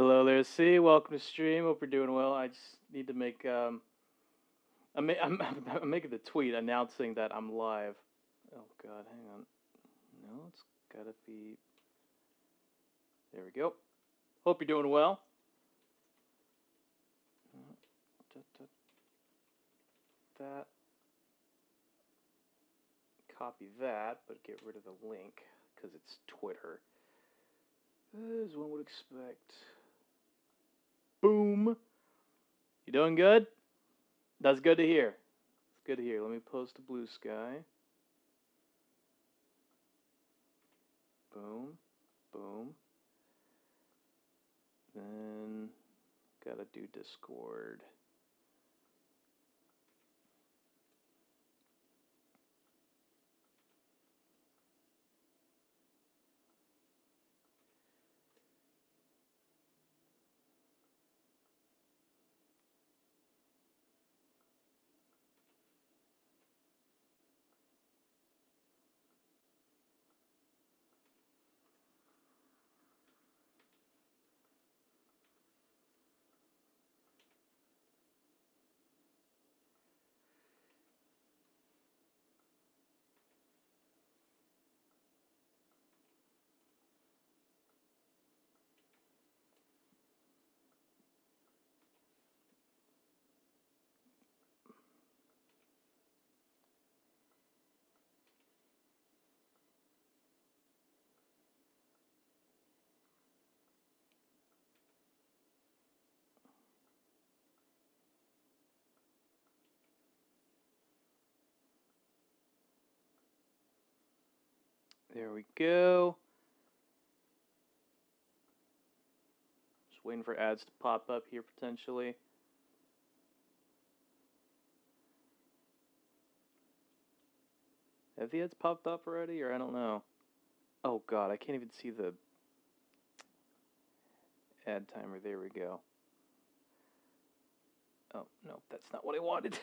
Hello there, C. Welcome to stream. Hope you're doing well. I just need to make I'm making the tweet announcing that I'm live. Oh God, hang on. No, it's gotta be. There we go. Hope you're doing well. That. Copy that, but get rid of the link because it's Twitter. As one would expect. Boom. You doing good? That's good to hear. It's good to hear. Let me post to Blue Sky. Boom. Boom. Then gotta do Discord. There we go. Just waiting for ads to pop up here potentially. Have the ads popped up already, or I don't know? Oh God, I can't even see the ad timer. There we go. Oh, no, that's not what I wanted.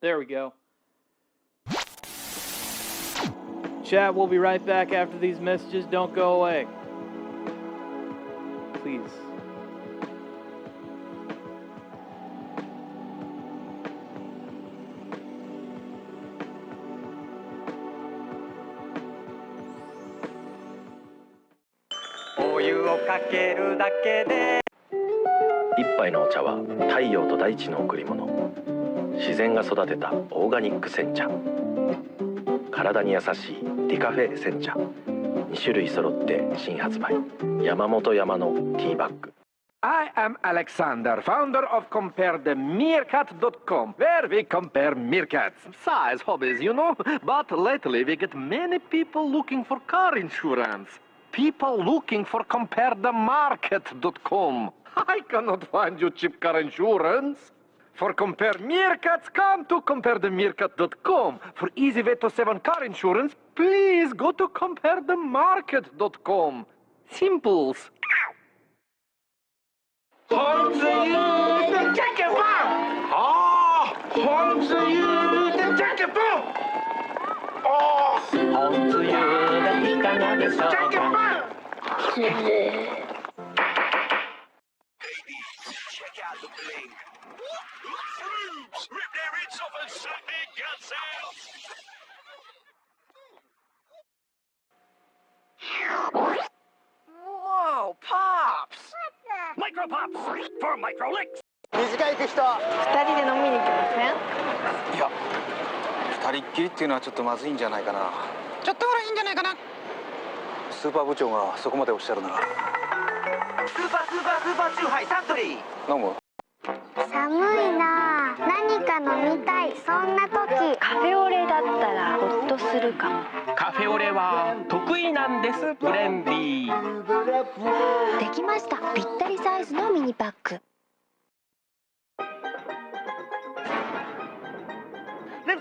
There we go. Chat, we'll be right back after these messages. Don't go away. Please.一杯のお茶は太陽と大地の贈り物。自然が育てたオーガニック煎茶。体に優しいディカフェ煎茶。2種類揃って新発売。山本山のティーバッグ。I am Alexander, founder of comparethemeerkat.com, where we compare meerkats. Size, hobbies, you know. But lately we get many people looking for car insurance. People looking for comparethemarket.com. I cannot find you cheap car insurance. For compare meerkats, come to comparethemeerkat.com. For easy way to save on car insurance, please go to comparethemarket.com. Simples. Whoa, Pops! Micro Pops for Micro Licks! 短い行く人。二人で飲みに行きません？いや、二人っきりっていうのはちょっとまずいんじゃないかな。ちょっとぐらいいいんじゃないかな。スーパー部長がそこまでおっしゃるなら。スーパーチューハイサントリー。飲む？寒いな。何か飲みたい。そんな時。カフェオレだったらホッとするかも。カフェオレは得意なんです、ブレンディー。できました。ぴったりサイズのミニパック。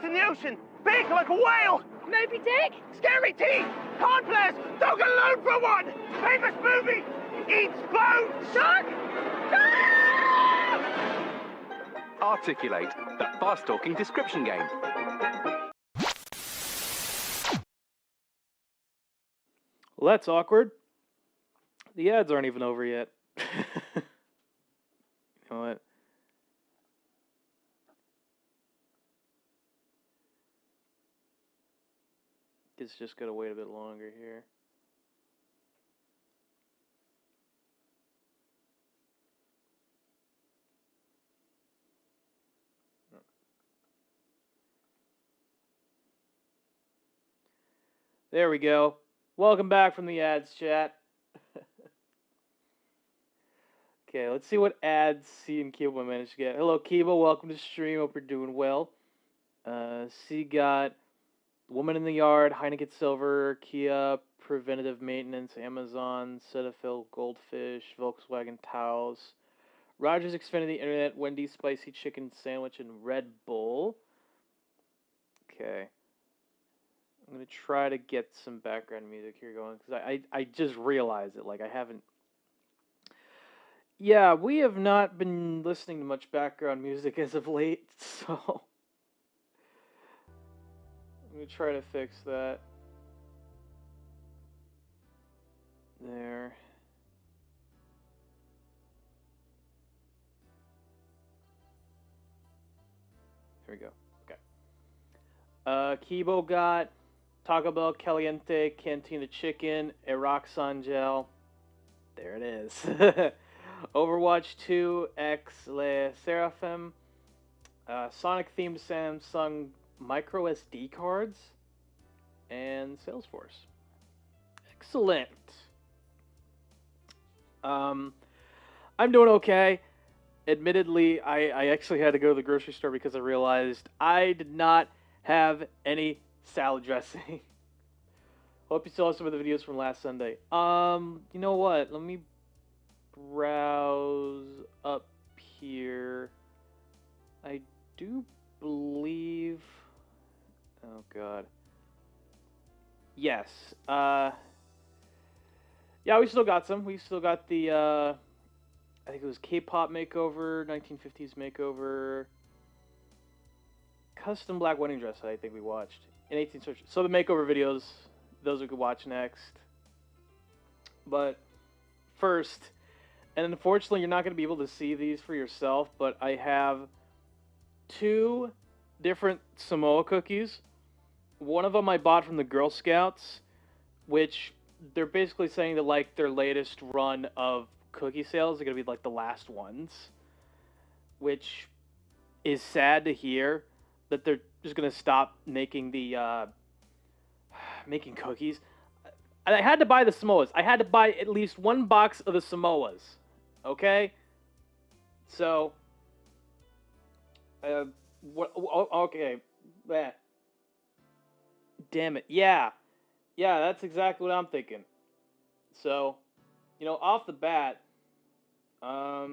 Turtles in the ocean. Big like a whale. Maybe Dick. Scary teeth. Card players. Dog alone for one. Famous movie. Eats bone. Shark. Articulate, that fast-talking description game. Well, that's awkward. The ads aren't even over yet. You know what? It's just gotta wait a bit longer here. There we go. Welcome back from the ads chat. Okay, let's see what ads C and Kibo managed to get. Hello, Kibo. Welcome to stream. Hope you're doing well. C got Woman in the Yard, Heineken Silver, Kia, Preventative Maintenance, Amazon, Cetaphil, Goldfish, Volkswagen Towels, Rogers Xfinity Internet, Wendy's Spicy Chicken Sandwich, and Red Bull. Okay. I'm going to try to get some background music here going, because I just realized it. Like, I haven't... Yeah, we have not been listening to much background music as of late, so... I'm going to try to fix that. There. There we go. Okay. Kibo got Taco Bell Caliente, Cantina Chicken, Iraq Sanjel. There it is. Overwatch 2, X Le Seraphim, Sonic themed Samsung micro SD cards, and Salesforce. Excellent. I'm doing okay. Admittedly, I actually had to go to the grocery store because I realized I did not have any salad dressing. Hope you saw some of the videos from last Sunday. You know what? Let me browse up here. I do believe... Oh, God. Yes. Yeah, we still got some. We still got the, I think it was K-pop makeover, 1950s makeover, custom black wedding dress that I think we watched in 18 search. So the makeover videos, those we could watch next. But first, and unfortunately you're not going to be able to see these for yourself, but I have 2 different Samoa cookies. One of them I bought from the Girl Scouts, which they're basically saying that like their latest run of cookie sales are going to be like the last ones, which is sad to hear that they're just going to stop making the making cookies. And I had to buy the Samoas. I had to buy at least 1 box of the Samoas. Okay? So okay. Damn it. Yeah, that's exactly what I'm thinking. So, you know, off the bat, I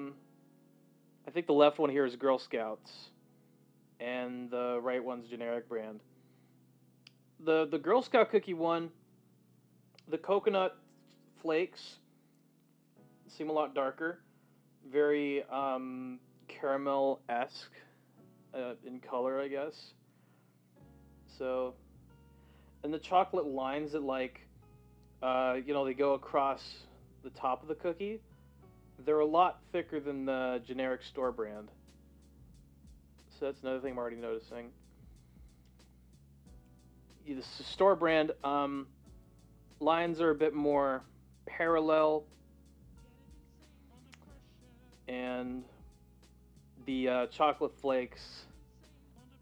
think the left one here is Girl Scouts, and the right one's generic brand. The Girl Scout cookie one, the coconut flakes seem a lot darker, very caramel-esque in color, I guess. So, and the chocolate lines that like, you know, they go across the top of the cookie, they're a lot thicker than the generic store brand. So that's another thing I'm already noticing. The store brand lines are a bit more parallel, and the chocolate flakes,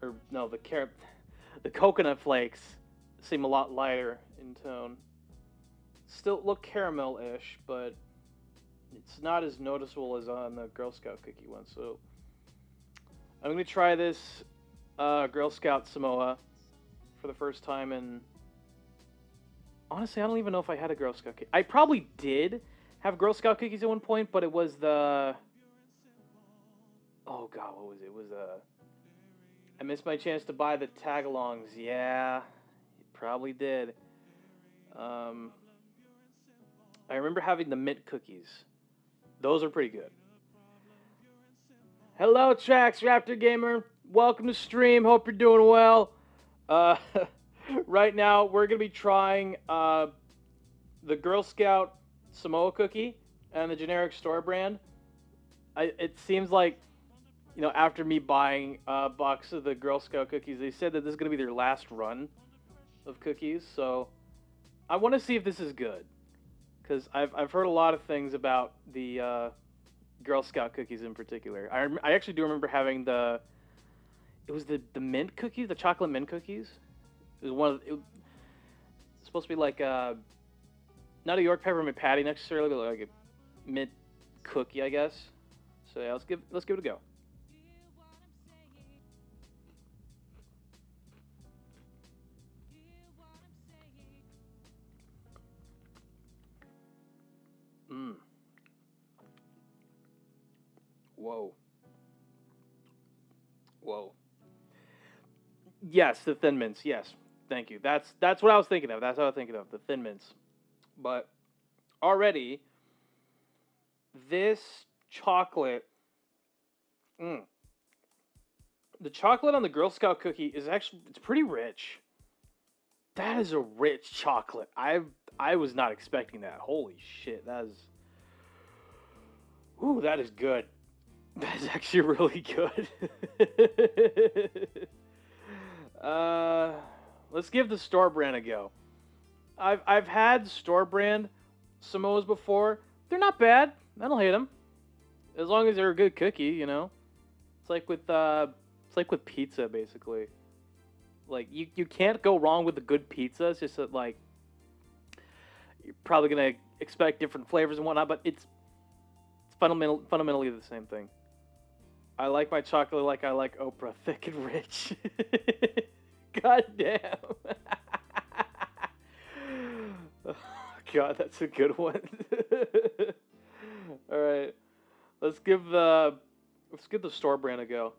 or no, the coconut flakes seem a lot lighter in tone. Still look caramel-ish, but it's not as noticeable as on the Girl Scout cookie one. So I'm going to try this Girl Scout Samoa for the first time, and honestly, I don't even know if I had a Girl Scout cookie. I probably did have Girl Scout cookies at one point, but it was the... Oh god, what was it? It was I missed my chance to buy the tag-alongs. Yeah, you probably did. I remember having the mint cookies. Those are pretty good. Hello, Trax Raptor Gamer. Welcome to stream. Hope you're doing well. Right now, we're going to be trying the Girl Scout Samoa cookie and the generic store brand. It seems like, you know, after me buying a box of the Girl Scout cookies, they said that this is going to be their last run of cookies. So I want to see if this is good, because I've heard a lot of things about the Girl Scout cookies in particular. I actually do remember having the mint cookies, the chocolate mint cookies. It was it was supposed to be like not a York peppermint patty necessarily, but like a mint cookie, I guess. So yeah, let's give it a go. Whoa. Whoa. Yes, the Thin Mints. Yes, thank you. That's what I was thinking of. That's what I was thinking of, the Thin Mints. But already, this chocolate, the chocolate on the Girl Scout cookie is actually, it's pretty rich. That is a rich chocolate. I was not expecting that. Holy shit, that is good. That is actually really good. Let's give the store brand a go. I've had store brand Samoas before. They're not bad. I don't hate them, as long as they're a good cookie. You know, it's like with pizza basically. Like you can't go wrong with a good pizza. It's just that, like, you're probably gonna expect different flavors and whatnot, but it's fundamentally the same thing. I like my chocolate like I like Oprah, thick and rich. God damn. Oh, God, that's a good one. All right, let's give the store brand a go.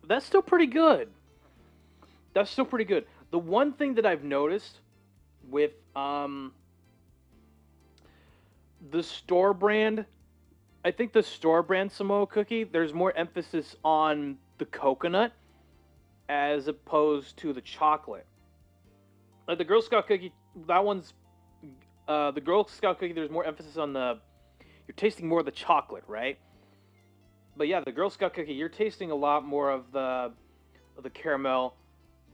That's still pretty good. That's still pretty good. The one thing that I've noticed with the store brand, I think the store brand Samoa cookie, there's more emphasis on the coconut as opposed to the chocolate. Like the Girl Scout cookie, that one's the Girl Scout cookie, there's more emphasis on you're tasting more of the chocolate, right? But yeah, the Girl Scout cookie, you're tasting a lot more of the caramel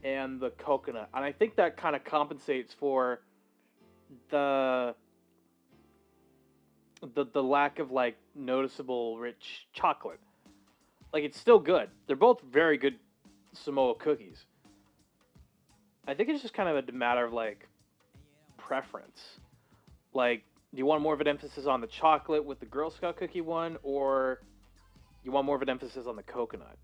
and the coconut, and I think that kind of compensates for the lack of, like, noticeable rich chocolate. Like, it's still good. They're both very good Samoa cookies. I think it's just kind of a matter of, like, preference. Like, do you want more of an emphasis on the chocolate with the Girl Scout cookie one, or you want more of an emphasis on the coconut?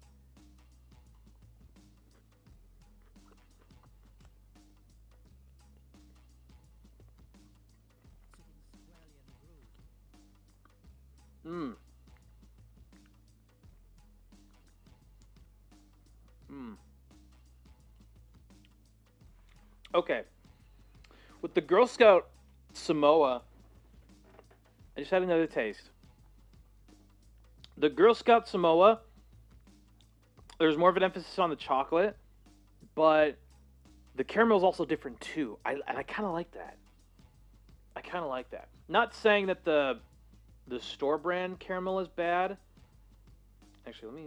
Okay. With the Girl Scout Samoa, I just had another taste. The Girl Scout Samoa, there's more of an emphasis on the chocolate, but the caramel is also different too. And I kind of like that. I kind of like that. Not saying that the store brand caramel is bad. Actually, let me...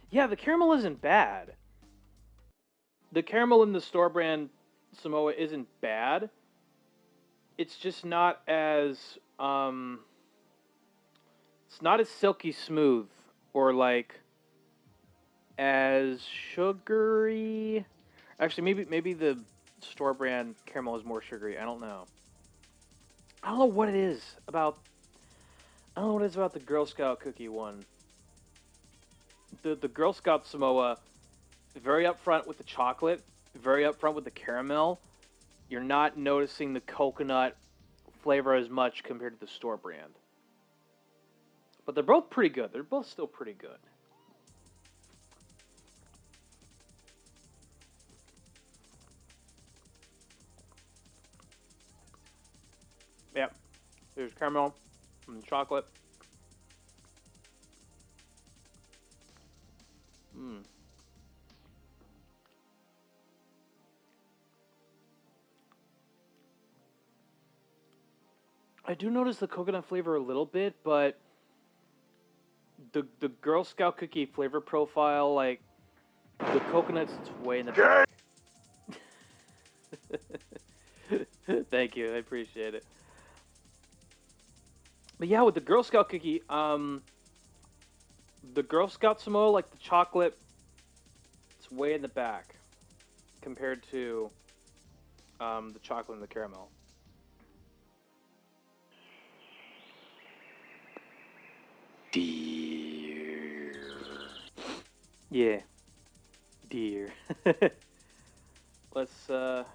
Yeah, the caramel isn't bad. the caramel in the store brand Samoa isn't bad. It's just not as it's not as silky smooth or like as sugary. Actually, maybe the store brand caramel is more sugary. I don't know. I don't know what it is about. I don't know what it is about the Girl Scout cookie one. The Girl Scout Samoa, very upfront with the chocolate, very upfront with the caramel. You're not noticing the coconut flavor as much compared to the store brand. But they're both pretty good. They're both still pretty good. Yep. There's caramel and chocolate. Mmm. I do notice the coconut flavor a little bit, but the Girl Scout cookie flavor profile, like the coconuts, it's way in the back. Thank you, I appreciate it. But yeah, with the Girl Scout cookie, the Girl Scout Samoa, like the chocolate, it's way in the back compared to the chocolate and the caramel. Dear. Yeah. Dear. Let's mm.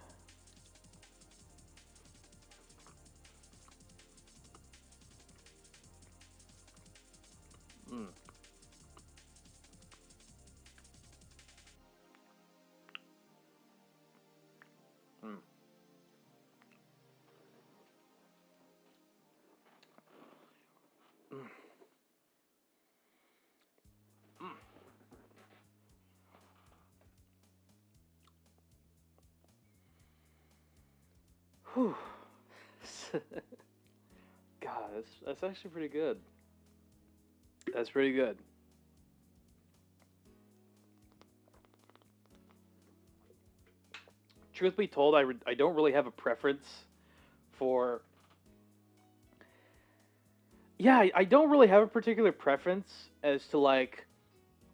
Mm. Mm. Mm. Whew. God, that's actually pretty good. That's pretty good. Truth be told, I don't really have a preference for... Yeah, I don't really have a particular preference as to, like,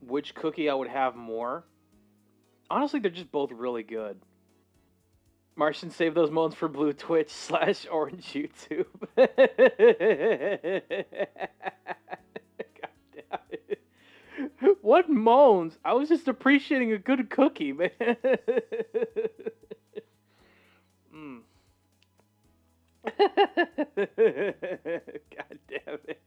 which cookie I would have more. Honestly, they're just both really good. Martian, save those moans for blue Twitch / orange YouTube. God damn it. What moans? I was just appreciating a good cookie, man. Mm. God damn it.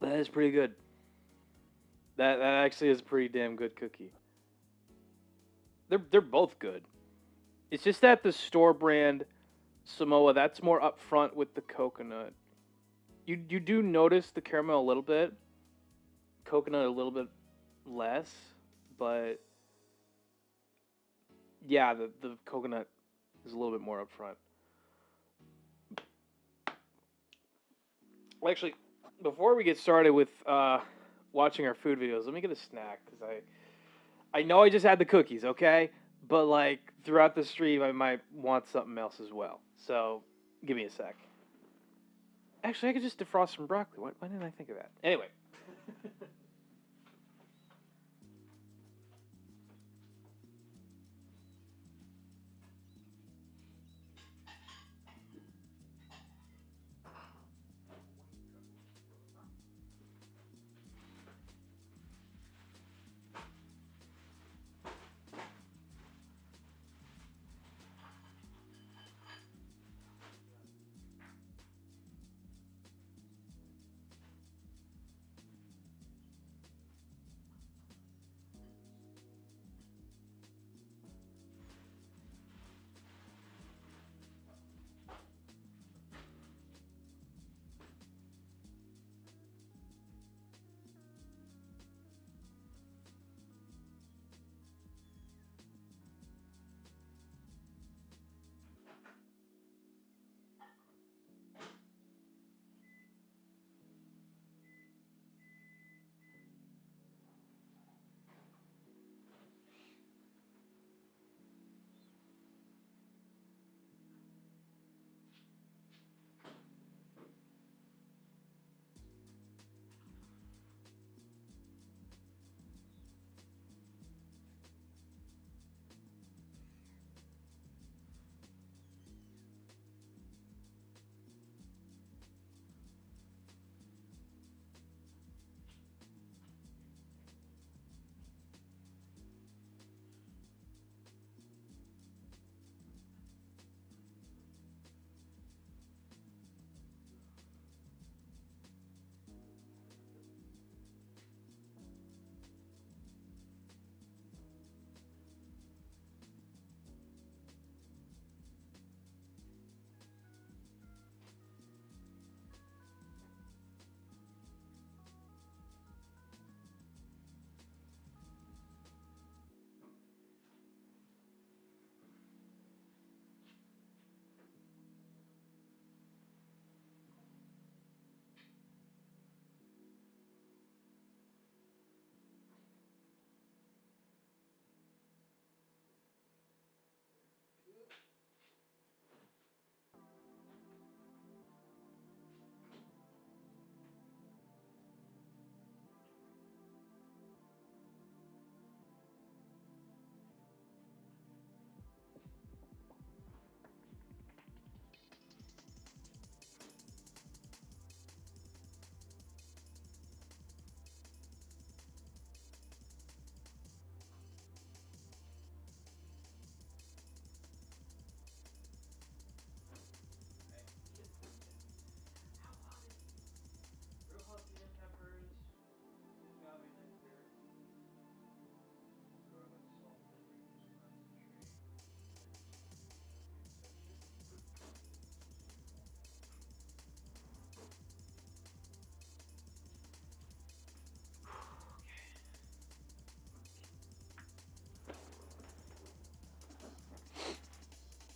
That is pretty good. That actually is a pretty damn good cookie. They're both good. It's just that the store brand Samoa, that's more upfront with the coconut. You do notice the caramel a little bit, coconut a little bit less, but yeah, the coconut is a little bit more upfront. Well, actually, before we get started with watching our food videos, let me get a snack because I know I just had the cookies, okay? But like throughout the stream, I might want something else as well. So give me a sec. Actually, I could just defrost some broccoli. Why didn't I think of that? Anyway.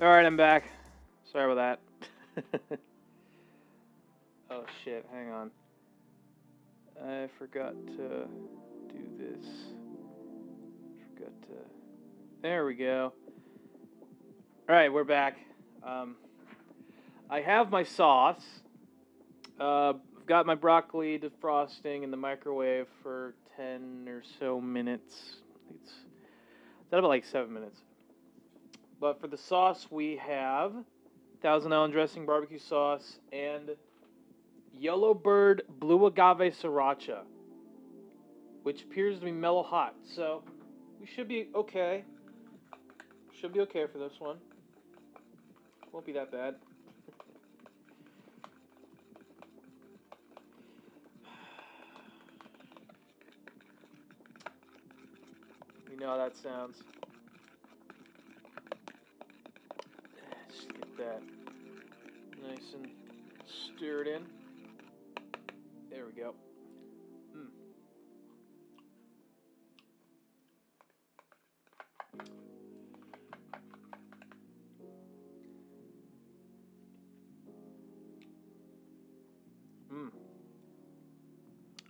Alright, I'm back. Sorry about that. Oh shit, hang on. I forgot to do this. There we go. Alright, we're back. I have my sauce. I've got my broccoli defrosting in the microwave for 10 or so minutes. It's about like 7 minutes. But for the sauce, we have Thousand Island dressing, barbecue sauce, and Yellowbird Blue Agave Sriracha, which appears to be mellow hot. So we should be okay. Should be okay for this one. Won't be that bad. You know how that sounds. Just get that nice and stirred in. There we go.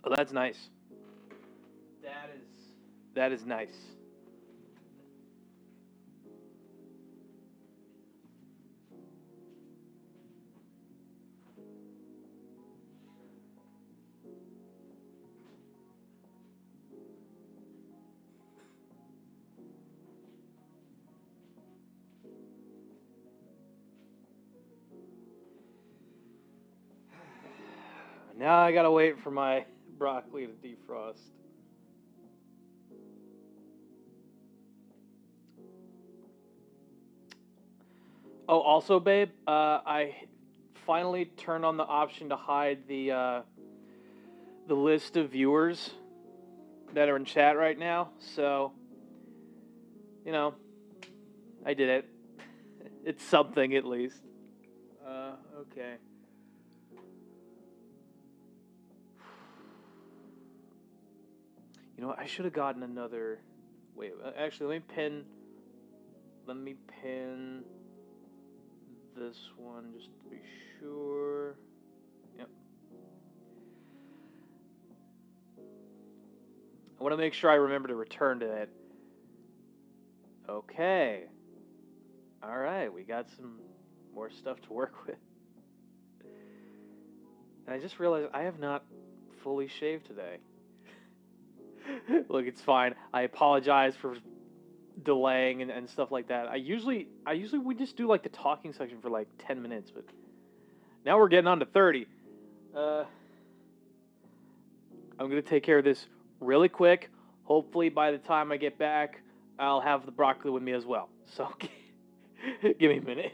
Oh, that's nice. That is nice. Now I gotta wait for my broccoli to defrost. Oh, also, babe, I finally turned on the option to hide the list of viewers that are in chat right now. So, you know, I did it. It's something at least. Okay. You know what? I should have gotten another. Wait, actually, let me pin this one just to be sure. Yep. I want to make sure I remember to return to it. Okay. All right, we got some more stuff to work with. And I just realized I have not fully shaved today. Look, it's fine. I apologize for delaying and stuff like that. I usually we just do like the talking section for like 10 minutes, but now we're getting on to 30. I'm gonna take care of this really quick. Hopefully by the time I get back, I'll have the broccoli with me as well. So give me a minute.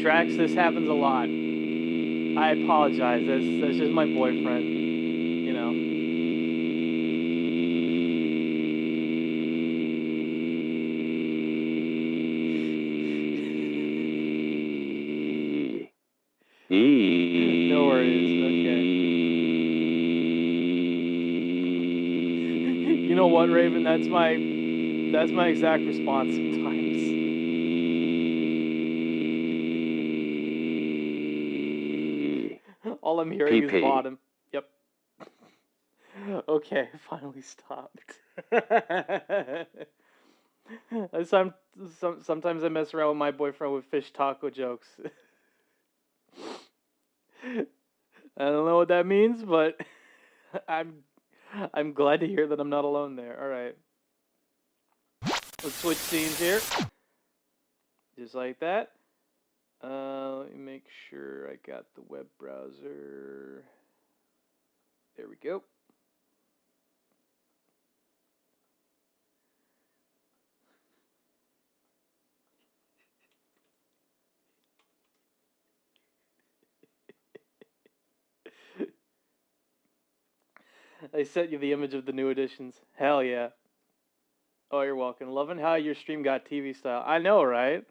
Drax, this happens a lot. I apologize. That's just my boyfriend. You know. No worries. Okay. You know what, Raven? That's my exact response sometimes. All I'm hearing is bottom. Yep. Okay, finally stopped. Sometimes I mess around with my boyfriend with fish taco jokes. I don't know what that means, but I'm glad to hear that I'm not alone there. All right. Let's switch scenes here. Just like that. Let me make sure I got the web browser. There we go. I sent you the image of the new editions. Hell yeah. Oh, you're welcome. Loving how your stream got TV style. I know, right?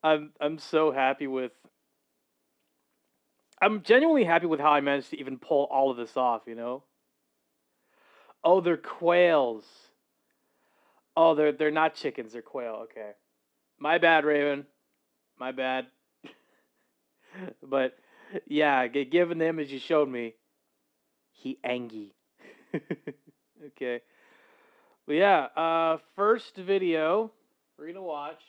I'm so happy with... I'm genuinely happy with how I managed to even pull all of this off, you know? Oh, they're quails. Oh, they're not chickens, they're quail. Okay. My bad, Raven. My bad. But, yeah, given the image you showed me, he angry. Okay. But yeah, first video we're gonna watch.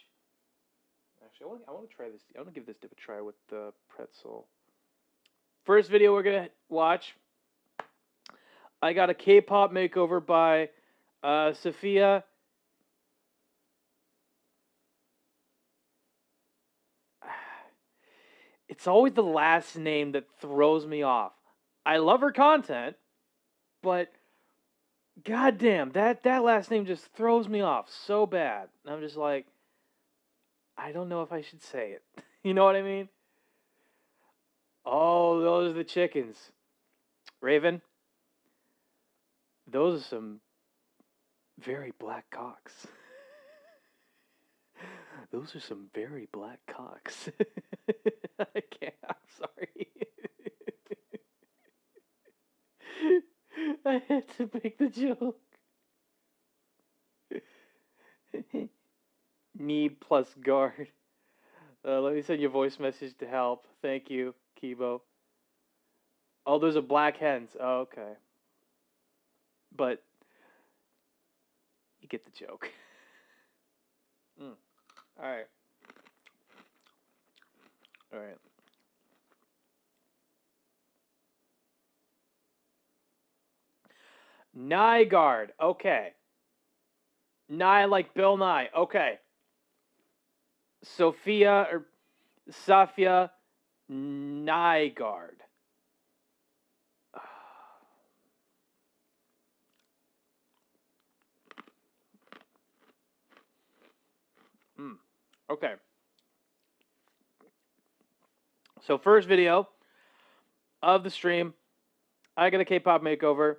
Actually, I want to try this. I want to give this dip a try with the pretzel. First video we're gonna watch. I got a K-pop makeover by Safiya. It's always the last name that throws me off. I love her content, but goddamn, that last name just throws me off so bad. And I'm just like, I don't know if I should say it. You know what I mean? Oh, those are the chickens. Raven, those are some very black cocks. Those are some very black cocks. I can't, I'm sorry. I had to make the joke. Need plus guard. Let me send you a voice message to help. Thank you, Kibo. Oh, those are black hens. Oh, okay. But you get the joke. Alright. Alright. Nygaard. Okay. Nye like Bill Nye. Okay. Safiya Nygaard. Okay. So first video of the stream, I got a K-pop makeover.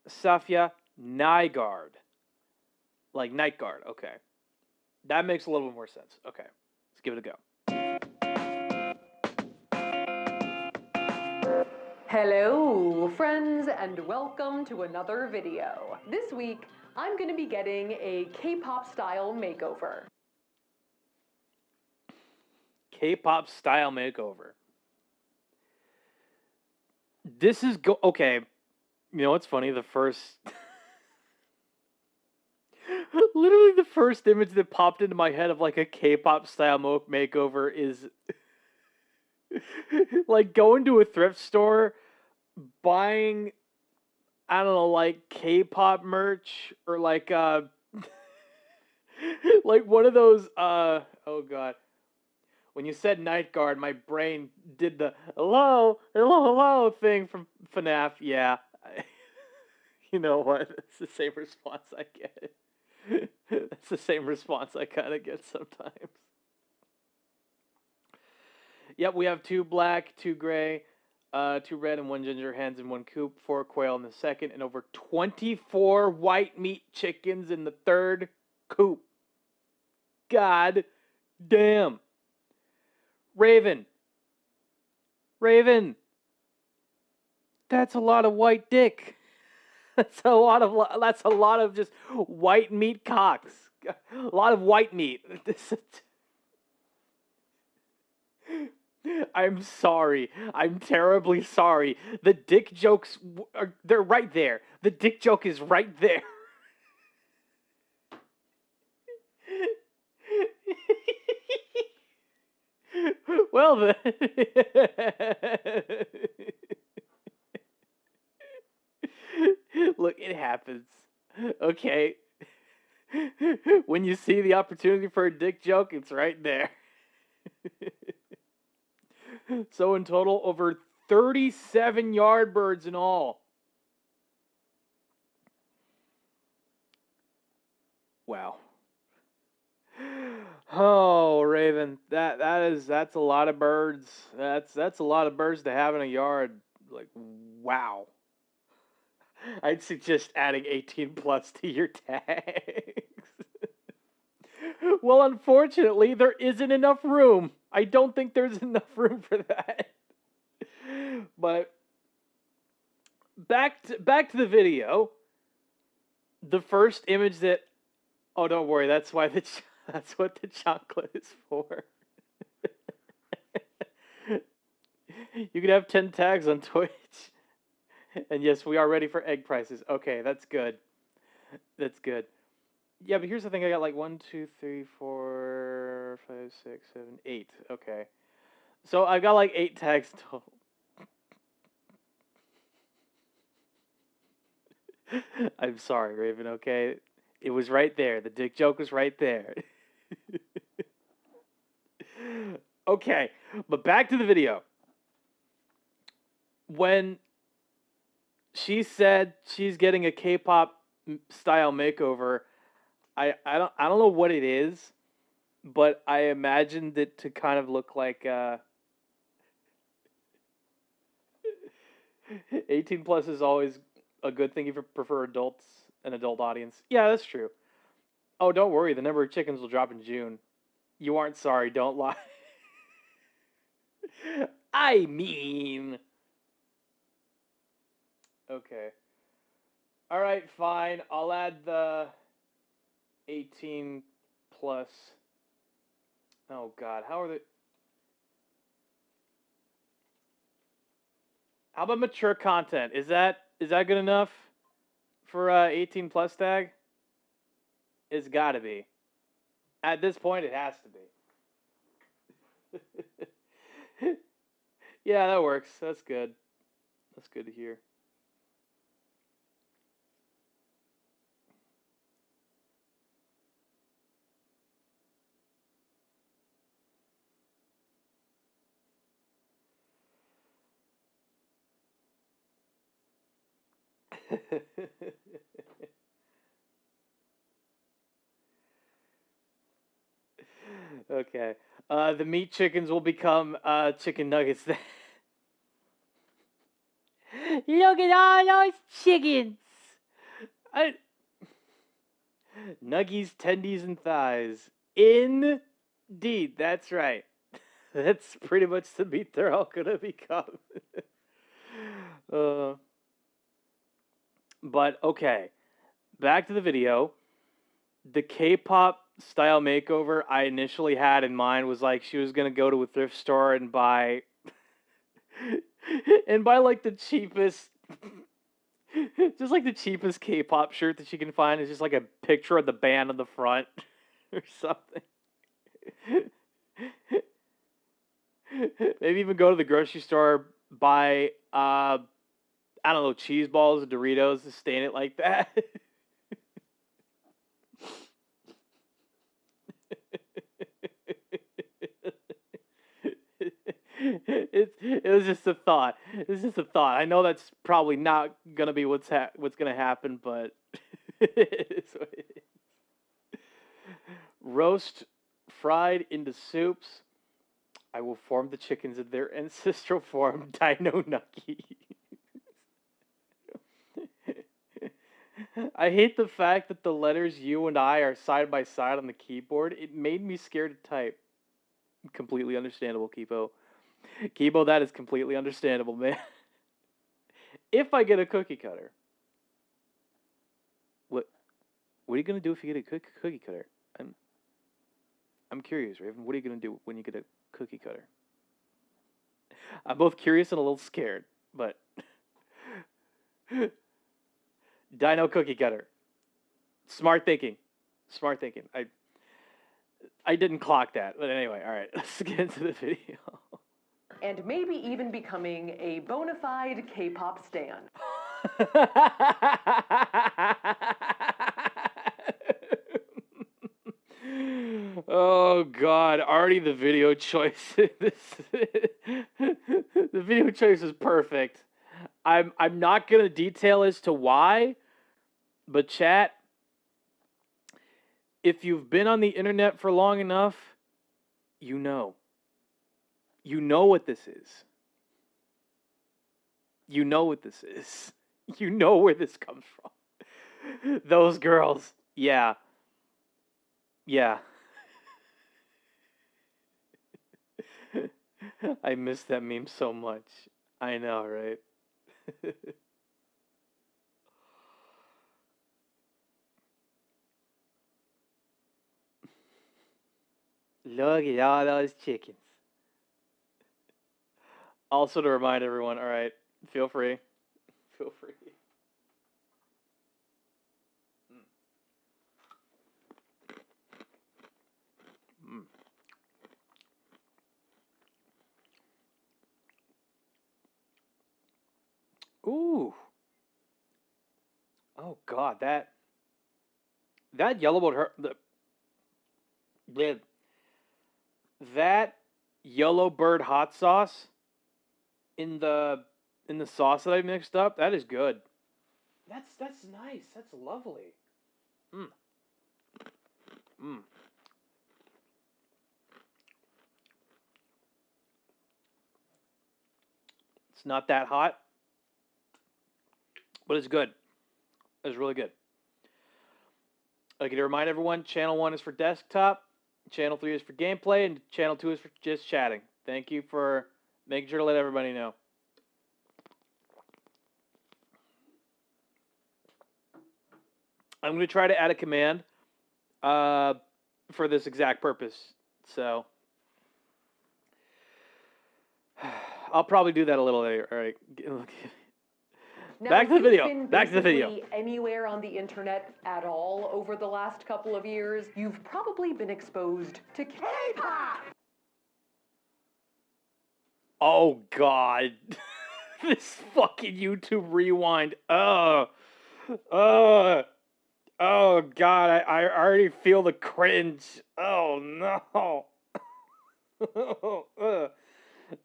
Safiya Nygaard. Like night guard. Okay. That makes a little bit more sense. Okay. Let's give it a go. Hello, friends, and welcome to another video. This week, I'm going to be getting a K-pop style makeover. K-pop style makeover. This is okay. You know what's funny? The first... Literally the first image that popped into my head of like a K-pop style makeover is... like going to a thrift store, buying, I don't know, like K-pop merch or like like one of those oh god. When you said night guard, my brain did the hello thing from FNAF. Yeah. You know what? It's the same response I get. That's the same response I kind of get sometimes. Yep, we have 2 black, 2 gray, 2 red, and 1 ginger hens in 1 coop, 4 quail in the second, and over 24 white meat chickens in the 3rd coop. God damn. Raven. That's a lot of white dick. That's a lot of just white meat cocks. A lot of white meat. I'm sorry. I'm terribly sorry. The dick jokes they're right there. The dick joke is right there. Well then. Look, it happens. Okay. When you see the opportunity for a dick joke, it's right there. So in total, over 37 yardbirds in all. Wow. Oh, Raven, that's a lot of birds. That's a lot of birds to have in a yard. Like, wow. I'd suggest adding 18 plus to your tags. Well, unfortunately, there isn't enough room. I don't think there's enough room for that. But back to the video. The first image that don't worry, that's what the chocolate is for. You can have 10 tags on Twitch. And yes, we are ready for egg prices. Okay, that's good. That's good. Yeah, but here's the thing. I got like 1, 2, 3, 4, 5, 6, 7, 8. Okay. So I've got like 8 tags total. I'm sorry, Raven, okay? It was right there. The dick joke was right there. Okay, but back to the video. When she said she's getting a K-pop style makeover, I don't know what it is, but I imagined it to kind of look like 18 plus is always a good thing if you prefer an adult audience. Yeah, that's true. Oh, don't worry, the number of chickens will drop in June. You aren't sorry, don't lie. I mean... Okay. Alright, fine. I'll add the 18 plus. Oh god, how are they... How about mature content? Is that good enough for 18 plus tag? It's gotta be. At this point, it has to be. Yeah, that works. That's good. That's good to hear. Okay. The meat chickens will become chicken nuggets. Look at all those chickens. Nuggies, tendies, and thighs. Indeed, that's right. That's pretty much the meat they're all gonna become. But okay, back to the video. The K-pop style makeover I initially had in mind was like she was gonna go to a thrift store and buy like the cheapest just like the cheapest K-pop shirt that she can find. Is just like a picture of the band on the front or something. Maybe even go to the grocery store, buy I don't know, cheese balls, Doritos, to stain it like that. It was just a thought. It's just a thought. I know that's probably not gonna be what's gonna happen, but it is what it is. Roast fried into soups. I will form the chickens in their ancestral form, Dino Nuggies. I hate the fact that the letters U and I are side by side on the keyboard. It made me scared to type. Completely understandable, Kibo. Kibo, that is completely understandable, man. If I get a cookie cutter. What are you gonna do if you get a cookie cutter? I'm curious, Raven. What are you gonna do when you get a cookie cutter? I'm both curious and a little scared, but Dino cookie cutter. Smart thinking. Smart thinking. I didn't clock that, but anyway, all right. Let's get into the video. And maybe even becoming a bona fide K-pop stan. Oh God! Already the video choice. The video choice is perfect. I'm not gonna detail as to why, but chat. If you've been on the internet for long enough, you know. You know what this is. You know what this is. You know where this comes from. Those girls. Yeah. Yeah. I miss that meme so much. I know, right? Look at all those chickens. Also to remind everyone, all right, feel free. Feel free. Mm. Ooh. Oh God, that yellow bird that yellow bird hot sauce in the sauce that I mixed up, that is good. That's nice. That's lovely. Mm. Mm. It's not that hot, but it's good. It's really good. I'd like to remind everyone, channel 1 is for desktop, channel 3 is for gameplay, and channel 2 is for just chatting. Thank you for making sure to let everybody know. I'm going to try to add a command for this exact purpose. So I'll probably do that a little later. All right. Now, Back to the video. Been Back to the video. Anywhere on the internet at all over the last couple of years, you've probably been exposed to K-pop. Oh God. This fucking YouTube rewind. Oh God, I already feel the cringe. Oh no.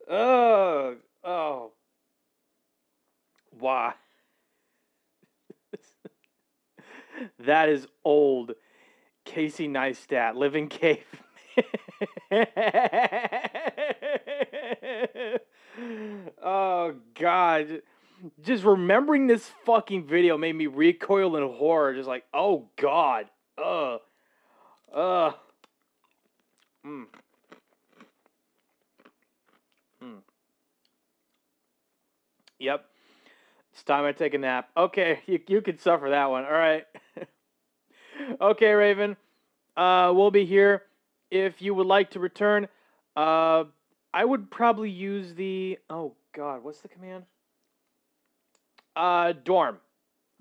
Oh. Why? That is old. Casey Neistat, living cave. Oh God. Just remembering this fucking video made me recoil in horror. Just like, oh God. Yep. It's time I take a nap. Okay, you can suffer that one. All right. Okay, Raven. We'll be here. If you would like to return, I would probably use the... Oh, God. What's the command? Dorm.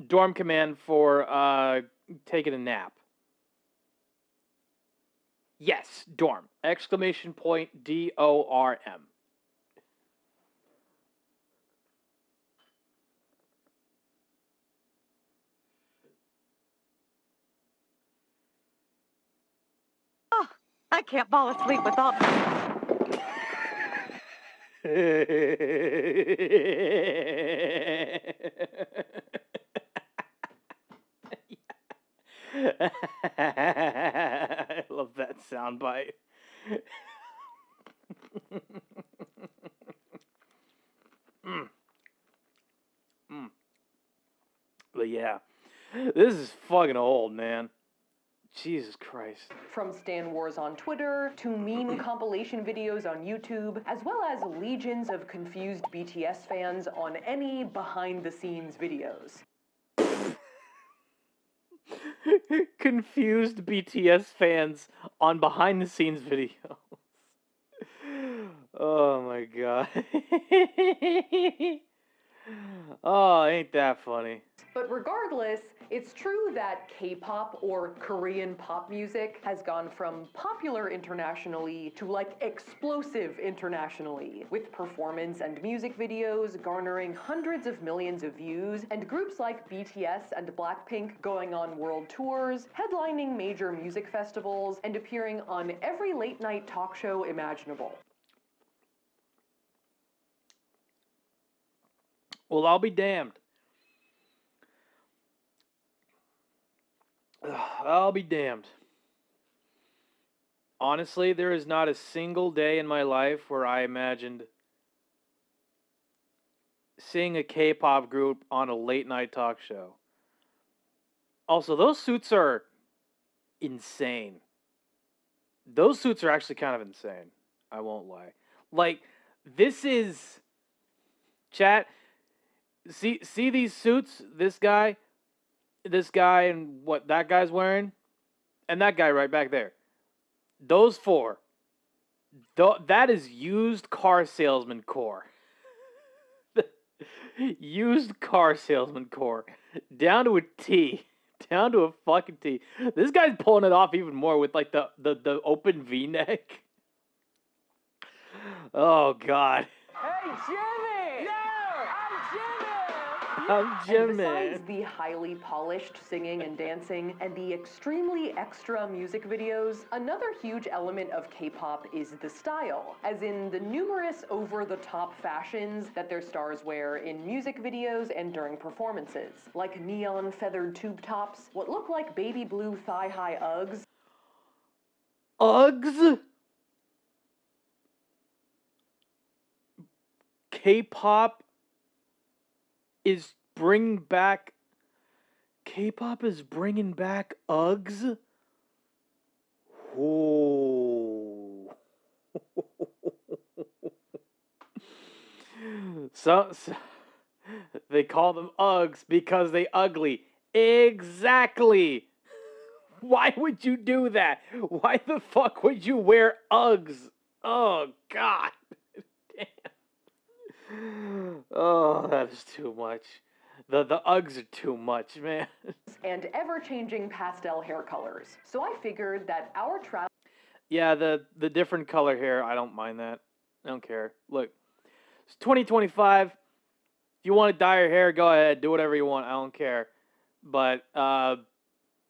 Dorm command for taking a nap. Yes, dorm. Exclamation point D-O-R-M. Oh, I can't fall asleep without... I love that soundbite. But yeah, this is fucking old, man. Jesus Christ. From Stan Wars on Twitter, to meme compilation videos on YouTube, as well as legions of confused BTS fans on any behind-the-scenes videos. Confused BTS fans on behind-the-scenes videos. Oh my god. Oh, ain't that funny. But regardless, it's true that K-pop, or Korean pop music, has gone from popular internationally to like explosive internationally, with performance and music videos garnering hundreds of millions of views, and groups like BTS and Blackpink going on world tours, headlining major music festivals, and appearing on every late-night talk show imaginable. Well, I'll be damned. I'll be damned. Honestly, there is not a single day in my life where I imagined seeing a K-pop group on a late-night talk show. Also, those suits are insane. Those suits are actually kind of insane. I won't lie. Like, this is... Chat, see these suits? This guy, and what that guy's wearing? And that guy right back there. Those four. That is used car salesman core. Used car salesman core. Down to a T. Down to a fucking T. This guy's pulling it off even more with like the open V-neck. Oh god. Hey, Jimmy! I'm Jimmy. And besides the highly polished singing and dancing and the extremely extra music videos, another huge element of K-pop is the style, as in the numerous over-the-top fashions that their stars wear in music videos and during performances, like neon feathered tube tops, what look like baby blue thigh-high Uggs. Uggs? K-pop is bringing back... K-pop is bringing back Uggs? Oh. So they call them Uggs because they ugly. Exactly. Why would you do that? Why the fuck would you wear Uggs? Oh, God. Damn. Oh, that is too much. The Uggs are too much, man. And ever-changing pastel hair colors. So I figured that our travel... Yeah, the different color hair, I don't mind that. I don't care. Look, it's 2025. If you want to dye your hair, go ahead. Do whatever you want. I don't care. But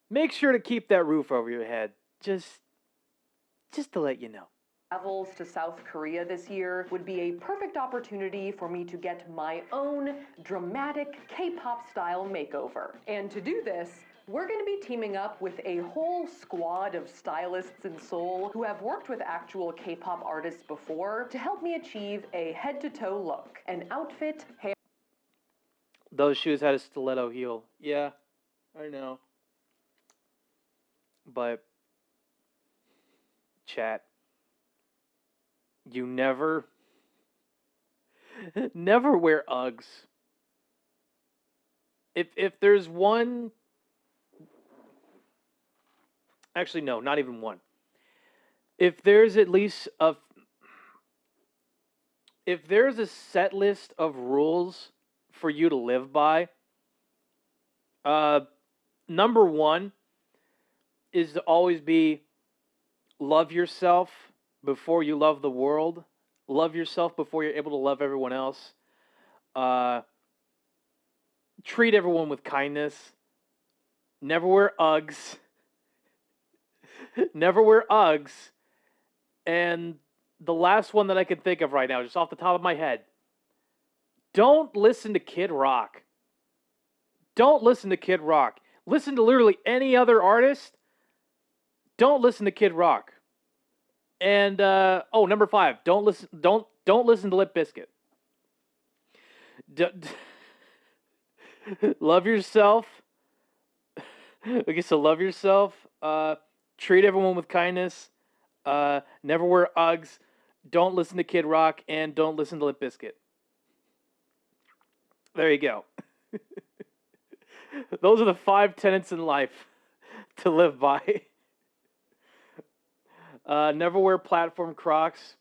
make sure to keep that roof over your head. Just to let you know. Travels to South Korea this year would be a perfect opportunity for me to get my own dramatic K-pop style makeover. And to do this, we're going to be teaming up with a whole squad of stylists in Seoul who have worked with actual K-pop artists before to help me achieve a head-to-toe look, an outfit, hair... Those shoes had a stiletto heel. Yeah, I know. But, chat, you never wear Uggs. If there's one... Actually, no, not even one. If there's at least a... If there's a set list of rules for you to live by, number one is to always be love yourself before you love the world. Love yourself before you're able to love everyone else. Treat everyone with kindness. Never wear Uggs. Never wear Uggs. And the last one that I can think of right now, just off the top of my head, don't listen to Kid Rock. Don't listen to Kid Rock. Listen to literally any other artist. Don't listen to Kid Rock. And number 5, don't listen to Limp Bizkit. Love yourself. Okay, so love yourself. Treat everyone with kindness. Never wear Uggs. Don't listen to Kid Rock, and don't listen to Limp Bizkit. There you go. Those are the 5 tenets in life to live by. Never wear platform Crocs.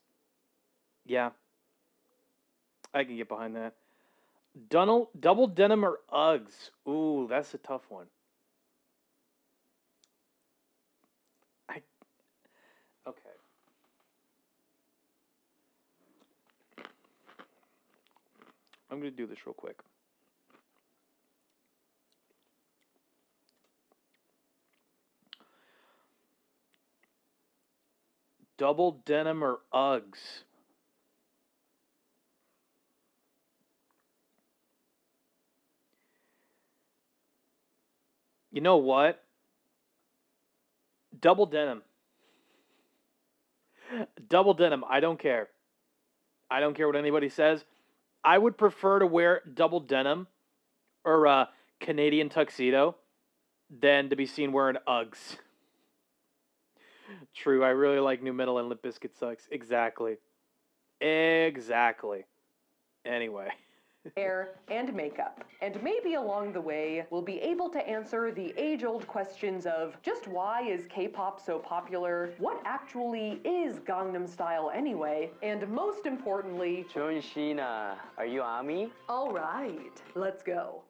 Yeah. I can get behind that. Double denim or Uggs? Ooh, that's a tough one. Okay. I'm going to do this real quick. Double denim or Uggs? You know what? Double denim. Double denim. I don't care. I don't care what anybody says. I would prefer to wear double denim or a Canadian tuxedo than to be seen wearing Uggs. True, I really like new metal and Limp Bizkit sucks. Exactly. Anyway. Hair and makeup. And maybe along the way, we'll be able to answer the age-old questions of just why is K-pop so popular? What actually is Gangnam Style anyway? And most importantly, John Cena, are you Army? All right, let's go.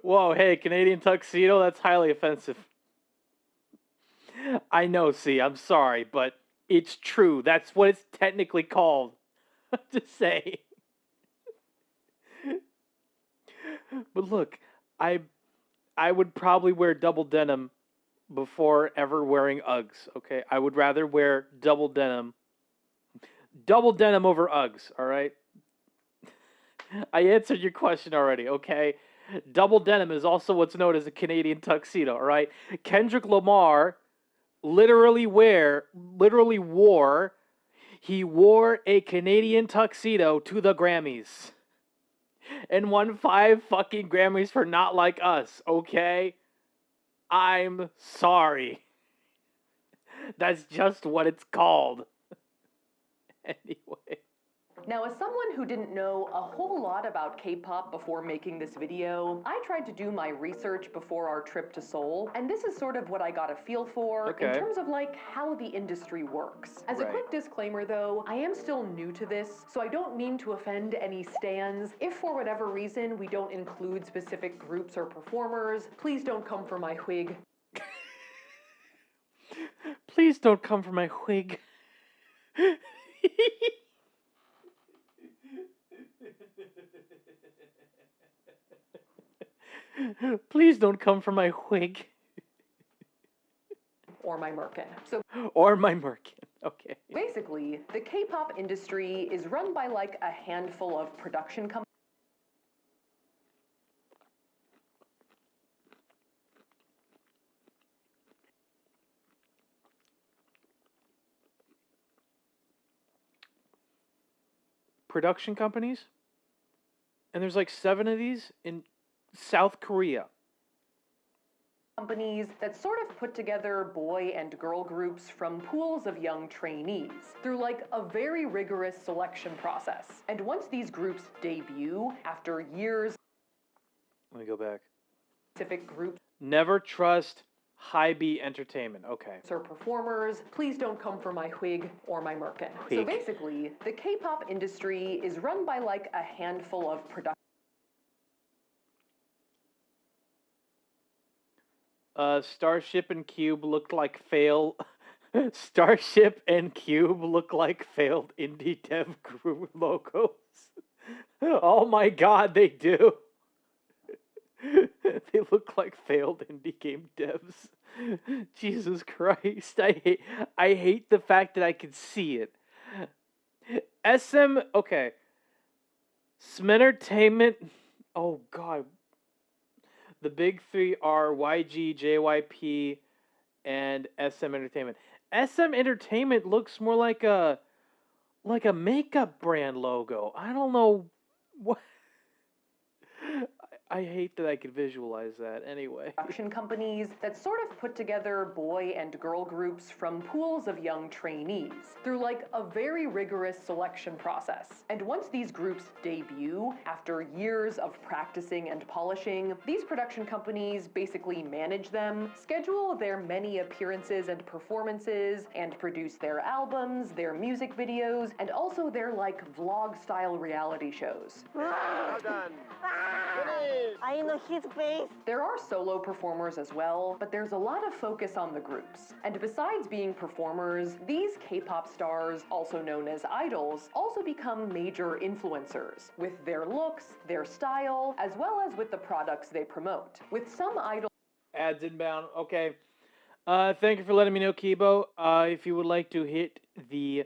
Whoa, hey, Canadian tuxedo? That's highly offensive. I know, see, I'm sorry, but it's true. That's what it's technically called. To say. But look, I would probably wear double denim before ever wearing Uggs, okay? I would rather wear double denim. Double denim over Uggs, all right? I answered your question already, okay? Double denim is also what's known as a Canadian tuxedo, all right? Kendrick Lamar literally wore a Canadian tuxedo to the Grammys and won 5 fucking Grammys for Not Like Us, okay? I'm sorry. That's just what it's called. Anyway. Now, as someone who didn't know a whole lot about K-pop before making this video, I tried to do my research before our trip to Seoul, and this is sort of what I got a feel for in terms of like how the industry works. As a quick disclaimer though, I am still new to this, so I don't mean to offend any stans. If for whatever reason we don't include specific groups or performers, please don't come for my wig. Please don't come for my wig. Please don't come for my wig. Or my merkin. Or my merkin, okay. Basically, the K-pop industry is run by like a handful of production companies. Production companies? And there's like 7 of these in South Korea. Companies that sort of put together boy and girl groups from pools of young trainees through like a very rigorous selection process. And once these groups debut, after years, Let me go back. specific groups Never trust High B Entertainment. Okay. or performers, please don't come for my wig or my merkin. So basically, the K-pop industry is run by like a handful of production. Starship and Cube looked like failed. Starship and Cube look like failed indie dev group logos. Oh my god, they do. They look like failed indie game devs. Jesus Christ, I hate the fact that I can see it. Okay. Smentertainment. Oh god. The big three are YG, JYP, and SM Entertainment. SM Entertainment looks more like a makeup brand logo. I don't know what. I hate that I could visualize that anyway. Production companies that sort of put together boy and girl groups from pools of young trainees through like a very rigorous selection process. And once these groups debut, after years of practicing and polishing, these production companies basically manage them, schedule their many appearances and performances, and produce their albums, their music videos, and also their like vlog-style reality shows. Well done. I know his face. There are solo performers as well, but there's a lot of focus on the groups. And besides being performers, these K-pop stars, also known as idols, also become major influencers with their looks, their style, as well as with the products they promote. With some idols... Ads inbound. Okay. Thank you for letting me know, Kibo. If you would like to hit the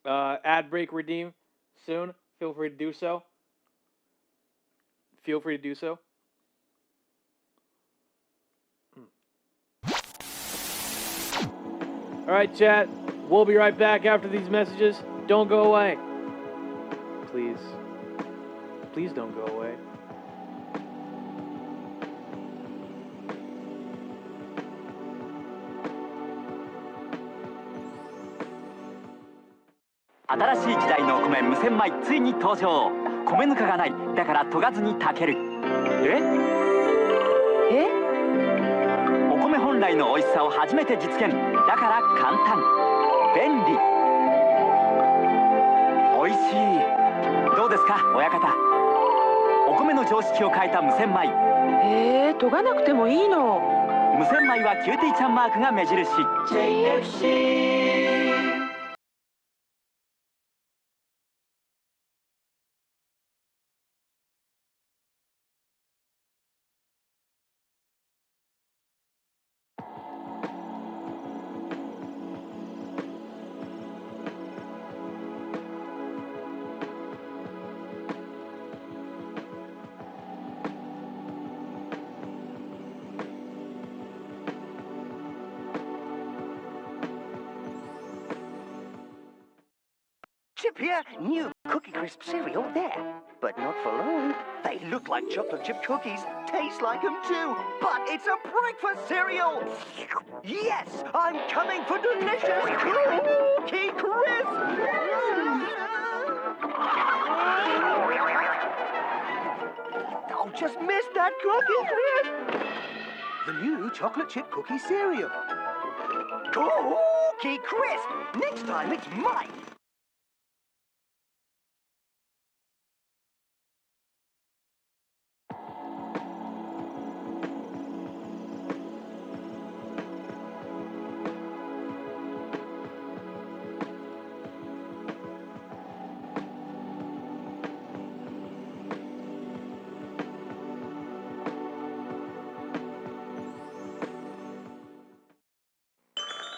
ad break redeem soon, feel free to do so. Feel free to do so. All right, chat. We'll be right back after these messages. Don't go away. Please. Please don't go away.新しい時代の米無洗米ついに登場。米ぬかがない。だから研がずに炊ける。お米本来の美味しさを初めて実現。だから簡単、便利、美味しい。どうですか、親方。お米の常識を変えた無洗米。研がなくてもいいの。無洗米はキューティーちゃんマークが目印。JFC。Chip here, new Cookie Crisp cereal there. But not for long. They look like chocolate chip cookies, taste like them too. But it's a breakfast cereal! Yes, I'm coming for delicious Cookie Crisp! Oh, just missed that Cookie Crisp! The new chocolate chip cookie cereal. Cookie Crisp! Next time it's mine!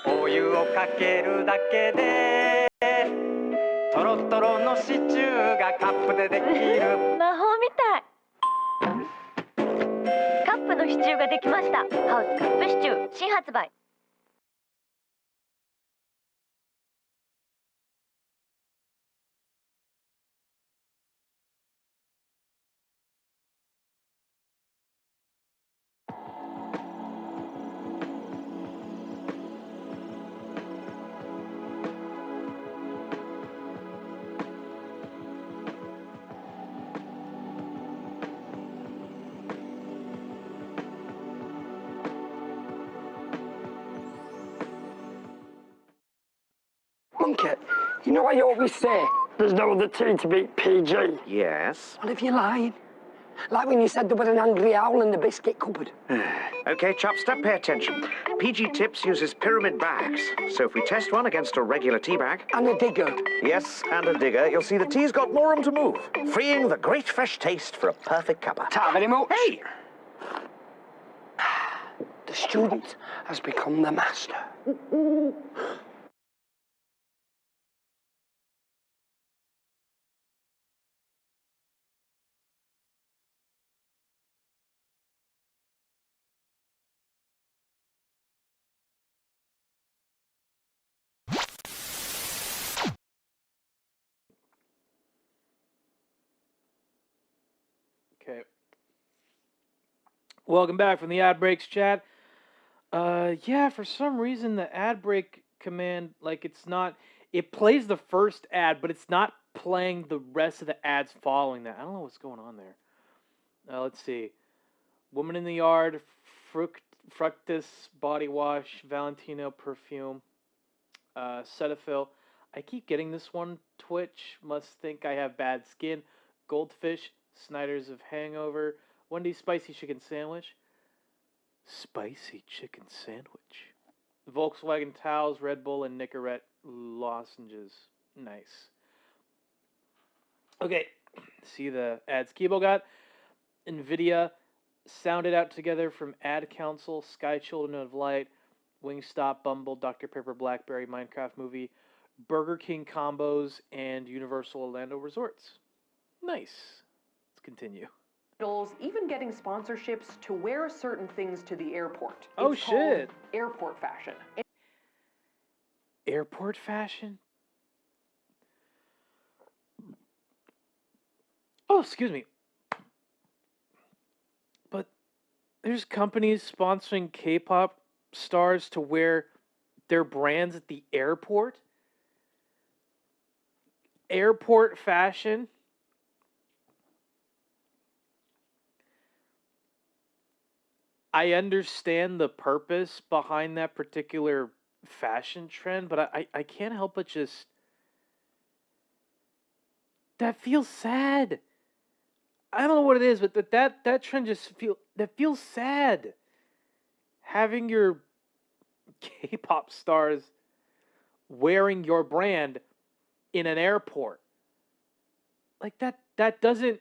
お湯をかけるだけでトロトロのシチューがカップでできる。魔法みたい。カップのシチューができました。ハウスカップシチュー新発売。Monkey, you know I always say there's no other tea to beat PG. Yes? Well, if you're lying. Like when you said there was an angry owl in the biscuit cupboard. Okay, Chopster, pay attention. PG Tips uses pyramid bags. So if we test one against a regular tea bag... And a digger. Yes, and a digger, you'll see the tea's got more room to move, freeing the great fresh taste for a perfect cuppa. Ta very much. Hey! The student has become the master. Welcome back from the ad breaks, chat. Yeah, for some reason the ad break command, like, it's not. It plays the first ad, but it's not playing the rest of the ads following that. I don't know what's going on there. Let's see. Woman in the Yard, Fructus Body Wash, Valentino Perfume, Cetaphil. I keep getting this one. Twitch, Must Think I Have Bad Skin, Goldfish, Snyder's of Hangover, Wendy's Spicy Chicken Sandwich. Spicy Chicken Sandwich. Volkswagen Towels, Red Bull, and Nicorette Lozenges. Nice. Okay, see the ads Kibo got. NVIDIA sounded out together from Ad Council, Sky Children of Light, Wingstop, Bumble, Dr. Pepper, Blackberry, Minecraft Movie, Burger King Combos, and Universal Orlando Resorts. Nice. Let's continue. Even getting sponsorships to wear certain things to the airport. Oh, It's shit. called airport fashion. Airport fashion? Oh, excuse me. But there's companies sponsoring K-pop stars to wear their brands at the airport? Airport fashion? I understand the purpose behind that particular fashion trend, but I can't help but just... That feels sad. I don't know what it is, but that trend just feels sad. Having your K-pop stars wearing your brand in an airport. Like that doesn't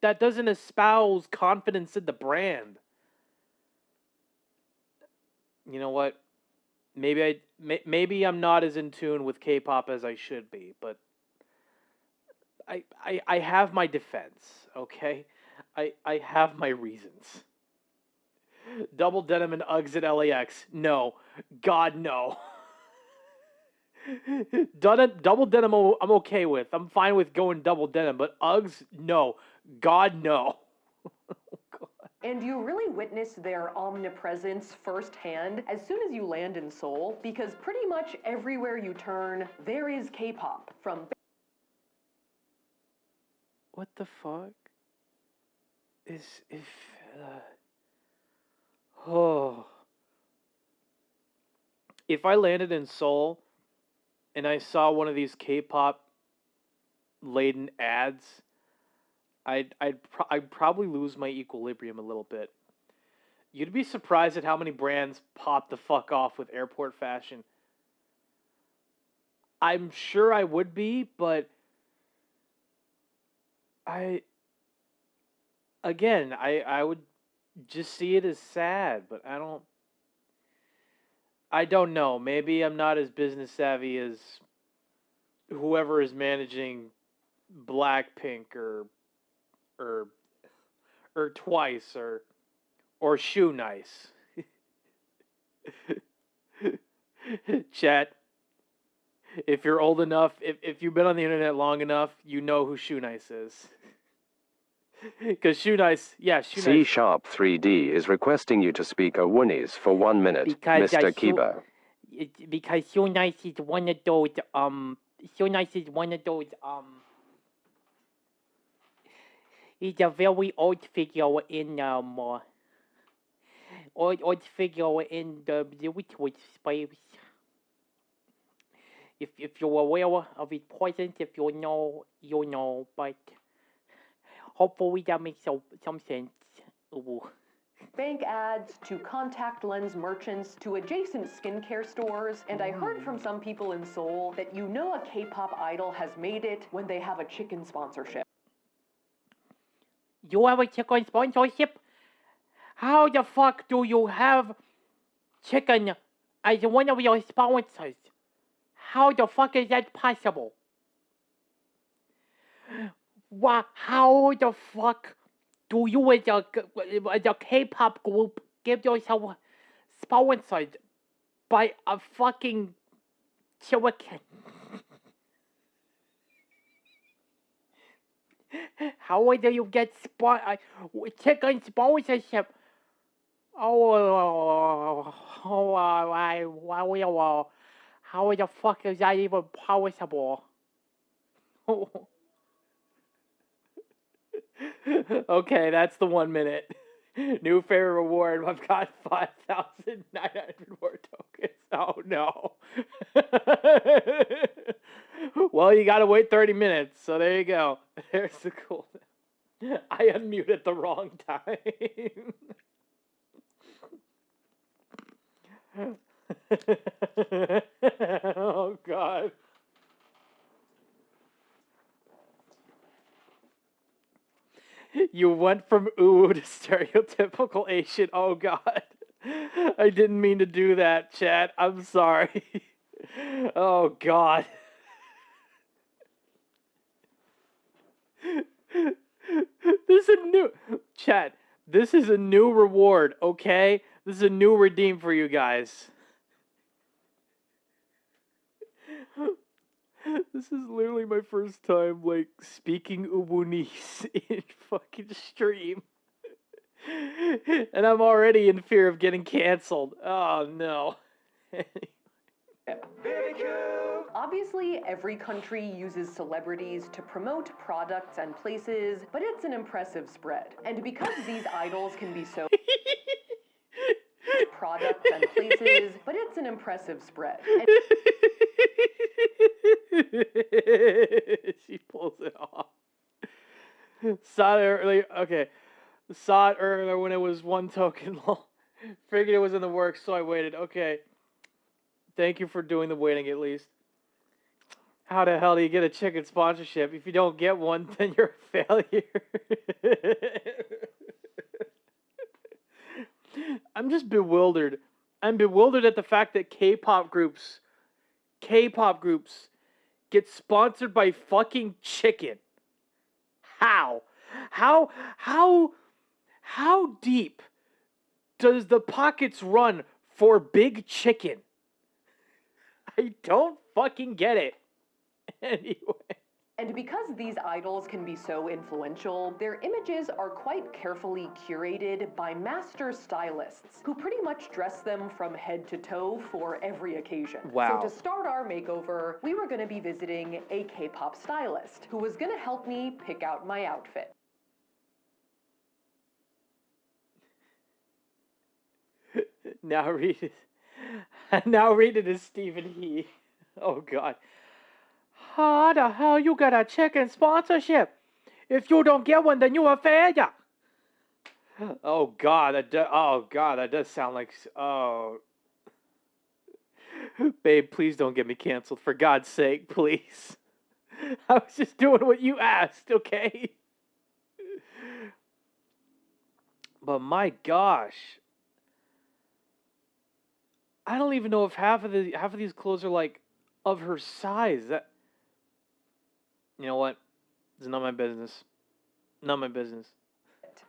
espouse confidence in the brand. You know what? Maybe I'm not as in tune with K-pop as I should be, but I have my defense, okay? I have my reasons. Double denim and Uggs at LAX. No. God, no. Double denim I'm okay with. I'm fine with going double denim, but Uggs, no. God, no. And you really witness their omnipresence firsthand as soon as you land in Seoul, because pretty much everywhere you turn, there is K-pop. From What the fuck? If I landed in Seoul and I saw one of these K-pop laden ads, I'd probably lose my equilibrium a little bit. You'd be surprised at how many brands pop the fuck off with airport fashion. I'm sure I would be, but I would just see it as sad, but I don't know. Maybe I'm not as business savvy as whoever is managing Blackpink or Twice or Shoe Nice. Chat. If you're old enough, if you've been on the internet long enough, you know who Shoe Nice is. Because Shoe Nice, C# 3D is requesting you to speak a Woonies for 1 minute, Mr. Kiba. Because Shoe Nice is one of those, he's a very old figure in, old figure in the Witchwood space. If you're aware of his presence, if you know, you know, but hopefully that makes some sense. Ooh. bank ads to contact lens merchants to adjacent skincare stores, and I heard from some people in Seoul that you know a K-pop idol has made it when they have a chicken sponsorship. You have a chicken sponsorship? How the fuck do you have chicken as one of your sponsors? How the fuck is that possible? How the fuck do you as a K-pop group give yourself sponsored by a fucking chicken? How do you get chicken sponsorship? How the fuck is that even possible? Okay, that's the 1 minute. New favorite reward. I've got 5,900 more tokens. Oh no. Well, you gotta wait 30 minutes, so there you go. There's the cool. I unmuted the wrong time. Oh god. You went from ooh to stereotypical Asian. Oh god. I didn't mean to do that, chat. I'm sorry. Oh god. This is a new chat. This is a new reward, okay? This is a new redeem for you guys. This is literally my first time, like, speaking Ubunese in fucking stream. And I'm already in fear of getting canceled. Oh, no. Obviously, every country uses celebrities to promote products and places, but it's an impressive spread. And because these idols can be so products and places, but it's an impressive spread. She pulls it off. Saw it earlier. Okay. Saw it earlier when it was 1 token. Figured it was in the works, so I waited. Okay. Thank you for doing the waiting at least. How the hell do you get a chicken sponsorship? If you don't get one, then you're a failure. I'm just bewildered. I'm bewildered at the fact that K-pop groups get sponsored by fucking chicken. How? How deep does the pockets run for big chicken? I don't fucking get it. Anyway. And because these idols can be so influential, their images are quite carefully curated by master stylists who pretty much dress them from head to toe for every occasion. Wow. So to start our makeover, we were going to be visiting a K-pop stylist who was going to help me pick out my outfit. Now read it. Now read it as Stephen He. Oh God. How the hell you got a chicken sponsorship? If you don't get one, then you a failure. Oh God, that does sound like. Oh, babe, please don't get me canceled. For God's sake, please. I was just doing what you asked, okay? But my gosh, I don't even know if half of these clothes are like of her size. That. You know what? It's not my business. Not my business.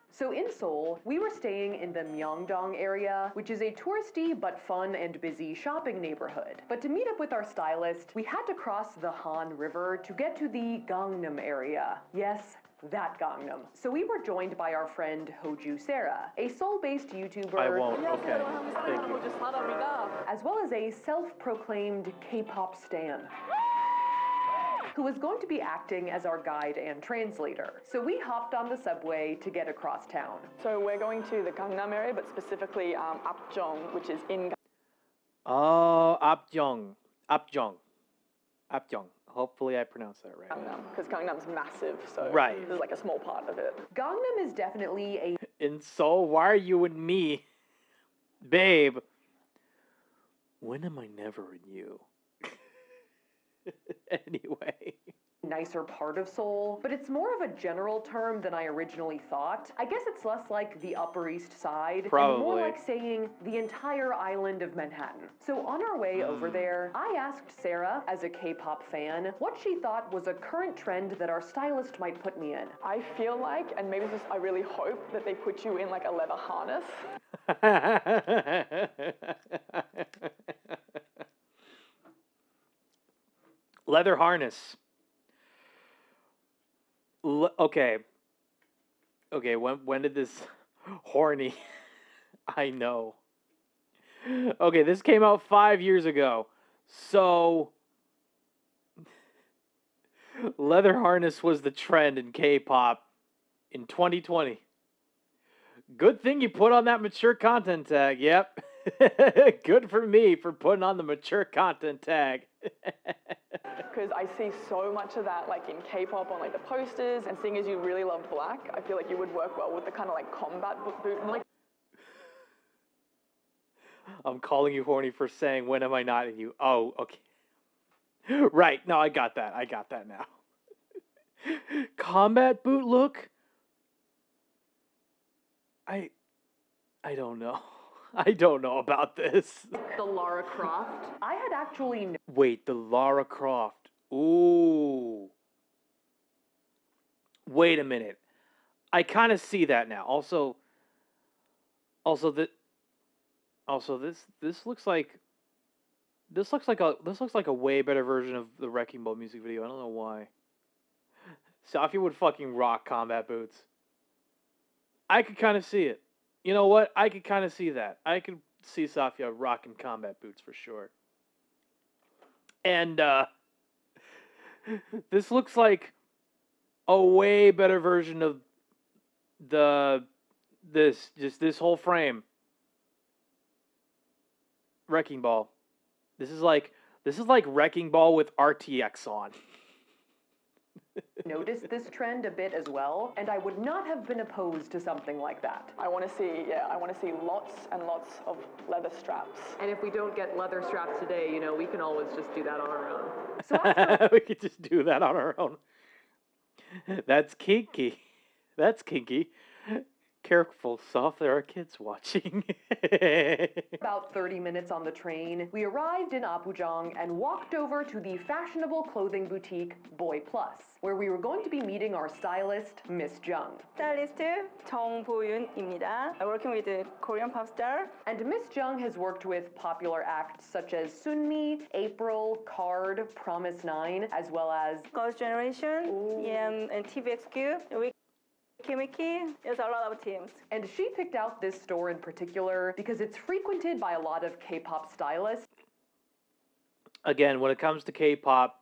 So in Seoul, we were staying in the Myeongdong area, which is a touristy but fun and busy shopping neighborhood. But to meet up with our stylist, we had to cross the Han River to get to the Gangnam area. Yes, that Gangnam. So we were joined by our friend Hoju Sarah, a Seoul-based YouTuber. I won't. Okay. Thank you. As well as a self-proclaimed K-pop stan, who was going to be acting as our guide and translator. So we hopped on the subway to get across town. So we're going to the Gangnam area, but specifically Apjeong, which is in... Oh, Apjeong. Hopefully I pronounced that right. Gangnam, because Gangnam's massive, so right. There's like a small part of it. Gangnam is definitely a... In Seoul, why are you and me? Babe. When am I never in you? Anyway. Nicer part of Seoul, but it's more of a general term than I originally thought. I guess it's less like the Upper East Side, probably, and more like saying the entire island of Manhattan. So on our way over there, I asked Sarah, as a K-pop fan, what she thought was a current trend that our stylist might put me in. I feel like, and maybe just I really hope, that they put you in like a leather harness. Leather harness. Okay. Okay, when did this horny? I know. Okay, this came out 5 years ago. So leather harness was the trend in K-pop in 2020. Good thing you put on that mature content tag. Yep. Good for me for putting on the mature content tag. Because I see so much of that like in K-pop on like the posters, and seeing as you really loved black, I feel like you would work well with the kind of like combat boot and like. I'm calling you horny for saying when am I not in you? Oh, okay. Right. No, I got that. I got that now. Combat boot look? I don't know. I don't know about this. The Lara Croft. I had actually. Wait, the Lara Croft. Ooh. Wait a minute. I kind of see that now. Also this looks like a way better version of the Wrecking Ball music video. I don't know why. Safiya would fucking rock combat boots. I could kind of see it. You know what? I could kind of see that. I could see Safiya rocking combat boots for sure. And this looks like a way better version of this whole frame. Wrecking Ball. This is like Wrecking Ball with RTX on. Noticed this trend a bit as well, and I would not have been opposed to something like that. I want to see lots and lots of leather straps. And if we don't get leather straps today, you know, we can always just do that on our own. So we could just do that on our own. That's kinky. That's kinky. Careful, Soph, there are kids watching. About 30 minutes on the train, we arrived in Apgujeong and walked over to the fashionable clothing boutique Boy Plus, where we were going to be meeting our stylist, Miss Jung. Stylist 정보윤입니다. I'm working with a Korean pop star. And Miss Jung has worked with popular acts such as Sunmi, April, Card, Promise 9, as well as Girls' Generation, and TVXQ. Kimiki, there's a lot of teams. And she picked out this store in particular because it's frequented by a lot of K-pop stylists. Again, when it comes to K-pop,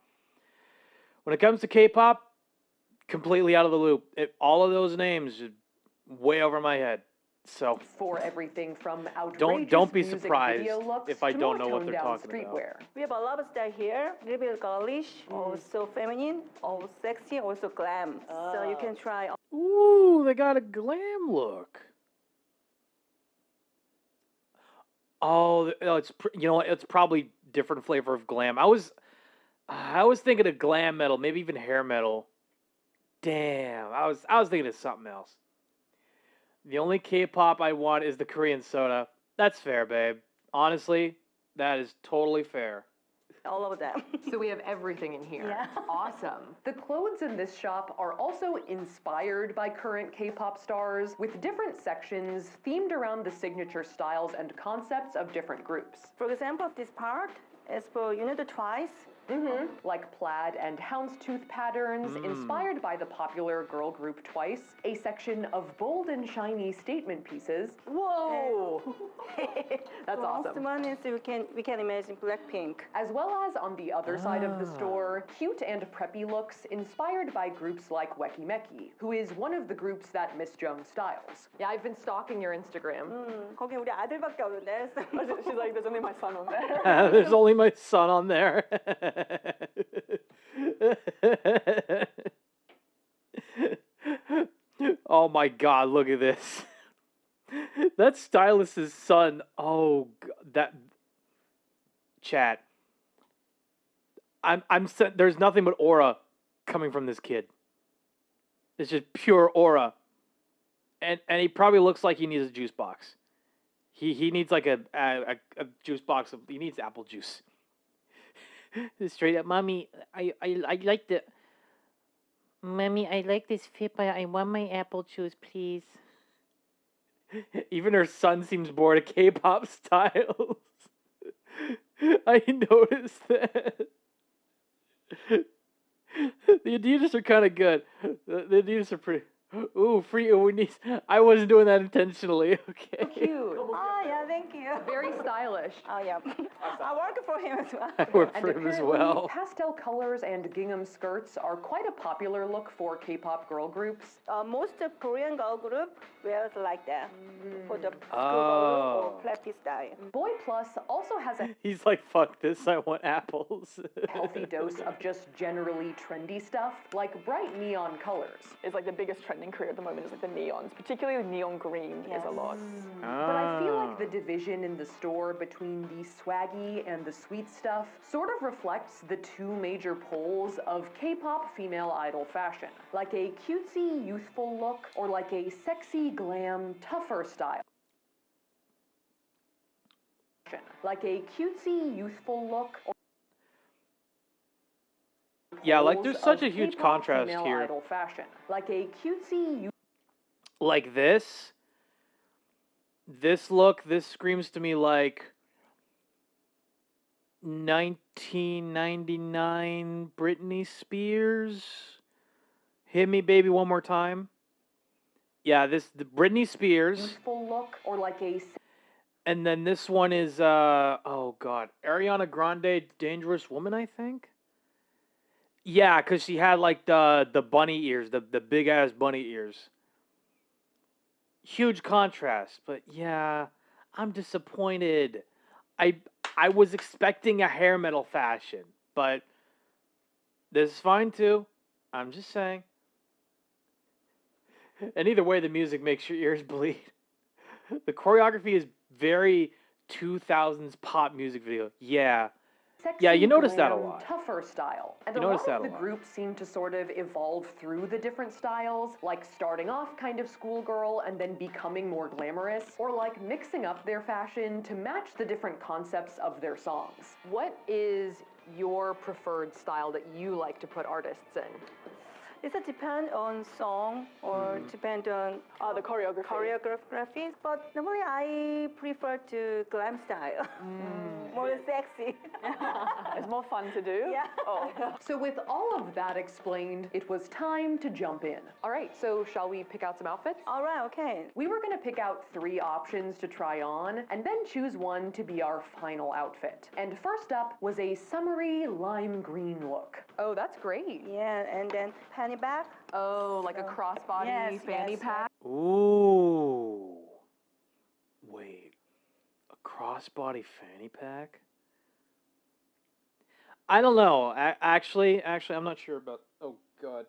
completely out of the loop. All of those names are way over my head. So for everything from outrageous don't be music surprised video looks if I to don't more know what they're toned-down talking streetwear. about. We have a lot of style here, a little bit girlish, also feminine, also sexy, also glam. So you can try. Ooh, they got a glam look. Oh, it's you know what? It's probably different flavor of glam. I was thinking of glam metal, maybe even hair metal. Damn, I was thinking of something else. The only K-pop I want is the Korean soda. That's fair, babe. Honestly, that is totally fair. All of them. So we have everything in here. Yeah. Awesome. The clothes in this shop are also inspired by current K-pop stars, with different sections themed around the signature styles and concepts of different groups. For example, this part is for the Twice. Like plaid and houndstooth patterns inspired by the popular girl group Twice, a section of bold and shiny statement pieces. Whoa! That's awesome. The one is we can imagine Blackpink. As well as on the other side of the store, cute and preppy looks inspired by groups like Weki Meki, who is one of the groups that Miss Jung styles. Yeah, I've been stalking your Instagram. 거기 우리 아들밖에 없는데. She's like, there's only my son on there. There's only my son on there. Oh my god, look at this. That stylist's son. Oh, that chat. There's nothing but aura coming from this kid. It's just pure aura. And he probably looks like he needs a juice box. He needs like a juice box he needs apple juice. Straight up, mommy, I like the. Mommy, I like this fit, but I want my apple juice, please. Even her son seems bored of K-pop styles. I noticed that. The Adidas are kind of good. The Adidas are pretty. Ooh, free Unis. I wasn't doing that intentionally. Okay. Cute. Oh, yeah, thank you. Very stylish. Oh, yeah. I work for him as well. I work And for him as apparently, well. pastel colors and gingham skirts are quite a popular look for K-pop girl groups. Most Korean girl group wears like that for the school Oh. or practice style. Boy Plus also has a He's like, fuck this, I want apples. healthy dose of just generally trendy stuff, like bright neon colors. It's like the biggest trend in Korea at the moment is like the neons, particularly neon green is a lot. But I feel like the division in the store between the swaggy and the sweet stuff sort of reflects the two major poles of K-pop female idol fashion, like a cutesy, youthful look, or like a sexy, glam, tougher style. Like a cutesy, youthful look, or Yeah, like there's such a of huge K-pop contrast female here. idol fashion, like a cutesy, Like this. This look, this screams to me like 1999 Britney Spears. Hit me, baby, one more time. Yeah, the Britney Spears. youthful look, or like a And then this one is oh god, Ariana Grande, Dangerous Woman, I think. Yeah, cuz she had like the bunny ears, the big ass bunny ears. Huge contrast, but yeah, I'm disappointed. I was expecting a hair metal fashion, but this is fine too. I'm just saying. And either way, the music makes your ears bleed. The choreography is very 2000s pop music video. Yeah. sexy, Yeah, you notice that a glam, lot. tougher style. And You a lot notice that of a the lot. groups seem to sort of evolve through the different styles, like starting off kind of schoolgirl and then becoming more glamorous, or like mixing up their fashion to match the different concepts of their songs. What is your preferred style that you like to put artists in? It depends on song or depend on the choreography. choreography, but normally I prefer to glam style. More sexy. It's more fun to do. Yeah. Oh. So with all of that explained, it was time to jump in. All right, so shall we pick out some outfits? All right, okay. We were going to pick out 3 options to try on, and then choose one to be our final outfit. And first up was a summery lime green look. Oh, that's great. Yeah, and then fanny pack. Oh, like a crossbody Yes, fanny yes, pack? Ooh. Wait. A crossbody fanny pack? I don't know. Actually, I'm not sure about. Oh god.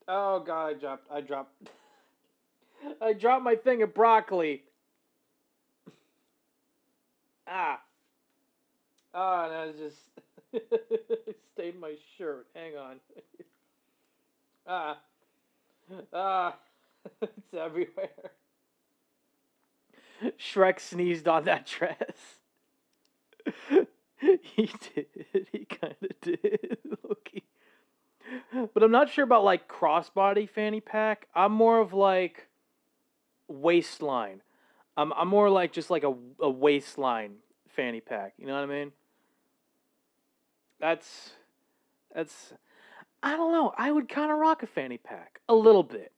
Oh god, I dropped. I dropped my thing of broccoli. Ah. Oh, no, it's just stained my shirt. Hang on. It's everywhere. Shrek sneezed on that dress. He did. He kind of did. Okay. But I'm not sure about like crossbody fanny pack. I'm more of like waistline. I'm more like just like a waistline fanny pack. You know what I mean? That's I don't know. I would kind of rock a fanny pack a little bit.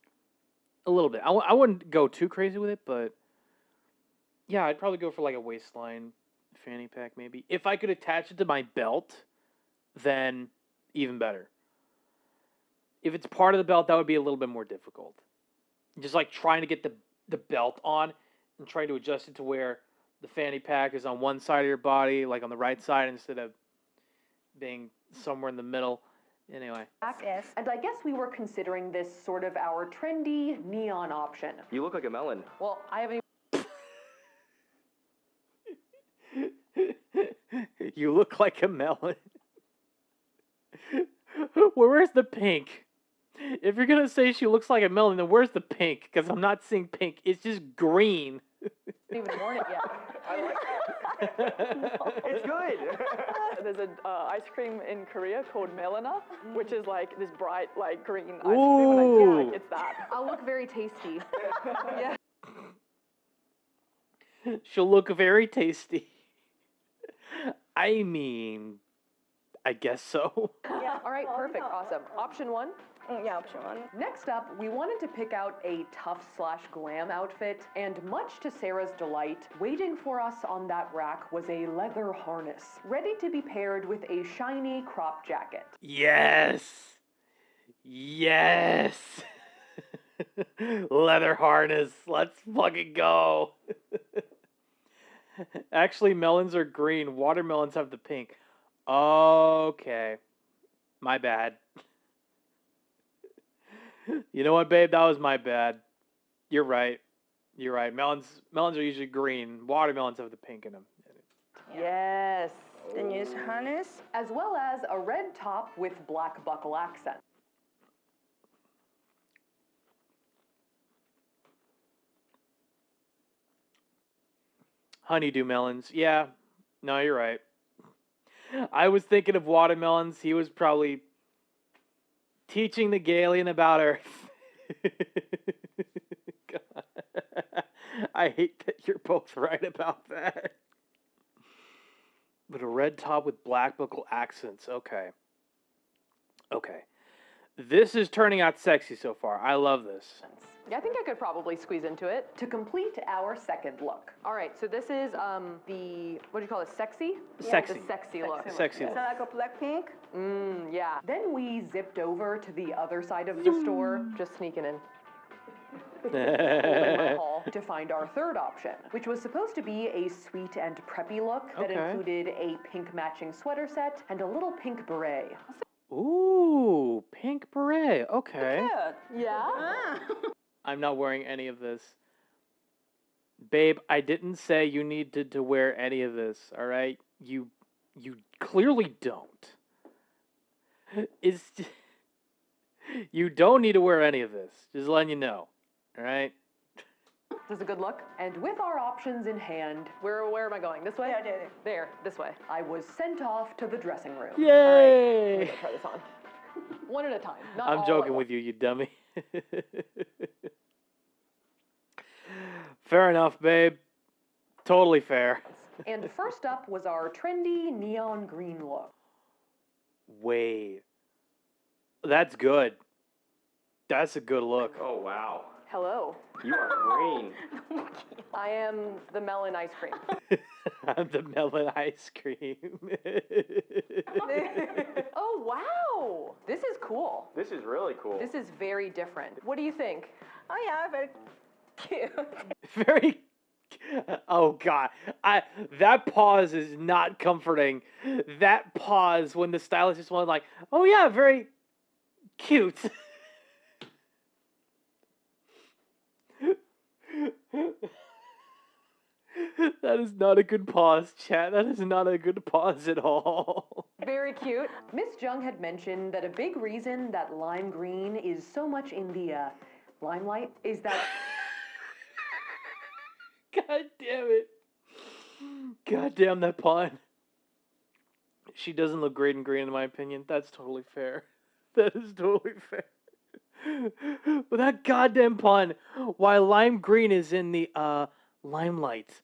I wouldn't go too crazy with it, but yeah, I'd probably go for like a waistline fanny pack maybe. If I could attach it to my belt, then even better. If it's part of the belt, that would be a little bit more difficult. Just like trying to get the belt on and trying to adjust it to where the fanny pack is on one side of your body, like on the right side instead of being somewhere in the middle. Anyway. Yes. And I guess we were considering this sort of our trendy neon option. You look like a melon. Well, I haven't You look like a melon. Where's the pink? If you're gonna say she looks like a melon, then where's the pink? Because I'm not seeing pink. It's just green. even worn it yet. It's good. There's an ice cream in Korea called Melana, which is like this bright, like green ice cream. Ooh. Like, it's that. I'll look very tasty. Yeah. She'll look very tasty. I mean, I guess so. Yeah. All right, perfect, awesome. Option 1? Yeah, option 1. Next up, we wanted to pick out a tough/glam outfit, and much to Sarah's delight, waiting for us on that rack was a leather harness, ready to be paired with a shiny crop jacket. Yes. Yes. Leather harness. Let's fucking go. Actually, melons are green. Watermelons have the pink. Okay. My bad. You know what, babe? That was my bad. You're right. You're right. Melons are usually green. Watermelons have the pink in them. Yes. Then use harness. As well as a red top with black buckle accent. Honeydew melons. Yeah. No, you're right. I was thinking of watermelons. He was probably teaching the Galian about Earth. God. I hate that you're both right about that. But a red top with black buckle accents. Okay. Okay. This is turning out sexy so far. I love this. Yeah, I think I could probably squeeze into it to complete our second look. All right, so this is the, what do you call it, sexy? Sexy. The sexy look. Sexy look. So like a black pink? Yeah. Then we zipped over to the other side of the store, just sneaking in. Holding my haul to find our third option, which was supposed to be a sweet and preppy look that included a pink matching sweater set and a little pink beret. Ooh, pink beret. Okay. Yeah? I'm not wearing any of this. Babe, I didn't say you needed to wear any of this, all right? You clearly don't. You don't need to wear any of this. Just letting you know. All right? This is a good look. And with our options in hand, where am I going? This way? Yeah, there, this way. I was sent off to the dressing room. Yay! All right, let me try this on. One at a time. Not I'm all joking at with you, you dummy. Fair enough, babe. Totally fair. And first up was our trendy neon green look. Wait. That's good. That's a good look. Oh, wow. Hello. You are green. I am the melon ice cream. I'm the melon ice cream. Oh, wow. This is cool. This is really cool. This is very different. What do you think? Oh yeah, very cute. Very. Oh God! That pause is not comforting. That pause when the stylist just went like, "Oh yeah, very cute." That is not a good pause, chat. That is not a good pause at all. Very cute. Miss Jung had mentioned that a big reason that lime green is so much in the limelight is that... God damn it. God damn that pun. She doesn't look great in green in my opinion. That's totally fair. That is totally fair. But that goddamn pun, why lime green is in the limelight.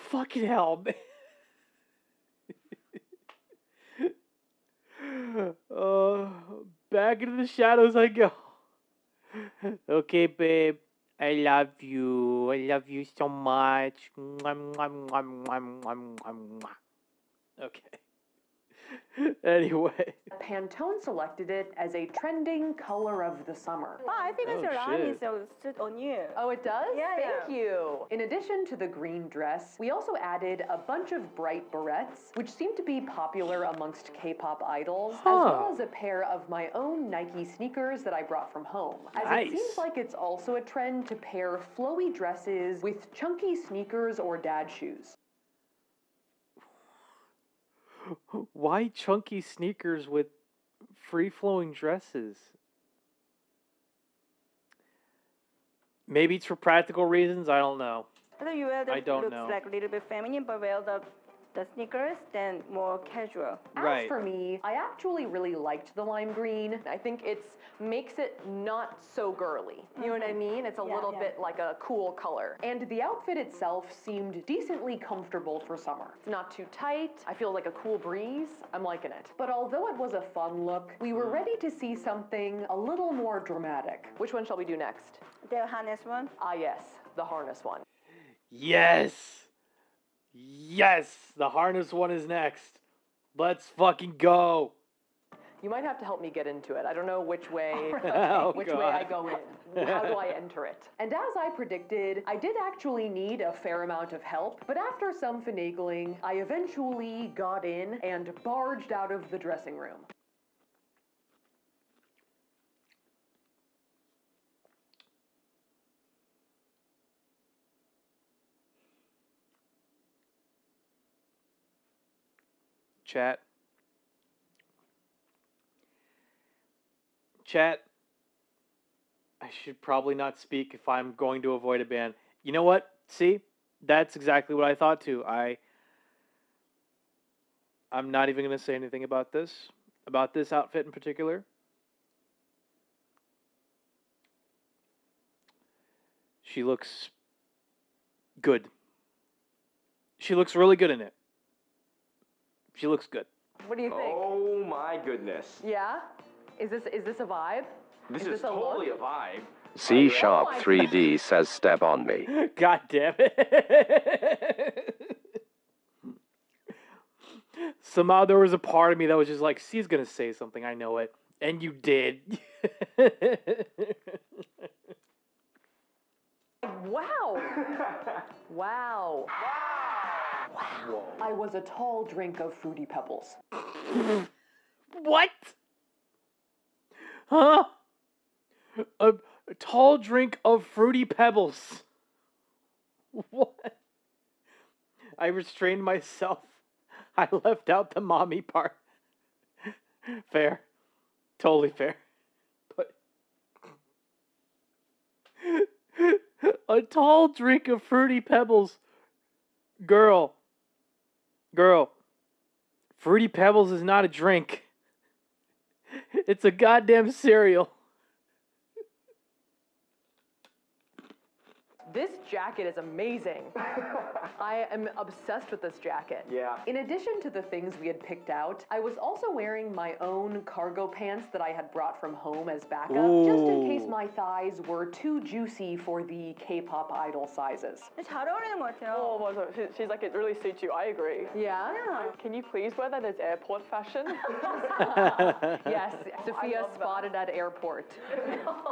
Fucking hell, man. Back into the shadows I go. Okay, babe. I love you. I love you so much. Okay. Anyway. Pantone selected it as a trending color of the summer. Oh, I think it's a lime so suit on you. Oh, it does? Yeah, Thank you. In addition to the green dress, we also added a bunch of bright barrettes, which seem to be popular amongst K-pop idols, as well as a pair of my own Nike sneakers that I brought from home. As it seems like it's also a trend to pair flowy dresses with chunky sneakers or dad shoes. Why chunky sneakers with free-flowing dresses? Maybe it's for practical reasons. I don't know. I thought you wear the I don't looks know. like a little bit feminine, but wear the the sneakers, then more casual. As for me, I actually really liked the lime green. I think it makes it not so girly. You know what I mean? It's a little bit like a cool color. And the outfit itself seemed decently comfortable for summer. It's not too tight. I feel like a cool breeze. I'm liking it. But although it was a fun look, we were ready to see something a little more dramatic. Which one shall we do next? The harness one? Ah, yes, the harness one. Yes! Yes! The harness one is next. Let's fucking go. You might have to help me get into it. I don't know which way, which God. way I go in. How do I enter it? And as I predicted, I did actually need a fair amount of help, but after some finagling, I eventually got in and barged out of the dressing room. Chat. Chat. I should probably not speak if I'm going to avoid a ban. You know what? See? That's exactly what I thought too. I'm not even going to say anything about this outfit in particular. She looks good. She looks really good in it. She looks good. What do you think? Oh my goodness. Yeah? Is this a vibe? This is a totally look? a vibe. C# 3D says step on me. God damn it. Somehow there was a part of me that was just like, C's gonna say something, I know it. And you did. Wow. Wow. Wow. I was a tall drink of Fruity Pebbles. What? Huh? A tall drink of Fruity Pebbles. What? I restrained myself. I left out the mommy part. Fair. Totally fair. But a tall drink of Fruity Pebbles. Girl. Fruity Pebbles is not a drink. It's a goddamn cereal. This jacket is amazing. I am obsessed with this jacket. Yeah. In addition to the things we had picked out, I was also wearing my own cargo pants that I had brought from home as backup, just in case my thighs were too juicy for the K-pop idol sizes. 잘 어울리는 것 같아요. Oh, 맞아. She's like, it really suits you. I agree. Yeah? Can you please wear that as airport fashion? Yes, Safiya spotted at airport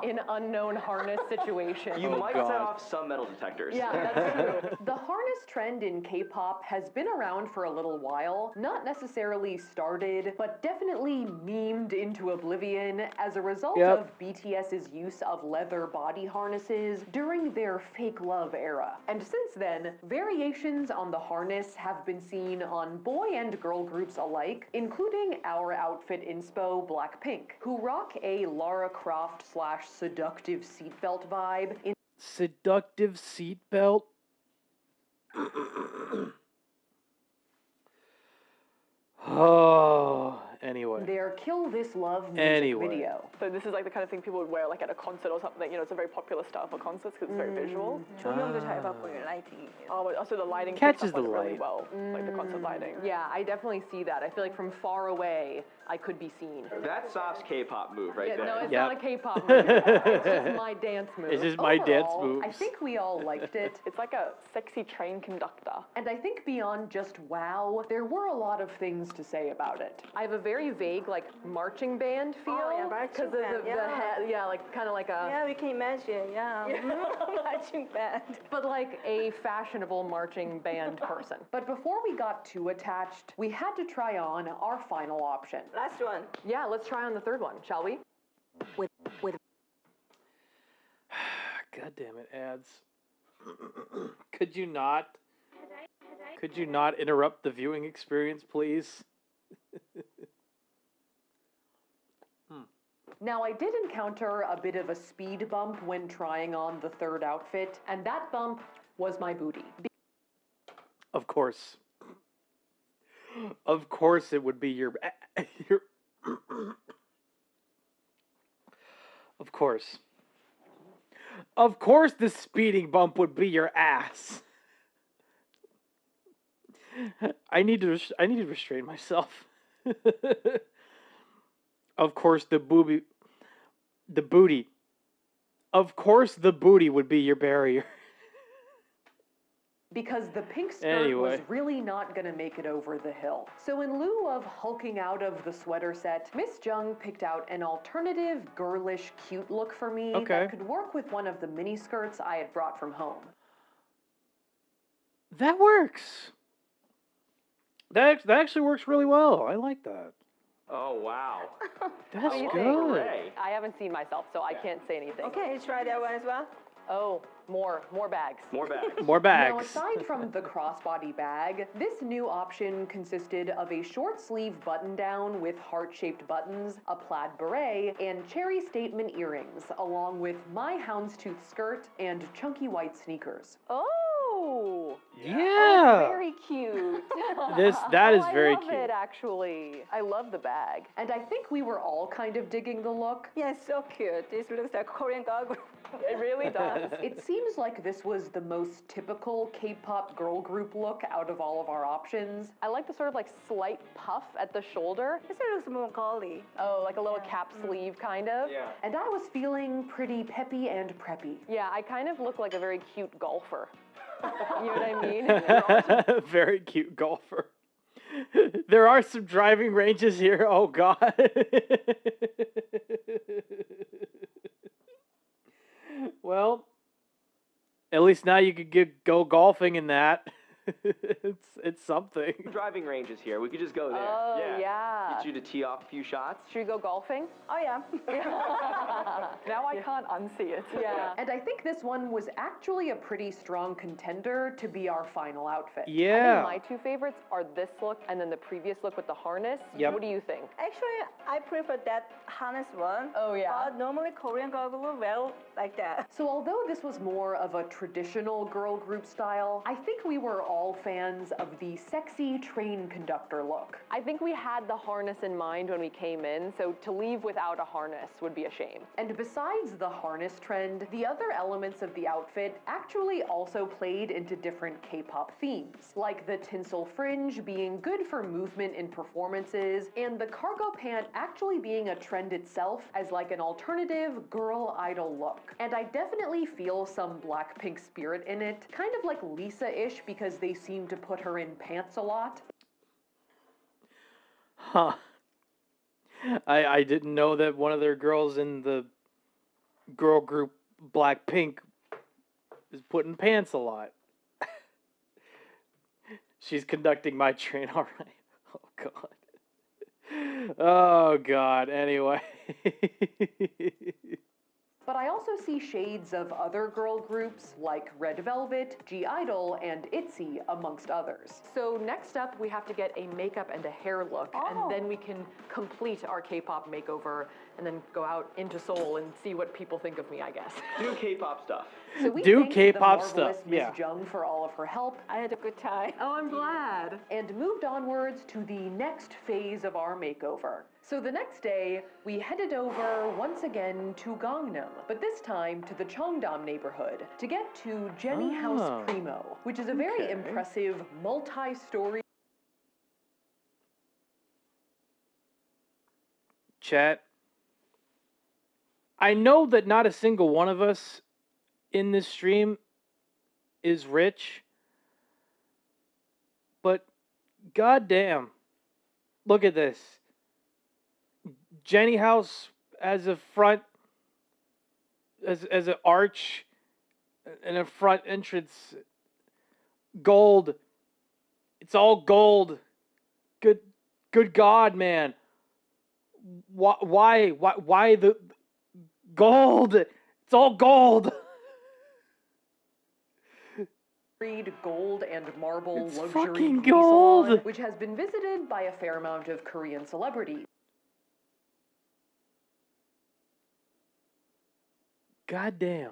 in unknown harness situation. You might set off some metal detectors. Yeah, that's true. The harness trend in K-pop has been around for a little while. Not necessarily started, but definitely memed into oblivion as a result of BTS's use of leather body harnesses during their fake love era. And since then, variations on the harness have been seen on boy and girl groups alike, including our outfit inspo Blackpink, who rock a Lara Croft / seductive seatbelt vibe in Seductive seatbelt. Oh, anyway. their Kill This Love music video. So this is like the kind of thing people would wear like at a concert or something. You know, it's a very popular style for concerts because it's very visual. 조명도 잘 바꿔요, lighting. Oh, but also the lighting Catches picks up the on it really light. well, like the concert lighting. Yeah, I definitely see that. I feel like from far away, I could be seen. That's Soft's K-pop move right there. No, it's not a K-pop move. It's just my dance move. It's just my dance Overall, moves. I think we all liked it. It's like a sexy train conductor. And I think beyond just wow, there were a lot of things to say about it. I have a very vague, like, marching band feel. Oh, yeah, marching Because of band, yeah. like, kind of like a... Yeah, we can imagine, yeah. Marching band. But like a fashionable marching band person. But before we got too attached, we had to try on our final option. Last one. Yeah, let's try on the third one, shall we? With God damn it, ads. Could you not interrupt the viewing experience, please? Now, I did encounter a bit of a speed bump when trying on the third outfit, and that bump was my booty. Of course. Of course it would be your Of course. Of course the speeding bump would be your ass. I need to restrain myself. Of course the booty. Of course the booty would be your barrier. Because the pink skirt was really not going to make it over the hill. So in lieu of hulking out of the sweater set, Miss Jung picked out an alternative, girlish, cute look for me that could work with one of the mini skirts I had brought from home. That works. That actually works really well. I like that. Oh, wow. That's good. I haven't seen myself, so I can't say anything. Okay, try that one as well. Oh, more bags. More bags. More bags. Now, aside from the crossbody bag, this new option consisted of a short sleeve button down with heart-shaped buttons, a plaid beret, and cherry statement earrings, along with my houndstooth skirt and chunky white sneakers. Oh! Yeah. Oh, very cute. That is very cute. I love it, actually. I love the bag. And I think we were all kind of digging the look. Yes, so cute. This looks like Korean girl group. It really does. It seems like this was the most typical K-pop girl group look out of all of our options. I like the sort of like slight puff at the shoulder. This looks more girly. Oh, like a little cap sleeve kind of. Yeah. And I was feeling pretty peppy and preppy. Yeah, I kind of look like a very cute golfer. You know what I mean? Very cute golfer. There are some driving ranges here. Oh, God. Well, at least now you could go golfing in that. It's something. Driving ranges here. We could just go there. Oh, yeah. Get you to tee off a few shots. Should we go golfing? Oh, yeah. Now I can't unsee it. Yeah. And I think this one was actually a pretty strong contender to be our final outfit. Yeah. I think my two favorites are this look and then the previous look with the harness. Yep. What do you think? Actually, I prefer that harness one. Oh, yeah. Normally Korean girl group wear like that. So although this was more of a traditional girl group style, I think we were all fans of the sexy train conductor look. I think we had the harness in mind when we came in, so to leave without a harness would be a shame. And besides the harness trend, the other elements of the outfit actually also played into different K-pop themes, like the tinsel fringe being good for movement in performances, and the cargo pant actually being a trend itself as like an alternative girl idol look. And I definitely feel some Blackpink spirit in it, kind of like Lisa-ish because they seem to put her in pants a lot. Huh. I didn't know that one of their girls in the girl group Blackpink is putting pants a lot. She's conducting my train, all right. Oh, God. Oh, God. Anyway. But I also see shades of other girl groups like Red Velvet, G-Idol, and ITZY, amongst others. So next up, we have to get a makeup and a hair look, and then we can complete our K-pop makeover and then go out into Seoul and see what people think of me, I guess. Do K-pop stuff. So we Do thanked K-pop the stuff, marvelous Miss yeah. Jung for all of her help. I had a good time. Oh, I'm glad. And moved onwards to the next phase of our makeover. So the next day, we headed over once again to Gangnam, but this time to the Cheongdam neighborhood to get to Jenny House Primo, which is a very impressive multi-story. Chat. I know that not a single one of us in this stream is rich, but goddamn, look at this. Jenny House as a front, as an arch, and a front entrance. Gold. It's all gold. Good God, man. Why the gold? It's all gold. Gold and marble It's luxury fucking beauty gold. salon, which has been visited by a fair amount of Korean celebrities. God damn.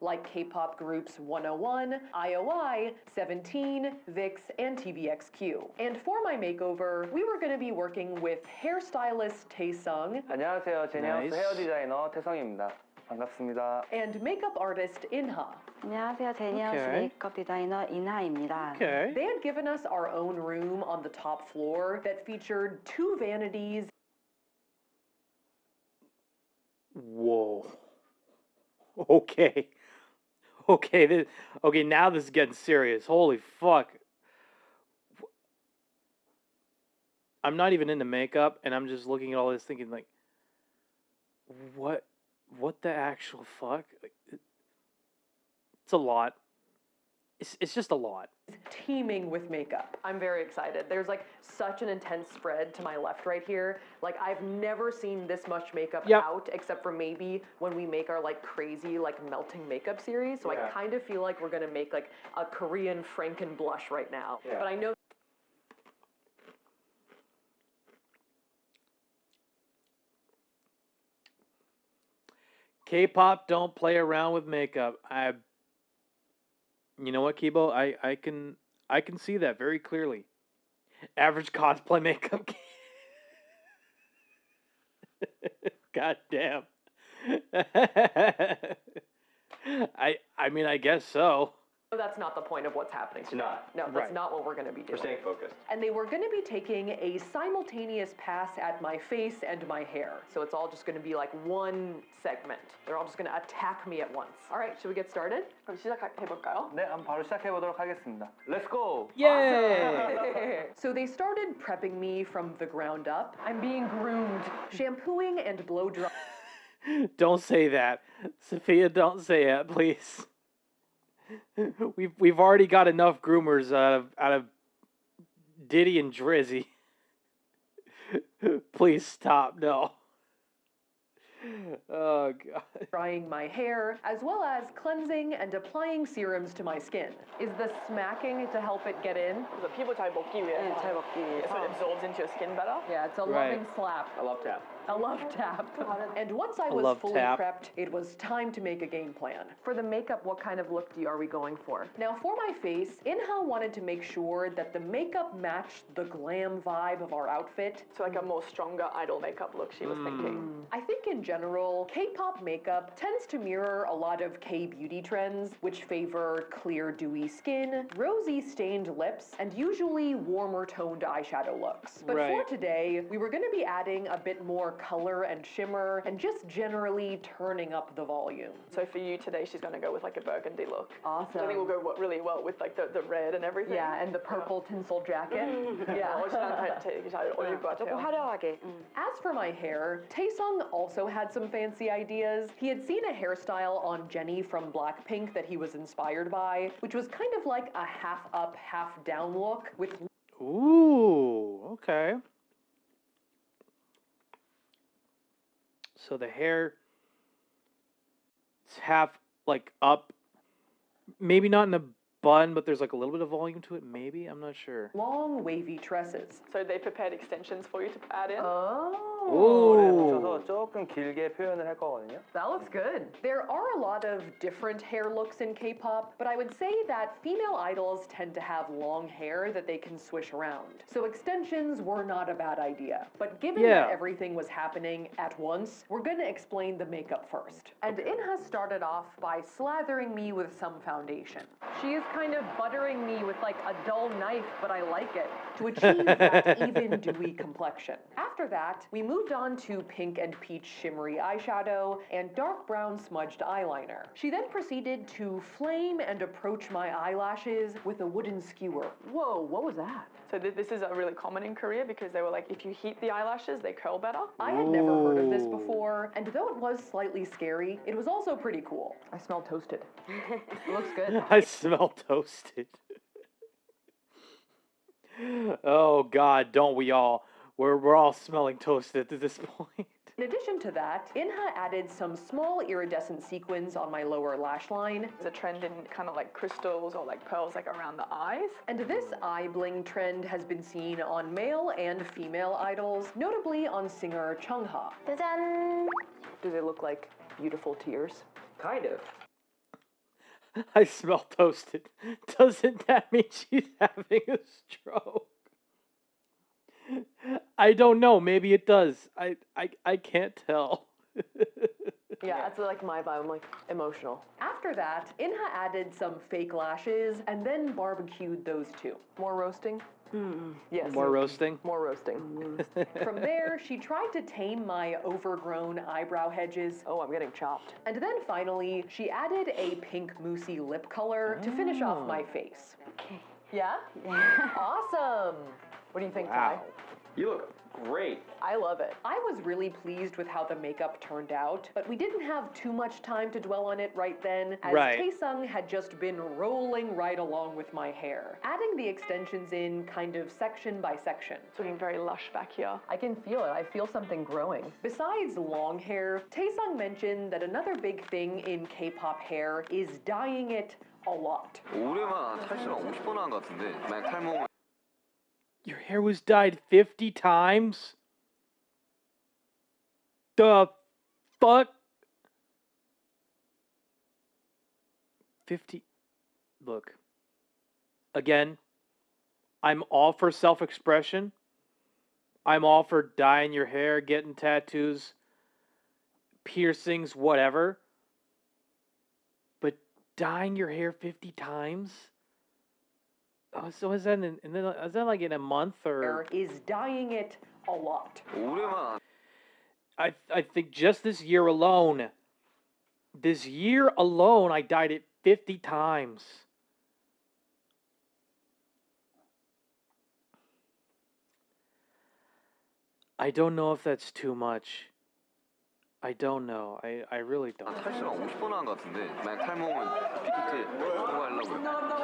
like K-pop groups 101, IOI, 17, VIX, and TVXQ. And for my makeover, we were going to be working with hairstylist Taesung. 안녕하세요. 제니하우스 헤어 디자이너 태성입니다. 반갑습니다. And makeup artist Inha. 안녕하세요. 제니하우스 메이크업 디자이너 인하입니다. They had given us our own room on the top floor that featured 2 vanities. Whoa. Okay. Okay, okay, now this is getting serious. Holy fuck. I'm not even into makeup, and I'm just looking at all this thinking, like, what the actual fuck? It's a lot. It's just a lot. Teeming with makeup. I'm very excited. There's like such an intense spread to my left right here. Like I've never seen this much makeup out except for maybe when we make our like crazy like melting makeup series. So I kind of feel like we're gonna make like a Korean Franken blush right now. But I know K-pop don't play around with makeup. You know what, Kibo? I can see that very clearly. Average cosplay makeup. God damn. I mean, I guess so. that's not the point of what's happening. It's not. No, that's not what we're going to be doing. We're staying focused. And they were going to be taking a simultaneous pass at my face and my hair. So it's all just going to be like one segment. They're all just going to attack me at once. All right, should we get started? 그럼 시작해볼까요? 네, 한번 바로 시작해보도록 하겠습니다. Let's go! Yay! So they started prepping me from the ground up. I'm being groomed, shampooing and blow dry. Don't say that. Safiya, don't say it, please. We've already got enough groomers out of Diddy and Drizzy. Please stop, no. Oh god. Drying my hair, as well as cleansing and applying serums to my skin. Is the smacking to help it get in? 그래서 피부 잘 먹기 위해서. 잘 먹기 위해서. So it absorbs into your skin better. Yeah, it's a loving slap. I love tap. A love tap. And once I was fully prepped, it was time to make a game plan. For the makeup, what kind of look are we going for? Now, for my face, Inha wanted to make sure that the makeup matched the glam vibe of our outfit. So like a more stronger idol makeup look, she was thinking. I think in general, K-pop makeup tends to mirror a lot of K-beauty trends, which favor clear, dewy skin, rosy stained lips, and usually warmer toned eyeshadow looks. But for today, we were going to be adding a bit more color and shimmer, and just generally turning up the volume. So for you today, she's going to go with like a burgundy look. Awesome. I think we'll go really well with like the red and everything. Yeah, and the purple tinsel jacket. Yeah. 조금 화려하게. As for my hair, Taesung also had some fancy ideas. He had seen a hairstyle on Jennie from Blackpink that he was inspired by, which was kind of like a half up, half down look with... Ooh, okay. So the hair is half like up, maybe not in a bun, but there's like a little bit of volume to it, maybe? I'm not sure. Long wavy tresses. So they prepared extensions for you to add in? Ooh. 조금 길게 표현을 할 거거든요. That looks good. There are a lot of different hair looks in K-pop, but I would say that female idols tend to have long hair that they can swish around. So extensions were not a bad idea. But given that everything was happening at once, we're going to explain the makeup first. And Inha started off by slathering me with some foundation. She is kind of buttering me with like a dull knife, but I like it, to achieve that even dewy complexion. After that, we moved on to pink and peach shimmery eyeshadow and dark brown smudged eyeliner. She then proceeded to flame and approach my eyelashes with a wooden skewer. Whoa, what was that? So this is really common in Korea because they were like, if you heat the eyelashes, they curl better. I had never heard of this before, and though it was slightly scary, it was also pretty cool. I smell toasted. It looks good. I smell toasted. Oh God, don't we all? We're all smelling toasted at this point. In addition to that, Inha added some small iridescent sequins on my lower lash line. There's a trend in kind of like crystals or like pearls like around the eyes. And this eye bling trend has been seen on male and female idols, notably on singer Chungha. 짜잔! Do they look like beautiful tears? Kind of. I smell toasted. Doesn't that mean she's having a stroke? I don't know. Maybe it does. I can't tell. Yeah, that's like my vibe. I'm like emotional. After that, Inha added some fake lashes and then barbecued those too. More roasting? Yes. More roasting? More roasting. From there, she tried to tame my overgrown eyebrow hedges. Oh, I'm getting chopped. And then finally, she added a pink moussey lip color to finish off my face. Okay. Yeah? Awesome. What do you think, Ty? You look great. I love it. I was really pleased with how the makeup turned out, but we didn't have too much time to dwell on it right then, as Taesung had just been rolling right along with my hair, adding the extensions in kind of section by section. It's looking very lush back here. I can feel it. I feel something growing. Besides long hair, Taesung mentioned that another big thing in K-pop hair is dyeing it a lot. 올해만 탈수랑 50번 한 것 같은데 만약 탈모면 Your hair was dyed 50 times? The fuck? 50. Look. Again, I'm all for self-expression. I'm all for dyeing your hair, getting tattoos, piercings, whatever. But dyeing your hair 50 times? Oh, so is that like in a month or? Is dyeing it a lot. 올해만 I think just this year alone, I dyed it 50 times. I don't know if that's too much. I don't know. I really don't. 탈수랑 50번 한 것 같은데 만약 탈모면 핑크색 그거 하려고요. 진짜 농담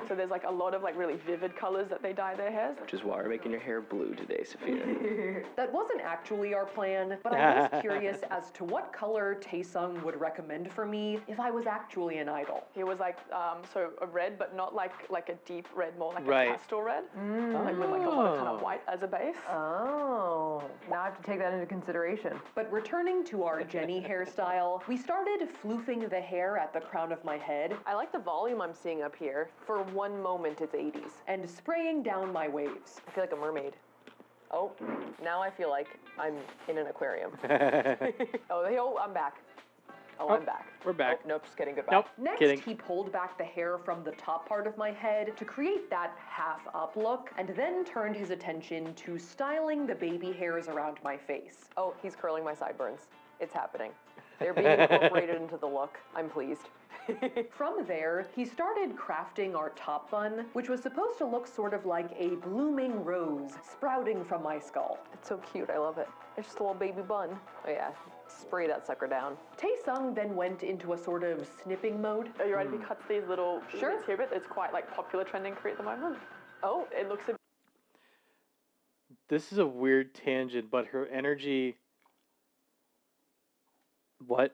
So there's like a lot of like really vivid colors that they dye their hairs. Which is why we're making your hair blue today, Safiya. That wasn't actually our plan, but I was curious as to what color Taesung would recommend for me if I was actually an idol. He was like, so a red, but not like a deep red, more like Right. a pastel red. Like with like a lot of kind of white as a base. Oh, now I have to take that into consideration. But returning to our Jenny hairstyle, we started floofing the hair at the crown of my head. I like the volume I'm seeing up here. For one moment, it's 80s. And spraying down my waves. I feel like a mermaid. Oh, now I feel like I'm in an aquarium. Oh, I'm back. Oh, I'm back. We're back. Oh, nope, just kidding. Goodbye. Nope, Next, kidding. he pulled back the hair from the top part of my head to create that half-up look, and then turned his attention to styling the baby hairs around my face. Oh, he's curling my sideburns. It's happening. They're being incorporated into the look. I'm pleased. From there, he started crafting our top bun, which was supposed to look sort of like a blooming rose sprouting from my skull. It's so cute, I love it. It's just a little baby bun. Oh yeah, spray that sucker down. Taesung then went into a sort of snipping mode. Are you ready to cut these little bits here? It's quite like popular trending create at the moment. Oh, it looks a This is a weird tangent, but her energy... What?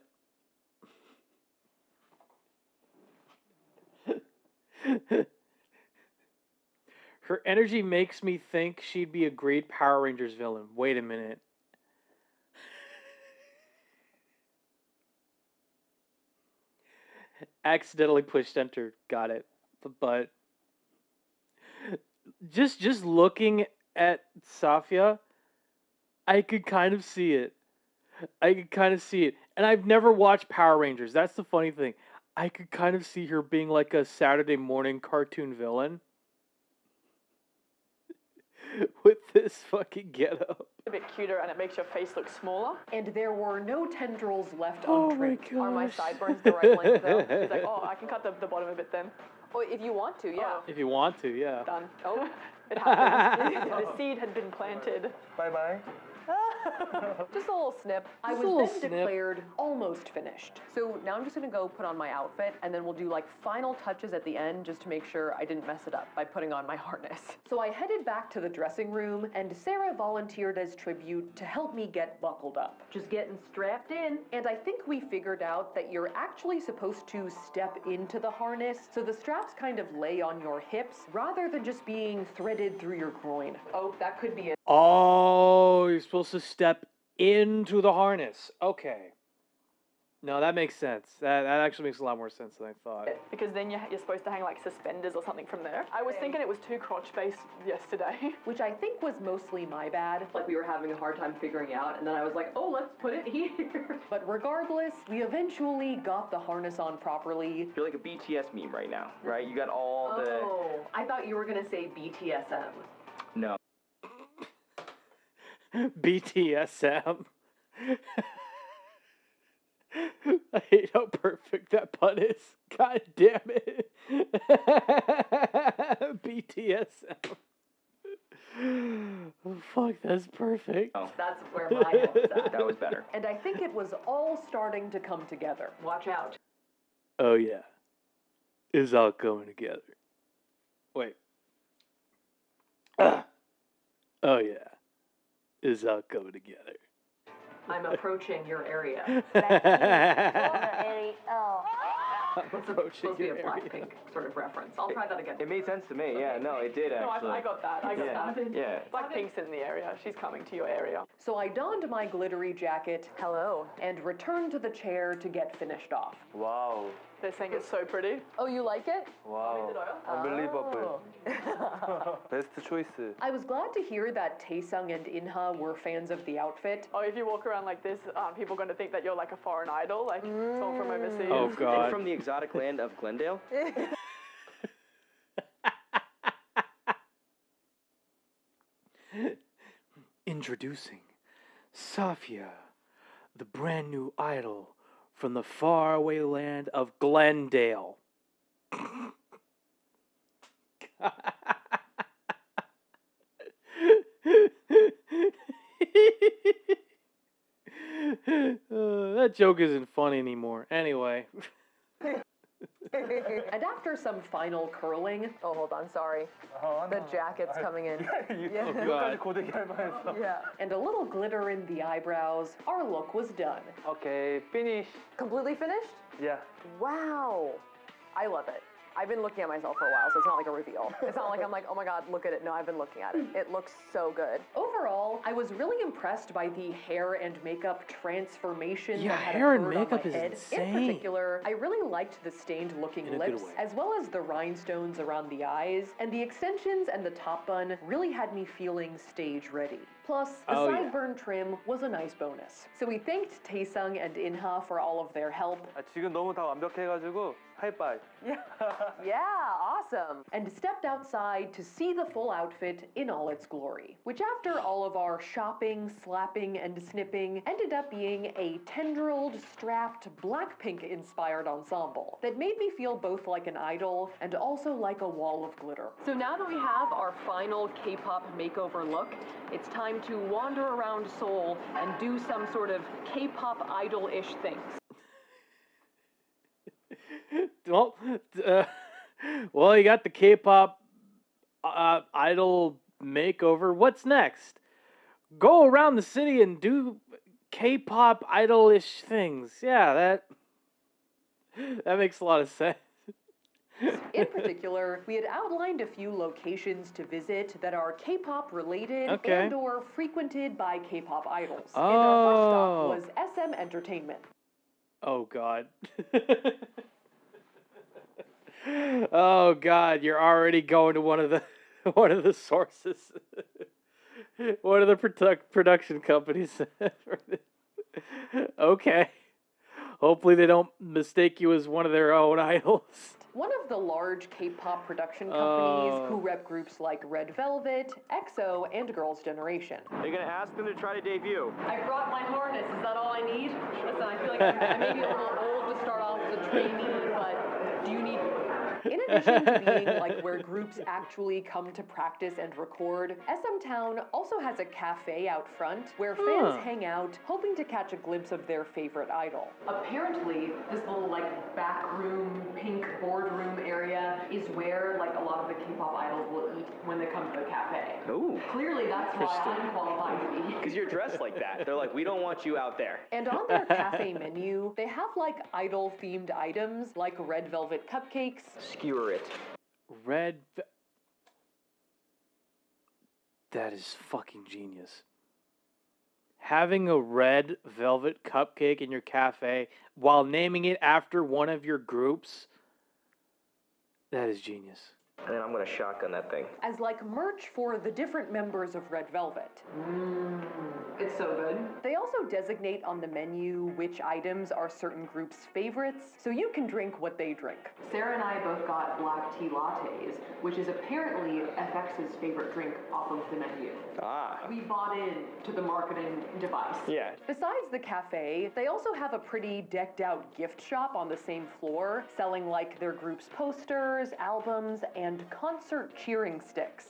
Her energy makes me think she'd be a great Power Rangers villain. Wait a minute. Accidentally pushed enter. Got it. But just looking at Safiya, I could kind of see it. And I've never watched Power Rangers. That's the funny thing. I could kind of see her being like a Saturday morning cartoon villain. With this fucking getup. bit cuter and it makes your face look smaller. And there were no tendrils left Oh untrimmed. my Are my gosh. sideburns the right length though? He's like, oh, I can cut the bottom a bit then. Oh, if you want to, yeah. If you want to, yeah. Done. Oh, it happened. The seed had been planted. Bye-bye. Just a little snip. I Just a was little then snip. declared almost finished. So now I'm just gonna go put on my outfit and then we'll do like final touches at the end just to make sure I didn't mess it up by putting on my harness. So I headed back to the dressing room and Sarah volunteered as tribute to help me get buckled up. Just getting strapped in. And I think we figured out that you're actually supposed to step into the harness so the straps kind of lay on your hips rather than just being threaded through your groin. Oh, that could be it. Oh, you're supposed to step into the harness. Okay. No, that makes sense. That actually makes a lot more sense than I thought. Because then you're supposed to hang like suspenders or something from there. I was thinking it was too crotch-based yesterday. Which I think was mostly my bad. Like we were having a hard time figuring out, and then I was like, oh, let's put it here. But regardless, we eventually got the harness on properly. You're like a BTS meme right now, right? You got all the... Oh, I thought you were gonna say BTSM. No. BTSM. I hate how perfect that pun is. God damn it. BTSM. Oh, fuck, that's perfect. Oh. That's where my head was at. That was better. And I think it was all starting to come together. Watch out. Oh, yeah. It's all coming together. Wait. Oh, yeah. It's all coming together. I'm approaching your area. It's supposed to be a Blackpink sort of reference. I'll try that again. It made sense to me. Yeah, no, it did actually. No, I got that. I got that. Yeah. Blackpink's in the area. She's coming to your area. So I donned my glittery jacket. Hello. And returned to the chair to get finished off. Wow. They're saying it's so pretty. Oh, you like it? Wow. Unbelievable. Best choice. I was glad to hear that Taesung and Inha were fans of the outfit. Oh, if you walk around like this, aren't people going to think that you're like a foreign idol? Like, someone from overseas? Oh, God. From the exotic land of Glendale? Introducing Safiya, the brand new idol from the faraway land of Glendale. That joke isn't funny anymore. Anyway. And after some final curling... Oh, hold on, sorry. The jacket's coming in. Oh, God. Yeah. And a little glitter in the eyebrows, our look was done. Okay, finish. Completely finished? Yeah. Wow. I love it. I've been looking at myself for a while, so it's not like a reveal. It's not like I'm like, oh my God, look at it. No, I've been looking at it. It looks so good. Overall, I was really impressed by the hair and makeup transformation Yeah, that had hair and occurred on makeup my is head. insane. In particular, I really liked the stained-looking In a good lips, way. as well as the rhinestones around the eyes, and the extensions and the top bun really had me feeling stage ready. Plus, the Oh, yeah. sideburn trim was a nice bonus. So we thanked Taesung and Inha for all of their help. 지금 너무 다 완벽해가지고 하이파이. Yeah, awesome. And stepped outside to see the full outfit in all its glory. Which after all of our shopping, slapping, and snipping, ended up being a tendrilled, strapped, Blackpink-inspired ensemble that made me feel both like an idol and also like a wall of glitter. So now that we have our final K-pop makeover look, it's time to wander around Seoul and do some sort of K-pop idol-ish things. Well, you got the K-pop idol makeover. What's next? Go around the city and do K-pop idol-ish things. Yeah, that makes a lot of sense. In particular, we had outlined a few locations to visit that are K-pop related Okay. and or frequented by K-pop idols. Oh. And our first stop was SM Entertainment. Oh, God. Oh, God, you're already going to one of the sources. One of the production companies. Okay. Hopefully they don't mistake you as one of their own idols. One of the large K-pop production companies who rep groups like Red Velvet, EXO, and Girls' Generation. Are you gonna ask them to try to debut? I brought my harness. Is that all I need? Listen, I feel like I may be a little old to start off as a trainee, but do you need... In addition to being like where groups actually come to practice and record, SM Town also has a cafe out front where fans hang out, hoping to catch a glimpse of their favorite idol. Apparently, this little like back room, pink boardroom area is where like a lot of the K-pop idols will eat when they come to the cafe. Ooh. Clearly, that's why I'm qualified to be. Because you're dressed like that. They're like, we don't want you out there. And on their cafe menu, they have like idol-themed items like red velvet cupcakes. Skewer it. That is fucking genius. Having a red velvet cupcake in your cafe while naming it after one of your groups, that is genius. And then I'm gonna shotgun that thing. As like merch for the different members of Red Velvet. It's so good. They also designate on the menu which items are certain groups' favorites, so you can drink what they drink. Sarah and I both got black tea lattes, which is apparently FX's favorite drink off of the menu. Ah. We bought in to the marketing device. Yeah. Besides the cafe, they also have a pretty decked out gift shop on the same floor, selling like their group's posters, albums, and concert cheering sticks.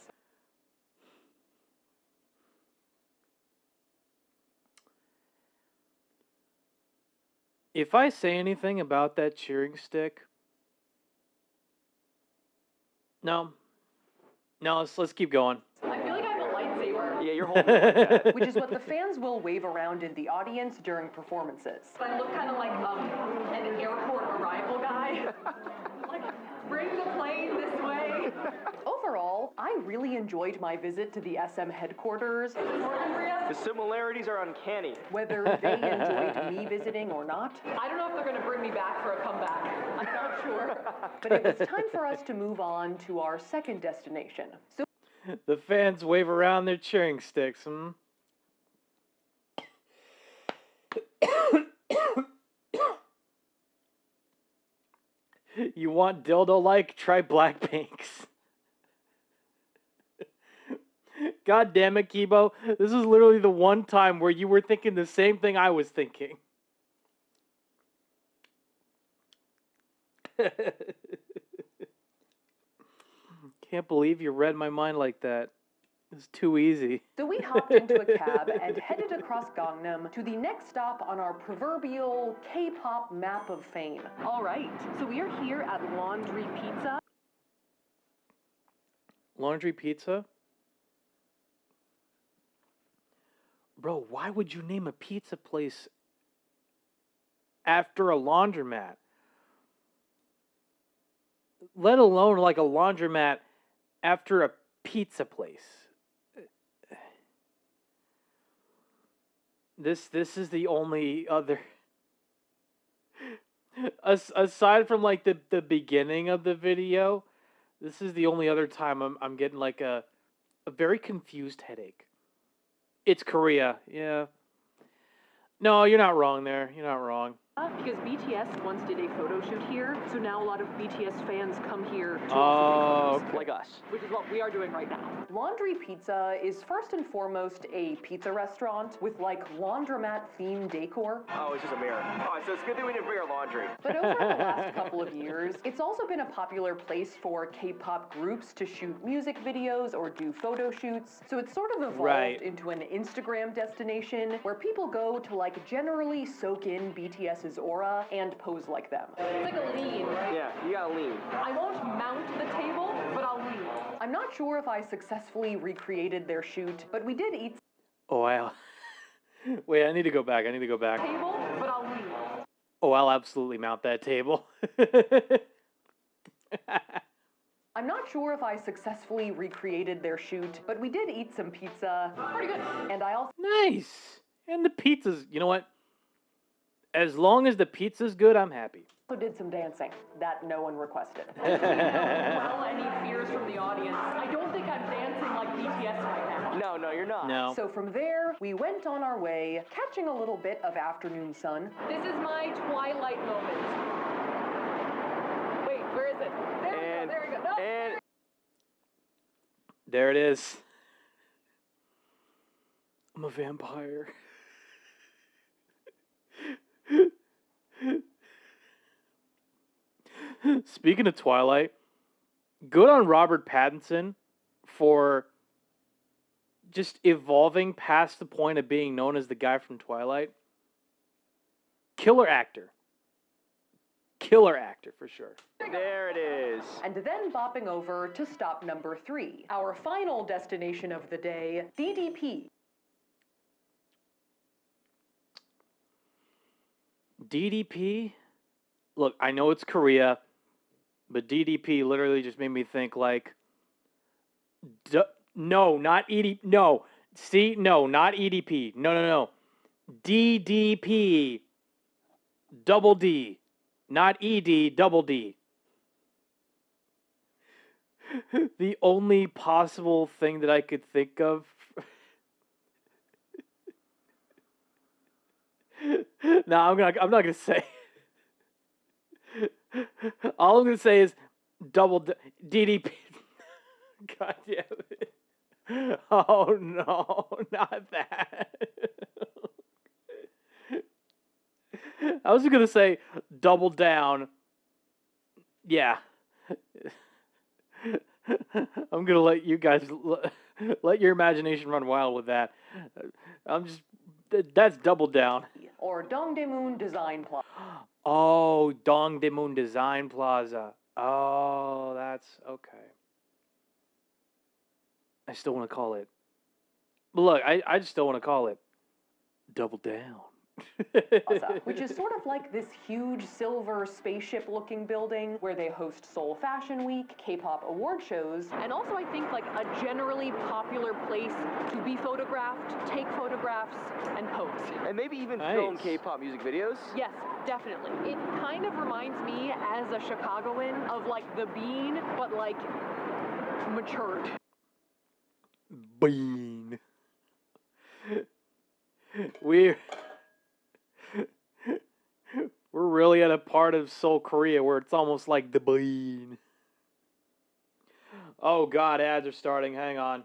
If I say anything about that cheering stick, no, let's keep going. I feel like I have a lightsaber. Yeah, you're holding it like that. Which is what the fans will wave around in the audience during performances. I look kind of like an airport arrival guy. Like, bring the plane this way. Overall, I really enjoyed my visit to the SM headquarters. The similarities are uncanny. Whether they enjoyed me visiting or not. I don't know if they're going to bring me back for a comeback. I'm not sure. But it was time for us to move on to our second destination. So The fans wave around their cheering sticks, You want dildo-like? Try Blackpink's. God damn it, Kibo. This is literally the one time where you were thinking the same thing I was thinking. Can't believe you read my mind like that. It's too easy. So we hopped into a cab and headed across Gangnam to the next stop on our proverbial K-pop map of fame. All right, so we are here at Laundry Pizza. Laundry Pizza? Bro, why would you name a pizza place after a laundromat? Let alone like a laundromat after a pizza place. This is the only other aside from like the beginning of the video, this is the only other time I'm getting like a very confused headache. It's Korea, yeah. No, you're not wrong there. You're not wrong. Because BTS once did a photo shoot here, so now a lot of BTS fans come here to also take photos. Like us. Which is what we are doing right now. Laundry Pizza is first and foremost a pizza restaurant with like laundromat themed decor. Oh, it's just a mirror. Oh, so it's good that we didn't bring our laundry. But over the last couple of years, it's also been a popular place for K-pop groups to shoot music videos or do photo shoots. So it's sort of evolved into an Instagram destination where people go to like generally soak in BTS's aura and pose like them. It's like a lean. Yeah, you gotta lean. I won't mount the table, but I'll lean. I'm not sure if I successfully recreated their shoot, but we did eat. Oh, wow. Wait, I need to go back. Table, but I'll lean. Oh, I'll absolutely mount that table. I'm not sure if I successfully recreated their shoot, but we did eat some pizza. Pretty good. And I also... Nice. And the pizza's, you know what? As long as the pizza's good, I'm happy. did some dancing that no one requested. Well, any fears from the audience? I don't think I'm dancing like BTS right now. No, you're not. No. So from there, we went on our way, catching a little bit of afternoon sun. This is my twilight moment. Wait, where is it? There we go. No. And there it is. I'm a vampire. Speaking of Twilight, good on Robert Pattinson for just evolving past the point of being known as the guy from Twilight. Killer actor. Killer actor, for sure. There it is. And then bopping over to stop number 3, our final destination of the day, DDP. DDP? Look, I know it's Korea, but DDP literally just made me think like, no, not EDP. No, see, no, not EDP. No. DDP. Double D. Not ED, double D. The only possible thing that I could think of. No, I'm not gonna say. All I'm gonna say is DDP. God damn it. Oh no, not that. I was gonna say double down. Yeah. I'm gonna let you guys let your imagination run wild with that. That's double down. Or Dongdaemun Design Plaza. Oh, Dongdaemun Design Plaza. Oh, that's okay. I still want to call it. But look, I just still want to call it Double Down. Which is sort of like this huge silver spaceship-looking building where they host Seoul Fashion Week, K-pop award shows, and also I think like a generally popular place to be photographed, take photographs, and pose. And maybe even film K-pop music videos? Yes, definitely. It kind of reminds me as a Chicagoan of like The Bean, but like matured. Bean. We're really at a part of Seoul, Korea where it's almost like the Bean. Oh God, ads are starting. Hang on.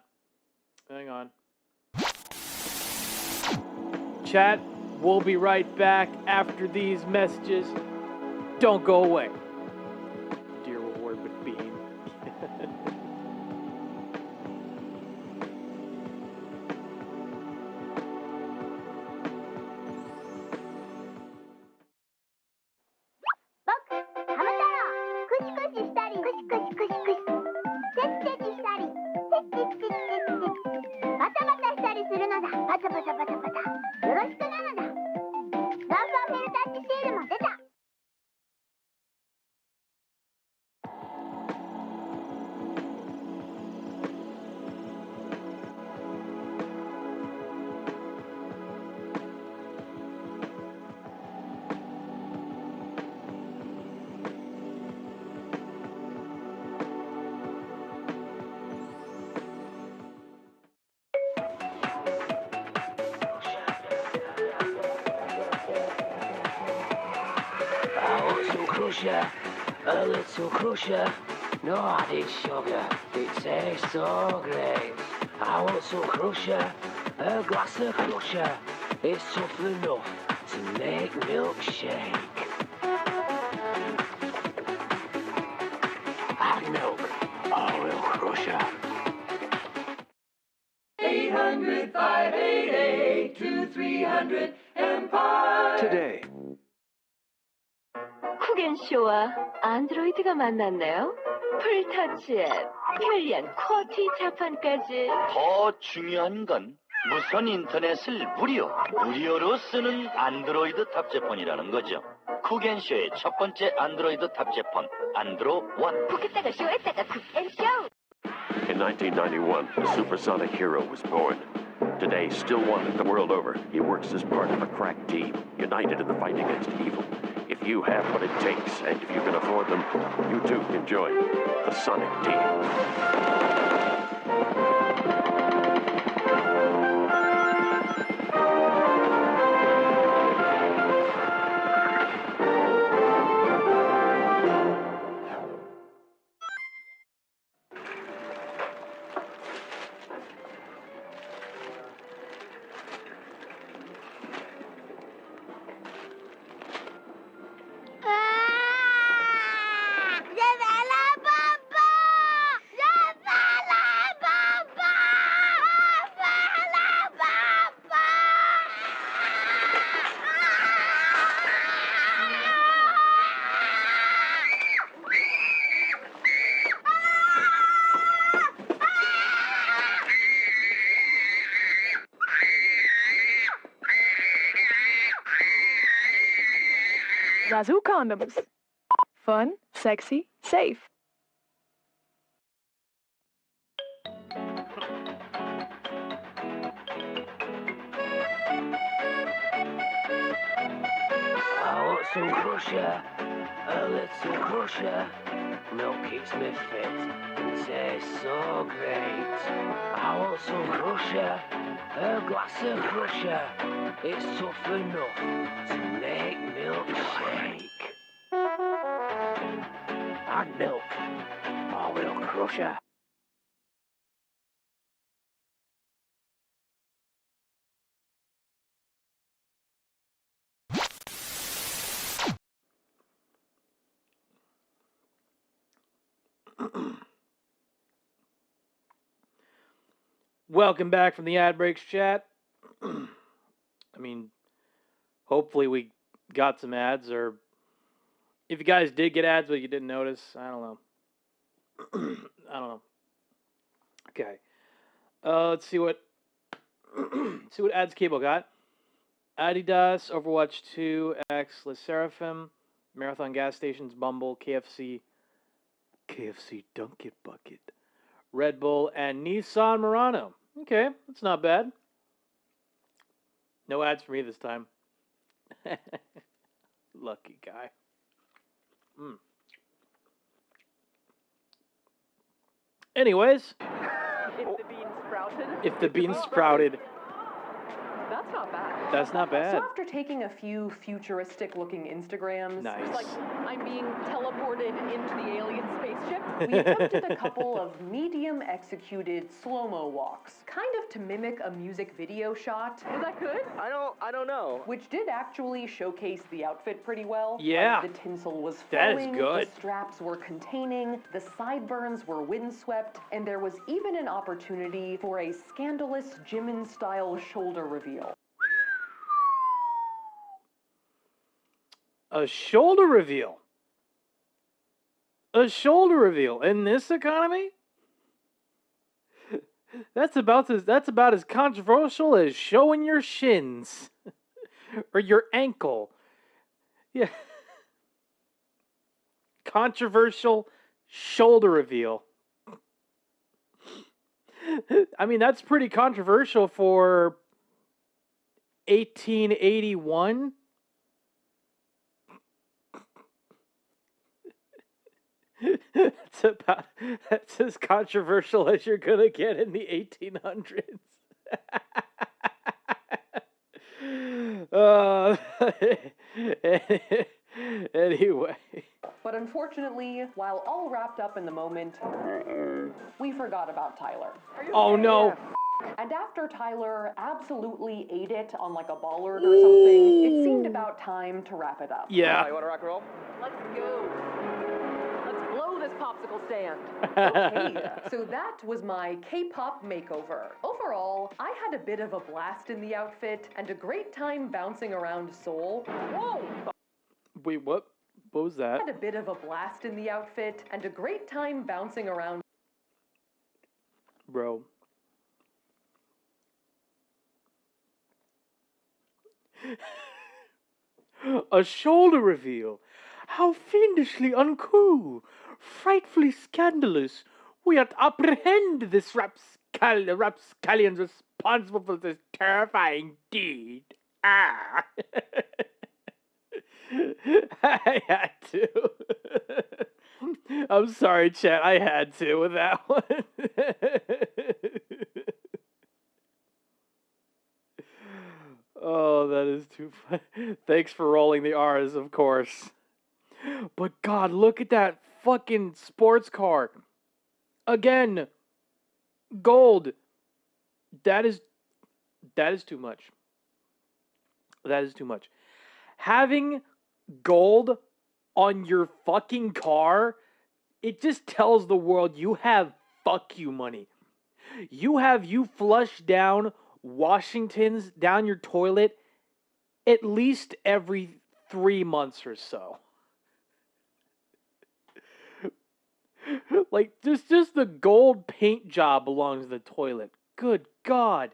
Chat, we'll be right back after these messages. Don't go away. Dear reward with Bean. A little crusher, no added sugar, it tastes so great. I want some crusher, a glass of crusher, it's tough enough to make milkshake. Add milk, or we'll crusher. 800-588-2300 Empire. Today. 쿠겐쇼와 안드로이드가 만났네요. 풀터치 앱, 편리한 쿼티 자판까지. 더 중요한 건 무선 인터넷을 무료로 쓰는 안드로이드 탑재폰이라는 거죠. 쿠겐쇼의 첫 번째 안드로이드 탑재폰 안드로 1. 포켓다가 쇼했다가 쿠겐쇼. In 1991, a supersonic hero was born. Today, still wanted the world over, he works as part of a crack team, united in the fight against evil. If you have what it takes, and if you can afford them, you too can join the Sonic Team. Zazu condoms. Fun, sexy, safe. some crusher, a little crusher. Milk keeps me fit and tastes so great. I want some crusher, a glass of crusher. It's tough enough to make milk shake. Add milk, or we'll crusher. Welcome back from the ad breaks, chat. I mean, hopefully we got some ads, or if you guys did get ads but you didn't notice, I don't know. I don't know. Okay. Let's see what ads Cable got. Adidas, Overwatch 2, X, Le Seraphim, Marathon Gas Stations, Bumble, KFC Dunkin' Bucket, Red Bull, and Nissan Murano. Okay, that's not bad. No ads for me this time. Lucky guy. Anyways. If the beans sprouted. If the beans sprouted. That's not bad. That's not bad. So after taking a few futuristic-looking Instagrams, nice. It's like I'm being teleported into the alien spaceship. We attempted a couple of medium-executed slow-mo walks, kind of to mimic a music video shot. Was that good? I don't know. Which did actually showcase the outfit pretty well. Yeah. Like the tinsel was that flowing, is good. the straps were containing, the sideburns were windswept, and there was even an opportunity for a scandalous Jimin-style shoulder reveal. A shoulder reveal. A shoulder reveal in this economy? That's about as controversial as showing your shins or your ankle. Yeah. Controversial shoulder reveal. I mean, that's pretty controversial for 1881. That's as controversial as you're gonna get in the 1800s. Anyway. But unfortunately, while all wrapped up in the moment, we forgot about Tyler. Oh no. And after Tyler absolutely ate it on like a bollard or something, it seemed about time to wrap it up. Yeah. You want to rock and roll? Let's go. Let's blow this popsicle stand. Okay, so that was my K-pop makeover. Overall, I had a bit of a blast in the outfit and a great time bouncing around Seoul. Whoa! Wait, what? What was that? I had a bit of a blast in the outfit and a great time bouncing around. Bro. A shoulder reveal. How fiendishly uncool, frightfully scandalous. We are to apprehend this rapscallion responsible for this terrifying deed. Ah. I had to. I'm sorry, chat. I had to with that one. Oh, that is too funny. Thanks for rolling the R's, of course. But God, look at that fucking sports car. Again, gold. That is too much. That is too much. Having gold on your fucking car, it just tells the world you have fuck you money. You flush down Washingtons down your toilet at least every 3 months or so. Like, just the gold paint job belongs to the toilet. Good God.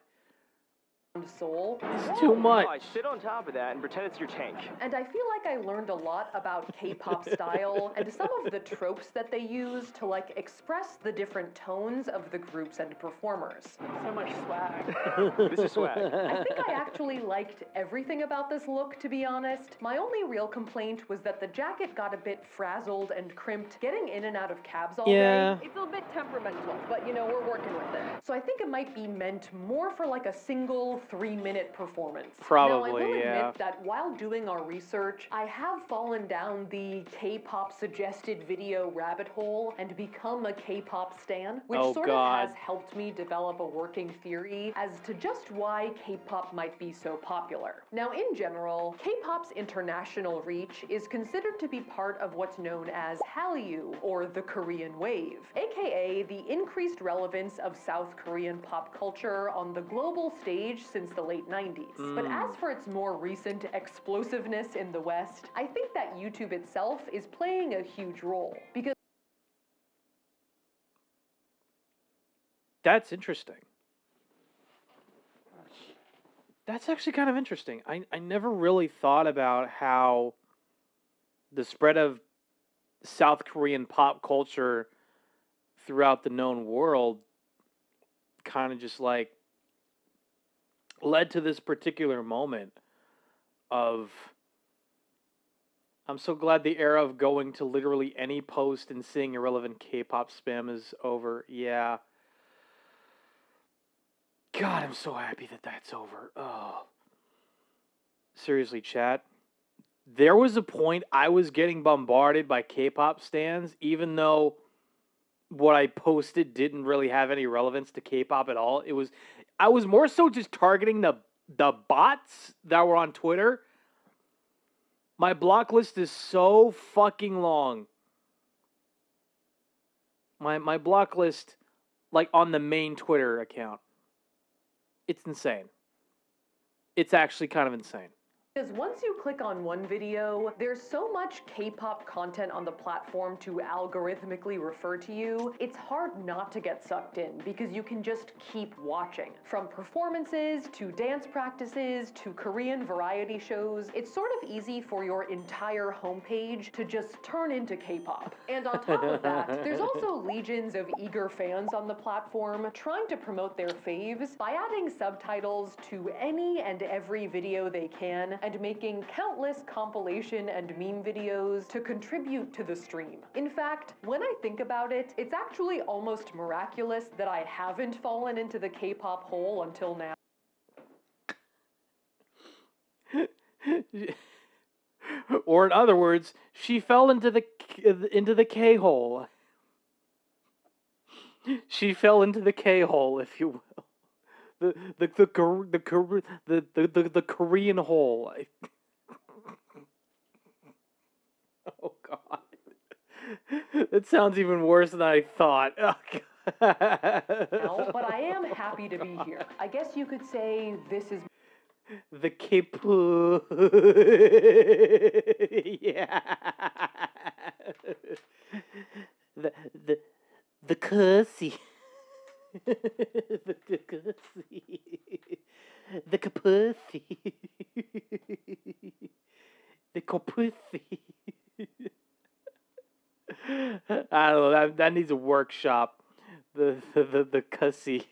soul. It's too much. Alright, sit on top of that and pretend it's your tank. And I feel like I learned a lot about K-pop style and some of the tropes that they use to like express the different tones of the groups and performers. So much swag. This is swag. I think I actually liked everything about this look, to be honest. My only real complaint was that the jacket got a bit frazzled and crimped, getting in and out of cabs all Yeah. day. It's a bit temperamental, but you know, we're working with it. So I think it might be meant more for like a single 3-minute performance. Probably, now, I will yeah. admit that while doing our research, I have fallen down the K-pop suggested video rabbit hole and become a K-pop stan, which Oh, sort God. of has helped me develop a working theory as to just why K-pop might be so popular. Now, in general, K-pop's international reach is considered to be part of what's known as Hallyu, or the Korean wave, aka the increased relevance of South Korean pop culture on the global stage since the late 90s. But as for its more recent explosiveness in the West, I think that YouTube itself is playing a huge role, because That's interesting. That's actually kind of interesting. I never really thought about how the spread of South Korean pop culture throughout the known world kind of just like led to this particular moment of I'm so glad the era of going to literally any post and seeing irrelevant K-pop spam is over. Yeah. God, I'm so happy that that's over. Oh. Seriously, chat. There was a point I was getting bombarded by K-pop stans, even though what I posted didn't really have any relevance to K-pop at all. I was more so just targeting the bots that were on Twitter. My block list is so fucking long. My block list, like on the main Twitter account. It's insane. It's actually kind of insane. Because once you click on one video, there's so much K-pop content on the platform to algorithmically refer to you, it's hard not to get sucked in because you can just keep watching. From performances, to dance practices, to Korean variety shows, it's sort of easy for your entire homepage to just turn into K-pop. And on top of that, there's also legions of eager fans on the platform trying to promote their faves by adding subtitles to any and every video they can, and making countless compilation and meme videos to contribute to the stream. In fact, when I think about it, it's actually almost miraculous that I haven't fallen into the K-pop hole until now. Or in other words, she fell into the K-hole. She fell into the K-hole, if you will. The Korean hole. Oh God, that sounds even worse than I thought. Oh, Now, but I am happy to be here. I guess you could say this is the K-poo. Yeah. The cussy. The cussy. The kapussy. The kapussy. I don't know, that needs a workshop. The cussy.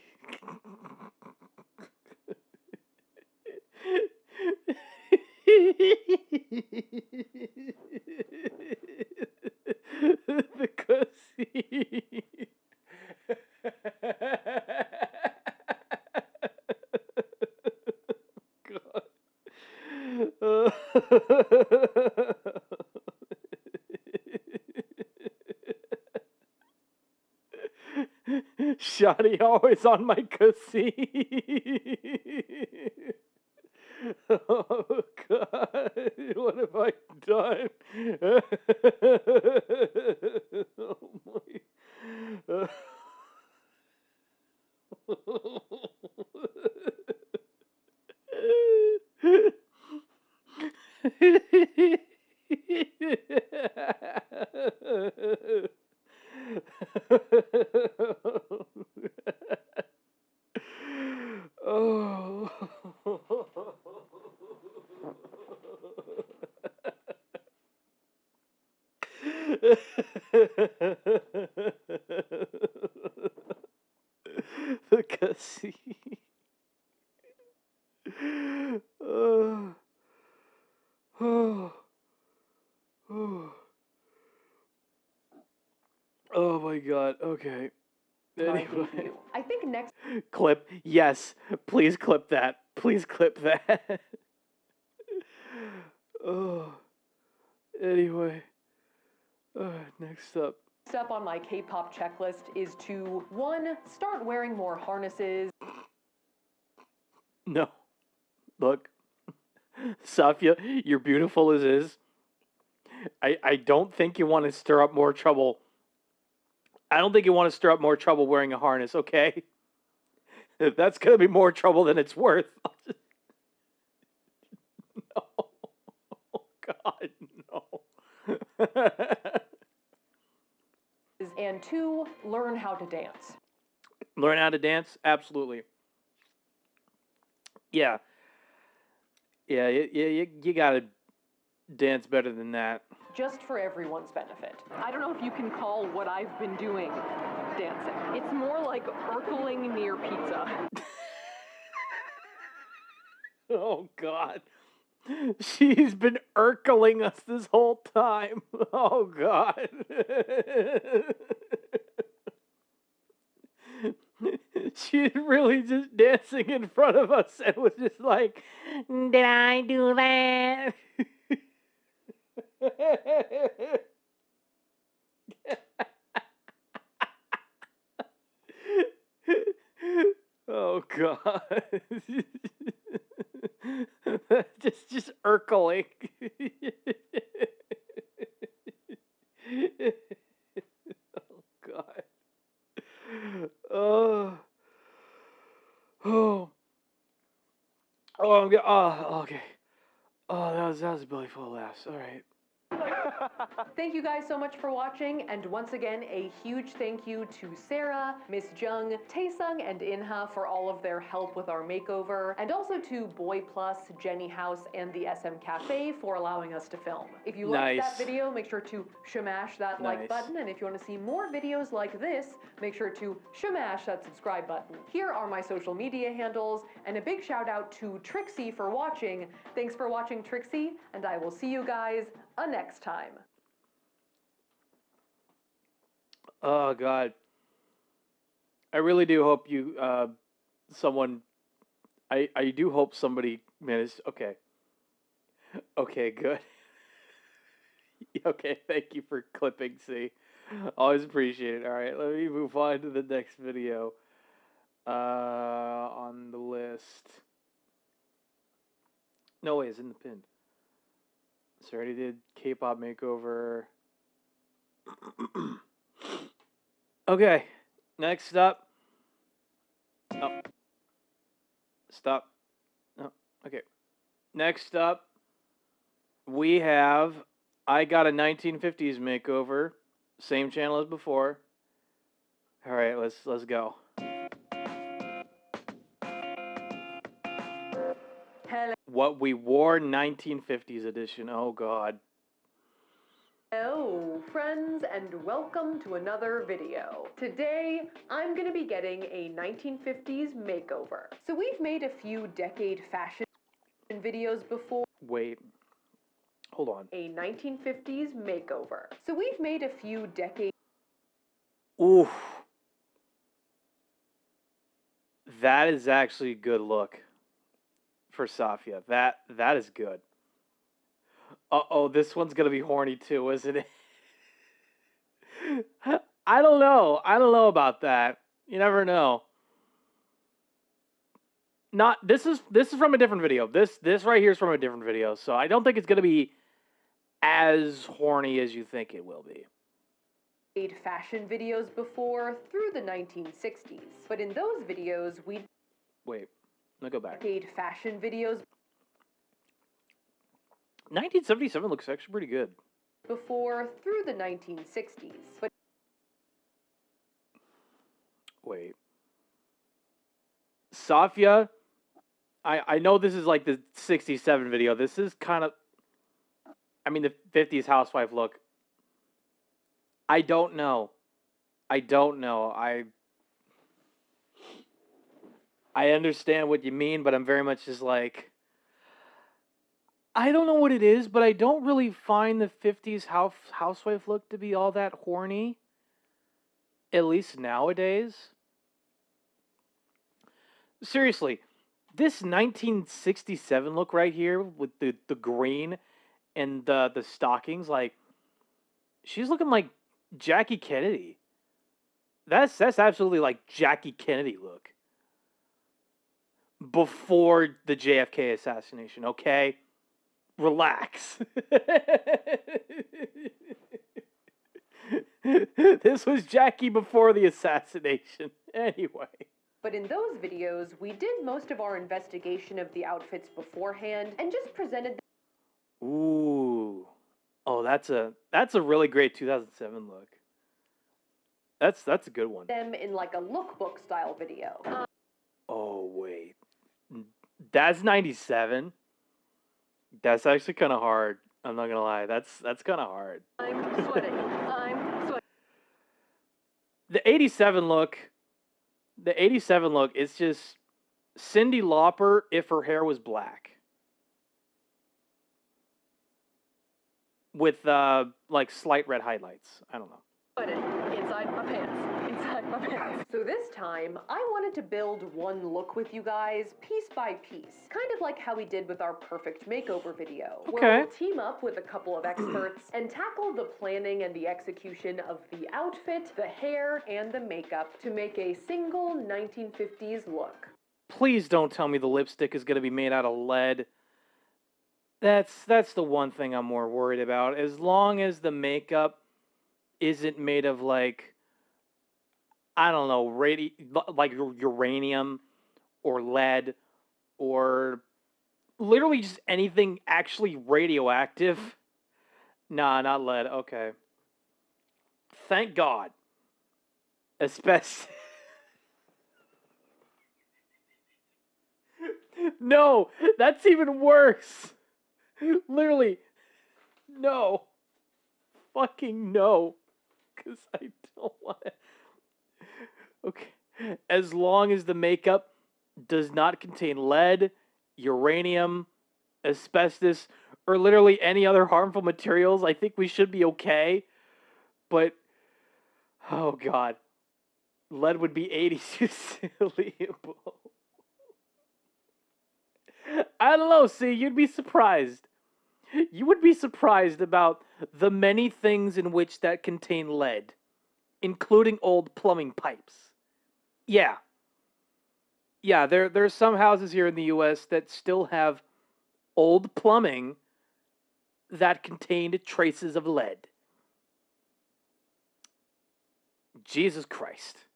The cussy. God. Shoddy always on my cussy. Oh God, what have I done? Oh my. Oh. The casino. Oh, oh, oh. Oh my god, okay. Anyway. I think next Clip, yes. Please clip that. Please clip that. Oh. Anyway. Next up. step on my K-pop checklist is to 1. Start wearing more harnesses. No. Look. Safiya, you're beautiful as is. I don't think you want to stir up more trouble. I don't think you want to stir up more trouble wearing a harness, okay? That's going to be more trouble than it's worth. No. Oh, God, no. And 2. Learn how to dance. Learn how to dance? Absolutely. Yeah. Yeah, you got to dance better than that. Just for everyone's benefit. I don't know if you can call what I've been doing dancing. It's more like urkling near pizza. Oh, God. She's been urkling us this whole time. Oh, God. She's really just dancing in front of us and was just like, did I do that? Oh, God. just urkling. Oh, God. Oh. Oh. Oh, okay. Oh, that was a belly full of laughs. All right. Thank you guys so much for watching, and once again, a huge thank you to Sarah, Miss Jung, Taesung, and Inha for all of their help with our makeover, and also to Boy Plus, Jenny House, and the SM Cafe for allowing us to film. If you liked that video, make sure to shamash that like button, and if you want to see more videos like this, make sure to shamash that subscribe button. Here are my social media handles, and a big shout out to Trixie for watching. Thanks for watching, Trixie, and I will see you guys next time. Oh, God. I really do hope you, I do hope somebody managed, okay. Okay, good. Okay, thank you for clipping, C. Always appreciate it. All right, let me move on to the next video on the list. No way, it's in the pin. So I already did K-pop makeover. Okay, next up. Oh. Stop. Oh, okay. Next up, we have I Got a 1950s Makeover. Same channel as before. All right, let's go. Hello. What we wore 1950s edition. Oh, God. Hello, friends, and welcome to another video. Today, I'm going to be getting a 1950s makeover. So we've made a few decade fashion videos before. Wait. Hold on. A 1950s makeover. So we've made a few decade. Oof. That is actually a good look for Safiya. That is good. Uh-oh, this one's gonna be horny too, isn't it? I don't know. I don't know about that. You never know. This is from a different video. This right here is from a different video, so I don't think it's gonna be as horny as you think it will be. Made fashion videos before through the 1960s, but in those videos we Wait, let me go back. Decade fashion videos 1977 looks actually pretty good. Before through the 1960s, but wait. Safiya, I know this is like the 67 video. This is kind of, I mean, the 50s housewife look. I don't know. I don't know. I understand what you mean, but I'm very much just like, I don't know what it is, but I don't really find the 50s housewife look to be all that horny. At least nowadays. Seriously, this 1967 look right here with the green and the stockings, like, she's looking like Jackie Kennedy. That's absolutely like Jackie Kennedy look. Before the JFK assassination, okay? Relax. This was Jackie before the assassination. Anyway. But in those videos, we did most of our investigation of the outfits beforehand and just presented Ooh. Oh, that's a really great 2007 look. That's a good one. them in like a lookbook style video. Oh, wait. That's 97. That's actually kind of hard. I'm not gonna lie. That's kind of hard. I'm sweating. I'm sweating. The 87 look. The 87 look is just Cyndi Lauper if her hair was black. With like slight red highlights. I don't know. Sweating inside my pants. Inside my pants. So this time, I wanted to build one look with you guys, piece by piece. Kind of like how we did with our perfect makeover video. Okay. Where we'll team up with a couple of experts and tackle the planning and the execution of the outfit, the hair, and the makeup to make a single 1950s look. Please don't tell me the lipstick is going to be made out of lead. That's the one thing I'm more worried about. As long as the makeup isn't made of like, I don't know, like uranium or lead or literally just anything actually radioactive. Nah, not lead. Okay. Thank God. Especially. No, that's even worse. Literally, no. Fucking no. Because I don't want to. Okay. As long as the makeup does not contain lead, uranium, asbestos, or literally any other harmful materials, I think we should be okay. But, oh God. Lead would be 82 syllable. I don't know, see, you'd be surprised. You would be surprised about the many things in which that contain lead, including old plumbing pipes. Yeah. Yeah, there's some houses here in the US that still have old plumbing that contained traces of lead. Jesus Christ.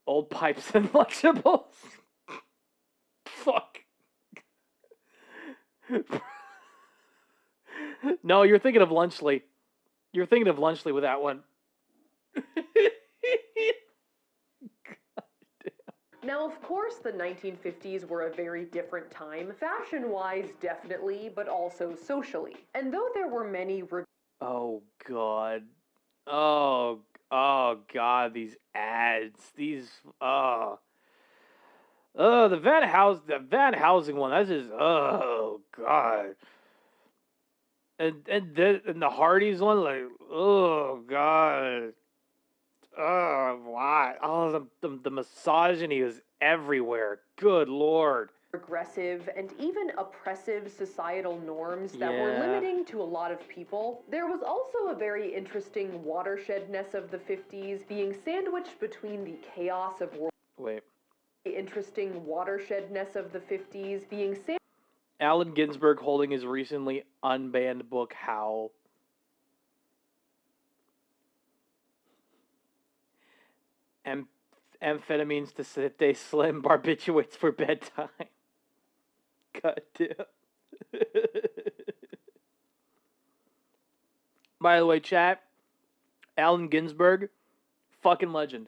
Old pipes and Lunchables. Fuck. No, you're thinking of Lunchley. You're thinking of Lunchley with that one. Now, of course, the 1950s were a very different time, fashion-wise, definitely, but also socially. And though there were many Oh God. Oh God, these ads. These the Van Housing one, that's just oh God. And the Hardys one, like, oh God. Oh, why? Oh, the misogyny is everywhere. Good Lord. Progressive and even oppressive societal norms that were Yeah. limiting to a lot of people. There was also a very interesting watershedness of the 50s, being sandwiched between the chaos of world. Wait. The interesting watershedness of the 50s, being Allen Ginsberg holding his recently unbanned book, Howl. Amphetamines to stay slim, barbiturates for bedtime. God damn. By the way, chat, Allen Ginsberg, fucking legend.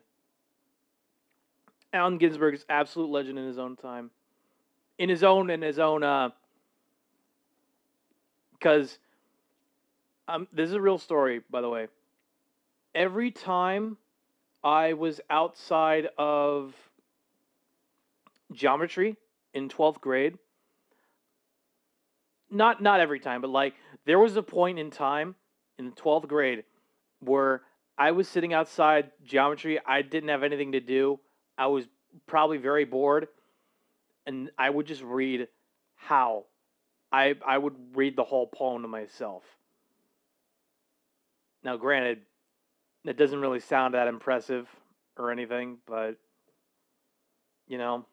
Allen Ginsberg is absolute legend in his own time. Because this is a real story, by the way. every time I was outside of geometry in 12th grade, not every time, but like there was a point in time in 12th grade where I was sitting outside geometry. I didn't have anything to do. I was probably very bored, and I would just read how. I would read the whole poem to myself. Now, granted, it doesn't really sound that impressive or anything, but, you know,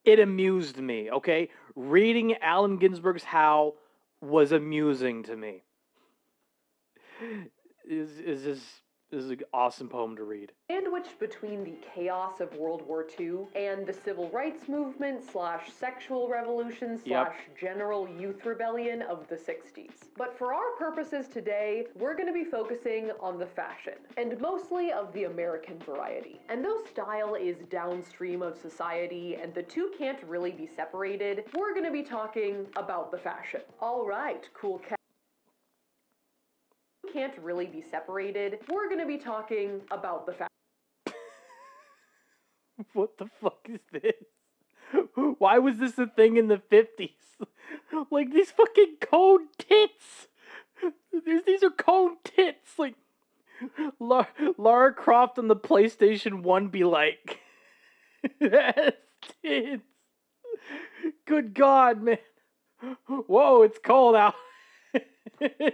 it amused me, okay? Reading Allen Ginsberg's How was amusing to me. This is an awesome poem to read. Sandwiched between the chaos of World War II and the civil rights movement / sexual revolution / general youth rebellion of the 60s. But for our purposes today, we're going to be focusing on the fashion, and mostly of the American variety. And though style is downstream of society and the two can't really be separated, we're going to be talking about the fashion. All right, cool cat. Can't really be separated. We're going to be talking about the fashion. What the fuck is this? Why was this a thing in the 50s? Like, these fucking cone tits! These are cone tits! Like, Lara Croft on the PlayStation 1 be like... That's tits! Good God, man. Whoa, it's cold out.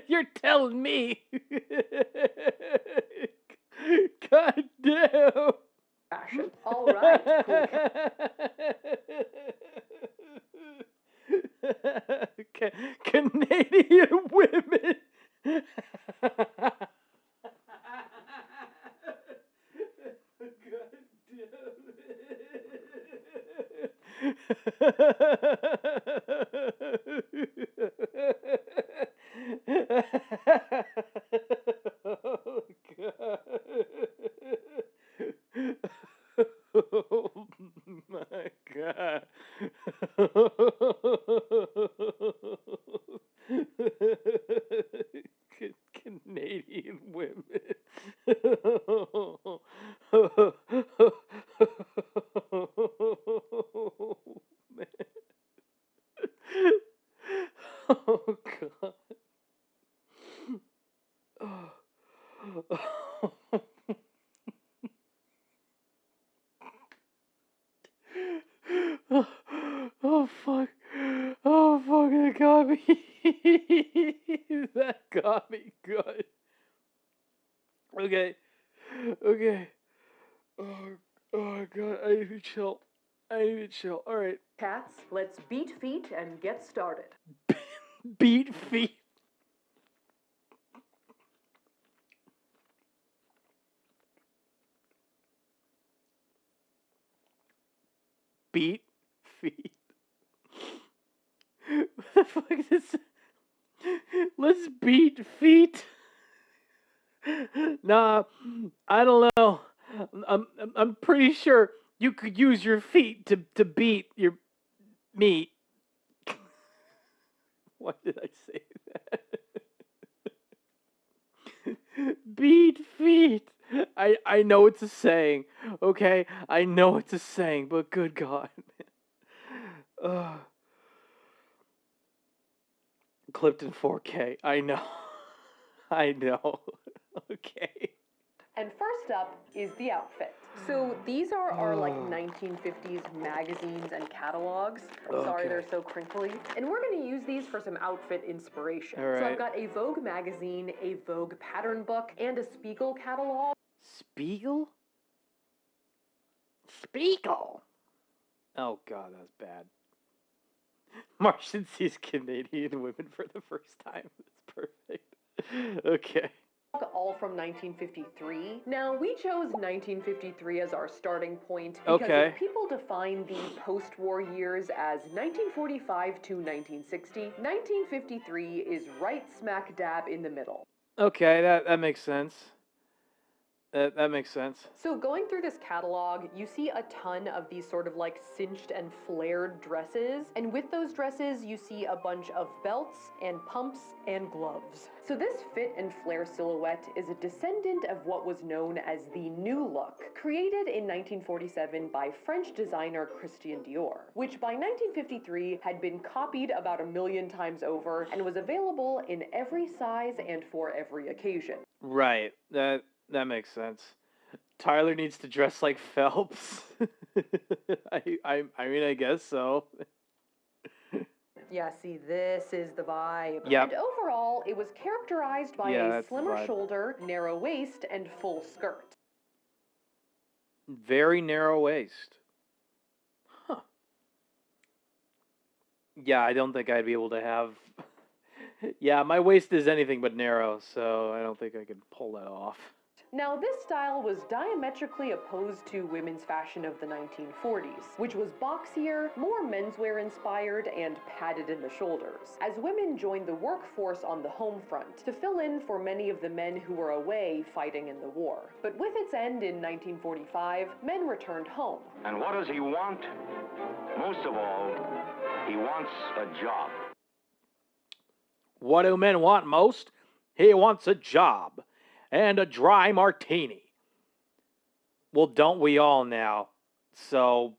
You're telling me. God damn. Fashion. All right, cool. Canadian women. Oh, God. Oh, my God. Canadian women. Man. Oh, God. Oh, fuck. Oh, fuck, that got me. That got me good. Okay. Oh, God, I need to chill. All right. Cats, let's beat feet and get started. Beat feet. Beat feet. What the fuck is this? Let's beat feet. Nah, I don't know. I'm pretty sure you could use your feet to beat your meat. Why did I say that? Beat feet. I know it's a saying, okay? I know it's a saying, but good God. Clipped in 4K. I know. I know. Okay. And first up is the outfit. So these are our like 1950s magazines and catalogs. Sorry, they're so crinkly. And we're going to use these for some outfit inspiration. All right. So I've got a Vogue magazine, a Vogue pattern book, and a Spiegel catalog. Spiegel? Spiegel? Oh, God, that was bad. Martian sees Canadian women for the first time. That's perfect. Okay. All from 1953. Now, we chose 1953 as our starting point because if people define the post-war years as 1945 to 1960, 1953 is right smack dab in the middle. Okay, that makes sense. That makes sense. So going through this catalog, you see a ton of these sort of like cinched and flared dresses, and with those dresses you see a bunch of belts and pumps and gloves. So this fit and flare silhouette is a descendant of what was known as the New Look, created in 1947 by French designer Christian Dior, which by 1953 had been copied about 1 million times over and was available in every size and for every occasion. Right. That makes sense. Tyler needs to dress like Phelps. I mean, I guess so. Yeah, see, this is the vibe. Yep. And overall, it was characterized by Yeah, a that's the slimmer vibe. shoulder, narrow waist, and full skirt. Very narrow waist. Huh. Yeah, I don't think I'd be able to have... Yeah, my waist is anything but narrow, so I don't think I could pull that off. Now, this style was diametrically opposed to women's fashion of the 1940s, which was boxier, more menswear inspired, and padded in the shoulders, as women joined the workforce on the home front to fill in for many of the men who were away fighting in the war. But with its end in 1945, men returned home. And what does he want? Most of all, he wants a job. What do men want most? He wants a job. And a dry martini. Well, don't we all now? So...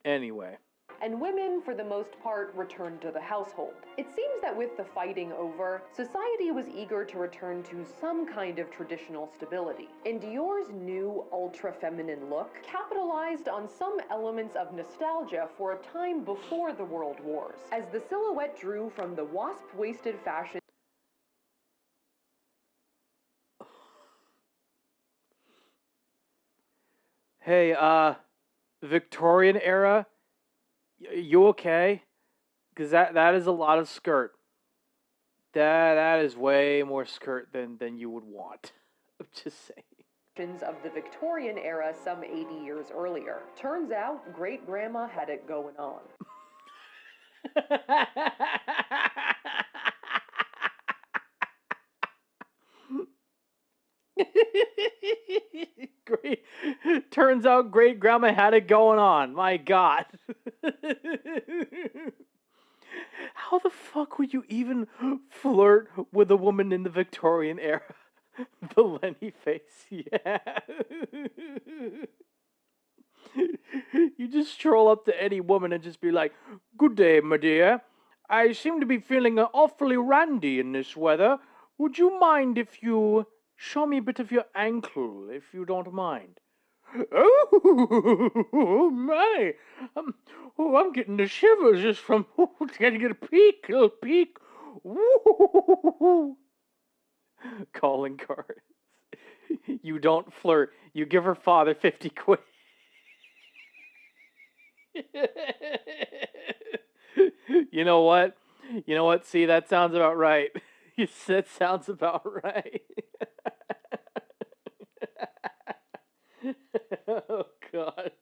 Anyway. And women, for the most part, returned to the household. It seems that with the fighting over, society was eager to return to some kind of traditional stability. And Dior's new, ultra-feminine look capitalized on some elements of nostalgia for a time before the World Wars, as the silhouette drew from the wasp-waisted fashion. Hey, Victorian era? You okay? Because that is a lot of skirt. That is way more skirt than you would want. I'm just saying. Of the Victorian era some 80 years earlier. Turns out, great-grandma had it going on. Great. Turns out great grandma had it going on. My God. How the fuck would you even flirt with a woman in the Victorian era? The Lenny face, yeah. You just stroll up to any woman and just be like, "Good day, my dear. I seem to be feeling awfully randy in this weather. Would you mind if you show me a bit of your ankle, if you don't mind?" Oh, my. I'm getting the shivers just from trying to get a little peek. Ooh. Calling cards. You don't flirt. You give her father 50 quid. You know what? See, that sounds about right. That sounds about right. Oh, God.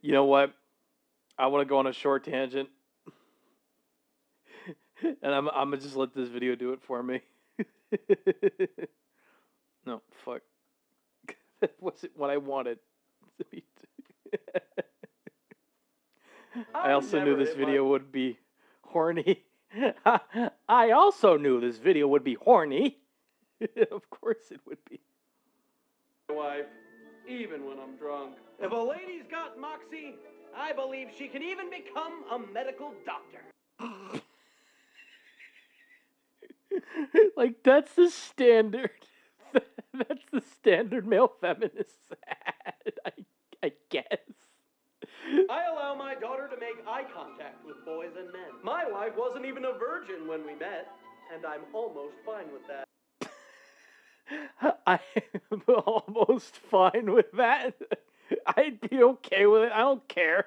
You know what? I want to go on a short tangent. And I'm gonna just let this video do it for me. No, fuck. That wasn't what I wanted. I also knew this video would be horny. I also knew this video would be horny. Of course it would be. Wife, even when I'm drunk. If a lady's got moxie, I believe she can even become a medical doctor. Like, that's the standard. That's the standard male feminist ad, I guess. I allow my daughter to make eye contact with boys and men. My wife wasn't even a virgin when we met, and I'm almost fine with that. I am almost fine with that. I'd be okay with it. I don't care.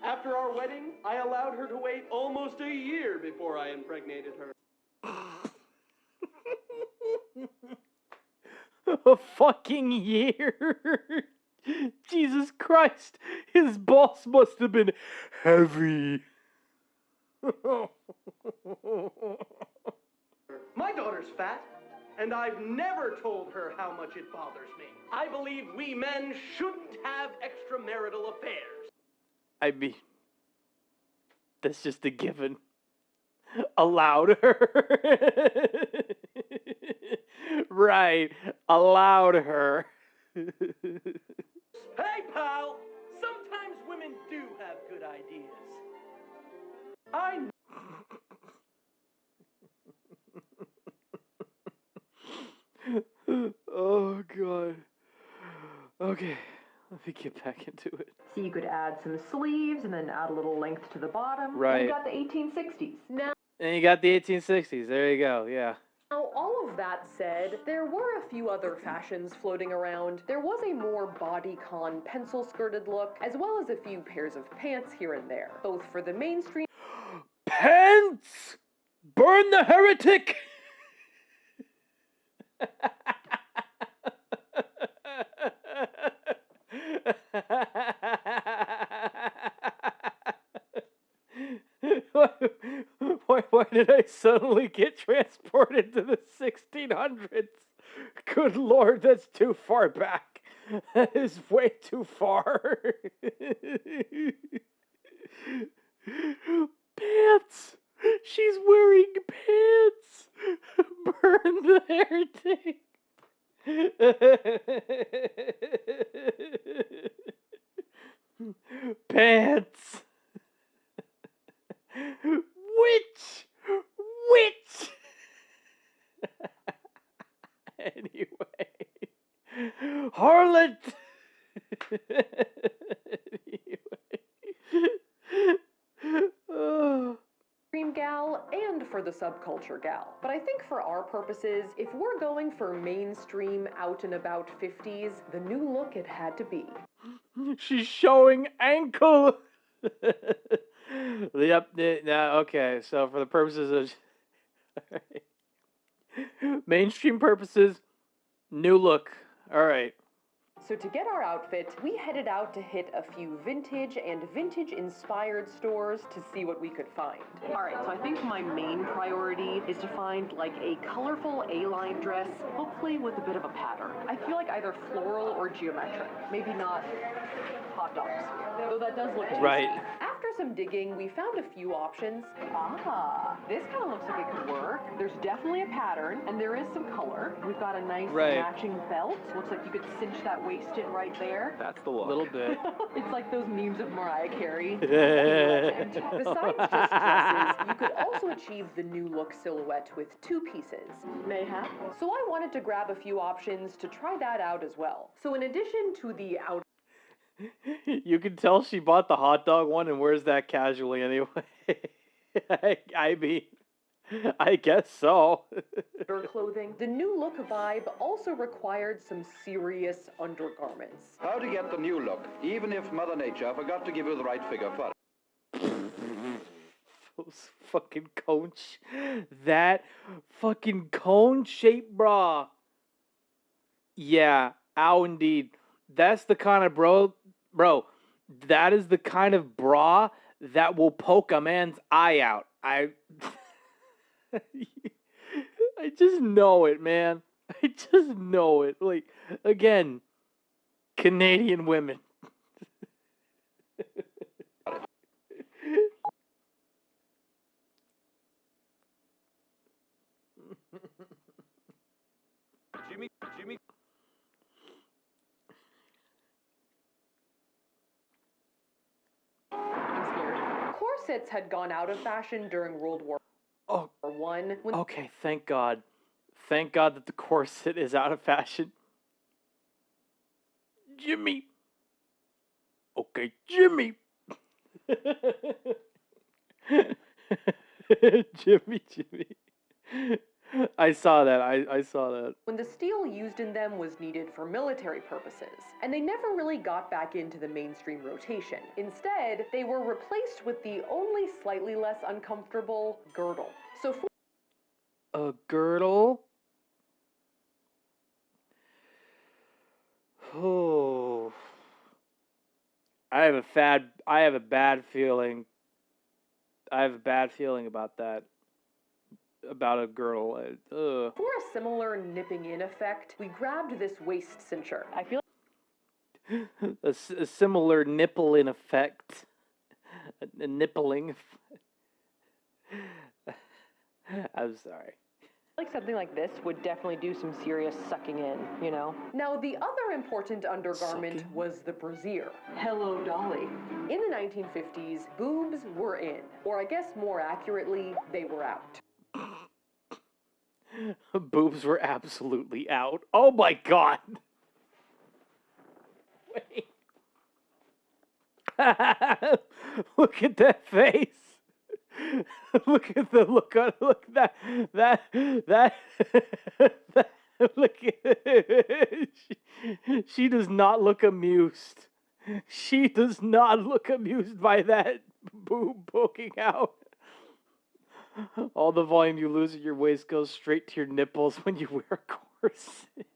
After our wedding, I allowed her to wait almost a year before I impregnated her. A fucking year. Jesus Christ, his balls must have been heavy. My daughter's fat, and I've never told her how much it bothers me. I believe we men shouldn't have extramarital affairs. I mean, that's just a given. Allowed her. Right, allowed her. Hey, pal! Sometimes women do have good ideas. Oh, God. Okay, let me get back into it. So you could add some sleeves and then add a little length to the bottom. Right. And we got the 1860s. And you got the 1860s. There you go, yeah. Now, all of that said, there were a few other fashions floating around. There was a more bodycon pencil-skirted look, as well as a few pairs of pants here and there, both for the mainstream... Pants! Burn the heretic! Why did I suddenly get transported to the 1600s? Good Lord, that's too far back. That is way too far. Pants! She's wearing pants! Burn the heretic! Pants! Witch! Witch! Anyway. Harlot! Mainstream gal and for the subculture gal. But I think for our purposes, if we're going for mainstream out and about 50s, the new look it had to be. She's showing ankle! Yep, now, okay, so for the purposes of... mainstream purposes, new look. Alright. So to get our outfit, we headed out to hit a few vintage and vintage-inspired stores to see what we could find. Alright, so I think my main priority is to find like a colorful A-line dress, hopefully with a bit of a pattern. I feel like either floral or geometric. Maybe not hot dogs, though that does look tasty. Right. After some digging, we found a few options. Ah, this kind of looks like it could work. There's definitely a pattern, and there is some color. We've got a nice matching belt. Looks like you could cinch that waist in right there. That's the look. A little bit. It's like those memes of Mariah Carey. Besides just dresses, you could also achieve the new look silhouette with two pieces. Mayhap. So I wanted to grab a few options to try that out as well. So in addition to the outer... You can tell she bought the hot dog one and wears that casually anyway. I mean, I guess so. Clothing. The new look vibe also required some serious undergarments. How to get the new look, even if Mother Nature forgot to give you the right figure for it. Those fucking that fucking cone-shaped bra. Yeah, ow indeed. That's the kind of bro, that is the kind of bra that will poke a man's eye out. I just know it, man. I just know it. Like, again, Canadian women. Jimmy. I'm scared. Corsets had gone out of fashion during World War I. Okay, thank God. Thank God that the corset is out of fashion. Jimmy. Okay, Jimmy. Jimmy. I saw that. I saw that. When the steel used in them was needed for military purposes, and they never really got back into the mainstream rotation. Instead, they were replaced with the only slightly less uncomfortable girdle. So a girdle? Oh, I have a bad feeling. I have a bad feeling about that. About a girl. For a similar nipping in effect, we grabbed this waist cincher. I feel a similar nipple in effect. A nippling. I'm sorry. like something like this would definitely do some serious sucking in, you know? Now, the other important undergarment was the brassiere. Hello, Dolly. In the 1950s, boobs were in. Or I guess more accurately, they were out. Boobs were absolutely out. Oh my god. Wait. Look at that face. Look at the look on that look at she does not look amused. She does not look amused by that boob poking out. All the volume you lose at your waist goes straight to your nipples when you wear a corset.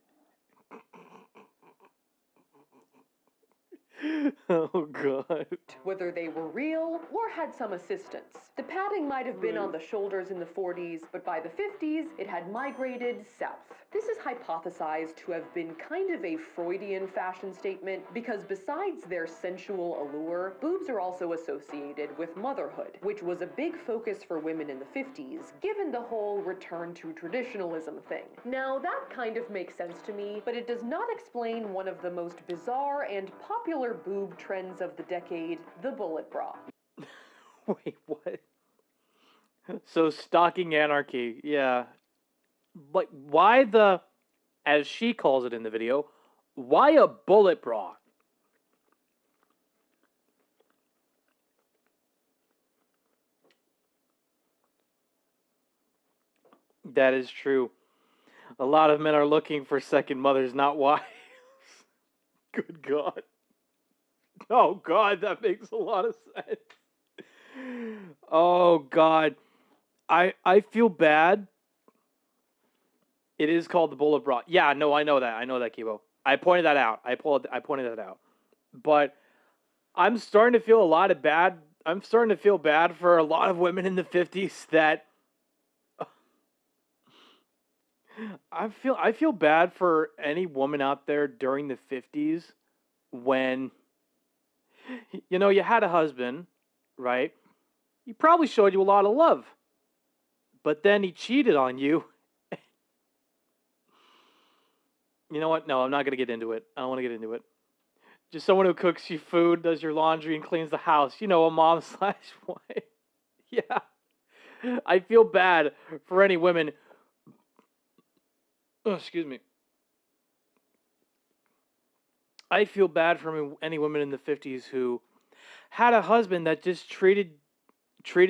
Oh god. Whether they were real or had some assistance. The padding might have been on the shoulders in the 40s, but by the 50s, it had migrated south. This is hypothesized to have been kind of a Freudian fashion statement because besides their sensual allure, boobs are also associated with motherhood, which was a big focus for women in the 50s, given the whole return to traditionalism thing. Now, that kind of makes sense to me, but it does not explain one of the most bizarre and popular boob trends of the decade, the bullet bra. Wait, what? So, stocking anarchy, yeah. Like, why the, as she calls it in the video, why a bullet bra? That is true. A lot of men are looking for second mothers, not wives. Good God. Oh, God, that makes a lot of sense. Oh, God. I feel bad. It is called the bullet bra. Yeah, no, I know that. I know that, Kibo. I pointed that out. I pointed that out. But I'm starting to feel I'm starting to feel bad for a lot of women in the 50s that I feel bad for any woman out there during the 50s when you had a husband, right? He probably showed you a lot of love. But then he cheated on you. You know what? No, I'm not going to get into it. I don't want to get into it. Just someone who cooks you food, does your laundry, and cleans the house. You know, a mom / wife. Yeah. I feel bad for any women. Oh, excuse me. I feel bad for any women in the 50s who had a husband that just treated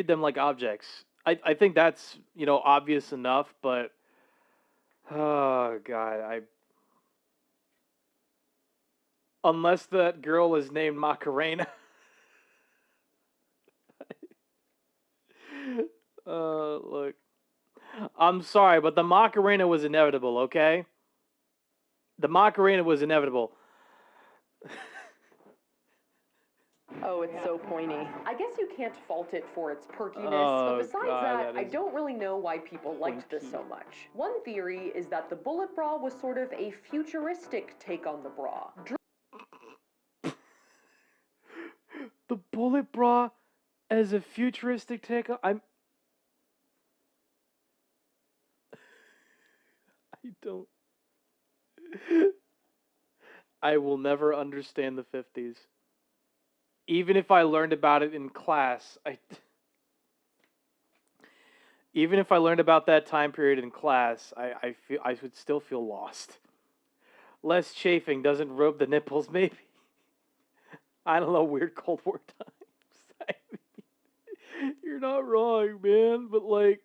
them like objects. I think that's, obvious enough, but oh god, unless that girl is named Macarena. Look. I'm sorry, but the Macarena was inevitable, okay? The Macarena was inevitable. Oh, it's so pointy. I guess you can't fault it for its perkiness, Oh, but besides God, that, I don't really know why people liked this so much. One theory is that the bullet bra was sort of a futuristic take on the bra. The bullet bra as a futuristic take on... I will never understand the 50s. Even if I learned about it in class, even if I learned about that time period in class, I would still feel lost. Less chafing doesn't rub the nipples, maybe. I don't know, weird Cold War times. I mean, you're not wrong, man, but like...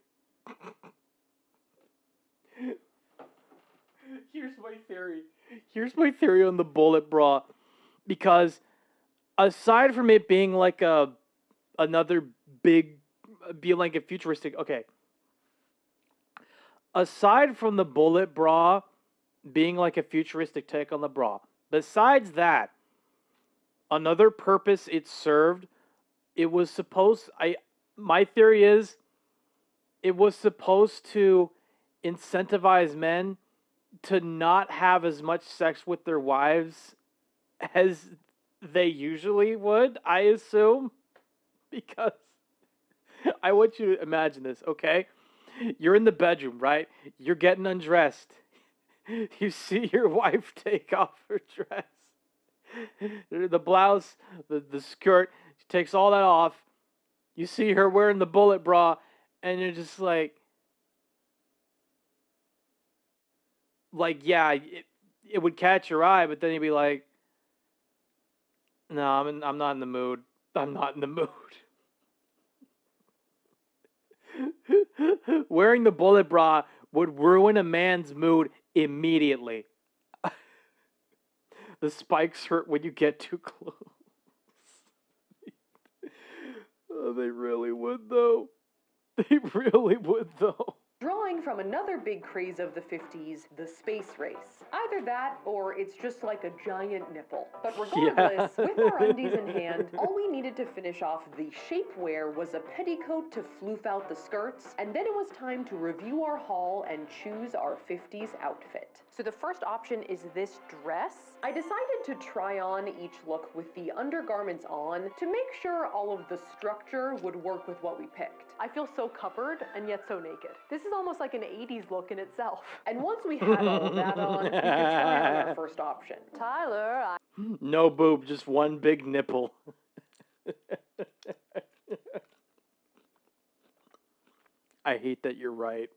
Here's my theory. Here's my theory on the bullet bra. Because aside from it being like another big, be like a futuristic, okay. Aside from the bullet bra being like a futuristic take on the bra, Besides that, another purpose it served, it was supposed, my theory is, it was supposed to incentivize men to not have as much sex with their wives as they usually would, I assume. Because I want you to imagine this, okay? You're in the bedroom, right? You're getting undressed. You see your wife take off her dress. The blouse, the skirt, she takes all that off. You see her wearing the bullet bra, and you're just like yeah, it would catch your eye, but then you'd be like, no, I'm not in the mood. I'm not in the mood. Wearing the bullet bra would ruin a man's mood immediately. The spikes hurt when you get too close. Oh, they really would, though. They really would, though. Drawing from another big craze of the 50s, the space race. Either that, or it's just like a giant nipple. But regardless, with our undies in hand, all we needed to finish off the shapewear was a petticoat to floof out the skirts, and then it was time to review our haul and choose our 50s outfit. So the first option is this dress. I decided to try on each look with the undergarments on to make sure all of the structure would work with what we picked. I feel so covered and yet so naked. This is almost like an 80s look in itself. And once we had all of that on, we could try on our first option. Tyler, No boob, just one big nipple. I hate that you're right.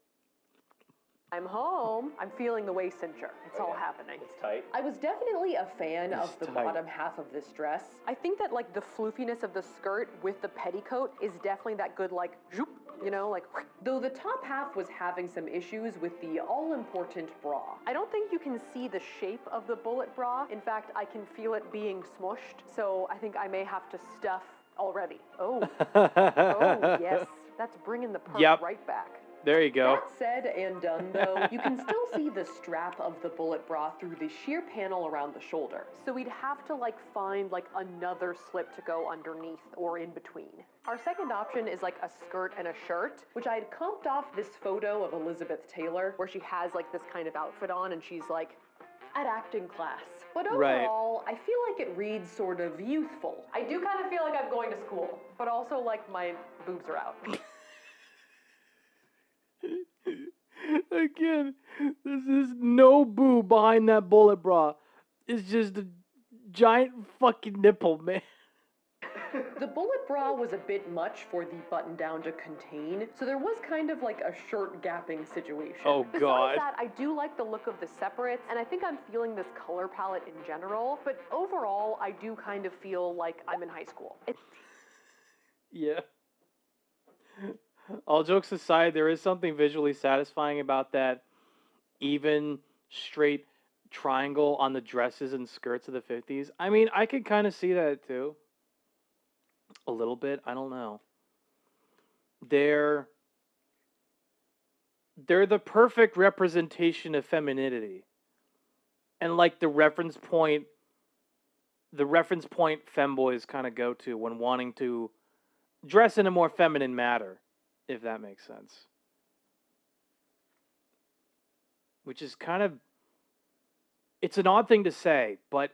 I'm home. I'm feeling the waist cincher. It's all happening. It's tight. I was definitely a fan of the bottom half of this dress. I think that like the floofiness of the skirt with the petticoat is definitely that good like zoop, you know, like though the top half was having some issues with the all-important bra. I don't think you can see the shape of the bullet bra. In fact, I can feel it being smushed, so I think I may have to stuff already. Oh, oh yes, that's bringing the perk right back. There you go. That said and done, though, you can still see the strap of the bullet bra through the sheer panel around the shoulder. So we'd have to like find like another slip to go underneath or in between. Our second option is like a skirt and a shirt, which I had comped off this photo of Elizabeth Taylor, where she has like this kind of outfit on and she's like at acting class. But overall, I feel like it reads sort of youthful. I do kind of feel like I'm going to school, but also like my boobs are out. Again, there's no boob behind that bullet bra. It's just a giant fucking nipple, man. The bullet bra was a bit much for the button down to contain, so there was kind of like a shirt gapping situation. Oh, God. Besides that, I do like the look of the separates, and I think I'm feeling this color palette in general, but overall, I do kind of feel like I'm in high school. Yeah. All jokes aside, there is something visually satisfying about that even, straight triangle on the dresses and skirts of the 50s. I mean, I could kind of see that too. A little bit. I don't know. They're the perfect representation of femininity. And like the reference point femboys kind of go to when wanting to dress in a more feminine manner. If that makes sense. Which is kind of... It's an odd thing to say, but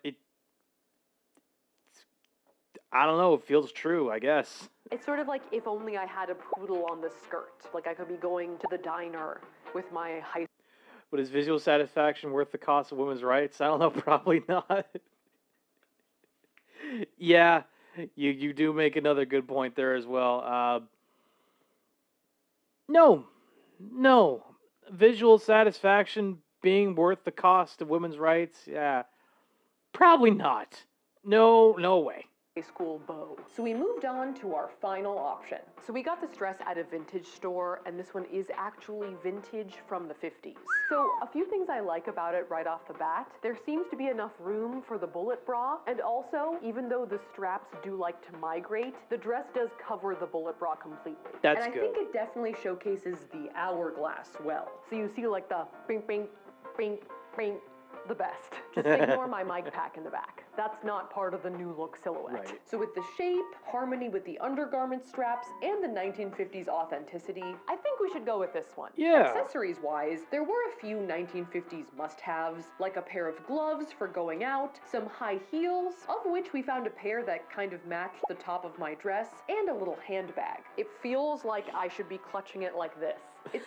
I don't know, it feels true, I guess. It's sort of like if only I had a poodle on the skirt. Like I could be going to the diner with my high... But is visual satisfaction worth the cost of women's rights? I don't know, probably not. Yeah, you do make another good point there as well. No. Visual satisfaction being worth the cost of women's rights? Yeah. Probably not. No way. School bow. So we moved on to our final option. So we got this dress at a vintage store, and this one is actually vintage from the 50s. So a few things I like about it right off the bat. There seems to be enough room for the bullet bra, and also, even though the straps do like to migrate, the dress does cover the bullet bra completely. That's good. And I think it definitely showcases the hourglass well. So you see like the bing, bing, bing, bing, the best. Just ignore my mic pack in the back. That's not part of the new look silhouette. Right. So with the shape, harmony with the undergarment straps, and the 1950s authenticity, I think we should go with this one. Yeah. Accessories-wise, there were a few 1950s must-haves, like a pair of gloves for going out, some high heels, of which we found a pair that kind of matched the top of my dress, and a little handbag. It feels like I should be clutching it like this. It's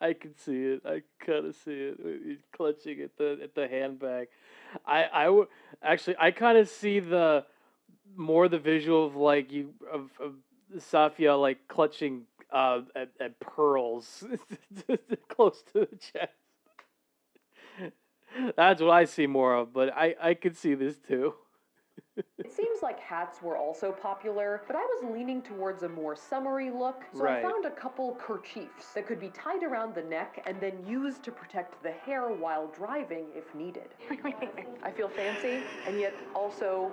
I can see it. I can kind of see it. He's clutching at the handbag. I would actually. I kind of see the visual of like of Safiya like clutching at pearls close to the chest. That's what I see more of. But I could see this too. It seems like hats were also popular, but I was leaning towards a more summery look, so Right. I found a couple kerchiefs that could be tied around the neck and then used to protect the hair while driving if needed. I feel fancy, and yet also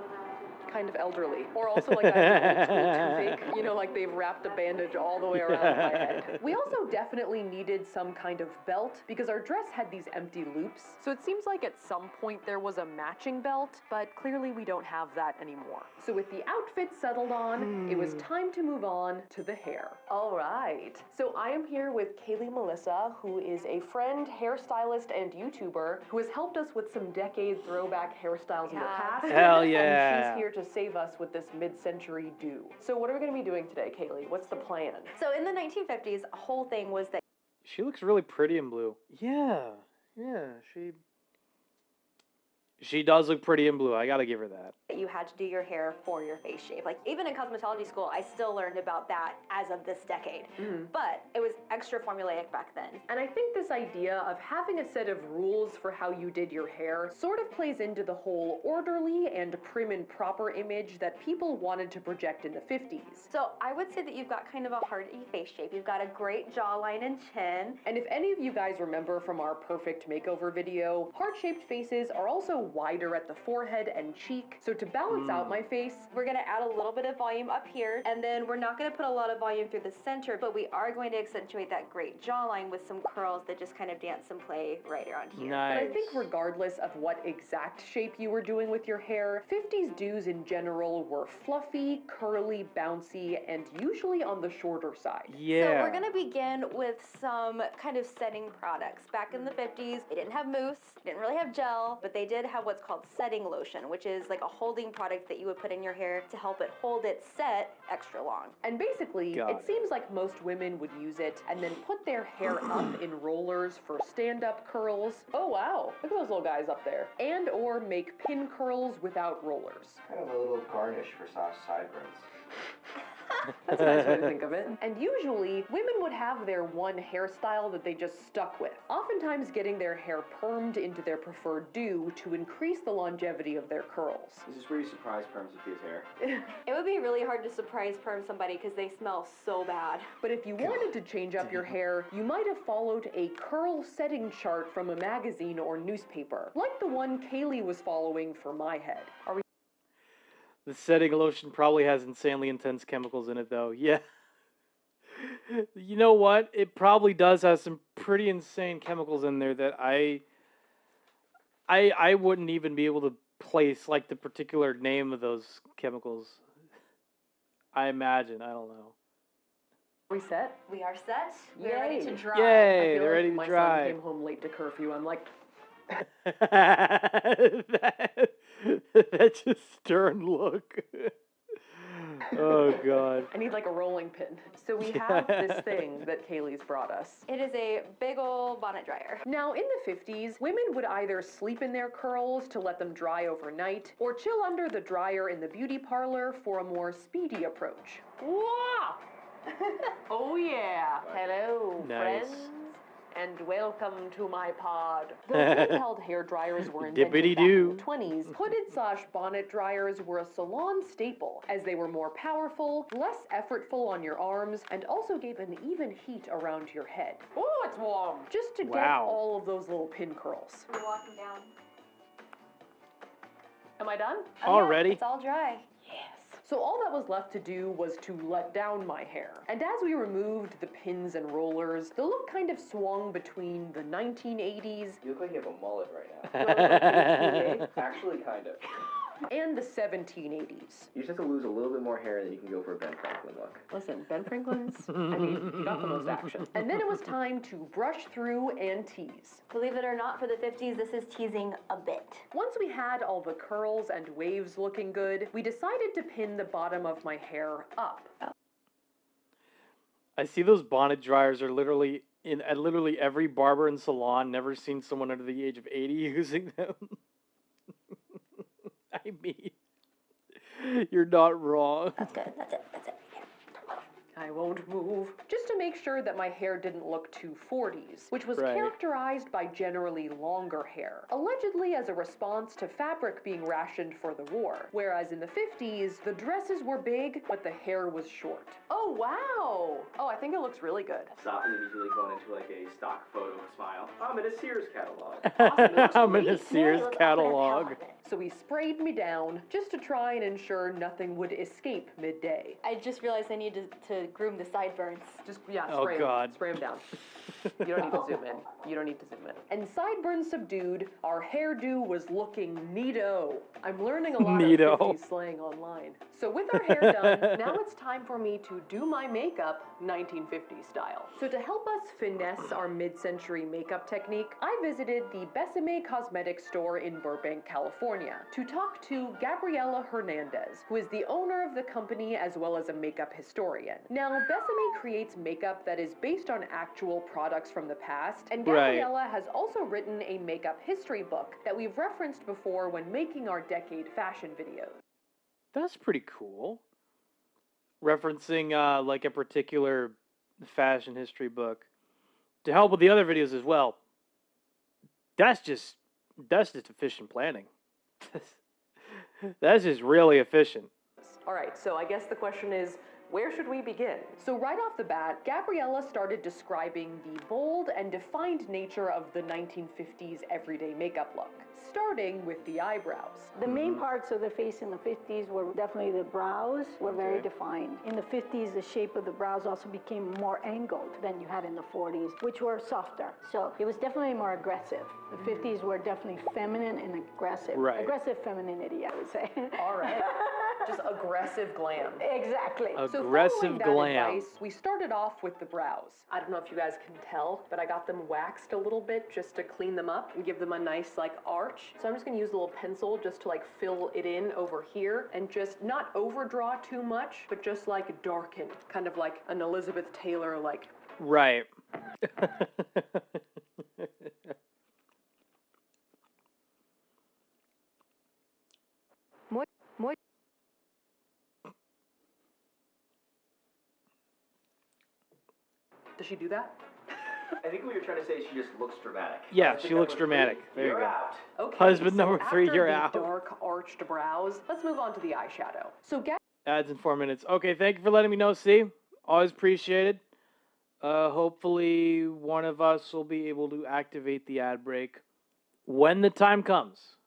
kind of elderly. Or also like I have an old school toothache, you know, like they've wrapped a bandage all the way around my head. We also definitely needed some kind of belt because our dress had these empty loops. So it seems like at some point there was a matching belt, but clearly we don't have that anymore. So with the outfit settled on, it was time to move on to the hair. All right. So I am here with Kaylee Melissa, who is a friend, hairstylist, and YouTuber who has helped us with some decade throwback hairstyles in the past. Hell yeah. And she's here to save us with this mid-century do. So what are we going to be doing today, Kaylee? What's the plan? So in the 1950s, a whole thing was that She looks really pretty in blue. Yeah, she does look pretty in blue. I gotta give her that. you had to do your hair for your face shape. Like even in cosmetology school, I still learned about that as of this decade. But it was extra formulaic back then. And I think this idea of having a set of rules for how you did your hair sort of plays into the whole orderly and prim and proper image that people wanted to project in the 50s. So I would say that you've got kind of a hearty face shape. You've got a great jawline and chin. And if any of you guys remember from our perfect makeover video, heart-shaped faces are also wider at the forehead and cheek. So to balance out my face, we're gonna add a little bit of volume up here, and then we're not gonna put a lot of volume through the center, but we are going to accentuate that great jawline with some curls that just kind of dance and play right around here. But I think regardless of what exact shape you were doing with your hair, 50s do's in general were fluffy, curly, bouncy, and usually on the shorter side. So we're gonna begin with some kind of setting products. Back in the 50s, they didn't have mousse, didn't really have gel, but they did have what's called setting lotion, which is like a holding product that you would put in your hair to help it hold its set extra long. And basically, it seems like most women would use it and then put their hair up in rollers for stand-up curls. Oh wow, look at those little guys up there. And or make pin curls without rollers. Kind of a little garnish for soft sideburns. That's a nice way to think of it. And usually, women would have their one hairstyle that they just stuck with, oftentimes getting their hair permed into their preferred do to increase the longevity of their curls. Is this where you surprise perm Safiya's hair? It would be really hard to surprise perm somebody because they smell so bad. But if you wanted to change up your hair, you might have followed a curl setting chart from a magazine or newspaper, like the one Kaylee was following for my head. Are we The setting lotion probably has insanely intense chemicals in it, though. Yeah. You know what? It probably does have some pretty insane chemicals in there that I wouldn't even be able to place, like, the particular name of those chemicals. I imagine. I don't know. Are we set? We are set. We're Yay. ready to dry. Yay, I feel they're like ready to my dry. son came home late to curfew. I'm like, That's a stern look. Oh, God. I need like a rolling pin. So we have this thing that Kaylee's brought us. It is a big ol' bonnet dryer. Now, in the 50s, women would either sleep in their curls to let them dry overnight, or chill under the dryer in the beauty parlor for a more speedy approach. Wow! Oh yeah! Hello, Nice. friends, and welcome to my pod. Though handheld hair dryers were invented back in Dippity-doo. the 20s, hooded/bonnet dryers were a salon staple, as they were more powerful, less effortful on your arms, and also gave an even heat around your head. Oh, it's warm! Just to get Wow. all of those little pin curls. We're walking down. Am I done? Already? It's all dry. So So all that was left to do was to let down my hair. And as we removed the pins and rollers, the look kind of swung between the 1980s. You look like you have a mullet right now. Actually, kind of. And the 1780s. You just have to lose a little bit more hair and then you can go for a Ben Franklin look. Listen, Ben Franklin's, I mean, he got the most action. And then it was time to brush through and tease. Believe it or not, for the 50s, this is teasing a bit. Once we had all the curls and waves looking good, we decided to pin the bottom of my hair up. I see those bonnet dryers are literally at literally every barber and salon. Never seen someone under the age of 80 using them. I mean, you're not wrong. That's good. That's it. That's it. I won't move. Just to make sure that my hair didn't look too 40s, which was Right. characterized by generally longer hair, allegedly as a response to fabric being rationed for the war. Whereas in the 50s, the dresses were big, but the hair was short. Oh, wow. Oh, I think it looks really good. Stop and immediately going into like a stock photo smile. I'm in a Sears catalog. I'm in a Sears catalog. So he sprayed me down just to try and ensure nothing would escape midday. I just realized I need to groom the sideburns. Just, yeah, Oh, spray God. him. Spray him down. You don't need to zoom in. You don't need to zoom in. And sideburns subdued, our hairdo was looking neato. I'm learning a lot Neato. of 50s slang online. So with our hair done, now it's time for me to do my makeup 1950s style. So to help us finesse our mid-century makeup technique, I visited the Besame Cosmetics store in Burbank, California, to talk to Gabriela Hernandez, who is the owner of the company as well as a makeup historian. Now, Besame creates makeup that is based on actual products from the past, and Right. Gabriela has also written a makeup history book that we've referenced before when making our decade fashion videos. That's pretty cool. Referencing like a particular fashion history book to help with the other videos as well. That's just efficient planning. That's just really efficient. All right, so I guess the question is, where should we begin? So right off the bat, Gabriela started describing the bold and defined nature of the 1950s everyday makeup look, starting with the eyebrows. The main parts of the face in the 50s were definitely the brows were very defined. In the 50s, the shape of the brows also became more angled than you had in the 40s, which were softer. So it was definitely more aggressive. The 50s were definitely feminine and aggressive. Right. Aggressive femininity, I would say. All right. Just aggressive glam. Exactly. So Aggressive following that glam. advice, we started off with the brows. I don't know if you guys can tell, but I got them waxed a little bit just to clean them up and give them a nice like arch. So I'm just gonna use a little pencil just to like fill it in over here and just not overdraw too much, but just like darken, kind of like an Elizabeth Taylor like. Right. Does she do that? I think what you're trying to say is she just looks dramatic. Yeah, she looks dramatic. There you You're go. out. Okay, Husband so number 3, after you're the out. dark arched brows, let's move on to the eyeshadow. So Ads in 4 minutes. Okay, thank you for letting me know, C. Always appreciated. Hopefully one of us will be able to activate the ad break when the time comes.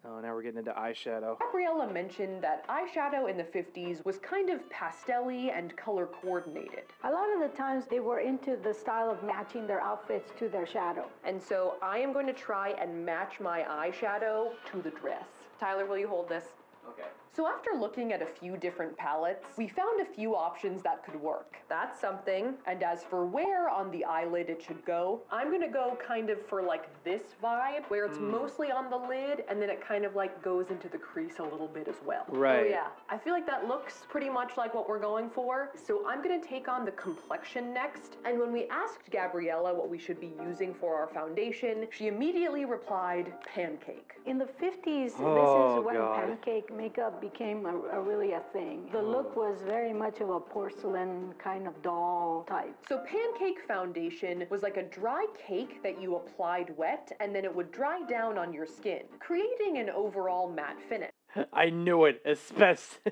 Oh, now we're getting into eyeshadow. Gabriela mentioned that eyeshadow in the 50s was kind of pastel-y and color coordinated. A lot of the times they were into the style of matching their outfits to their shadow. And so I am going to try and match my eyeshadow to the dress. Tyler, will you hold this? Okay. So after looking at a few different palettes, we found a few options that could work. That's something. And as for where on the eyelid it should go, I'm gonna go kind of for like this vibe, where it's mostly on the lid, and then it kind of like goes into the crease a little bit as well. Right. Oh yeah, I feel like that looks pretty much like what we're going for. So I'm gonna take on the complexion next. And when we asked Gabriela what we should be using for our foundation, she immediately replied, pancake. In the 50s, Oh, this is when God. pancake makeup became really a thing. The look was very much of a porcelain kind of doll type. So pancake foundation was like a dry cake that you applied wet, and then it would dry down on your skin, creating an overall matte finish. I knew it, especially.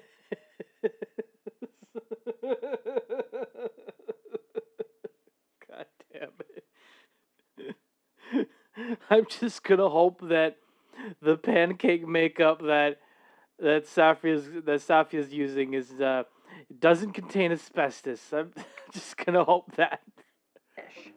God damn it. I'm just gonna hope that the pancake makeup that that Safiya's using is doesn't contain asbestos. I'm just gonna hope that.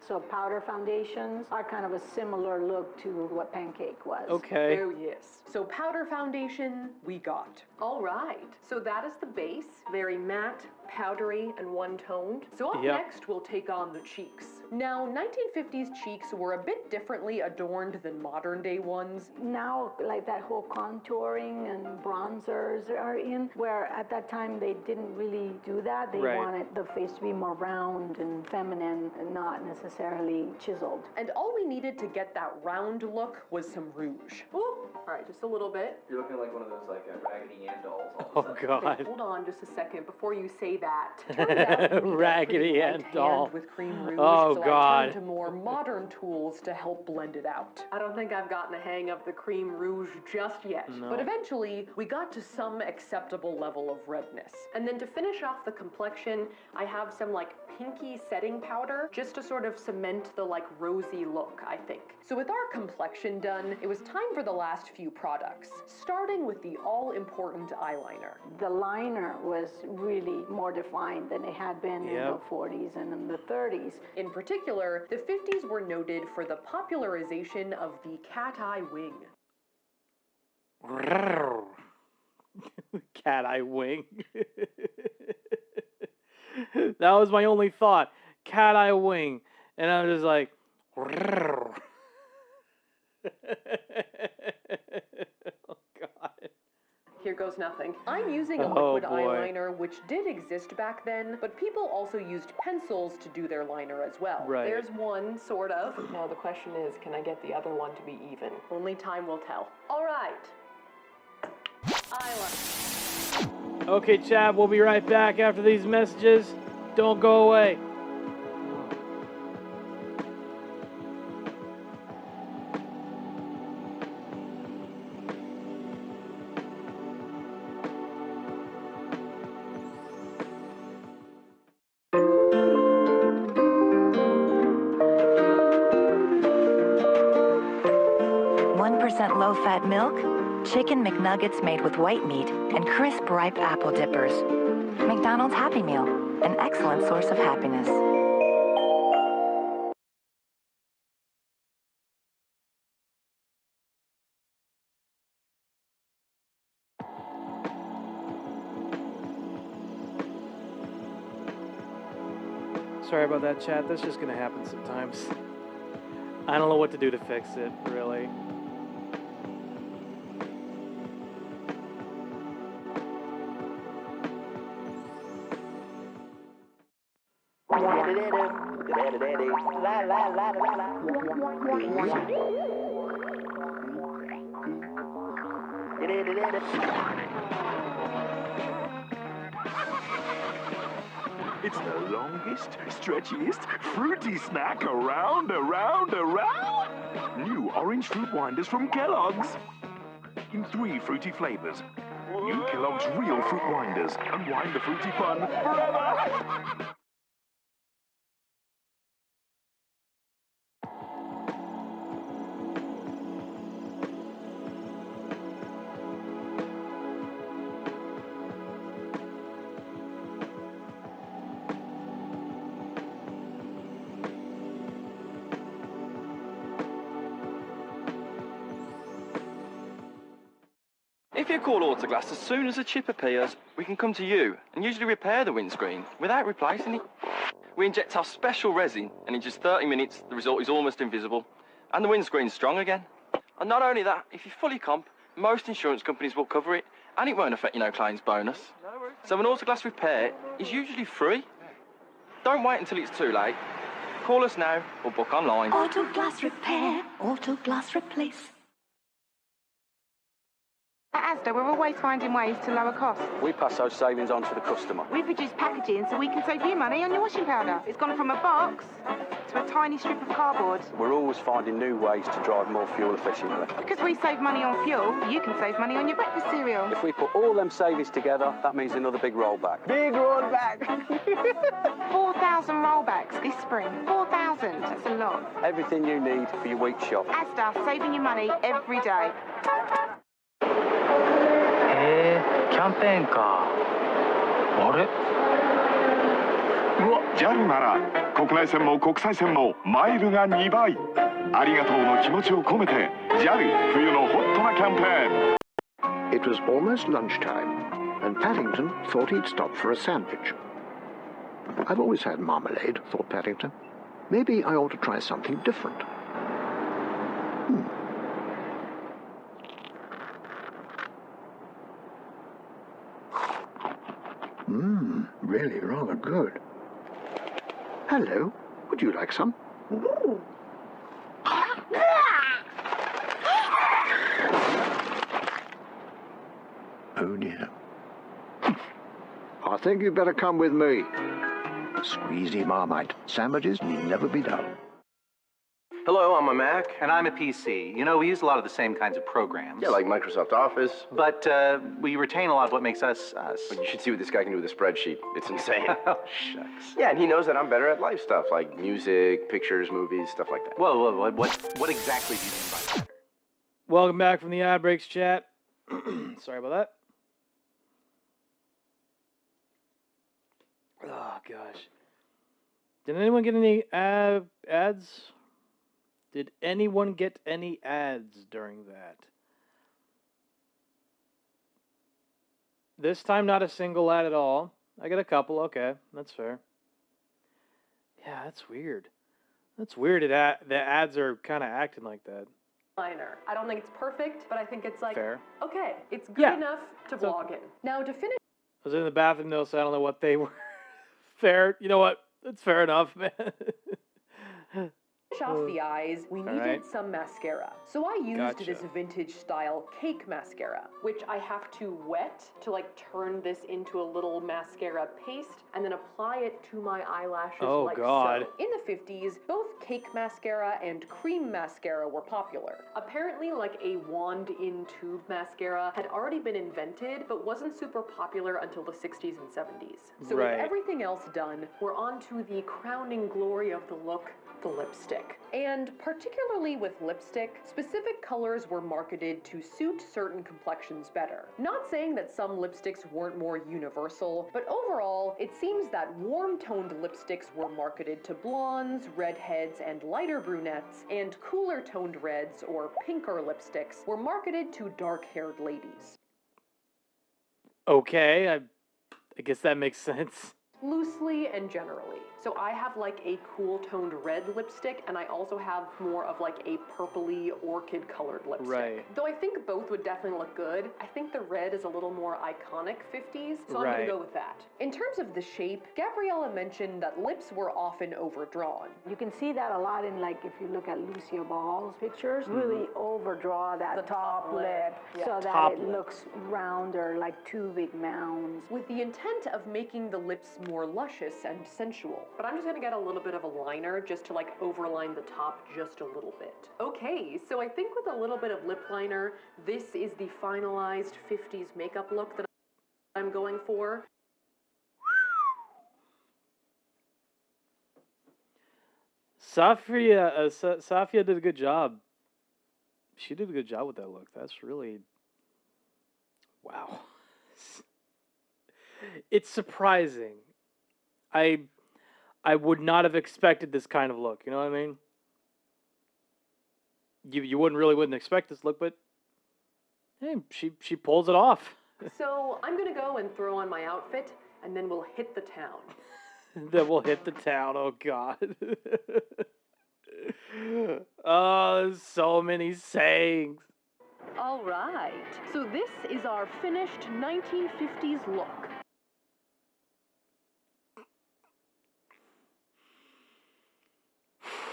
So powder foundations are kind of a similar look to what Pancake was. Okay. Oh yes. So powder foundation we got. All right. So that is the base, very matte, powdery, and one-toned. So up next we'll take on the cheeks. Now 1950s cheeks were a bit differently adorned than modern day ones. Now, like that whole contouring and bronzers are in, where at that time they didn't really do that. They wanted the face to be more round and feminine and not necessarily chiseled. And all we needed to get that round look was some rouge. Ooh, all right, just a little bit. You're looking like one of those like Raggedy Ann dolls. Oh God. Okay, hold on just a second before you say that. Turns out Raggedy Ann doll. with cream rouge, oh so God. I turned to more modern tools to help blend it out. I don't think I've gotten the hang of the cream rouge just yet, but eventually we got to some acceptable level of redness. And then to finish off the complexion, I have some like pinky setting powder just to sort of cement the like rosy look, I think. So with our complexion done, it was time for the last few products, starting with the all-important eyeliner. The liner was really more defined than it had been in the 40s and in the 30s. In particular, the 50s were noted for the popularization of the cat-eye wing. Cat-eye wing. That was my only thought. Cat-eye wing. And I'm just like... oh, God. Here goes nothing. I'm using a liquid eyeliner, which did exist back then, but people also used pencils to do their liner as well. Right. There's one, sort of. Now the question is, can I get the other one to be even? Only time will tell. All right. Eyeliner. Okay, chat, we'll be right back after these messages. Don't go away. Low-fat milk, chicken McNuggets made with white meat, and crisp ripe apple dippers. McDonald's Happy Meal, an excellent source of happiness. Sorry about that, chat. That's just gonna happen sometimes. I don't know what to do to fix it, really. It's the longest, stretchiest, fruity snack around. New orange fruit winders from Kellogg's. In 3 fruity flavors. New Kellogg's real fruit winders. Unwind the fruity fun forever. If you call Autoglass, as soon as a chip appears, we can come to you and usually repair the windscreen without replacing it. We inject our special resin, and in just 30 minutes, the result is almost invisible, and the windscreen's strong again. And not only that, if you fully comp, most insurance companies will cover it, and it won't affect your no-claims bonus. So an Autoglass repair is usually free. Don't wait until it's too late. Call us now or book online. Autoglass repair, Autoglass replace. At Asda, we're always finding ways to lower costs. We pass those savings on to the customer. We've reduced packaging so we can save you money on your washing powder. It's gone from a box to a tiny strip of cardboard. We're always finding new ways to drive more fuel efficiently. Because we save money on fuel, you can save money on your breakfast cereal. If we put all them savings together, that means another big rollback. Big rollback! 4,000 rollbacks this spring. 4,000, that's a lot. Everything you need for your week's shop. Asda, saving you money every day. キャンペーンか。あれ？JAL なら国内線も国際線もマイルが2倍。ありがとうの気持ちを込めて JAL 冬のホットなキャンペーン。 It was almost lunchtime, and Paddington thought he'd stop for a sandwich. I've always had marmalade, thought Paddington. Maybe I ought to try something different. Really rather good. Hello, would you like some? Oh dear. I think you'd better come with me. Squeezy Marmite. Sandwiches need never be done. Hello, I'm a Mac. And I'm a PC. You know, we use a lot of the same kinds of programs. Yeah, like Microsoft Office. But we retain a lot of what makes us us. Well, you should see what this guy can do with a spreadsheet. It's insane. Oh, shucks. Yeah, and he knows that I'm better at life stuff, like music, pictures, movies, stuff like that. Whoa, what exactly do you mean by that? Welcome back from the ad breaks, chat. Sorry about that. Oh, gosh. Did anyone get any ads? Did anyone get any ads during that? This time, not a single ad at all. I got a couple. Okay, that's fair. Yeah, that's weird. That's weird that the ads are kind of acting like that. Liner. I don't think it's perfect, but I think it's like, Fair. okay, it's good enough to So- vlog in. Now, to finish... I was in the bathroom though, so I don't know what they were. Fair. You know what? That's fair enough, man. off the eyes, we needed right. some mascara. So I used Gotcha. this vintage style cake mascara, which I have to wet to like turn this into a little mascara paste and then apply it to my eyelashes Oh, like God. so. In the 50s, both cake mascara and cream mascara were popular. Apparently, like a wand-in-tube mascara had already been invented, but wasn't super popular until the 60s and 70s. So Right. with everything else done, we're on to the crowning glory of the look, the lipstick. And particularly with lipstick, specific colors were marketed to suit certain complexions better. Not saying that some lipsticks weren't more universal, but overall, it seems that warm-toned lipsticks were marketed to blondes, redheads, and lighter brunettes, and cooler-toned reds or pinker lipsticks were marketed to dark-haired ladies. Okay, I guess that makes sense. Loosely and generally. So I have like a cool toned red lipstick, and I also have more of like a purpley orchid colored lipstick. Right. Though I think both would definitely look good, I think the red is a little more iconic 50s, so I'm Right. gonna go with that. In terms of the shape, Gabriella mentioned that lips were often overdrawn. You can see that a lot in, like, if you look at Lucia Ball's pictures, really overdraw that The top lip yeah. so that Top it lip. looks rounder, like two big mounds. With the intent of making the lips more luscious and sensual. But I'm just gonna get a little bit of a liner just to like overline the top just a little bit. Okay, so I think with a little bit of lip liner, this is the finalized 50s makeup look that I'm going for. Safiya did a good job. She did a good job with that look. That's really... Wow. It's surprising. I would not have expected this kind of look, you know what I mean? You wouldn't expect this look, but hey, she pulls it off. So I'm gonna go and throw on my outfit, and then we'll hit the town. Then we'll hit the town, oh god. Oh, there's so many sayings. All right, so this is our finished 1950s look.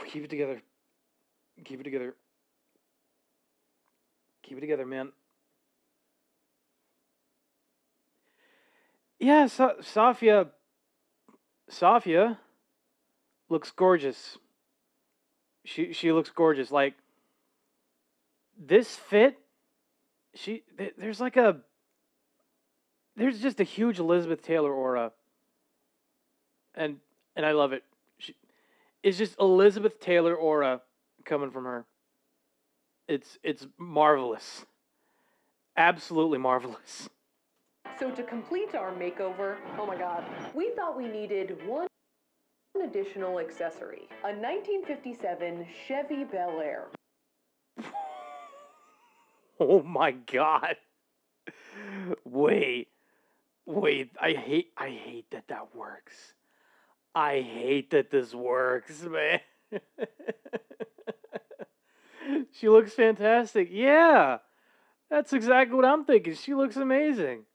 Keep it together. Keep it together. Keep it together, man. Yeah, Safiya looks gorgeous. She looks gorgeous. Like, this fit, there's just a huge Elizabeth Taylor aura. And I love it. It's just Elizabeth Taylor aura coming from her. It's marvelous. Absolutely marvelous. So to complete our makeover, oh my god, we thought we needed one additional accessory. A 1957 Chevy Bel Air. Oh my god. Wait. I hate that works. I hate that this works, man. She looks fantastic. Yeah. That's exactly what I'm thinking. She looks amazing.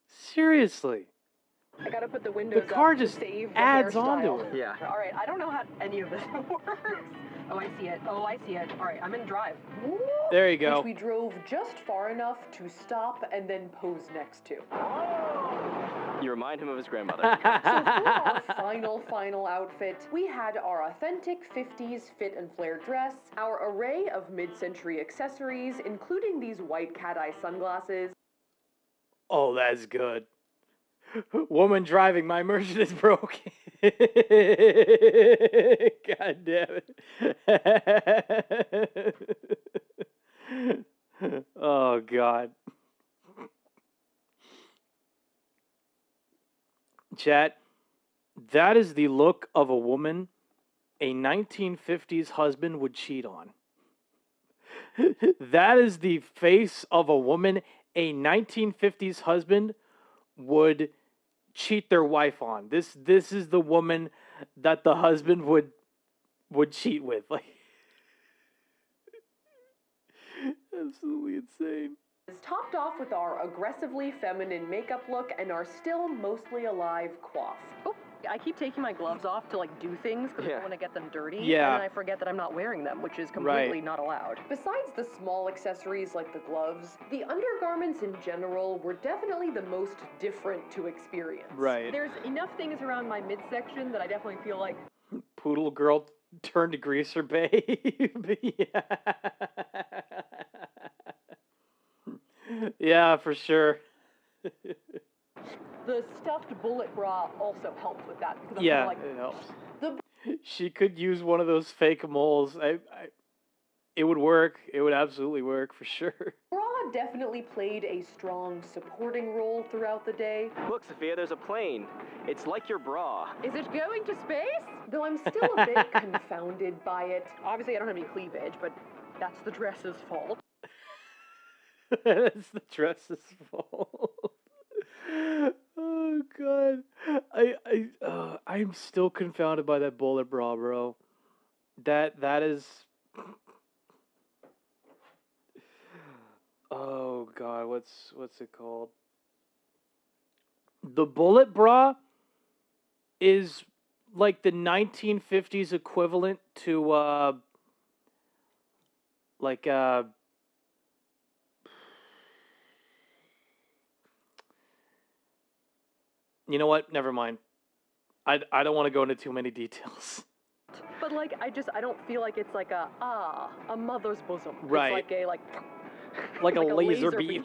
Seriously. I gotta put the windows The car up to just save the adds hairstyle. onto it. Yeah. All right, I don't know how any of this works. Oh, I see it. Oh, I see it. All right, I'm in drive. There you go. Which we drove just far enough to stop and then pose next to. You remind him of his grandmother. So for our final outfit, we had our authentic 50s fit and flare dress, our array of mid-century accessories, including these white cat-eye sunglasses. Oh, that's good. Woman driving, my Merchant is broken. God damn it. Oh, God. Chat, that is the look of a woman a 1950s husband would cheat on. That is the face of a woman a 1950s husband would cheat their wife on. This is the woman that the husband would cheat with. Like, absolutely insane. Is topped off with our aggressively feminine makeup look and our still mostly alive coif. Oh, I keep taking my gloves off to like do things because I don't want to get them dirty. Yeah. And then I forget that I'm not wearing them, which is completely not allowed. Besides the small accessories like the gloves, the undergarments in general were definitely the most different to experience. Right. There's enough things around my midsection that I definitely feel like Poodle girl turned to greaser babe. Yeah. Yeah, for sure. the stuffed bullet bra also helped with that because I'm Yeah, kind of like it helps. the She could use one of those fake moles. It would work. It would absolutely work for sure. Bra definitely played a strong supporting role throughout the day. Look, Safiya, there's a plane. It's like your bra. Is it going to space? Though I'm still a bit confounded by it. Obviously, I don't have any cleavage, but that's the dress's fault. That's the dress's fault. Oh god, I'm still confounded by that bullet bra, bro. That is. Oh god, what's it called? The bullet bra is like the 1950s equivalent to you know what? Never mind. I don't want to go into too many details. But like, I don't feel like it's like a mother's bosom. Right. It's like a laser beam.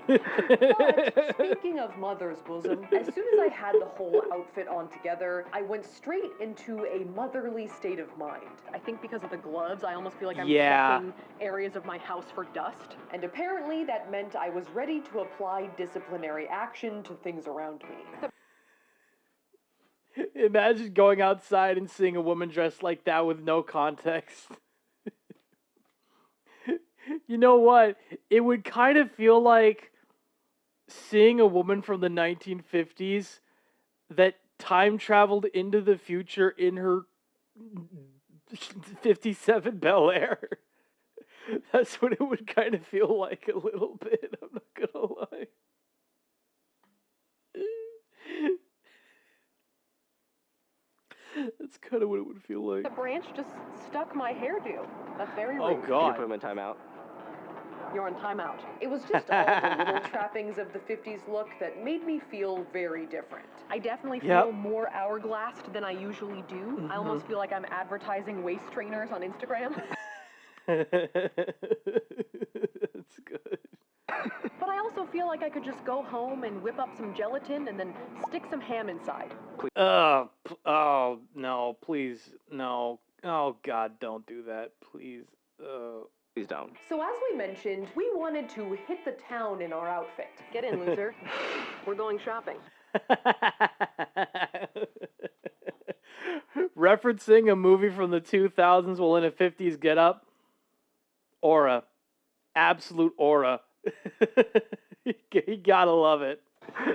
But speaking of mother's bosom, as soon as I had the whole outfit on together, I went straight into a motherly state of mind. I think because of the gloves, I almost feel like I'm Yeah. checking areas of my house for dust. And apparently that meant I was ready to apply disciplinary action to things around me. Imagine going outside and seeing a woman dressed like that with no context. You know what? It would kind of feel like seeing a woman from the 1950s that time traveled into the future in her 57 Bel Air. That's what it would kind of feel like a little bit. I'm not gonna lie. That's kind of what it would feel like. The branch just stuck my hairdo. That's very rude. Oh god. You put him in timeout. You're on timeout. It was just all the little trappings of the 50s look that made me feel very different. I definitely feel more hourglassed than I usually do. I almost feel like I'm advertising waist trainers on Instagram. That's good. But I also feel like I could just go home and whip up some gelatin and then stick some ham inside. Oh no, please, no. Oh god, don't do that, please. Please down. So as we mentioned, we wanted to hit the town in our outfit. Get in, loser. We're going shopping. Referencing a movie from the 2000s while in a 50s getup. Aura. Absolute aura. You gotta love it.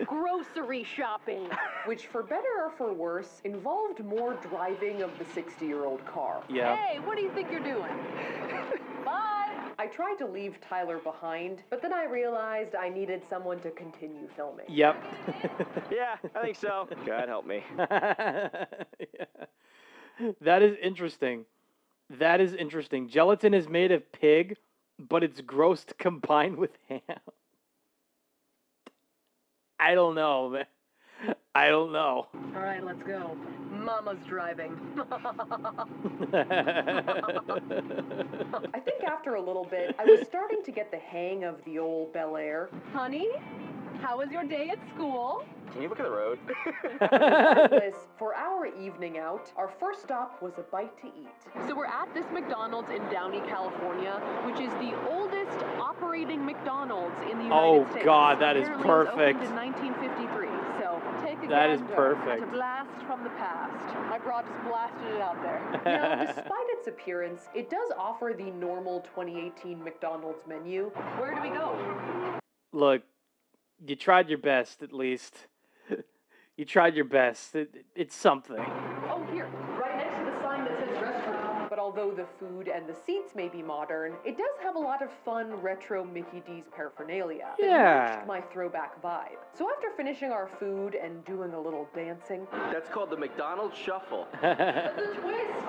Grocery shopping. Which, for better or for worse, involved more driving of the 60-year-old car. Yeah. Hey, what do you think you're doing? Bye! I tried to leave Tyler behind, but then I realized I needed someone to continue filming. Yep. Yeah, I think so. God help me. Yeah. That is interesting. That is interesting. Gelatin is made of pig, but it's grossed combined with ham. I don't know, man. I don't know. All right, let's go. Mama's driving. I think after a little bit, I was starting to get the hang of the old Bel Air. Honey, how was your day at school? Can you look at the road? Regardless, for our evening out, our first stop was a bite to eat. So we're at this McDonald's in Downey, California, which is the oldest operating McDonald's in the United States. Oh God, that is Apparently it was perfect. opened in 1953. So take a That is gander perfect. to blast from the past. My bra just blasted it out there. Now, despite its appearance, it does offer the normal 2018 McDonald's menu. Where do we go? Look, you tried your best, at least. You tried your best. It's something. Oh, here, right next to the sign that says restroom. But although the food and the seats may be modern, it does have a lot of fun retro Mickey D's paraphernalia that matched my throwback vibe. So after finishing our food and doing a little dancing... That's called the McDonald's Shuffle. That's a twist!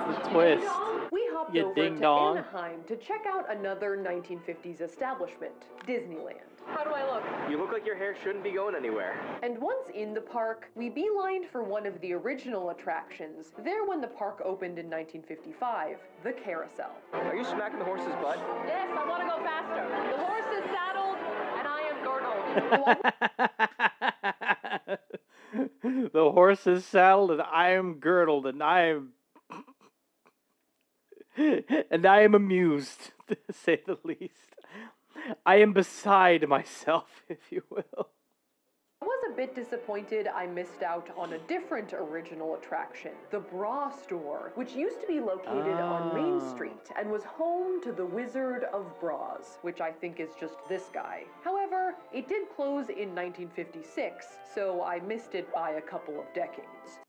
It's a twist. We hopped You over ding to dong. Anaheim to check out another 1950s establishment, Disneyland. How do I look? You look like your hair shouldn't be going anywhere. And once in the park, we beelined for one of the original attractions, there when the park opened in 1955, the Carousel. Are you smacking the horse's butt? Yes, I want to go faster. The horse is saddled, and I am girdled. The horse is saddled, and I am girdled, and I am amused, to say the least. I am beside myself, if you will. I was a bit disappointed I missed out on a different original attraction, the Bra Store, which used to be located on Main Street and was home to the Wizard of Bras, which I think is just this guy. However, it did close in 1956, so I missed it by a couple of decades.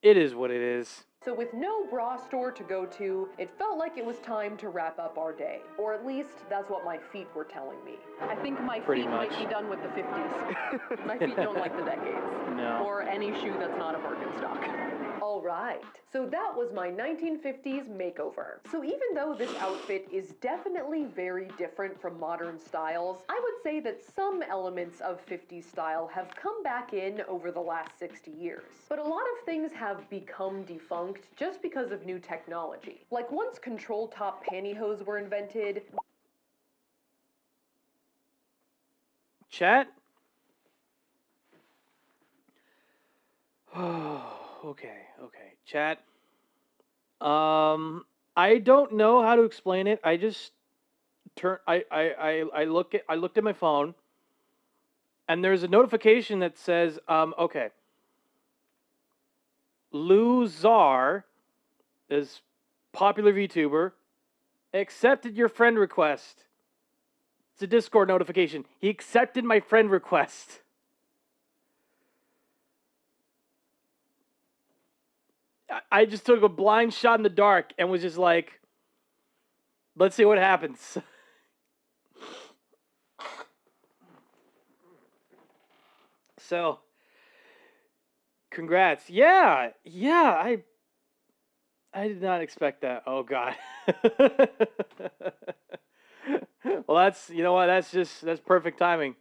It is what it is. So with no bra store to go to, it felt like it was time to wrap up our day. Or at least, that's what my feet were telling me. I think my Pretty feet much. might be done with the 50s. My feet don't like the decades. No. Or any shoe that's not a Birkenstock. All right, so that was my 1950s makeover. So even though this outfit is definitely very different from modern styles, I would say that some elements of 50s style have come back in over the last 60 years. But a lot of things have become defunct just because of new technology. Like once control top pantyhose were invented... Chat? Oh, okay. Chat. I don't know how to explain it. I just I looked at my phone, and there's a notification that says, okay. Lou Czar is popular VTuber, accepted your friend request. It's a Discord notification. He accepted my friend request. I just took a blind shot in the dark and was just like, let's see what happens. So, congrats. Yeah, I did not expect that. Oh God. Well, that's, you know what? That's perfect timing.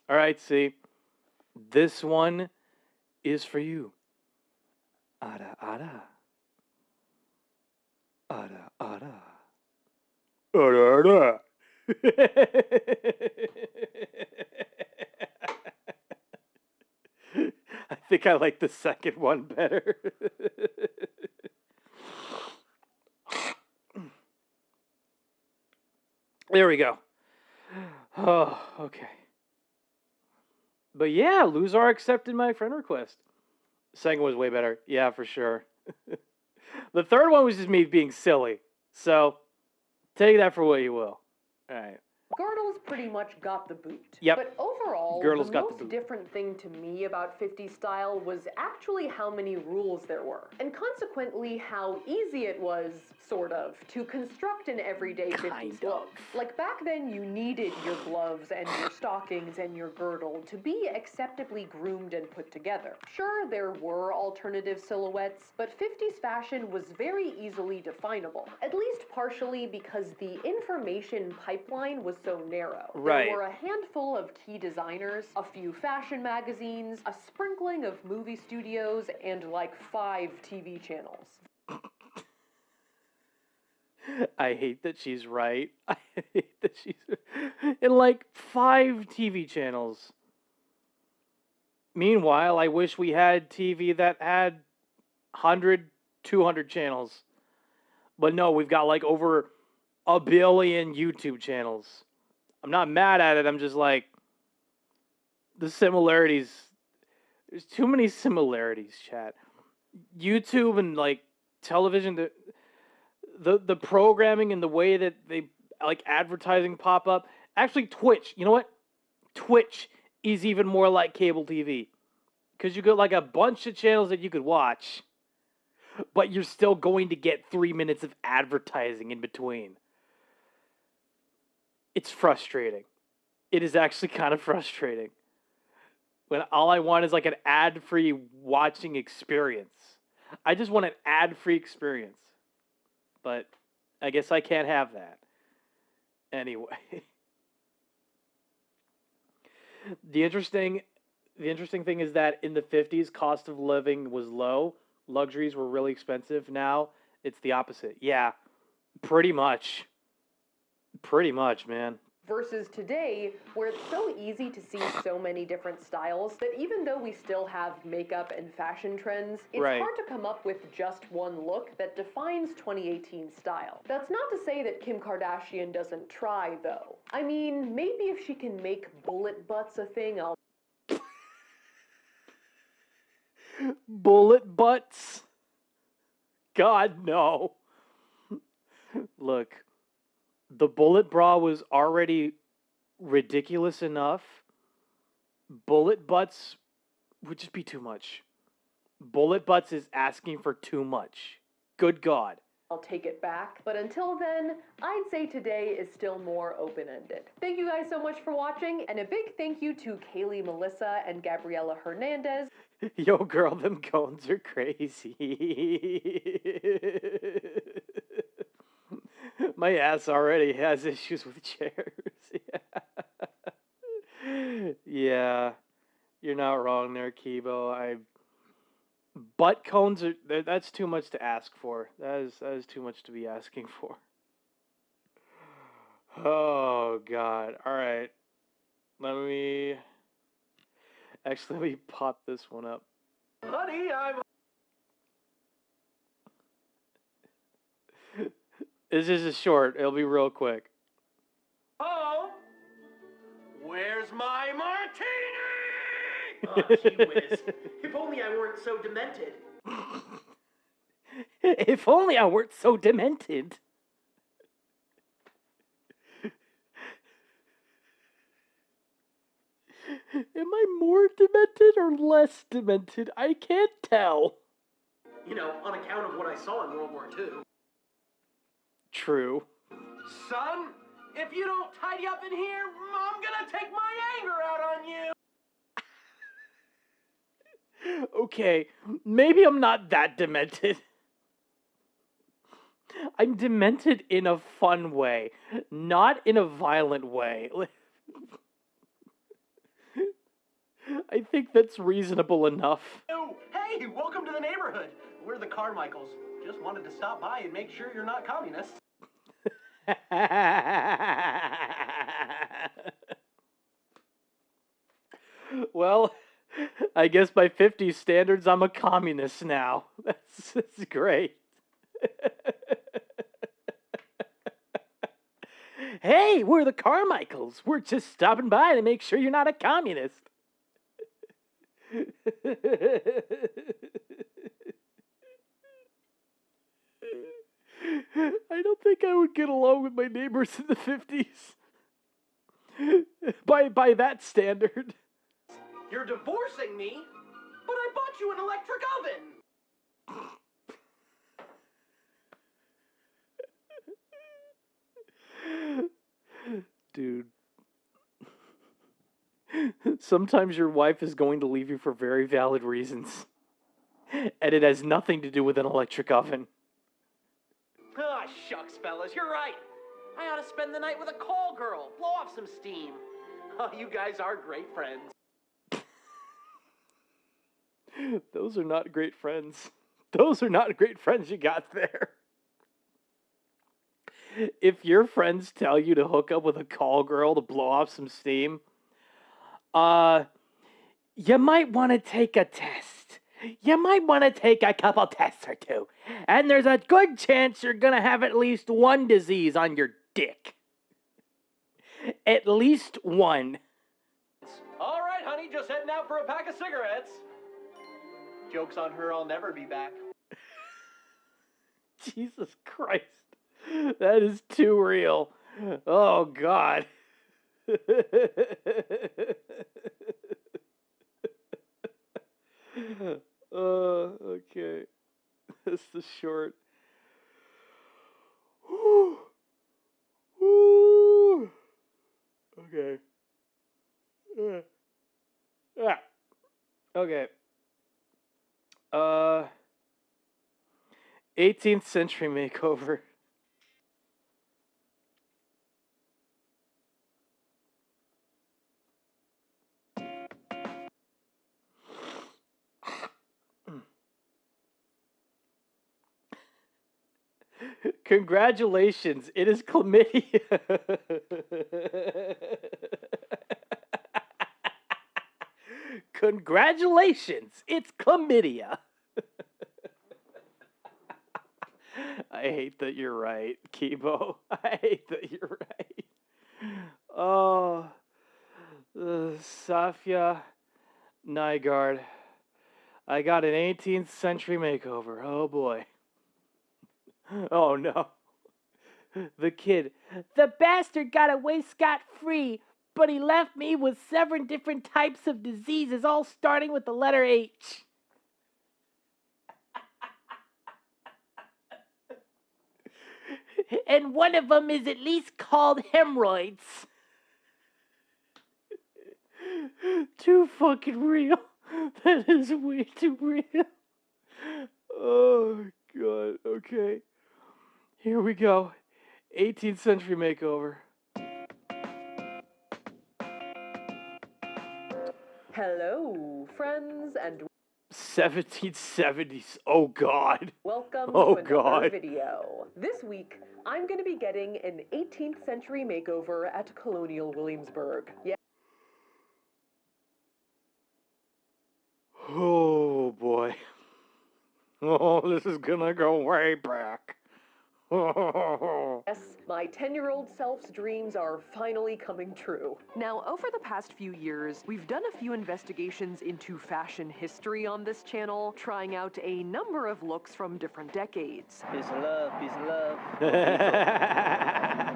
All right, see. This one is for you. Ada, ada. Ada, ada. Ada, I think I like the second one better. There we go. Oh, okay. But yeah, Luzar accepted my friend request. Second was way better. Yeah, for sure. The third one was just me being silly. So, take that for what you will. All right. Girdles pretty much got the boot. Yep. But overall, Girdles the got the most boot. different thing to me about 50s style was actually how many rules there were. And consequently, how easy it was, sort of, to construct an everyday 50s look. Like back then, you needed your gloves and your stockings and your girdle to be acceptably groomed and put together. Sure, there were alternative silhouettes, but 50s fashion was very easily definable. At least partially because the information pipeline was so narrow. Right. There were a handful of key designers, a few fashion magazines, a sprinkling of movie studios, and like 5 TV channels. I hate that she's right. I hate that she's in like 5 TV channels. Meanwhile, I wish we had TV that had 100, 200 channels. But no, we've got like over 1 billion YouTube channels. I'm not mad at it. I'm just like, the similarities. There's too many similarities, chat. YouTube and like television, the programming and the way that they like advertising pop up. Actually, Twitch. You know what? Twitch is even more like cable TV. Because you got like a bunch of channels that you could watch, but you're still going to get 3 minutes of advertising in between. It's frustrating. It is actually kind of frustrating. When all I want is like an ad-free watching experience. I just want an ad-free experience. But I guess I can't have that. Anyway. The interesting thing is that in the 50s, cost of living was low. Luxuries were really expensive. Now, it's the opposite. Yeah, pretty much. Pretty much, man. Versus today, where it's so easy to see so many different styles that even though we still have makeup and fashion trends, it's hard to come up with just one look that defines 2018 style. That's not to say that Kim Kardashian doesn't try, though. I mean, maybe if she can make bullet butts a thing, I'll... Bullet butts? God, no. Look. The bullet bra was already ridiculous enough. Bullet butts would just be too much. Bullet butts is asking for too much. Good God. I'll take it back. But until then, I'd say today is still more open-ended. Thank you guys so much for watching, and a big thank you to Kaylee Melissa and Gabriela Hernandez. Yo, girl, them cones are crazy. My ass already has issues with chairs. Yeah. You're not wrong there, Kibo. Butt cones are that's too much to ask for. That is too much to be asking for. Oh God. Alright. Let me pop this one up. Honey, I'm... This is a short. It'll be real quick. Oh, where's my martini? Oh, gee whiz. If only I weren't so demented. If only I weren't so demented. Am I more demented or less demented? I can't tell. You know, on account of what I saw in World War II. True. Son, if you don't tidy up in here, I'm gonna take my anger out on you. Okay, maybe I'm not that demented. I'm demented in a fun way, not in a violent way. I think that's reasonable enough. Oh, hey, welcome to the neighborhood. We're the Carmichaels. Just wanted to stop by and make sure you're not communists. Well, I guess by 50 standards, I'm a communist now. That's great. Hey, we're the Carmichaels. We're just stopping by to make sure you're not a communist. I don't think I would get along with my neighbors in the 50s. By that standard. You're divorcing me, but I bought you an electric oven. Dude. Sometimes your wife is going to leave you for very valid reasons. And it has nothing to do with an electric oven. Ah, shucks, fellas, you're right. I ought to spend the night with a call girl, blow off some steam. Oh, you guys are great friends. Those are not great friends. Those are not great friends you got there. If your friends tell you to hook up with a call girl to blow off some steam, you might want to take a test. You might want to take a couple tests or two. And there's a good chance you're going to have at least one disease on your dick. At least one. All right, honey, just heading out for a pack of cigarettes. Joke's on her, I'll never be back. Jesus Christ. That is too real. Oh, God. Okay. This is short. Okay. Yeah. Okay. 18th century makeover. Congratulations, it is chlamydia. Congratulations, it's chlamydia. I hate that you're right, Kibo. I hate that you're right. Oh, Safiya Nygaard. I got an 18th century makeover. Oh boy. Oh no. The kid. The bastard got away scot-free, but he left me with 7 different types of diseases, all starting with the letter H. And one of them is at least called hemorrhoids. Too fucking real. That is way too real. Oh, God. Okay. Here we go. 18th century makeover. Hello, friends, and 1770s. Oh, God. welcome Oh, to another God. video. This week, I'm going to be getting an 18th century makeover at Colonial Williamsburg. Yeah. Oh, boy. Oh, this is gonna go way back. Yes, my 10-year-old self's dreams are finally coming true. Now, over the past few years, we've done a few investigations into fashion history on this channel, trying out a number of looks from different decades. Peace and love, peace and love.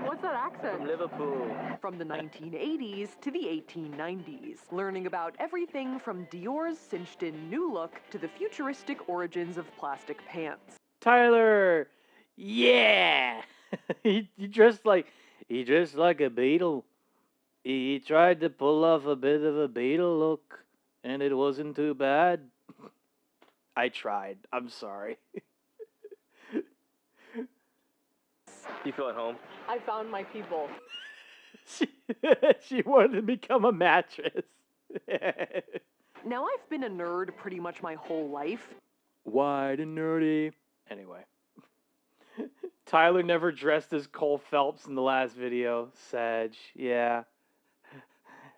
What's that accent? From Liverpool. From the 1980s to the 1890s, learning about everything from Dior's cinched-in new look to the futuristic origins of plastic pants. Tyler, yeah. he dressed like a Beatle. He tried to pull off a bit of a Beatle look, and it wasn't too bad. I tried. I'm sorry. You feel at home? I found my people. She wanted to become a mattress. Now, I've been a nerd pretty much my whole life. Wide and nerdy. Anyway. Tyler never dressed as Cole Phelps in the last video. Sag, yeah.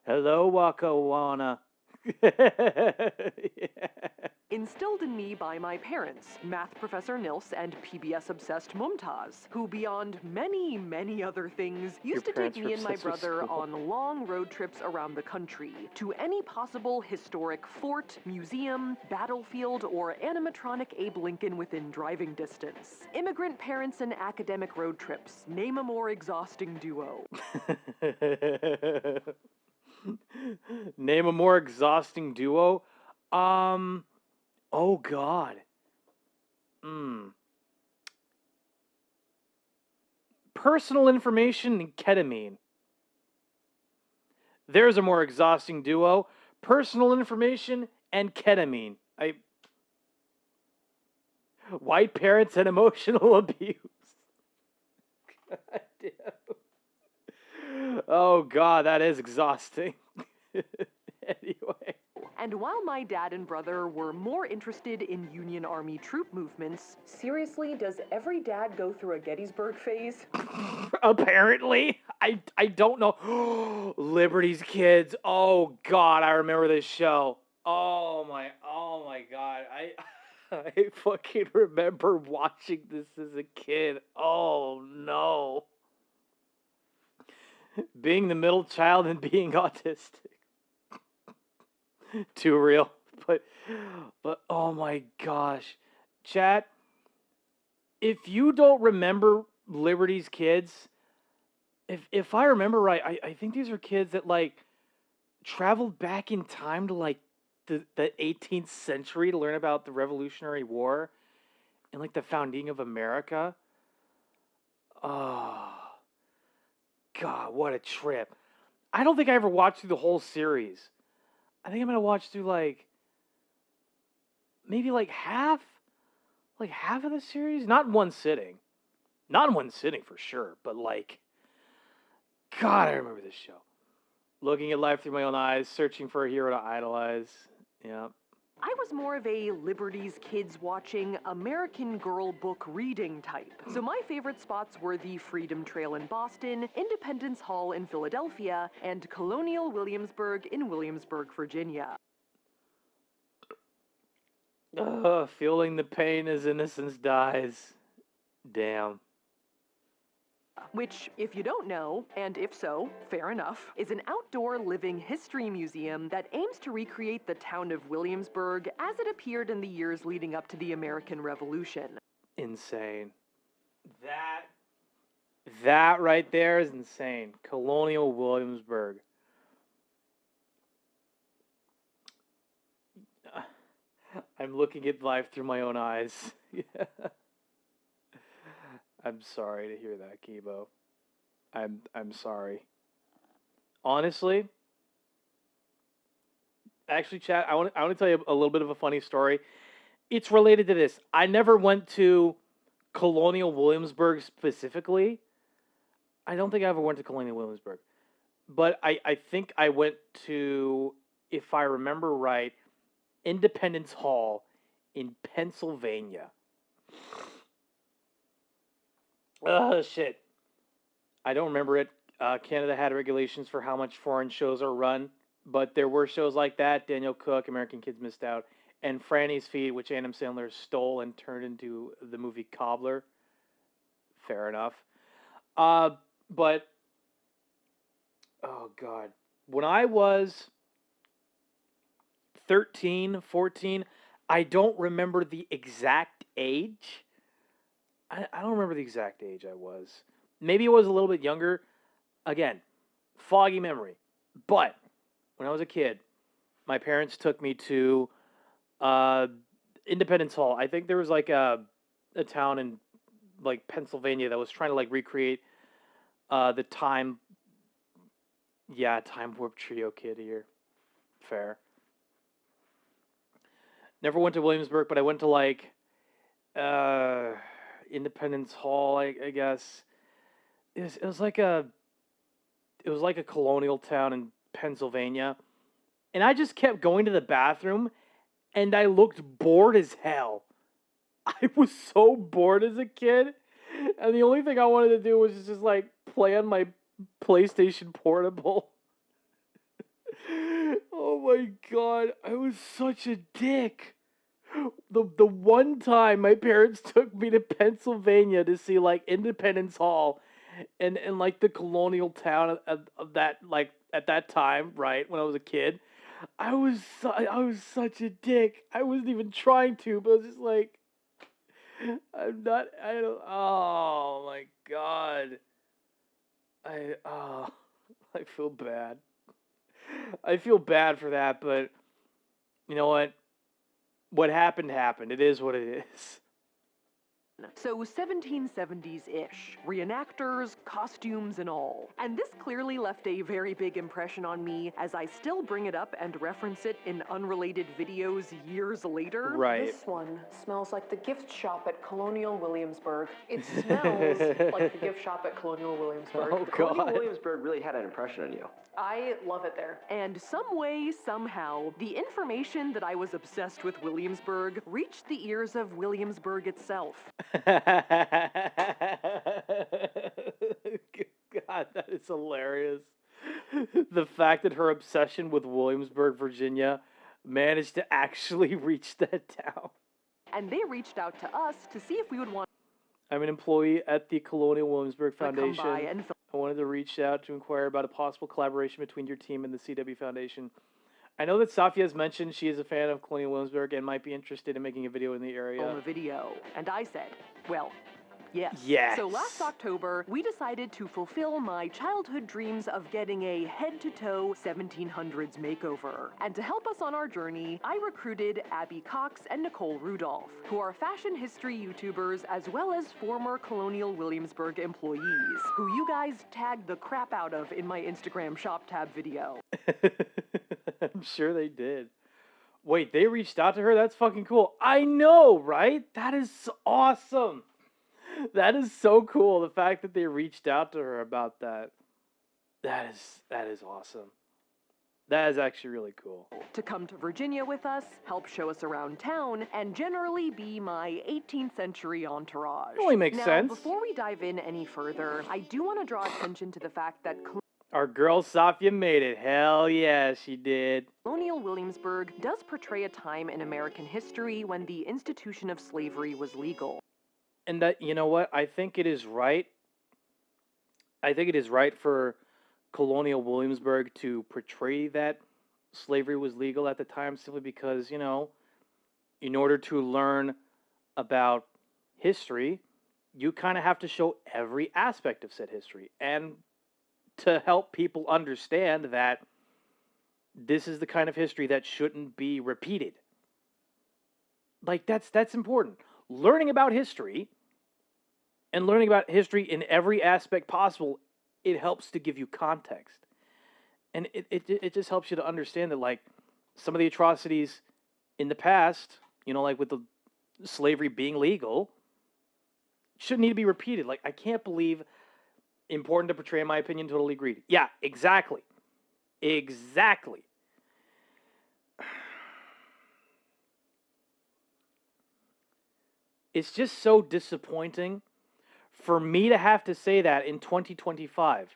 Hello, Waka Wana. Instilled in me by my parents, math professor Nils and PBS-obsessed Mumtaz, who beyond many, many other things, used to take me and my brother on long road trips around the country, to any possible historic fort, museum, battlefield, or animatronic Abe Lincoln within driving distance. Immigrant parents and academic road trips, name a more exhausting duo. Name a more exhausting duo? Oh God. Personal information and ketamine. There's a more exhausting duo. Personal information and ketamine. White parents and emotional abuse. God damn. Oh God, that is exhausting. Anyway. And while my dad and brother were more interested in Union Army troop movements, seriously, does every dad go through a Gettysburg phase? Apparently. I don't know. Liberty's Kids. Oh God, I remember this show. Oh my God. I fucking remember watching this as a kid. Oh no. Being the middle child and being autistic. Too real. But oh my gosh. Chat, if you don't remember Liberty's Kids, if I remember right, I think these are kids that like traveled back in time to like the 18th century to learn about the Revolutionary War and like the founding of America. Oh God, what a trip. I don't think I ever watched through the whole series. I think I'm gonna watch through like maybe like half of the series. Not in one sitting. Not in one sitting for sure, but like God, I remember this show. Looking at life through my own eyes, searching for a hero to idolize. Yeah. I was more of a Liberty's Kids watching American Girl book reading type. So my favorite spots were the Freedom Trail in Boston, Independence Hall in Philadelphia, and Colonial Williamsburg in Williamsburg, Virginia. Feeling the pain as innocence dies. Damn. Which, if you don't know, and if so, fair enough, is an outdoor living history museum that aims to recreate the town of Williamsburg as it appeared in the years leading up to the American Revolution. Insane. That right there is insane. Colonial Williamsburg. I'm looking at life through my own eyes. Yeah. I'm sorry to hear that, Kibo. I'm sorry. Honestly, actually, chat, I want to tell you a little bit of a funny story. It's related to this. I never went to Colonial Williamsburg specifically. I don't think I ever went to Colonial Williamsburg. But I think I went to, if I remember right, Independence Hall in Pennsylvania. Shit. I don't remember it. Canada had regulations for how much foreign shows are run, but there were shows like that. Daniel Cook, American Kids Missed Out, and Franny's Feed, which Adam Sandler stole and turned into the movie Cobbler. Fair enough. But, oh God. When I was 13, 14, I don't remember the exact age. I don't remember the exact age I was. Maybe it was a little bit younger. Again, foggy memory. But when I was a kid, my parents took me to Independence Hall. I think there was like a town in like Pennsylvania that was trying to like recreate the time. Yeah, Time Warp Trio kid here. Fair. Never went to Williamsburg, but I went to like Independence Hall, I guess. It was like a colonial town in Pennsylvania. And I just kept going to the bathroom and I looked bored as hell. I was so bored as a kid. And the only thing I wanted to do was just like play on my PlayStation Portable. Oh my god, I was such a dick. The one time my parents took me to Pennsylvania to see like Independence Hall and like the colonial town of that, like at that time, right, when I was a kid. I was such a dick. I wasn't even trying to, but I was just like, I don't, oh my god. I feel bad. I feel bad for that, but you know what? What happened happened. It is what it is. So 1770s-ish, reenactors, costumes, and all. And this clearly left a very big impression on me, as I still bring it up and reference it in unrelated videos years later. Right. This one smells like the gift shop at Colonial Williamsburg. It smells like the gift shop at Colonial Williamsburg. Oh, Colonial God. Williamsburg really had an impression on you. I love it there. And some way, somehow, the information that I was obsessed with Williamsburg reached the ears of Williamsburg itself. God, that is hilarious. The fact that her obsession with Williamsburg, Virginia, managed to actually reach that town. And they reached out to us to see if we would want I'm an employee at the Colonial Williamsburg to come Foundation. by and film. I wanted to reach out to inquire about a possible collaboration between your team and the CW Foundation. I know that Safiya has mentioned she is a fan of Colonial Williamsburg and might be interested in making a video in the area. On the video. And I said, well, yes. Yes. So last October, we decided to fulfill my childhood dreams of getting a head-to-toe 1700s makeover. And to help us on our journey, I recruited Abby Cox and Nicole Rudolph, who are fashion history YouTubers as well as former Colonial Williamsburg employees, who you guys tagged the crap out of in my Instagram shop tab video. I'm sure they did. Wait, they reached out to her? That's fucking cool. I know, right? That is awesome. That is so cool. The fact that they reached out to her about that. That is awesome. That is actually really cool. To come to Virginia with us, help show us around town, and generally be my 18th century entourage. Only makes sense. Now, before we dive in any further, I do want to draw attention to the fact that Our girl Safiya made it. Hell yeah, she did. Colonial Williamsburg does portray a time in American history when the institution of slavery was legal. And that, you know what? I think it is right. I think it is right for Colonial Williamsburg to portray that slavery was legal at the time, simply because, you know, in order to learn about history, you kind of have to show every aspect of said history. And to help people understand that this is the kind of history that shouldn't be repeated. Like, that's important. Learning about history and learning about history in every aspect possible, it helps to give you context. And it just helps you to understand that, like, some of the atrocities in the past, you know, like with the slavery being legal, shouldn't need to be repeated. Like, I can't believe, important to portray, in my opinion, totally agreed. Yeah, exactly. Exactly. It's just so disappointing for me to have to say that in 2025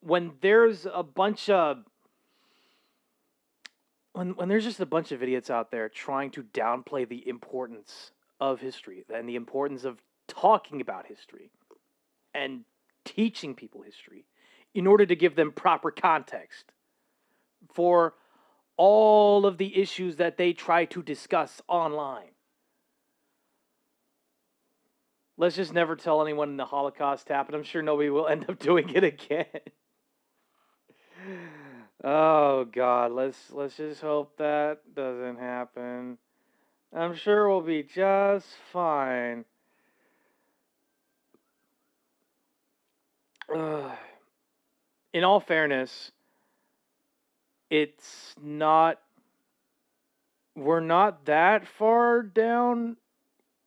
when there's a bunch of when there's just a bunch of idiots out there trying to downplay the importance of history and the importance of talking about history and teaching people history in order to give them proper context for all of the issues that they try to discuss online. Let's just never tell anyone the Holocaust happened. I'm sure nobody will end up doing it again. Oh God, let's just hope that doesn't happen. I'm sure we'll be just fine. In all fairness, it's not. We're not that far down.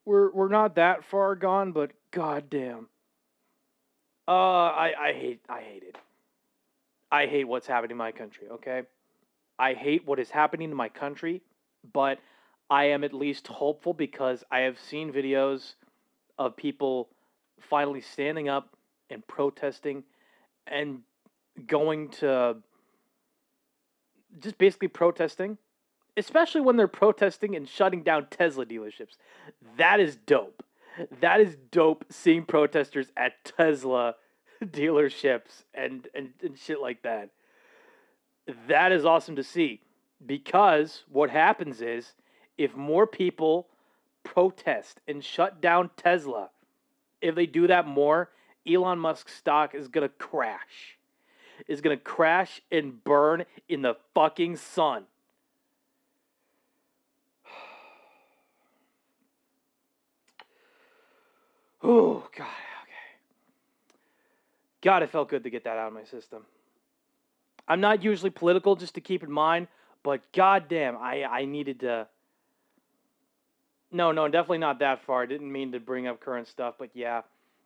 We're not that far gone, but goddamn. I hate it. I hate what's happening in my country, okay? I hate what is happening in my country, but I am at least hopeful because I have seen videos of people finally standing up and protesting and going to just basically protesting, especially when they're protesting and shutting down Tesla dealerships. That is dope. That is dope seeing protesters at Tesla dealerships and shit like that. That is awesome to see, because what happens is if more people protest and shut down Tesla, if they do that more, Elon Musk's stock is going to crash. Is going to crash and burn in the fucking sun. Oh, God. Okay. God, it felt good to get that out of my system. I'm not usually political, just to keep in mind, but goddamn, I needed to... No, definitely not that far. I didn't mean to bring up current stuff, but yeah.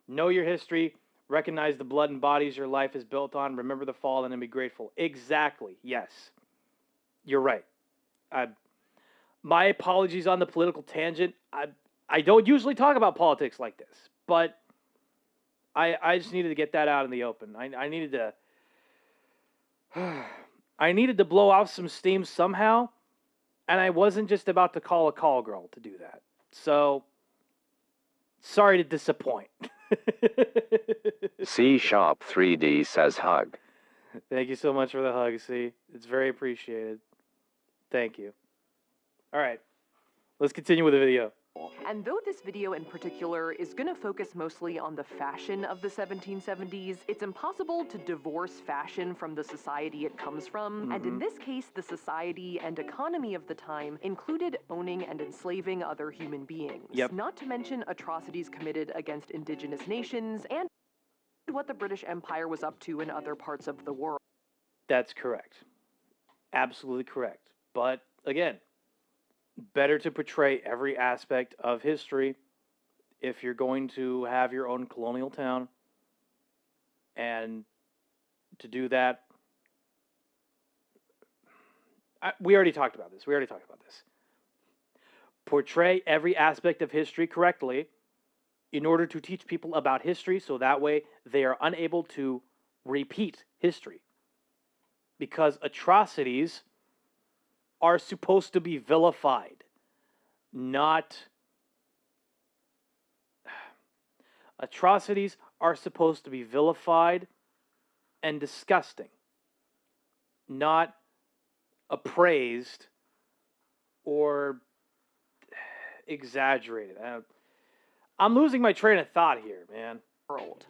Know your history. Recognize the blood and bodies your life is built on. Remember the fallen and be grateful. Exactly. Yes. You're right. My apologies on the political tangent. I don't usually talk about politics like this, but I just needed to get that out in the open. I needed to... I needed to blow off some steam somehow, and I wasn't just about to call a call girl to do that. So, sorry to disappoint. C-Sharp 3D says hug. Thank you so much for the hug, C. It's very appreciated. Thank you. All right, let's continue with the video. And though this video in particular is going to focus mostly on the fashion of the 1770s, it's impossible to divorce fashion from the society it comes from. And in this case, the society and economy of the time included owning and enslaving other human beings. Yep. Not to mention atrocities committed against indigenous nations and what the British Empire was up to in other parts of the world. That's correct. Absolutely correct. But again, better to portray every aspect of history if you're going to have your own colonial town. And to do that, we already talked about this. Portray every aspect of history correctly in order to teach people about history, so that way they are unable to repeat history. Because atrocities are supposed to be vilified, not... Atrocities are supposed to be vilified and disgusting, not appraised or exaggerated. I'm losing my train of thought here, man.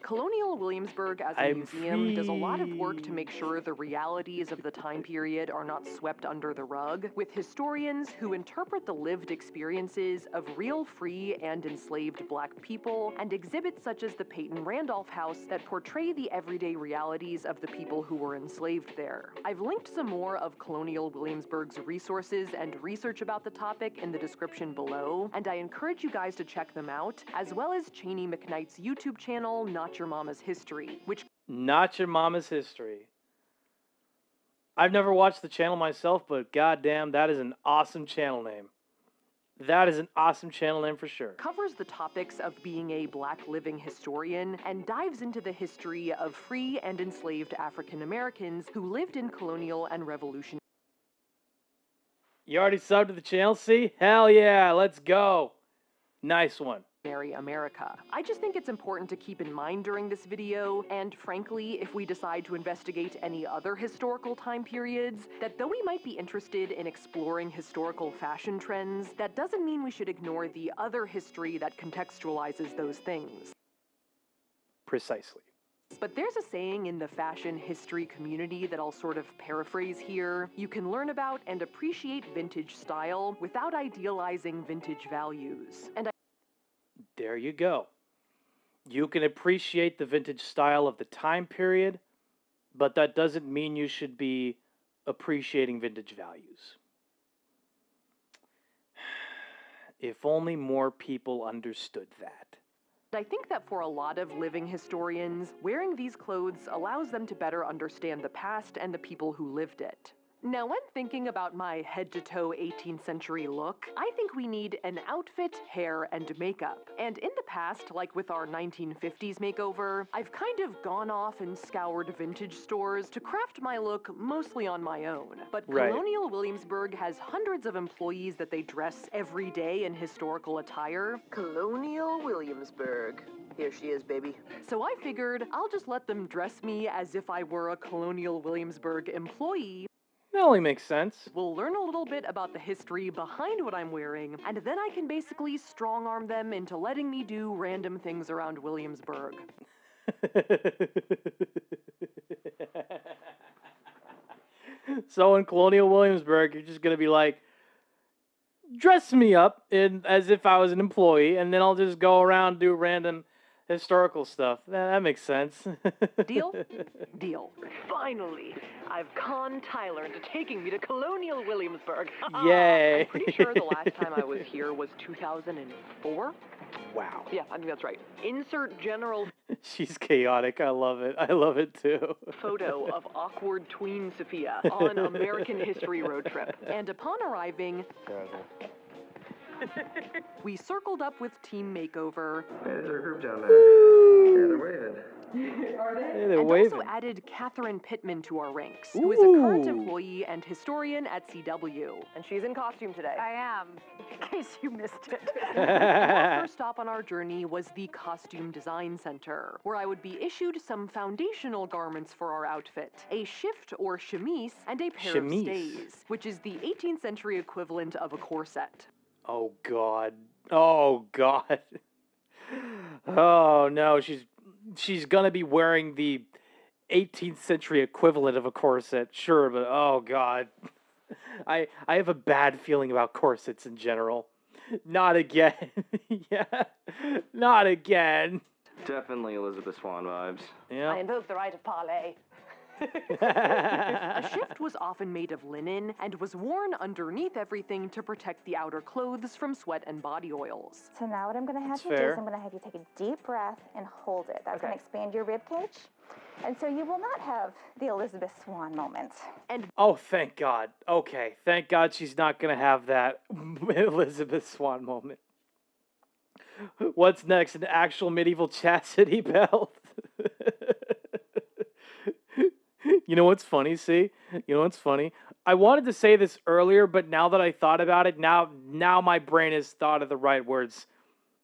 Colonial Williamsburg as a museum does a lot of work to make sure the realities of the time period are not swept under the rug, with historians who interpret the lived experiences of real free and enslaved black people, and exhibits such as the Peyton Randolph House that portray the everyday realities of the people who were enslaved there. I've linked some more of Colonial Williamsburg's resources and research about the topic in the description below, and I encourage you guys to check them out, as well as Cheney McKnight's YouTube channel, Not Your Mama's History, which... Not Your Mama's History. I've never watched the channel myself, but goddamn, that is an awesome channel name. That is an awesome channel name for sure. Covers the topics of being a black living historian and dives into the history of free and enslaved African Americans who lived in colonial and revolutionary... You already subbed to the channel, see? Hell yeah, let's go. Nice one. America. I just think it's important to keep in mind during this video, and frankly, if we decide to investigate any other historical time periods, that though we might be interested in exploring historical fashion trends, that doesn't mean we should ignore the other history that contextualizes those things. Precisely. But there's a saying in the fashion history community that I'll sort of paraphrase here. You can learn about and appreciate vintage style without idealizing vintage values. And there you go. You can appreciate the vintage style of the time period, but that doesn't mean you should be appreciating vintage values. If only more people understood that. I think that for a lot of living historians, wearing these clothes allows them to better understand the past and the people who lived it. Now, when thinking about my head-to-toe 18th century look, I think we need an outfit, hair, and makeup. And in the past, like with our 1950s makeover, I've kind of gone off and scoured vintage stores to craft my look mostly on my own. But Right. Colonial Williamsburg has hundreds of employees that they dress every day in historical attire. Colonial Williamsburg. Here she is, baby. So I figured I'll just let them dress me as if I were a Colonial Williamsburg employee. That only makes sense. We'll learn a little bit about the history behind what I'm wearing, and then I can basically strong-arm them into letting me do random things around Williamsburg. So in Colonial Williamsburg, you're just gonna be like, dress me up as if I was an employee, and then I'll just go around and do random historical stuff. That makes sense. Deal? Deal. Finally, I've conned Tyler into taking me to Colonial Williamsburg. Yay. I'm pretty sure the last time I was here was 2004. Wow. Yeah, I think that's right. Insert general She's chaotic. I love it. I love it too. photo of awkward tween Safiya on American History road trip. And upon arriving, we circled up with Team Makeover. Hey, there's our group down there. Yeah, they're waving. Are they? Hey, they're And waving. also added Catherine Pittman to our ranks, who is a current Ooh. employee and historian at CW. And she's in costume today. I am, in case you missed it. Our first stop on our journey was the Costume Design Center, where I would be issued some foundational garments for our outfit, a shift or chemise, and a pair Chemise. of stays, which is the 18th century equivalent of a corset. Oh God. Oh God. Oh no, she's gonna be wearing the 18th century equivalent of a corset, sure, but oh God. I have a bad feeling about corsets in general. Not again. Yeah. Not again. Definitely Elizabeth Swann vibes. Yeah. I invoke the right of parley. A shift was often made of linen and was worn underneath everything to protect the outer clothes from sweat and body oils. So now what I'm going to have That's you do fair. is I'm going to have you take a deep breath and hold it. That's going Okay. to expand your rib cage. And so you will not have the Elizabeth Swann moment. Oh, thank God. Okay, thank God she's not gonna have that Elizabeth Swann moment. What's next? An actual medieval chastity belt? You know what's funny? See? You know what's funny? I wanted to say this earlier, but now that I thought about it, now my brain has thought of the right words.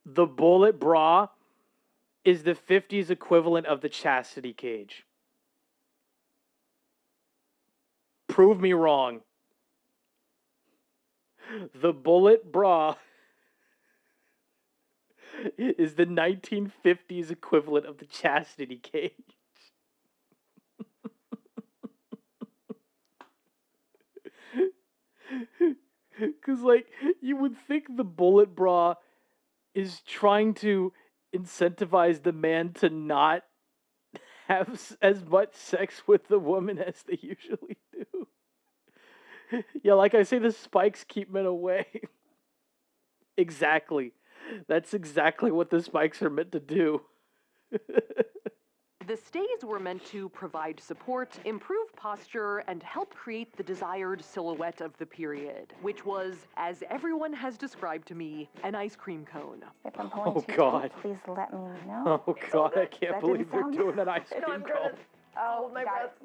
The bullet bra is the 50s equivalent of the chastity cage. Prove me wrong. The bullet bra is the 1950s equivalent of the chastity cage. Because, like, you would think the bullet bra is trying to incentivize the man to not have as much sex with the woman as they usually do. Yeah, like I say, the spikes keep men away. Exactly. That's exactly what the spikes are meant to do. The stays were meant to provide support, improve posture, and help create the desired silhouette of the period, which was, as everyone has described to me, an ice cream cone. If I'm pulling Oh, too God. tight, please let me know. Oh God, I can't That believe didn't they're sound- doing an ice cream cone. Oh,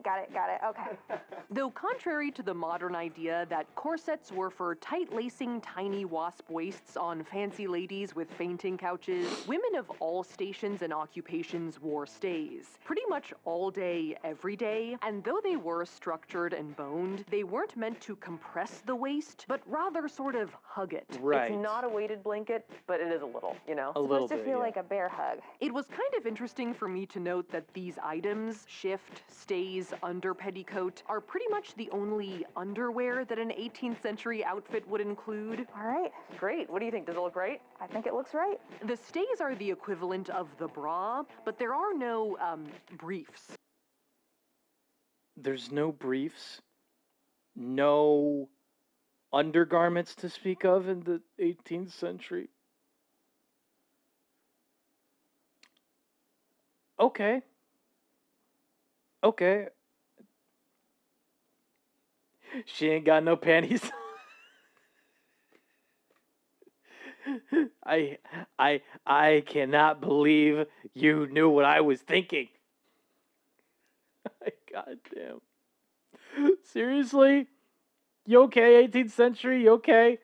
got it. Okay. Though contrary to the modern idea that corsets were for tight lacing tiny wasp waists on fancy ladies with fainting couches, women of all stations and occupations wore stays, pretty much all day, every day, and though they were structured and boned, they weren't meant to compress the waist, but rather sort of hug it. Right. It's not a weighted blanket, but it is a little, you know? A little Supposed to bit, feel yeah. like a bear hug. It was kind of interesting for me to note that these items, shift, stays, under petticoat, are pretty much the only underwear that an 18th century outfit would include. All right. Great. What do you think? Does it look right? I think it looks right. The stays are the equivalent of the bra, but there are no, briefs. There's no briefs, no undergarments to speak of in the 18th century. Okay. Okay. She ain't got no panties. I cannot believe you knew what I was thinking. God damn. Seriously? You okay, 18th century? You okay?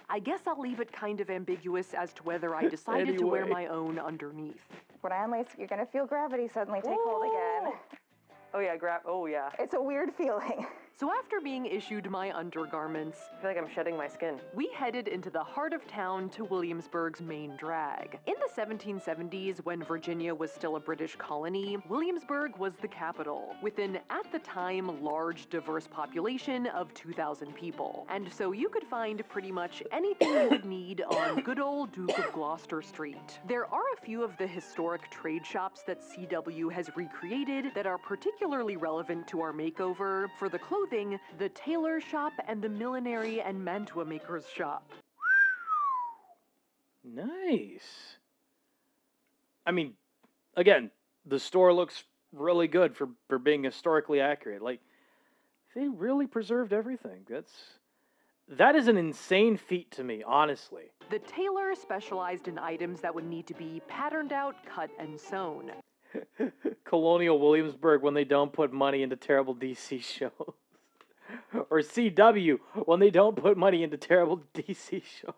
I guess I'll leave it kind of ambiguous as to whether I decided to wear Anyway. my own underneath. When I unlace, you're gonna feel gravity suddenly take hold again. Oh yeah, oh yeah. It's a weird feeling. So after being issued my undergarments, I feel like I'm shedding my skin. we headed into the heart of town to Williamsburg's main drag. In the 1770s, when Virginia was still a British colony, Williamsburg was the capital, with an, at the time, large, diverse population of 2,000 people. And so you could find pretty much anything you would need on good old Duke of Gloucester Street. There are a few of the historic trade shops that CW has recreated that are particularly relevant to our makeover. For the clothing, the tailor shop and the millinery and mantua maker's shop. Nice. I mean, again, the store looks really good for being historically accurate. Like, they really preserved everything. That is an insane feat to me, honestly. The tailor specialized in items that would need to be patterned out, cut, and sewn. Colonial Williamsburg when they don't put money into terrible DC shows. Or CW when they don't put money into terrible DC shows.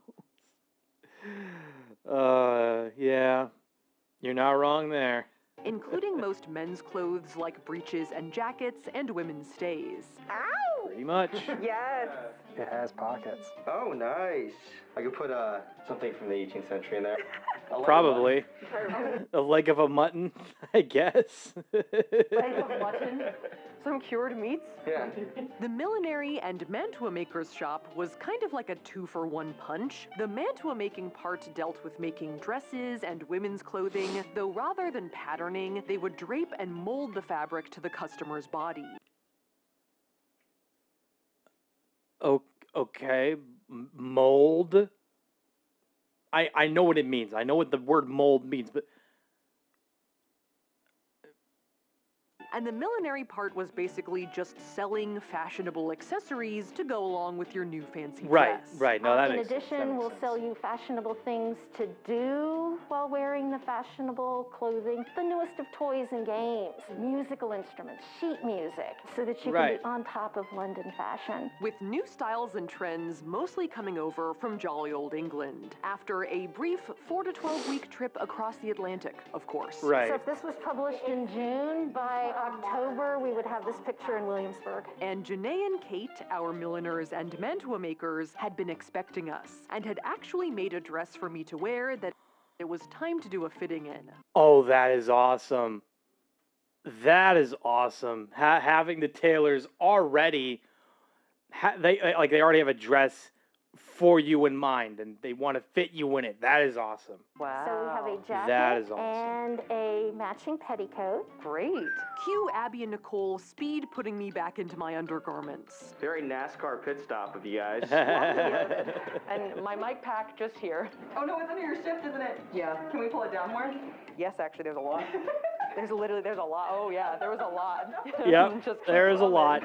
Yeah. You're not wrong there. Including most men's clothes like breeches and jackets and women's stays. Ow! Pretty much. Yes. It has pockets. Oh, nice. I could put something from the 18th century in there. Probably. A leg of a mutton, I guess. Leg of mutton? Some cured meats? Yeah. The millinery and mantua maker's shop was kind of like a 2-for-1 punch. The mantua making part dealt with making dresses and women's clothing, though rather than patterning, they would drape and mold the fabric to the customer's body. Okay, mold. I know what it means. I know what the word mold means, but And the millinery part was basically just selling fashionable accessories to go along with your new fancy dress. Right. No, that In makes sense. addition, we'll sell you fashionable things to do while wearing the fashionable clothing. The newest of toys and games, musical instruments, sheet music, so that you can be on top of London fashion. With new styles and trends mostly coming over from jolly old England, after a brief 4 to 12 week trip across the Atlantic, of course. So if this was published in June, by October, we would have this picture in Williamsburg. And Janae and Kate, our milliners and mantua makers, had been expecting us, and had actually made a dress for me to wear that it was time to do a fitting in. Oh, that is awesome. That is awesome. Having the tailors already, they already have a dress for you in mind, and they want to fit you in it. That is awesome. Wow. So we have a jacket That is awesome. and a matching petticoat. Great. Cue Abby and Nicole speed putting me back into my undergarments. Very NASCAR pit stop of you guys. And my mic pack just here. Oh no, it's under your shift, isn't it? Yeah. Can we pull it down more? Yes, actually, there's a lot. There's a lot. Oh yeah, there was a lot. Yep, Just there is a lot.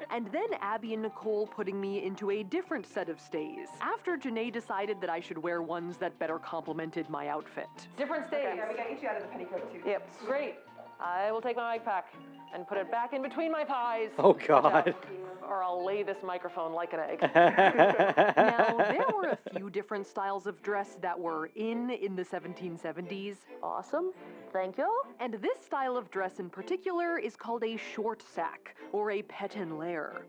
And then Abby and Nicole putting me into a different set of stays, after Janae decided that I should wear ones that better complemented my outfit. Different stays. Okay, we gotta get you out of the petticoat too. Yep, great. I will take my mic pack and put it back in between my thighs. Oh, God. Or I'll lay this microphone like an egg. Now, there were a few different styles of dress that were in the 1770s. Awesome. Thank you. And this style of dress in particular is called a short sack, or a pétinlaire.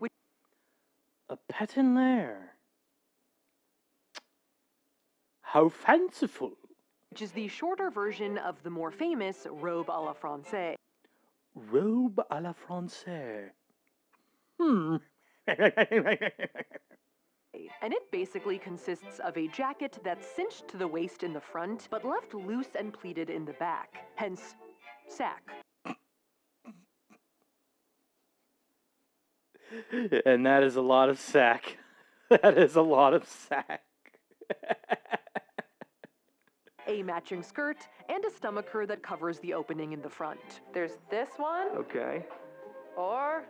A pétinlaire. How fanciful. Which is the shorter version of the more famous robe à la française. Robe à la française. And it basically consists of a jacket that's cinched to the waist in the front, but left loose and pleated in the back. Hence, sack. And that is a lot of sack. That is a lot of sack. A matching skirt, and a stomacher that covers the opening in the front. There's this one. Okay. Or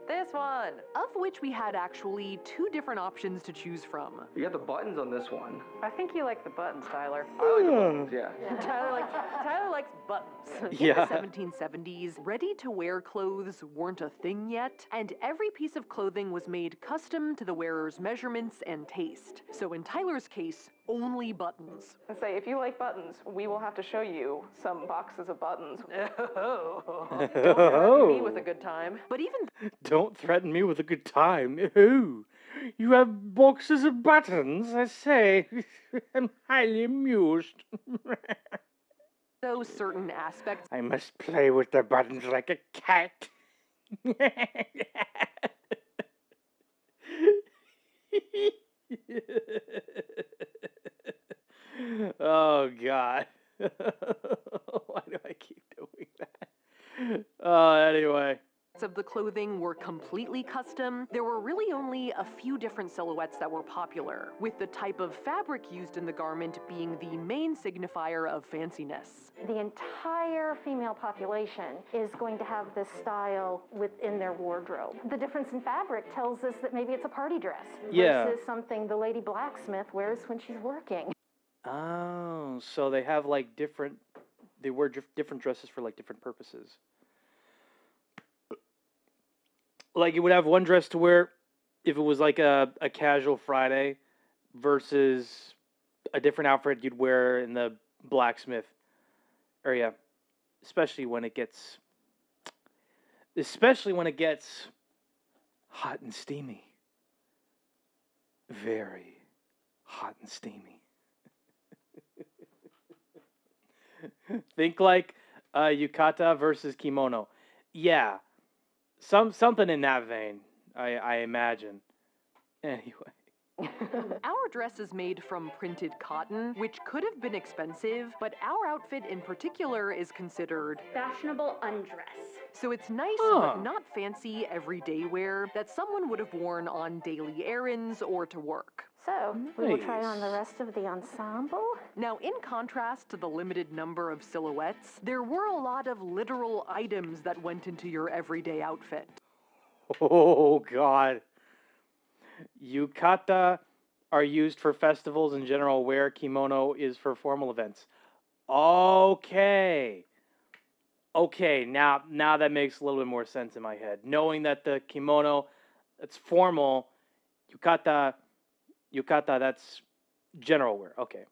This one, of which we had actually 2 different options to choose from. You got the buttons on this one. I think you like the buttons, Tyler. I like the buttons, yeah. Tyler likes buttons. Yeah. In the 1770s, ready-to-wear clothes weren't a thing yet, and every piece of clothing was made custom to the wearer's measurements and taste. So in Tyler's case, only buttons. And say, if you like buttons, we will have to show you some boxes of buttons. Don't threaten me with a good time. But even Don't threaten me with a good time. Oh, you have boxes of buttons, I say. I'm highly amused. those certain aspects I must play with the buttons like a cat. Oh, God. Why do I keep doing that? Anyway. of the clothing were completely custom, there were really only a few different silhouettes that were popular, with the type of fabric used in the garment being the main signifier of fanciness. The entire female population is going to have this style within their wardrobe. The difference in fabric tells us that maybe it's a party dress versus something the lady blacksmith wears when she's working. Oh, so they have like different, they wear different dresses for like different purposes. Like you would have one dress to wear if it was like a casual Friday versus a different outfit you'd wear in the blacksmith area. Especially when it gets hot and steamy. Very hot and steamy. Think like yukata versus kimono. Yeah. Something in that vein, I imagine. Anyway. Our dress is made from printed cotton, which could have been expensive, but our outfit in particular is considered fashionable undress. So it's nice, but not fancy everyday wear that someone would have worn on daily errands or to work. So, we will try on the rest of the ensemble. Now, in contrast to the limited number of silhouettes, there were a lot of literal items that went into your everyday outfit. Oh, God. Yukata are used for festivals and general wear. Kimono is for formal events. Okay. Okay, now that makes a little bit more sense in my head. Knowing that the kimono, that's formal, yukata, that's general wear. Okay,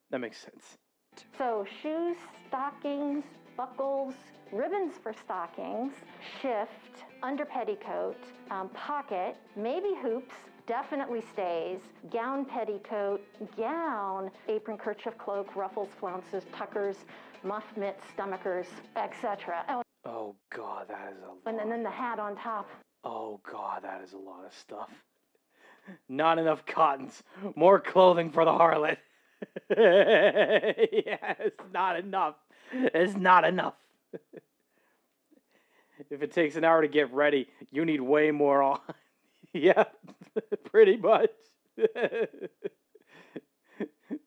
that makes sense. So shoes, stockings, buckles, ribbons for stockings, shift, under petticoat, pocket, maybe hoops, definitely stays, gown petticoat, gown, apron, kerchief, cloak, ruffles, flounces, tuckers, muff mitts, stomachers, etc. Oh, God, that is a lot. And then the hat on top. Oh, God, that is a lot of stuff. Not enough cottons. More clothing for the harlot. Yeah, it's not enough. It's not enough. If it takes an hour to get ready, you need way more on. Yeah, pretty much.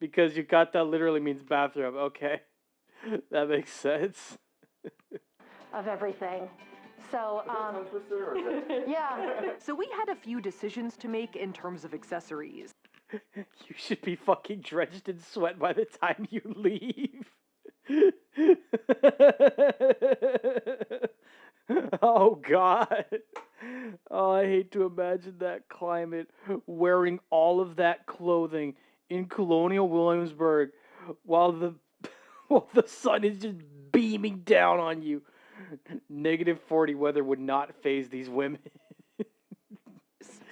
Because yukata literally means bathrobe. Okay, that makes sense. Of everything. So, yeah. So we had a few decisions to make in terms of accessories. You should be fucking drenched in sweat by the time you leave. Oh, God. Oh, I hate to imagine that climate, wearing all of that clothing in colonial Williamsburg while the sun is just beaming down on you. -40 weather would not faze these women.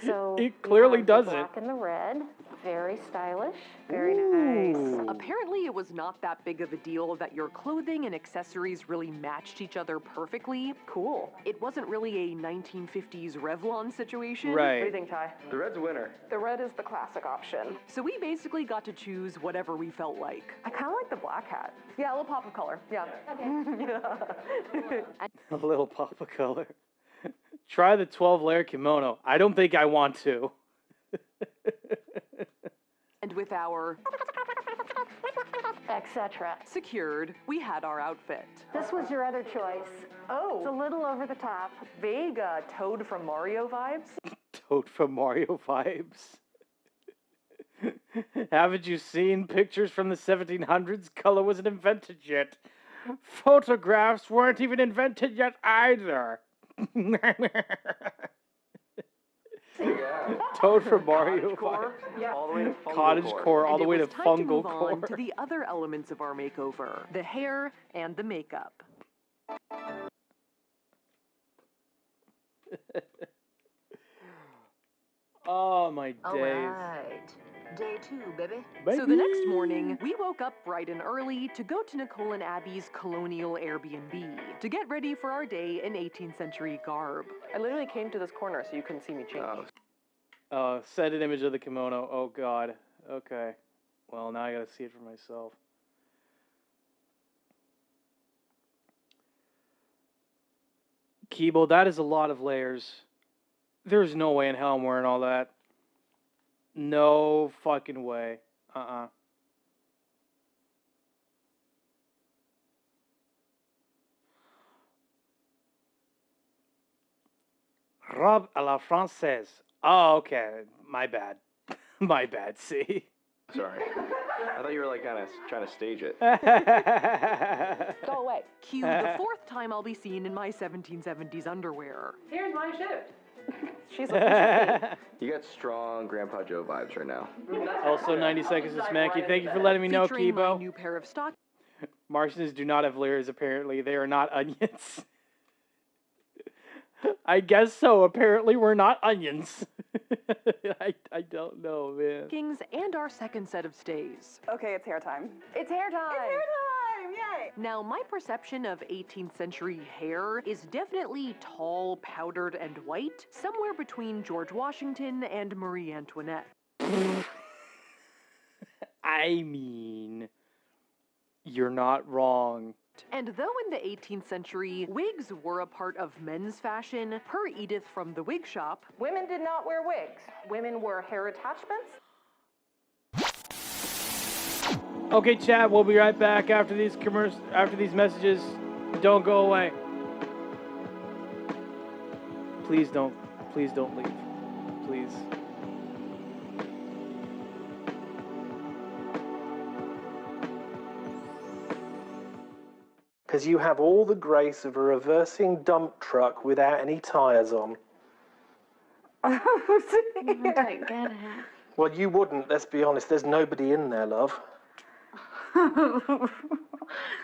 So it clearly doesn't. The black and the red, very stylish, very nice. Apparently, it was not that big of a deal that your clothing and accessories really matched each other perfectly. Cool. It wasn't really a 1950s Revlon situation. Right. What do you think, Ty? The red's a winner. The red is the classic option. So we basically got to choose whatever we felt like. I kind of like the black hat. Yeah, a little pop of color. Yeah. Okay. A little pop of color. Try the 12-layer kimono. I don't think I want to. And with our etc. Secured, we had our outfit. This was your other choice. Oh. It's a little over the top. Vague Toad from Mario vibes? Toad from Mario vibes. Haven't you seen pictures from the 1700s? Color wasn't invented yet. Photographs weren't even invented yet either. Toad from Mario vibes. Yeah. All the way to fungal Cottage core, all the way to And it was time to fungal move on core. to the other elements of our makeover, the hair and the makeup. Oh, my days. All right. Day 2, baby. So the next morning, we woke up bright and early to go to Nicole and Abby's colonial Airbnb to get ready for our day in 18th century garb. I literally came to this corner so you couldn't see me change. Set an image of the kimono. Oh, God. Okay. Well, now I gotta see it for myself. Kibo, that is a lot of layers. There's no way in hell I'm wearing all that. No fucking way. Robe à la française. Oh, okay. My bad. My bad, see? Sorry. I thought you were like kind of trying to stage it. Go away. Cue the fourth time I'll be seen in my 1770s underwear. Here's my shift. She's looking You got strong Grandpa Joe vibes right now. Also, 90 seconds to Smacky. Thank you for letting me know, Featuring my Kibo. new pair of stock. Martians do not have layers, apparently. They are not onions. I guess so. Apparently, we're not onions. I don't know, man. Kings and our second set of stays. Okay, it's hair time. It's hair time. It's hair time! Yay! Now, my perception of 18th century hair is definitely tall, powdered, and white, somewhere between George Washington and Marie Antoinette. I mean, you're not wrong. And though in the 18th century, wigs were a part of men's fashion, per Edith from the wig shop, Women did not wear wigs. Women wore hair attachments. Okay, chat, we'll be right back after these messages. Don't go away. Please don't leave. Please. Because you have all the grace of a reversing dump truck without any tyres on. I don't get it. Well, you wouldn't, let's be honest. There's nobody in there, love.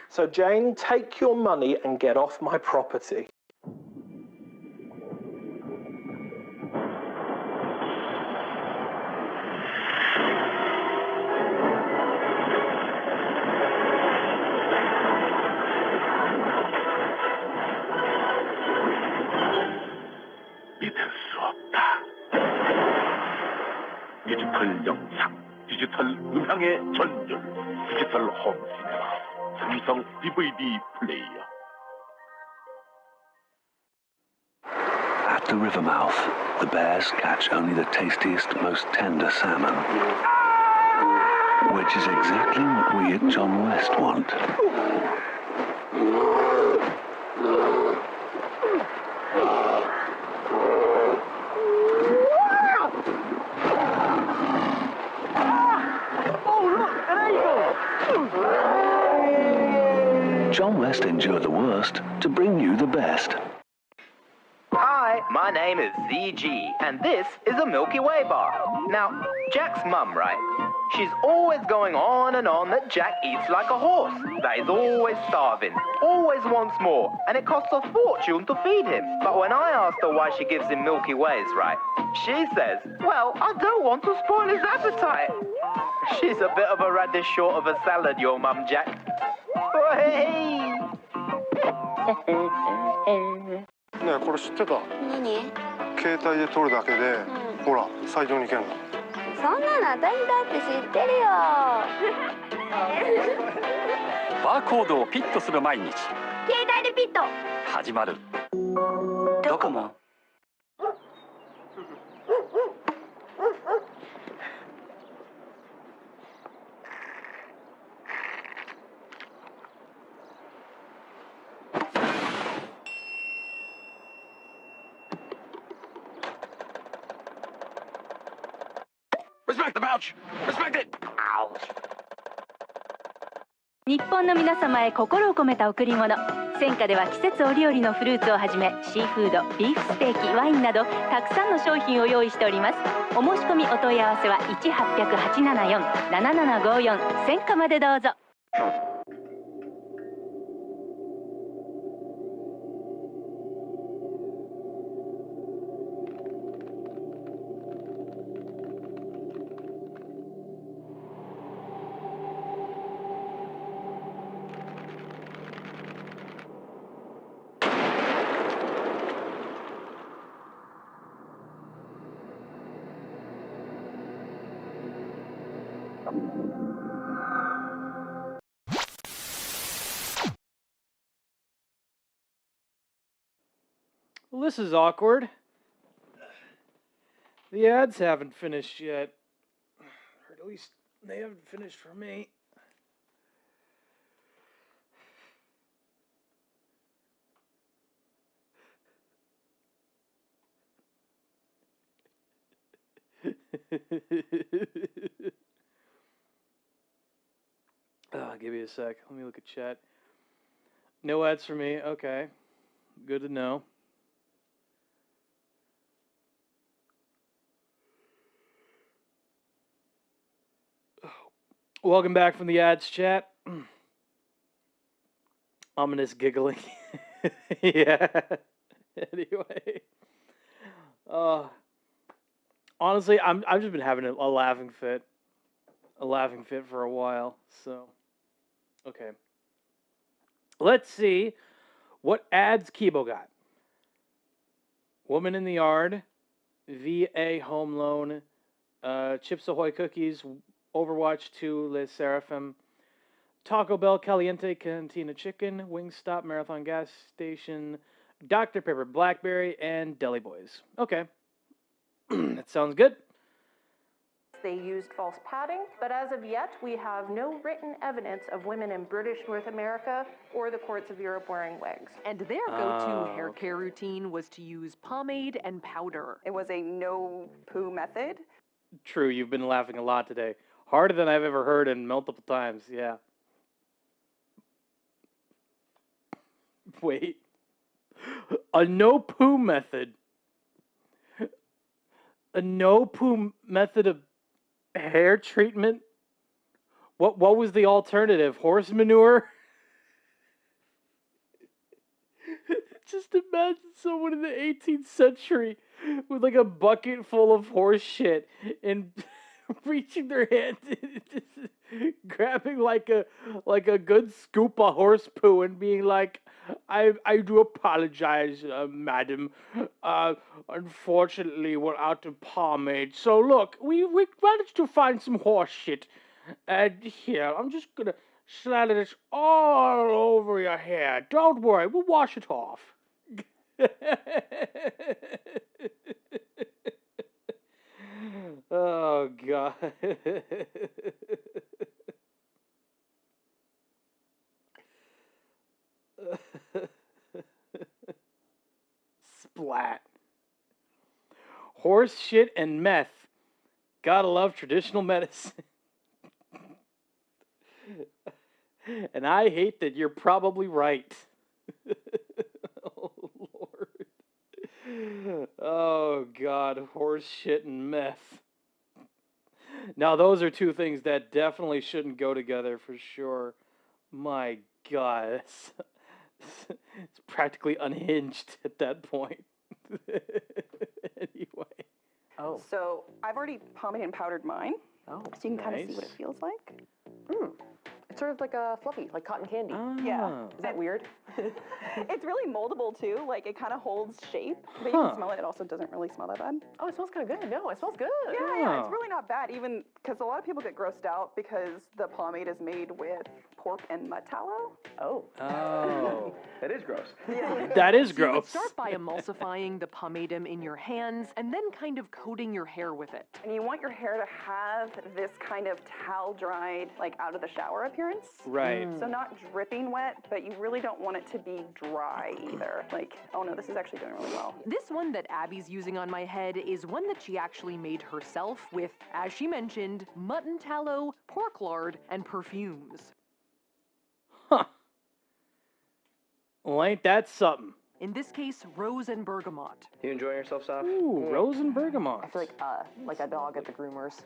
So, Jane, take your money and get off my property. 믿을 수 없다. 디지털 영상, 디지털 음향의 전율, 디지털 홈시네마, 삼성 DVD 플레이어. At the river mouth, the bears catch only the tastiest, most tender salmon. Which is exactly what we at John West want. John West endured the worst to bring you the best. Hi, my name is ZG, and this is a Milky Way bar. Now, Jack's mum, right? She's always going on and on that Jack eats like a horse, that he's always starving, always wants more, and it costs a fortune to feed him. But when I asked her why she gives him Milky Ways, right, she says, well, I don't want to spoil his appetite. She's a bit of a radish short of a salad, your mum, Jack. Hey! ねえこれ知ってた？何？携帯で撮るだけで、ほら最上に行けんの。そんなの私だって知ってるよ。バーコードをピッとする毎日。携帯でピッと。始まる。ドコモ。Respect the pouch! Respect it! Ow! 日本の皆様へ心を込めた贈り物。戦火では季節折々のフルーツをはじめシーフード、ビーフステーキ、ワインなどたくさんの商品を用意しております。お申し込みお問い合わせは 1-800-874-7754 戦火までどうぞ。Well, this is awkward. The ads haven't finished yet. Or at least they haven't finished for me. Give me a sec. Let me look at chat. No ads for me. Okay. Good to know. Welcome back from the ads, chat. Ominous giggling. Yeah. Anyway. Honestly, I've just been having a laughing fit. A laughing fit for a while, so okay. Let's see what ads Kibo got. Woman in the Yard, VA Home Loan, Chips Ahoy Cookies, Overwatch 2, Les Seraphim, Taco Bell Caliente Cantina Chicken, Wingstop Marathon Gas Station, Dr. Pepper Blackberry, and Deli Boys. Okay. That sounds good. They used false padding, but as of yet, we have no written evidence of women in British North America or the courts of Europe wearing wigs. And their go-to hair care routine was to use pomade and powder. It was a no-poo method. True, you've been laughing a lot today. Harder than I've ever heard and multiple times, yeah. Wait. A no-poo method. A no-poo method of hair treatment? What was the alternative? Horse manure? Just imagine someone in the 18th century with like a bucket full of horse shit and reaching their hand just grabbing like a good scoop of horse poo and being like, I do apologize, madam. Unfortunately, we're out of pomade. So look, we managed to find some horse shit. And here, I'm just gonna slather this all over your hair. Don't worry, we'll wash it off. Oh, God. Splat. Horse shit and meth. Gotta love traditional medicine. And I hate that you're probably right. Oh, Lord. Oh, God. Horse shit and meth. Now, those are two things that definitely shouldn't go together for sure. My God. It's practically unhinged at that point. Anyway. Oh. So I've already pomade and powdered mine. Oh, so you can kind of see what it feels like. It's sort of like a fluffy, like cotton candy. Yeah. Is that weird? It's really moldable too. Like it kind of holds shape, but you can smell it. It also doesn't really smell that bad. Oh, it smells kind of good. No, it smells good. Yeah, it's really not bad. Even because a lot of people get grossed out because the pomade is made with pork and mud tallow. Oh. Oh. That is gross. Yeah. That is So you would gross. start by emulsifying the pomadium in your hands and then kind of coating your hair with it. And you want your hair to have this kind of towel dried, like out of the shower appearance. appearance. Right. So not dripping wet, but you really don't want it to be dry either. Like, oh no, this is actually doing really well. This one that Abby's using on my head is one that she actually made herself with, as she mentioned, mutton tallow, pork lard, and perfumes. Huh. Well, ain't that something? In this case, rose and bergamot. You enjoying yourself, Saf? Ooh, rose and bergamot. I feel like a dog at the groomers.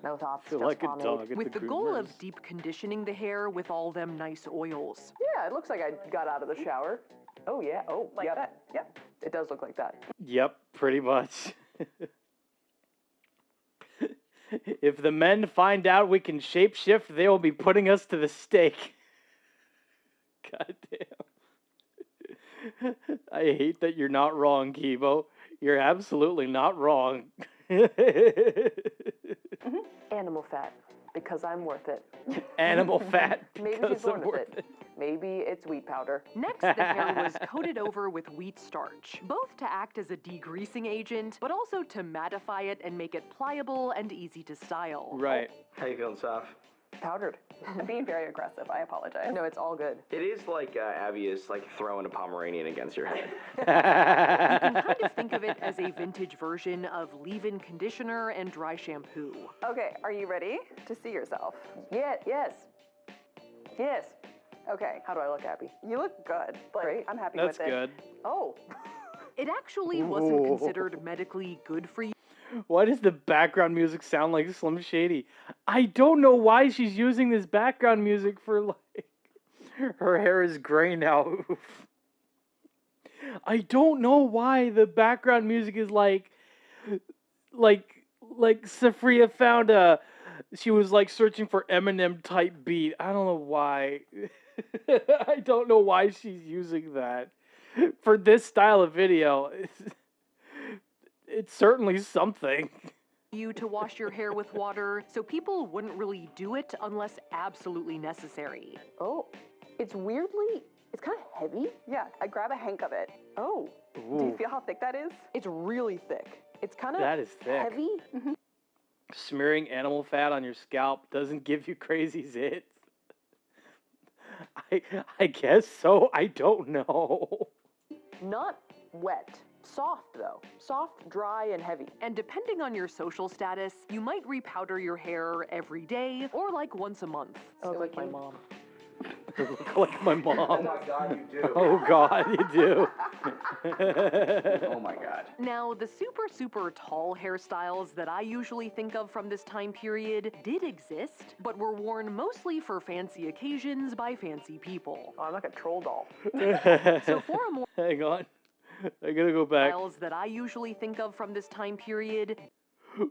No thoughts, Feel just like a pomade. dog at With the the goal groomers. of deep conditioning the hair with all them nice oils. Yeah, it looks like I got out of the shower. Oh yeah, oh, Like yep. that. Yep. It does look like that. Yep, pretty much. If the men find out we can shapeshift, they will be putting us to the stake. God damn. I hate that you're not wrong, Kibo. You're absolutely not wrong. Animal fat, because I'm worth it. Animal fat. Maybe because she's born I'm with worth it. Maybe it's wheat powder. Next, the hair was coated over with wheat starch, both to act as a degreasing agent, but also to mattify it and make it pliable and easy to style. Right. How you feeling, Saf? Powdered. I'm being very aggressive. I apologize. No, it's all good. It is like Abby is like throwing a Pomeranian against your head. You can kind of think of it as a vintage version of leave-in conditioner and dry shampoo. Okay, are you ready to see yourself? Yeah, yes. Yes. Okay. How do I look, Abby? You look good. Like, Great. I'm happy That's with it. good. Oh. It actually wasn't considered medically good for you. Why does the background music sound like Slim Shady? I don't know why she's using this background music for, like... Her hair is gray now. Oof. I don't know why the background music is like Safiya found a... She was, like, searching for Eminem type beat. I don't know why. I don't know why she's using that. For this style of video, it's certainly something. You to wash your hair with water, so people wouldn't really do it unless absolutely necessary. Oh, it's kind of heavy. Yeah, I grab a hank of it. Oh. Ooh. Do you feel how thick that is? It's really thick. It's kind of That is thick. heavy. Mm-hmm. Smearing animal fat on your scalp doesn't give you crazy zits. I guess so. I don't know. Not wet. Soft, though. Soft, dry, and heavy. And depending on your social status, you might repowder your hair every day or like once a month. I look like my mom. Look like my mom. Oh my God, you do. Oh God, you do. Oh my God. Now, the super tall hairstyles that I usually think of from this time period did exist, but were worn mostly for fancy occasions by fancy people. Oh, I'm like a troll doll. So for a more Hang on. I gotta go back. styles that I usually think of from this time period,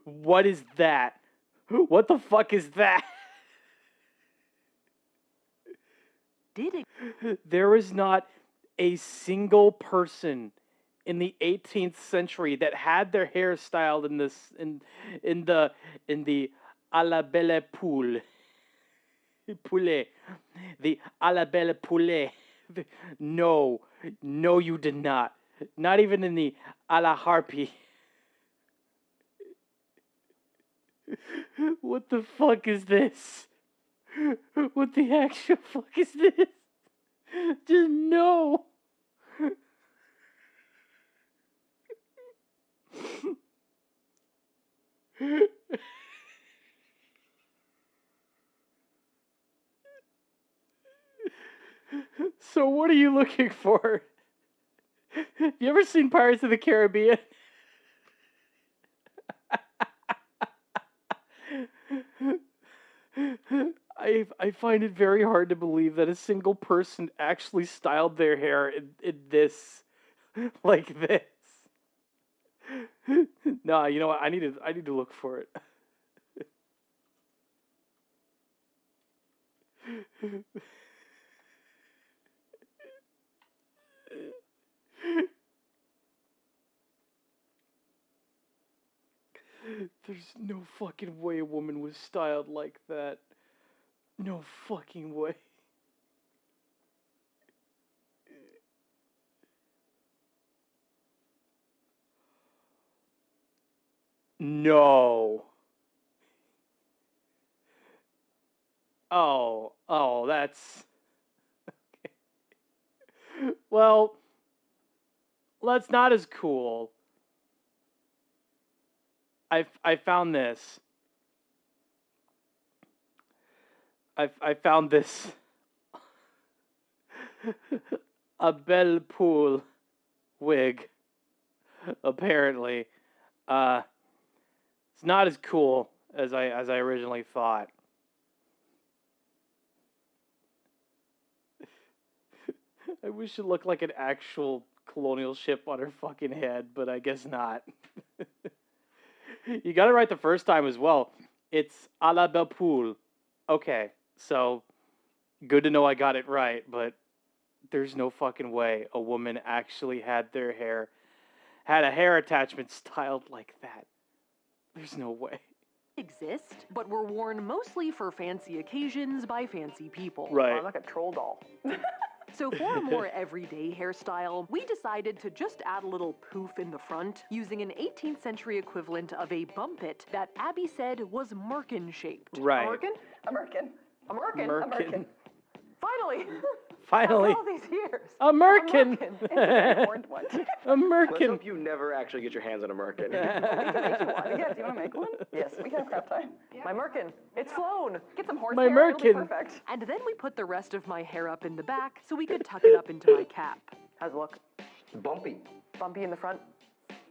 What is that? What the fuck is that? There is not a single person in the 18th century that had their hair styled in this in the à la belle poule. Poulet. The à la belle poulet. No, you did not. Not even in the à la harpy. What the fuck is this? What the actual fuck is this? Just no. So what are you looking for? Have you ever seen Pirates of the Caribbean? I find it very hard to believe that a single person actually styled their hair in this, like this. Nah, you know what? I need to look for it. There's no fucking way a woman was styled like that. No fucking way. No. Oh, that's... Okay. Well, that's not as cool. I found this. I found this. A belle poule wig. Apparently, it's not as cool as I originally thought. I wish it looked like an actual colonial ship on her fucking head, but I guess not. You got it right the first time as well. It's à la belle poule. Okay, so good to know I got it right, but there's no fucking way a woman actually had a hair attachment styled like that. There's no way. Exist, but were worn mostly for fancy occasions by fancy people. Right. Like a troll doll. So for a more everyday hairstyle, we decided to just add a little poof in the front using an 18th century equivalent of a bumpet that Abby said was merkin shaped. Right. A merkin. Finally. Finally. After all these years. A merkin. A merkin. Let's hope you never actually get your hands on a merkin. We can make you one. Yeah, do you want to make one? Yes, we can have craft time. My merkin. It's flown. Get some horse My hair. It'll be merkin. perfect. And then we put the rest of my hair up in the back so we could tuck it up into my cap. How's it look? Bumpy. Bumpy in the front,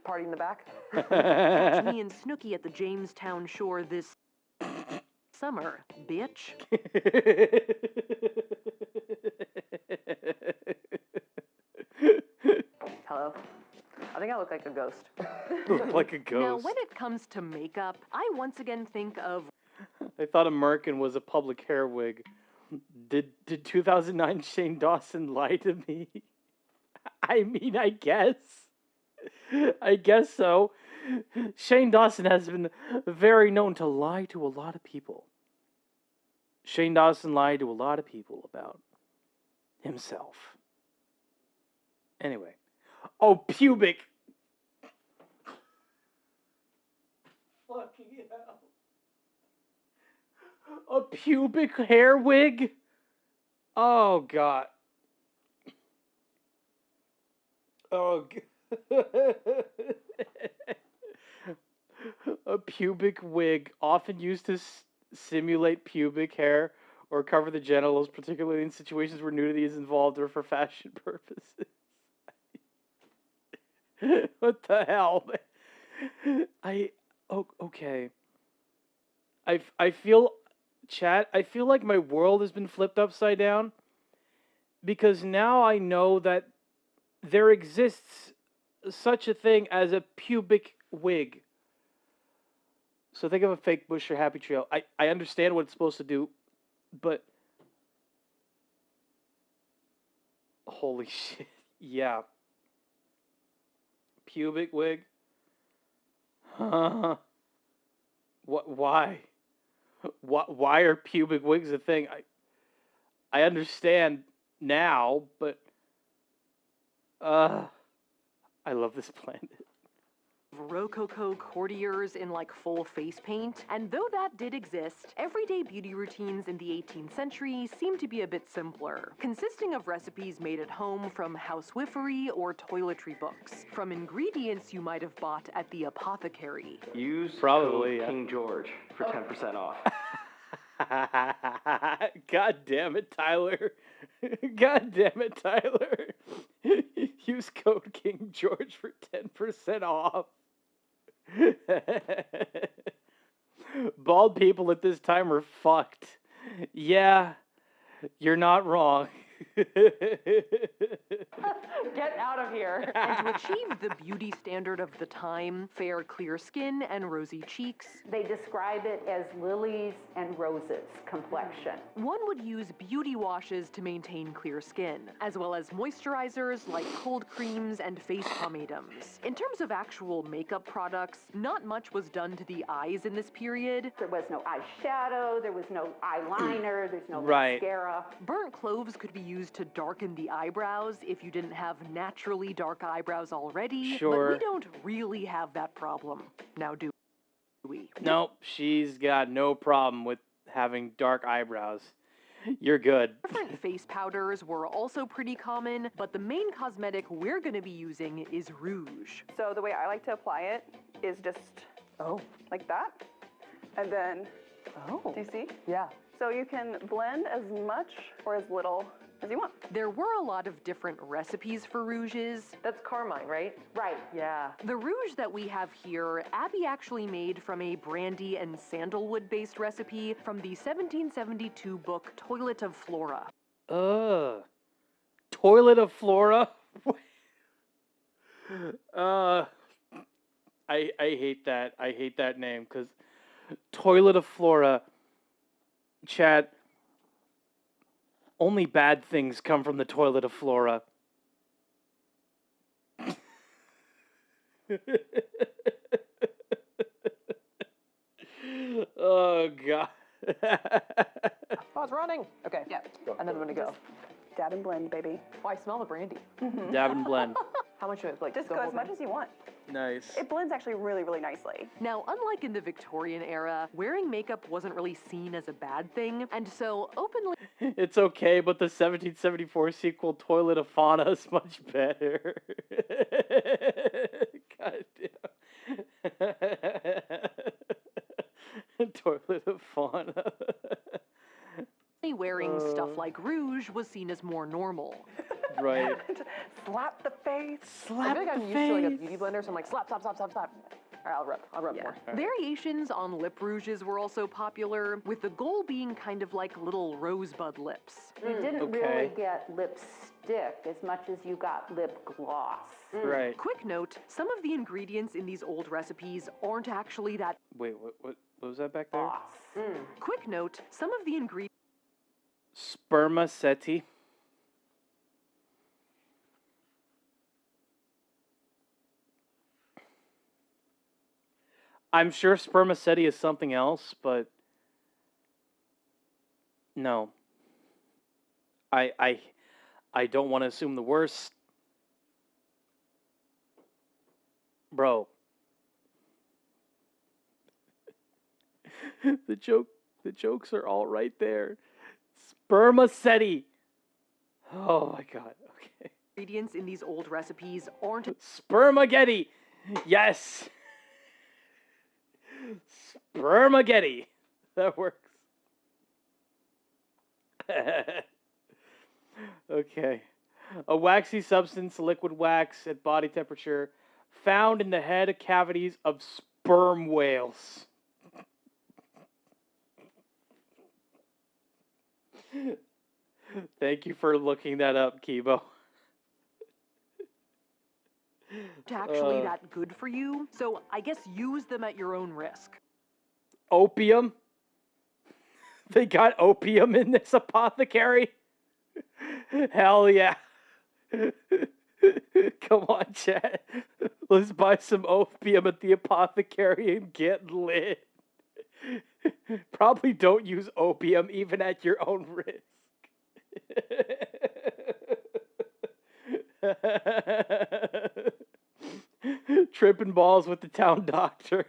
party in the back. Catch me and Snooki at the Jamestown shore this summer, bitch. Hello? I think I look like a ghost. Look like a ghost. Now, when it comes to makeup, I once again think of... I thought a merkin was a public hair wig. Did 2009 Shane Dawson lie to me? I mean, I guess. I guess so. Shane Dawson has been very known to lie to a lot of people. Shane Dawson lied to a lot of people about himself. Anyway. Oh, pubic. Fucking hell. A pubic hair wig? Oh, God. Oh, a pubic wig, often used to simulate pubic hair or cover the genitals, particularly in situations where nudity is involved or for fashion purposes. What the hell? Okay. I feel, chat, I feel like my world has been flipped upside down because now I know that there exists such a thing as a pubic wig. So think of a fake bush or happy trail. I understand what it's supposed to do, but holy shit. Yeah. Pubic wig? Huh? What? Why? Why are pubic wigs a thing? I understand now, but I love this planet. Rococo courtiers in like full face paint, and though that did exist, everyday beauty routines in the 18th century seemed to be a bit simpler, consisting of recipes made at home from housewifery or toiletry books, from ingredients you might have bought at the apothecary. Use Probably, code yeah. King George for 10% off. God damn it, Tyler. God damn it, Tyler. Use code King George for 10% off. Bald people at this time are fucked. Yeah, you're not wrong. Get out of here. And to achieve the beauty standard of the time, fair, clear skin and rosy cheeks, they describe it as lilies and roses complexion. One would use beauty washes to maintain clear skin, as well as moisturizers like cold creams and face pomatums. In terms of actual makeup products, not much was done to the eyes in this period. There was no eyeshadow, there was no eyeliner, there's no Right. mascara. Burnt cloves could be used to darken the eyebrows if you didn't have naturally dark eyebrows already. Sure. But we don't really have that problem. Now do we? Nope, she's got no problem with having dark eyebrows. You're good. Different face powders were also pretty common, but the main cosmetic we're going to be using is rouge. So the way I like to apply it is just like that. And then, do you see? Yeah. So you can blend as much or as little as you want. There were a lot of different recipes for rouges. That's carmine, right? Right. Yeah. The rouge that we have here, Abby actually made from a brandy and sandalwood-based recipe from the 1772 book Toilet of Flora. Toilet of Flora? I hate that. I hate that name, because Toilet of Flora, chat, only bad things come from the Toilet of Flora. Oh, God. Oh, it's running. Okay. Yeah. And then I'm going to go. Dab and blend, baby. Oh, I smell the brandy. Dab and blend. How much should it, like, Just the go whole as much thing? as you want. Nice. It blends actually really, really nicely. Now, unlike in the Victorian era, wearing makeup wasn't really seen as a bad thing, and so openly... It's okay, but the 1774 sequel, Toilet of Fauna, is much better. God damn. Toilet of Fauna. Wearing stuff like rouge was seen as more normal. Right. Slap the face. I feel like I'm used to like a beauty blender, so I'm like slap, slap, slap, slap, slap. All right, I'll rub more. Variations on lip rouges were also popular, with the goal being kind of like little rosebud lips. You didn't really get lipstick as much as you got lip gloss. Right. Quick note, some of the ingredients in these old recipes aren't actually that... Wait, what was that back there? Quick note, some of the ingredients... Spermaceti. I'm sure spermaceti is something else, but no. I don't want to assume the worst. Bro. The jokes are all right there. Spermaceti. Oh my god. Okay. Ingredients in these old recipes aren't... Spermageddon. Yes. Spermageddon. That works. Okay. A waxy substance, liquid wax at body temperature, found in the head cavities of sperm whales. Thank you for looking that up, Kibo. Actually that good for you, so I guess use them at your own risk. Opium? They got opium in this apothecary? Hell yeah. Come on, chat. Let's buy some opium at the apothecary and get lit. Probably don't use opium even at your own risk. Tripping balls with the town doctor.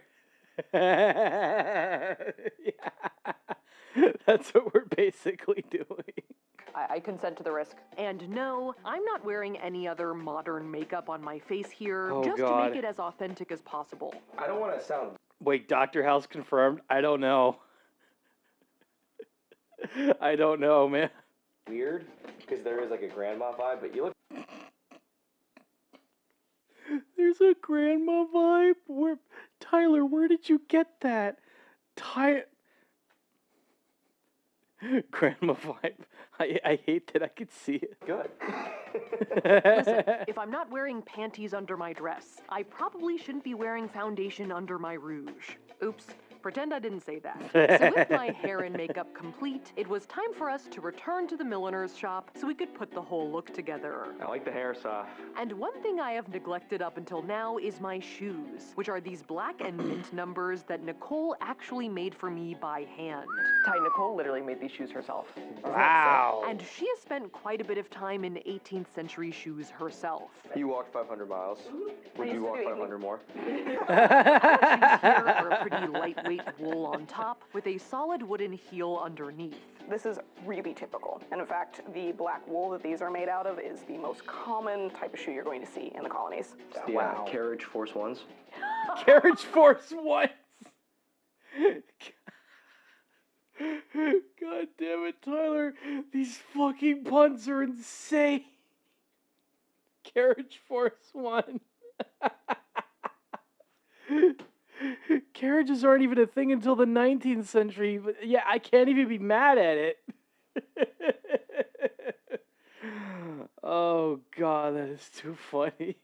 Yeah. That's what we're basically doing. I consent to the risk. And no, I'm not wearing any other modern makeup on my face here, Oh, just God. to make it as authentic as possible. I don't want to sound Wait, Dr. House confirmed? I don't know. I don't know, man. weird because there is like a grandma vibe, but you look. There's a grandma vibe. Tyler, where did you get that? Grandma vibe. I hate that I could see it. Good. Listen, if I'm not wearing panties under my dress, I probably shouldn't be wearing foundation under my rouge. Oops. Pretend I didn't say that. So with my hair and makeup complete, it was time for us to return to the milliner's shop so we could put the whole look together. I like the hair, Saf. And one thing I have neglected up until now is my shoes, which are these black and mint numbers that Nicole actually made for me by hand. Ty, Nicole literally made these shoes herself. Wow. And she has spent quite a bit of time in 18th century shoes herself. You walked 500 miles. Would you walk 500 more? Shoes here are a pretty lightweight white wool on top with a solid wooden heel underneath. This is really typical. And in fact, the black wool that these are made out of is the most common type of shoe you're going to see in the colonies. The Carriage Force Ones. Carriage Force Ones. God damn it, Tyler. These fucking puns are insane. Carriage Force One. Carriages aren't even a thing until the 19th century, but yeah, I can't even be mad at it. Oh god, that is too funny.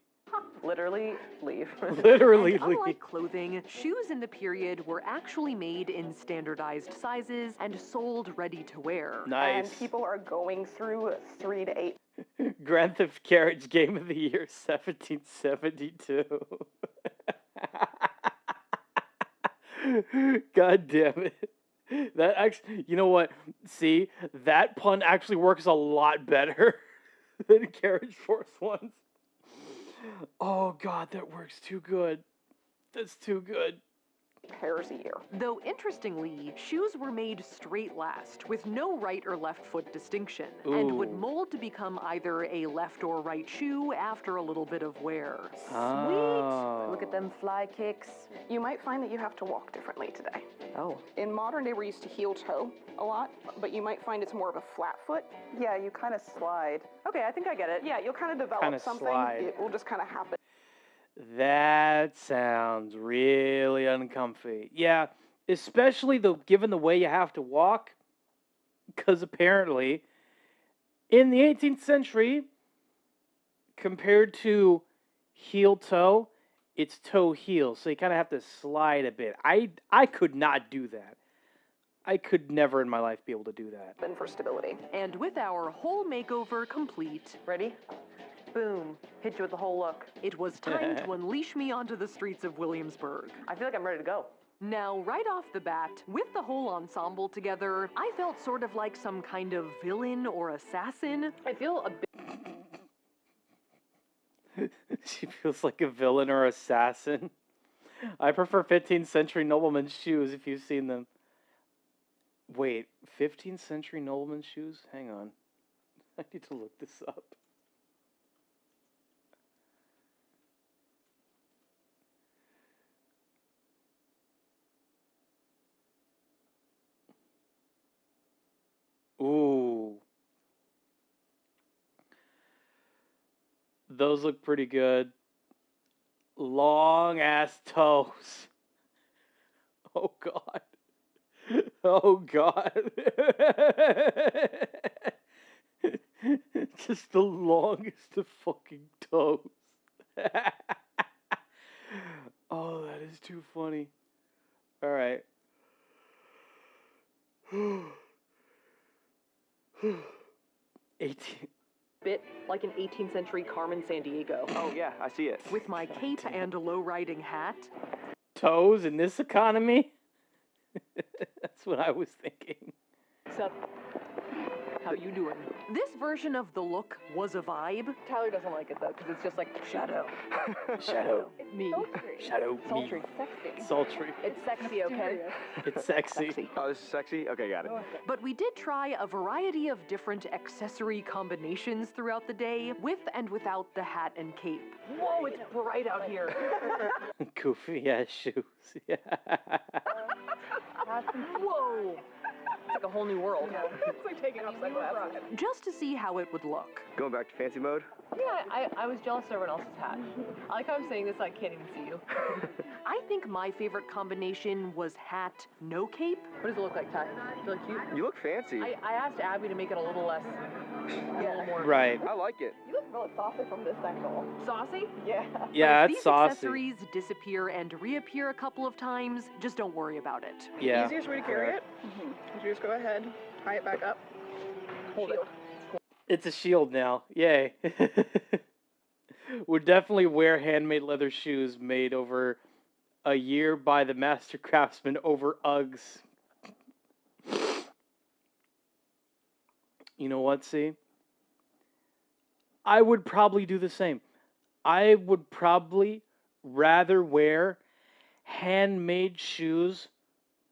Literally leave. Literally and unlike leave. clothing, shoes in the period were actually made in standardized sizes and sold ready to wear. Nice. And people are going through 3 to 8. Grand Theft Carriage Game of the Year 1772. God damn it. That actually, you know what? See, that pun actually works a lot better than Carriage Force Ones. Oh god, that works too good. That's too good. Pairs a year. Though interestingly, shoes were made straight last, with no right or left foot distinction, and would Ooh. mold to become either a left or right shoe after a little bit of wear. Oh. Sweet! Look at them fly kicks. You might find that you have to walk differently today. Oh. In modern day, we're used to heel toe a lot, but you might find it's more of a flat foot. Yeah, you kind of slide. Okay, I think I get it. Yeah, you'll kind of develop Kinda something. slide. It will just kind of happen. That sounds really uncomfy. Yeah, especially given the way you have to walk, because apparently, in the 18th century, compared to heel toe, it's toe heel, so you kind of have to slide a bit. I could not do that. I could never in my life be able to do that. And for stability. And with our whole makeover complete, Ready? Boom. Hit you with the whole look. it was time to unleash me onto the streets of Williamsburg. I feel like I'm ready to go. Now, right off the bat, with the whole ensemble together, I felt sort of like some kind of villain or assassin. I feel a bit. She feels like a villain or assassin. I prefer 15th century noblemen's shoes if you've seen them. Wait, 15th century noblemen's shoes? Hang on. I need to look this up. Ooh. Those look pretty good. Long ass toes. Oh god. Oh god. Just the longest of fucking toes. Oh, that is too funny. All right. 18. Bit like an 18th century Carmen Sandiego. Oh yeah, I see it. With my cape and a low-riding hat. Toes in this economy? That's what I was thinking. Sup? How you doing? This version of the look was a vibe. Tyler doesn't like it though, because it's just like shadow. Shadow. Me. Shadow. Sultry. Me. Sexy. Sultry. It's sexy, okay? It's sexy. Oh, this is sexy? Okay, got it. But we did try a variety of different accessory combinations throughout the day, with and without the hat and cape. Whoa, it's bright out here. Goofy ass shoes. Yeah. Whoa. It's like a whole new world. It's like taking off sunglasses. Just to see how it would look. Going back to fancy mode? Yeah, I was jealous of everyone else's hat. I like how I'm saying this, I can't even see you. I think my favorite combination was hat, no cape. What does it look like, Ty? Do you look cute? You look fancy. I asked Abby to make it a little less, a little more. Right. I like it. You look really saucy from this angle. Saucy? Yeah. Yeah, If it's these saucy. accessories disappear and reappear a couple of times, just don't worry about it. Yeah. Easiest way to carry it is you just go ahead, tie it back up, hold it. It's a shield now. Yay. Would definitely wear handmade leather shoes made over a year by the master craftsman over Uggs. You know what, see? I would probably do the same. I would probably rather wear handmade shoes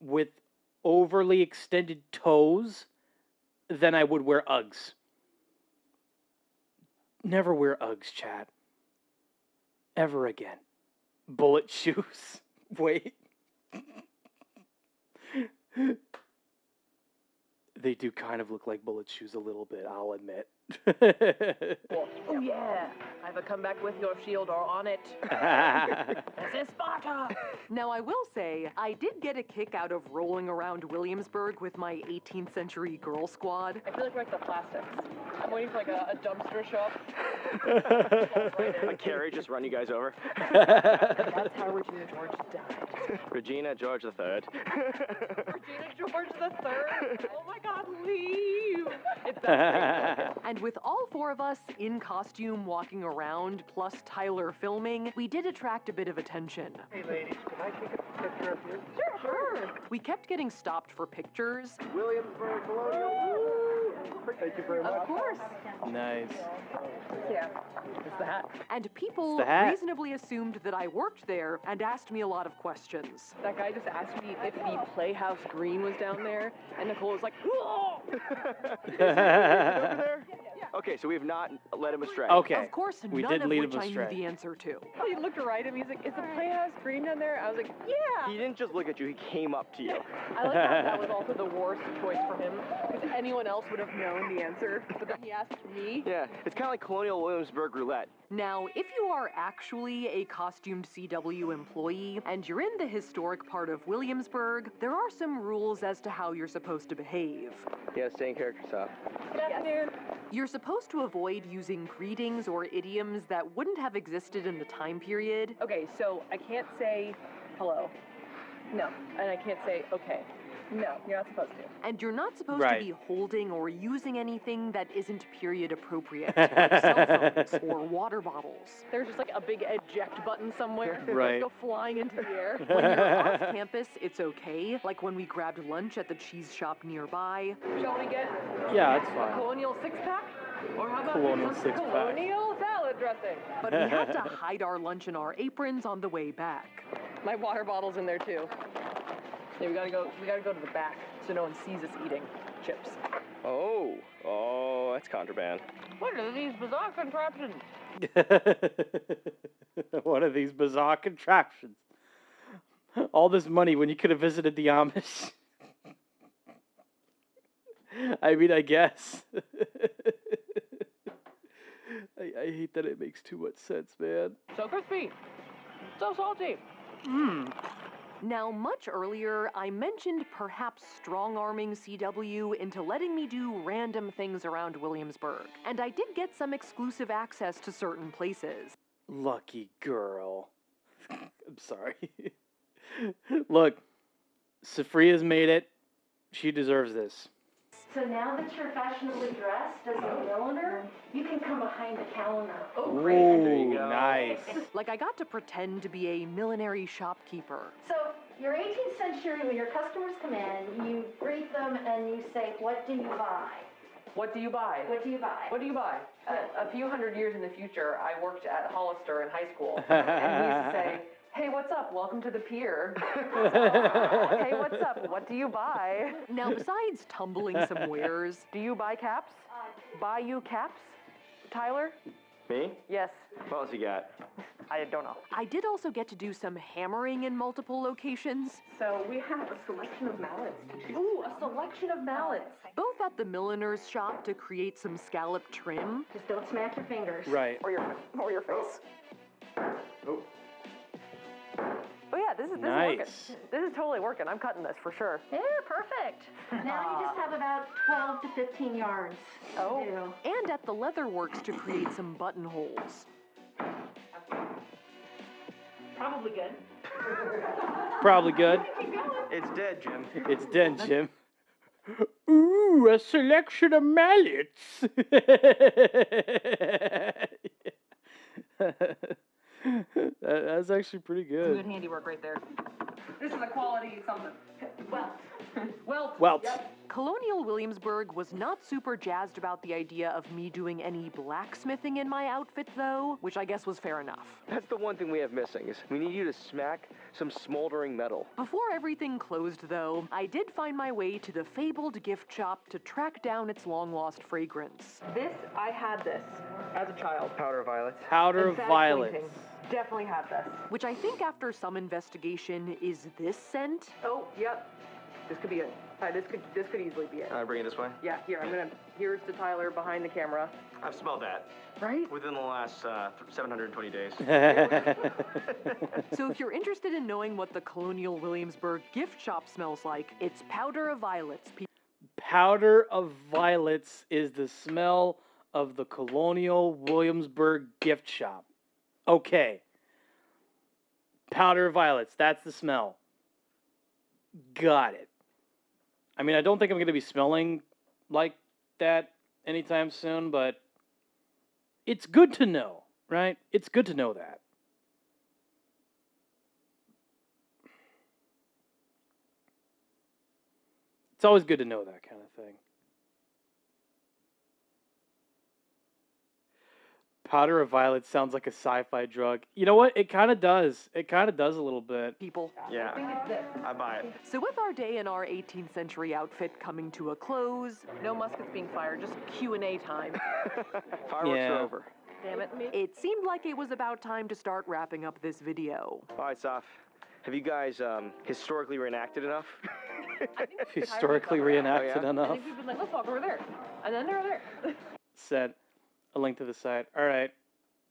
with overly extended toes, then I would wear Uggs. Never wear Uggs, chat. Ever again. Bullet shoes. Wait. They do kind of look like bullet shoes a little bit, I'll admit. Oh yeah, I have a comeback with your shield or on it. This is Sparta! Now I will say, I did get a kick out of rolling around Williamsburg with my 18th century girl squad. I feel like we're like the plastics. I'm waiting for like a dumpster show up. A carriage just run you guys over. That's how Regina George died. Regina George III. Regina George III? Oh my god, leave! It's that great. And with all four of us in costume walking around, plus Tyler filming, we did attract a bit of attention. Hey ladies, can I take a picture of you? Sure. We kept getting stopped for pictures. Williamsburg Colonial. Thank you very much. Of course. Nice. Yeah. It's the hat. And people It's the hat. reasonably assumed that I worked there and asked me a lot of questions. That guy just asked me if the Playhouse Green was down there, and Nicole was like, "Whoa!" Over there? Okay, so we have not led him astray. Okay. Of course, We none did of lead which him I knew astray. the answer to. He looked right at me. He's like, "Is the Playhouse Green down there?" I was like, "Yeah." He didn't just look at you, he came up to you. I like how that was also the worst choice for him, because anyone else would have known the answer, but then he asked me. Yeah, it's kind of like Colonial Williamsburg roulette. Now, if you are actually a costumed CW employee and you're in the historic part of Williamsburg, there are some rules as to how you're supposed to behave. Yeah, staying character stop. Good afternoon. You're supposed to avoid using greetings or idioms that wouldn't have existed in the time period. Okay, so I can't say hello. No. And I can't say okay. No, you're not supposed to. And you're not supposed Right. to be holding or using anything that isn't period appropriate, like cell phones or water bottles. There's just like a big eject button somewhere. Right. Let's go flying into the air. When you're off campus, it's okay, like when we grabbed lunch at the cheese shop nearby. Shall we get Yeah, it's a fine. Colonial six-pack? Or how about Colonial some six-pack. Colonial salad dressing? But we had to hide our lunch in our aprons on the way back. My water bottle's in there too. Yeah, we gotta go to the back so no one sees us eating chips. Oh, that's contraband. What are these bizarre contraptions? One of these bizarre contraptions. All this money when you could have visited the Amish. I mean, I guess. I hate that it makes too much sense, man. So crispy. So salty. Now, much earlier, I mentioned perhaps strong-arming CW into letting me do random things around Williamsburg. And I did get some exclusive access to certain places. Lucky girl. I'm sorry. Look, Safiya's made it. She deserves this. So now that you're fashionably dressed as a milliner, you can come behind the counter. Ooh, There you go. nice. Like, I got to pretend to be a millinery shopkeeper. So your 18th century, when your customers come in, you greet them and you say, "What do you buy? What do you buy? What do you buy?" What do you buy? A few hundred years in the future, I worked at Hollister in high school, and we used to say, "Hey, what's up? Welcome to the pier." Hey, what's up? What do you buy? Now, besides tumbling some wares, Do you buy caps? Buy you caps? Tyler? Me? Yes. What else you got? I don't know. I did also get to do some hammering in multiple locations, So we have a selection of mallets. Ooh, a selection of mallets. both at the milliner's shop to create some scallop trim, Just don't smack your fingers. Right. Or your face. Oh. Oh yeah, this is Nice. working. This is totally working. I'm cutting this for sure. Yeah, perfect. Now you just have about 12 to 15 yards. Oh. to do. and at the leather works to create some buttonholes. Probably good. Probably good. It's dead, Jim. It's dead, Jim. Ooh, a selection of mallets. That's actually pretty good. Good handiwork right there. This is a quality something. Welt. Welt. Yep. Colonial Williamsburg was not super jazzed about the idea of me doing any blacksmithing in my outfit, though, which I guess was fair enough. That's the one thing we have missing, is we need you to smack some smoldering metal. Before everything closed, though, I did find my way to the fabled gift shop to track down its long-lost fragrance. I had this as a child. Powder violets. Powder Emphatic violets. pointing. Definitely had this. Which I think after some investigation is this scent. Oh, yep. This could be it. This could easily be it. I bring it this way? Yeah, here, here's to Tyler behind the camera. I've smelled that. Right? Within the last 720 days. So if you're interested in knowing what the Colonial Williamsburg gift shop smells like, it's Powder of Violets. Powder of violets is the smell of the Colonial Williamsburg gift shop. Okay. Powder of violets, that's the smell. Got it. I mean, I don't think I'm going to be smelling like that anytime soon, but it's good to know, right? It's good to know that. It's always good to know that kind of thing. Powder of violets sounds like a sci-fi drug. You know what? It kind of does. It kind of does a little bit. People. Yeah, I buy it. So with our day in our 18th century outfit coming to a close, No muskets being fired, just Q&A time. Fireworks Yeah. are over. Damn it. it seemed like it was about time to start wrapping up this video. All right, Saf. Have you guys historically reenacted enough? Historically reenacted I enough. think we've been like, let's walk over there. And then they're there. Sent a link to the site. All right,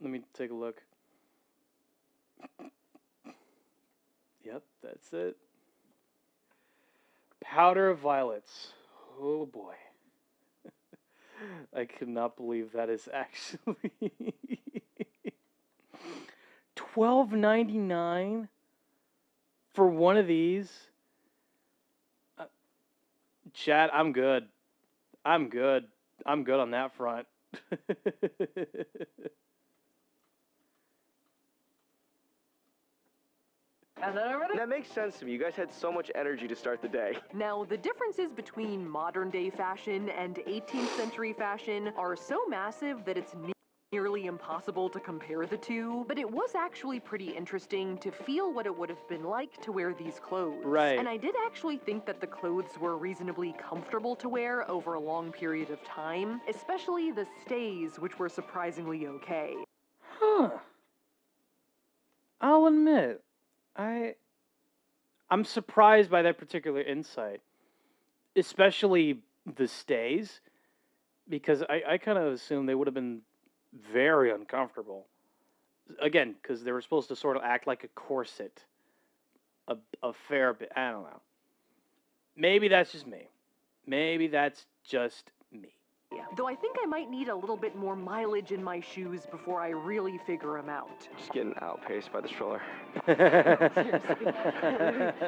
let me take a look. Yep, that's it. Powder of violets. Oh boy. I cannot believe that is actually $12.99 for one of these. Chat, I'm good. I'm good. I'm good on that front. And then over there. That makes sense to me. You guys had so much energy to start the day. Now, the differences between modern day fashion and 18th century fashion are so massive that it's nearly impossible to compare the two, but it was actually pretty interesting to feel what it would have been like to wear these clothes. Right. And I did actually think that the clothes were reasonably comfortable to wear over a long period of time, especially the stays, which were surprisingly okay. Huh. I'll admit, I'm surprised by that particular insight, especially the stays, because I kind of assumed they would have been very uncomfortable. Again, because they were supposed to sort of act like a corset, a fair bit. I don't know. Maybe that's just me. Maybe that's just me. Though I think I might need a little bit more mileage in my shoes before I really figure them out. Just getting outpaced by the stroller. Seriously.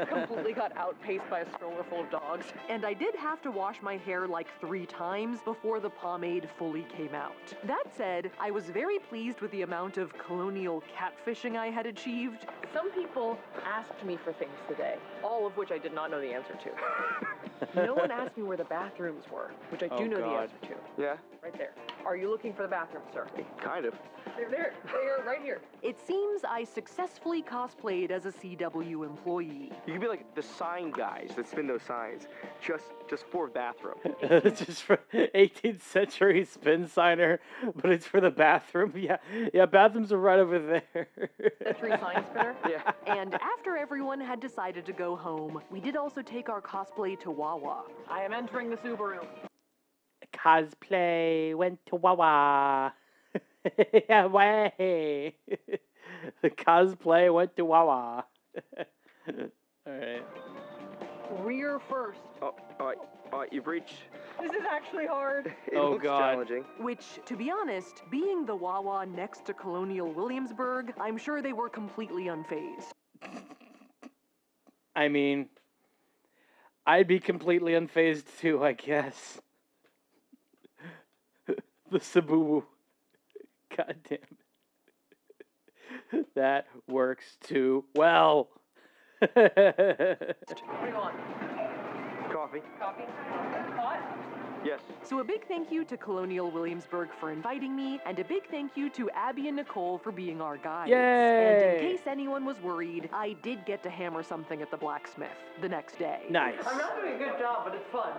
Completely got outpaced by a stroller full of dogs. And I did have to wash my hair like 3 times before the pomade fully came out. That said, I was very pleased with the amount of colonial catfishing I had achieved. Some people asked me for things today, all of which I did not know the answer to. No one asked me where the bathrooms were, which I do know the answer to. Yeah? Right there. Are you looking for the bathroom, sir? Kind of. They're there. They're right here. It seems I successfully cosplayed as a CW employee. You could be like the sign guys that spin those signs, just for bathroom. Just for 18th century spin signer, but it's for the bathroom. Yeah, bathrooms are right over there. Century sign spinner? Yeah. And after everyone had decided to go home, we did also take our cosplay to Wawa. I am entering the Subaru. Cosplay went to Wawa. Yeah, way. The cosplay went to Wawa. Alright. Rear first. Oh, you've reached. This is actually hard. It Oh, looks God. challenging. Which, to be honest, being the Wawa next to Colonial Williamsburg, I'm sure they were completely unfazed. I mean, I'd be completely unfazed too, I guess. The Sabubu. God damn it. That works too well. What do you want? Coffee. Coffee? Hot? Yes. So a big thank you to Colonial Williamsburg for inviting me, and a big thank you to Abby and Nicole for being our guides. And in Yay! case anyone was worried, I did get to hammer something at the blacksmith the next day. Nice. I'm not doing a good job, but it's fun.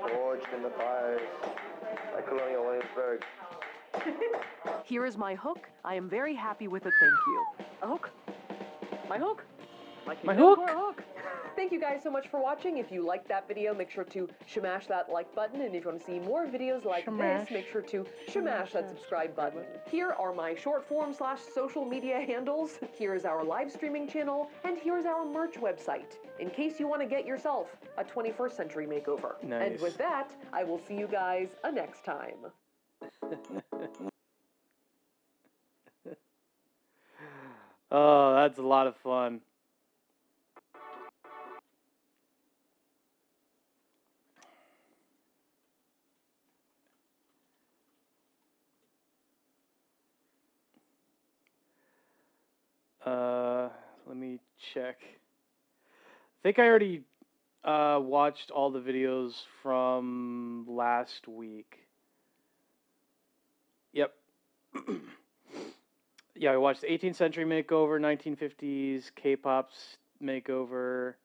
Forged in the fires at Colonial Williamsburg. Here is my hook. I am very happy with it, thank you. A hook? My hook? My hook? For a hook. Thank you guys so much for watching. If you liked that video, make sure to shamash that like button. And if you want to see more videos like this, make sure to shamash that subscribe button. Here are my short form / social media handles. Here is our live streaming channel. And here's our merch website, in case you want to get yourself a 21st century makeover. Nice. And with that, I will see you guys next time. Oh, that's a lot of fun. Let me check. I think I already watched all the videos from last week. Yep. Yeah, I watched the 18th century makeover, 1950s, K-pop's makeover.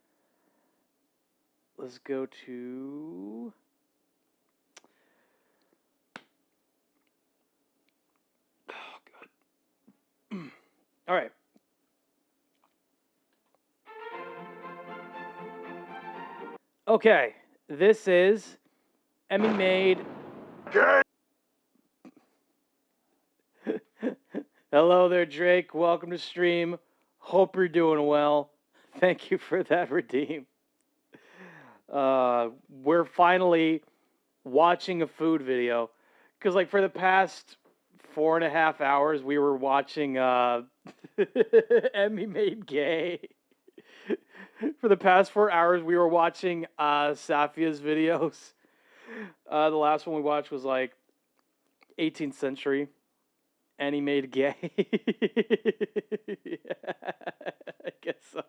Let's go to... Oh, God. All right. Okay, this is Emmy made... Hello there, Drake. Welcome to stream. Hope you're doing well. Thank you for that redeem. We're finally watching a food video. Because, like, for the past 4.5 hours, we were watching Emmy Made Gay. For the past 4 hours, we were watching Safiya's videos. The last one we watched was, like, 18th century. And he made gay. Yeah, I guess so.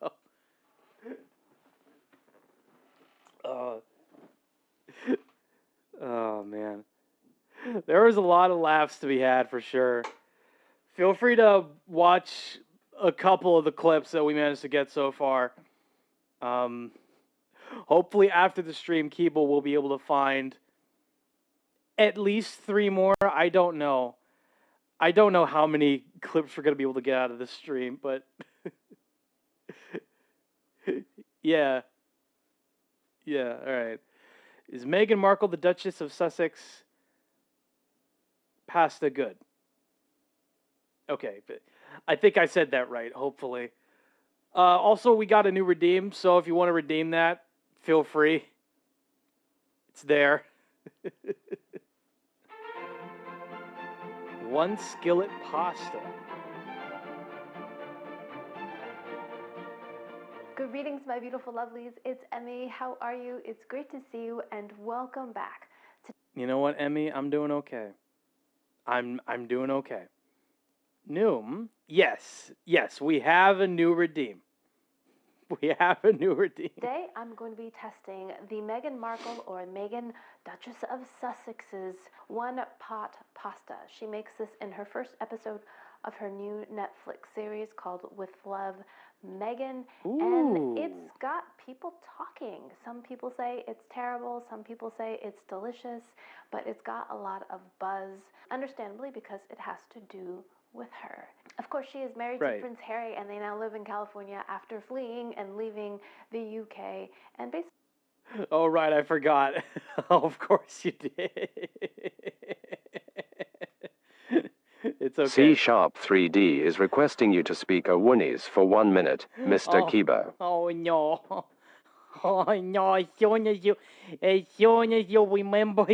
Oh, man. There was a lot of laughs to be had for sure. Feel free to watch a couple of the clips that we managed to get so far. Hopefully after the stream, Keeble will be able to find at least 3 more. I don't know. I don't know how many clips we're going to be able to get out of this stream, but yeah. Yeah, all right. Is Meghan Markle, the Duchess of Sussex, pasta good? Okay, but I think I said that right, hopefully. Also, we got a new redeem, so if you want to redeem that, feel free. It's there. 1 skillet pasta. Good greetings, my beautiful lovelies. It's Emmy. How are you? It's great to see you, and welcome back. You know what, Emmy? I'm doing okay. I'm doing okay. New? Yes, we have a new redeem. We have a new redeem. Today, I'm going to be testing the Meghan Markle, or Meghan, Duchess of Sussex's one-pot pasta. She makes this in her first episode of her new Netflix series called With Love, Meghan. Ooh. And it's got people talking. Some people say it's terrible, some people say it's delicious, but it's got a lot of buzz, understandably, because it has to do with her. Of course, she is married to Prince Harry, and they now live in California after fleeing and leaving the UK. And basically... Oh, right, I forgot. Of course you did. It's okay. C# 3D is requesting you to speak a Woonies for 1 minute, Mr. Kibo. Oh, no. Oh, no, as soon as you remember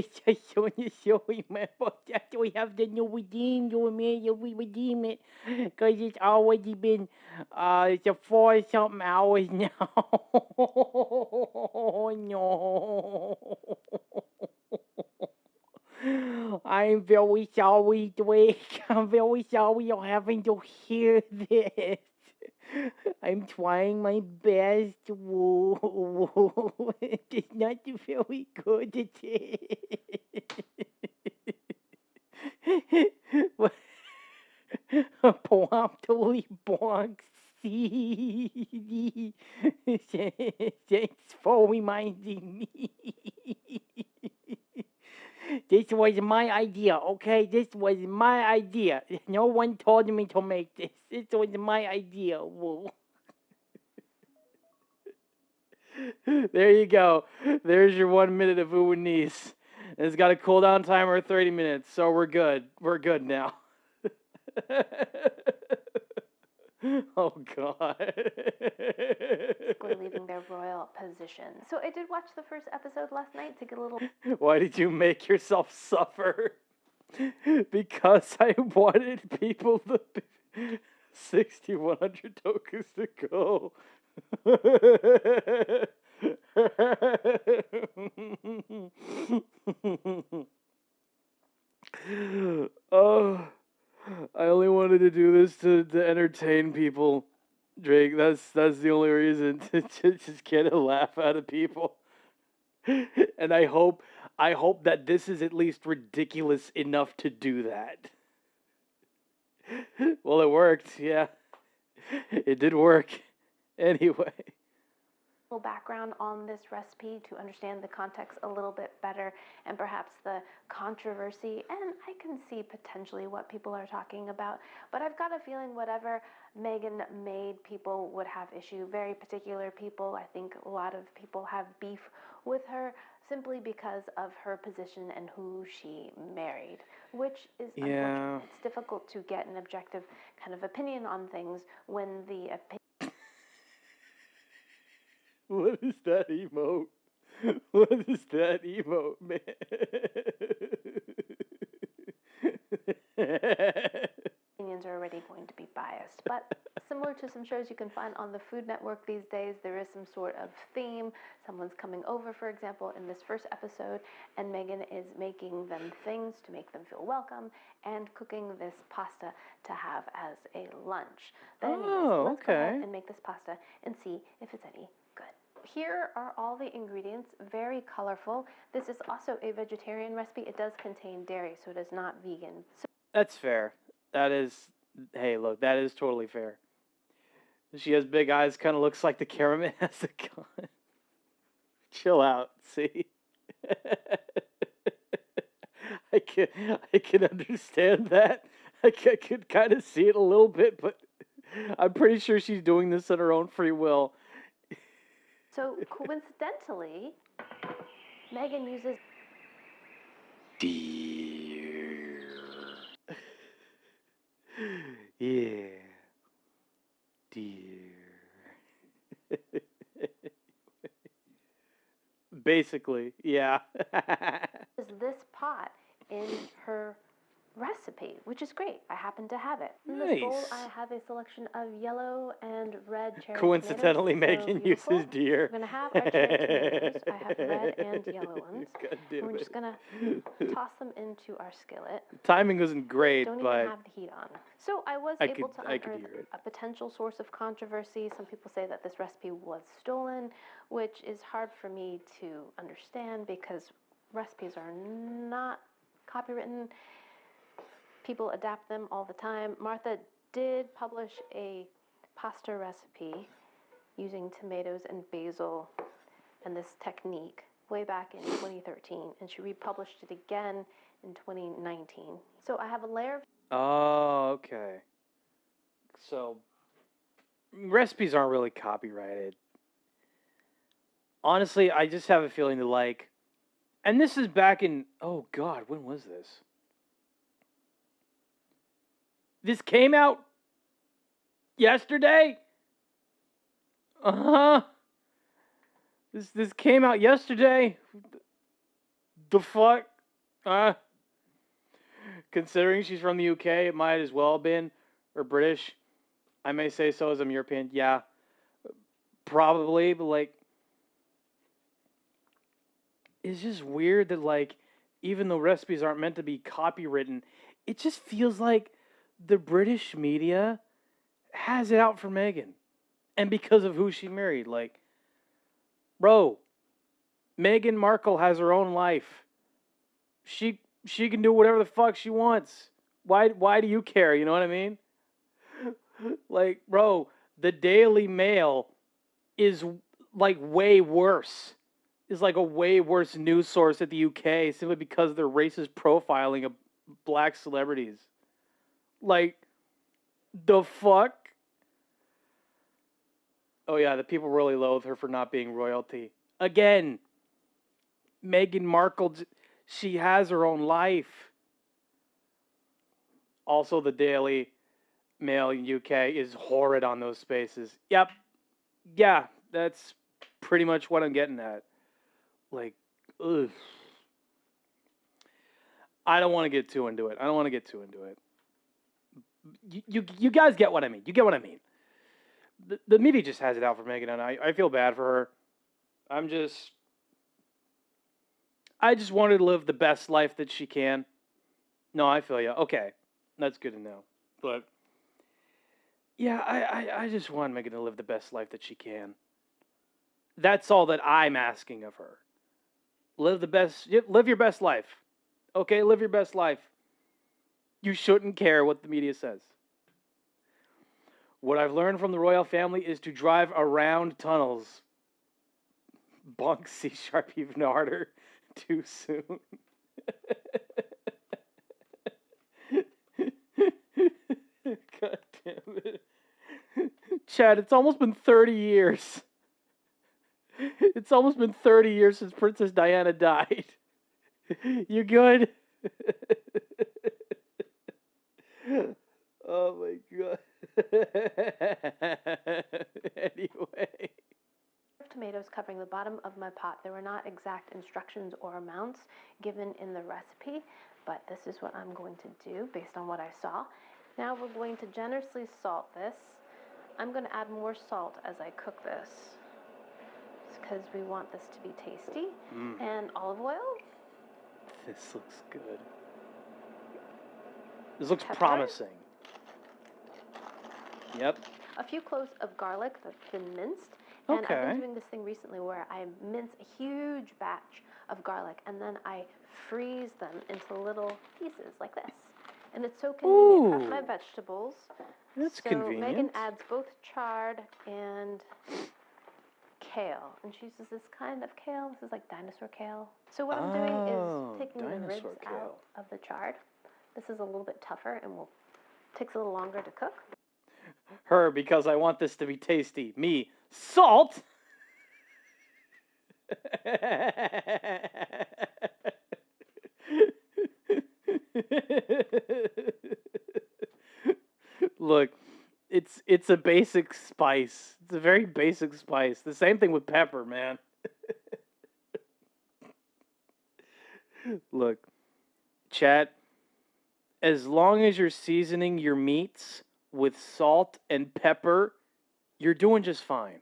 that we have the new redeem, you immediately redeem it. Because it's already been, it's 4-something hours now. Oh, no. I'm very sorry, Drake. I'm very sorry you're having to hear this. I'm trying my best. Whoa. It's not very good at it. Promptly Bonksy. Thanks for reminding me. This was my idea, okay? This was my idea. No one told me to make this. This was my idea. Whoa. There you go. There's your 1 minute of ooh and knees. And it's got a cooldown timer of 30 minutes, so we're good. We're good now. Oh, God. Basically leaving their royal position. So I did watch the first episode last night to get a little... Why did you make yourself suffer? Because I wanted people to... 6,100 tokens to go. Oh, I only wanted to do this to entertain people, Drake. That's the only reason, to just get a laugh out of people. And I hope that this is at least ridiculous enough to do that. Well, it worked, yeah. It did work. Anyway. Background on this recipe to understand the context a little bit better and perhaps the controversy, and I can see potentially what people are talking about, but I've got a feeling whatever Megan made, people would have issue. Very particular people. I think a lot of people have beef with her simply because of her position and who she married, which is unfortunate. It's difficult to get an objective kind of opinion on things when the opinion... What is that emote? What is that emote, man? Opinions are already going to be biased, but similar to some shows you can find on the Food Network these days, there is some sort of theme. Someone's coming over, for example, in this first episode, and Megan is making them things to make them feel welcome and cooking this pasta to have as a lunch. But anyways, let's go ahead and make this pasta and see if it's any good. Here are all the ingredients, very colorful. This is also a vegetarian recipe. It does contain dairy, so it is not vegan. So that's fair. That is, hey, look, that is totally fair. She has big eyes, kind of looks like the cameraman has a gun. Chill out, see? I can understand that. I could kind of see it a little bit, but I'm pretty sure she's doing this on her own free will. So coincidentally, Megan uses... Dear. Yeah. Dear. Basically, yeah. Is this pot in her recipe, which is great. I happen to have it. In this bowl, I have a selection of yellow and red cherry Coincidentally, tomatoes. Megan uses deer. We're going to have our cherry tomatoes. I have red and yellow ones. And we're just going to toss them into our skillet. Timing wasn't great, Don't but... even have the heat on. So I was able to unearth a potential source of controversy. Some people say that this recipe was stolen, which is hard for me to understand because recipes are not copywritten. People adapt them all the time. Martha did publish a pasta recipe using tomatoes and basil and this technique way back in 2013, and she republished it again in 2019. So I have a layer of... Oh, okay. So, recipes aren't really copyrighted. Honestly, I just have a feeling that, like... And this is back in... Oh, God, when was this? This came out yesterday? Uh-huh. This came out yesterday? The fuck? Considering she's from the UK, it might as well have been. Or British. I may say so as I'm European. Yeah. Probably, but like... It's just weird that, like, even though recipes aren't meant to be copywritten, it just feels like the British media has it out for Meghan. And because of who she married. Like, bro, Meghan Markle has her own life. She can do whatever the fuck she wants. Why do you care? You know what I mean? Like, bro, the Daily Mail is like way worse. Is like a way worse news source at the UK simply because of their racist profiling of black celebrities. Like, the fuck? Oh yeah, the people really loathe her for not being royalty. Again, Meghan Markle, she has her own life. Also, the Daily Mail in UK is horrid on those spaces. Yep. Yeah, that's pretty much what I'm getting at. Like, ugh. I don't want to get too into it. You guys get what I mean. You get what I mean. The media just has it out for Meghan, and I feel bad for her. I just want her to live the best life that she can. No, I feel you. Okay, that's good to know. But yeah, I just want Meghan to live the best life that she can. That's all that I'm asking of her. Live your best life. Okay, live your best life. You shouldn't care what the media says. What I've learned from the royal family is to drive around tunnels. Bonk C# even harder. Too soon. God damn it. Chad, it's almost been 30 years. It's almost been 30 years since Princess Diana died. You good? Oh my god. Anyway. Tomatoes covering the bottom of my pot. There were not exact instructions or amounts given in the recipe, but this is what I'm going to do based on what I saw. Now we're going to generously salt this. I'm going to add more salt as I cook this because we want this to be tasty. And olive oil. This looks good. This looks promising. Yep. A few cloves of garlic that's been minced. And I've been doing this thing recently where I mince a huge batch of garlic and then I freeze them into little pieces like this. And it's so convenient. That's my vegetables. That's so convenient. Meghan adds both chard and kale. And she uses this kind of kale. This is like dinosaur kale. So what I'm doing is taking the ribs out of the chard. This is a little bit tougher and takes a little longer to cook. Her, because I want this to be tasty. Me, salt. Look, it's a basic spice. It's a very basic spice. The same thing with pepper, man. Look, chat, as long as you're seasoning your meats with salt and pepper, you're doing just fine.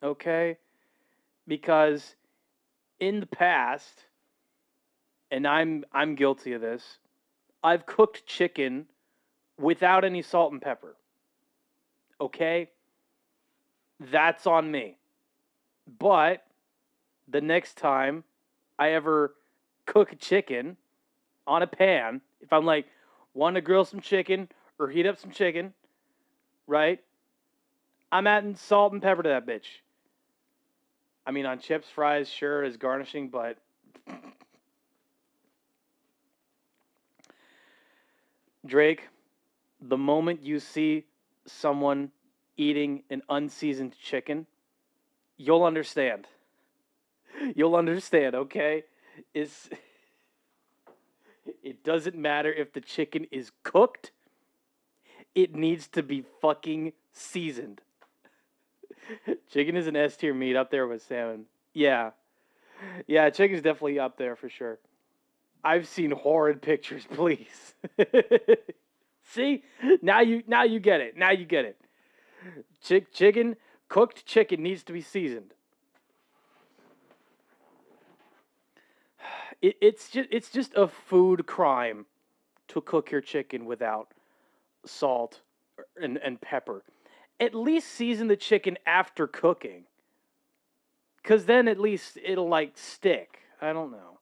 Okay? Because in the past, and I'm guilty of this, I've cooked chicken without any salt and pepper. Okay? That's on me. But the next time I ever cook chicken on a pan, if I'm like, want to grill some chicken or heat up some chicken, right? I'm adding salt and pepper to that bitch. I mean, on chips, fries, sure, as garnishing, but Drake, the moment you see someone eating an unseasoned chicken, you'll understand. You'll understand, okay? It doesn't matter if the chicken is cooked. It needs to be fucking seasoned. Chicken is an S tier meat up there with salmon. Yeah. Yeah, chicken's definitely up there for sure. I've seen horrid pictures, please. See? Now you get it. Now you get it. Cooked chicken needs to be seasoned. It's just a food crime to cook your chicken without salt and pepper. At least season the chicken after cooking. Cause then at least it'll like stick. I don't know.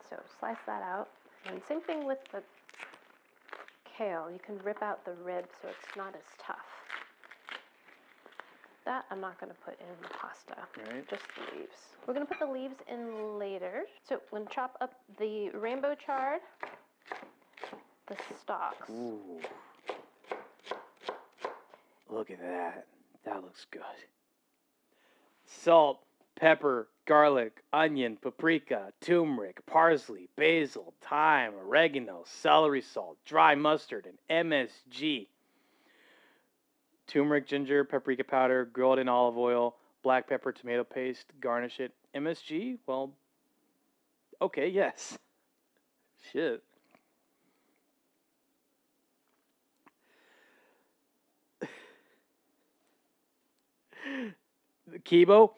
So slice that out. And same thing with the kale. You can rip out the rib so it's not as tough. That I'm not going to put in the pasta. Right. Just the leaves. We're going to put the leaves in later. So we're going to chop up the rainbow chard, the stalks. Ooh. Look at that. That looks good. Salt, pepper, garlic, onion, paprika, turmeric, parsley, basil, thyme, oregano, celery salt, dry mustard, and MSG. Turmeric, ginger, paprika powder, grilled in olive oil, black pepper, tomato paste, garnish it. MSG? Well, okay, yes. Shit. Kibo,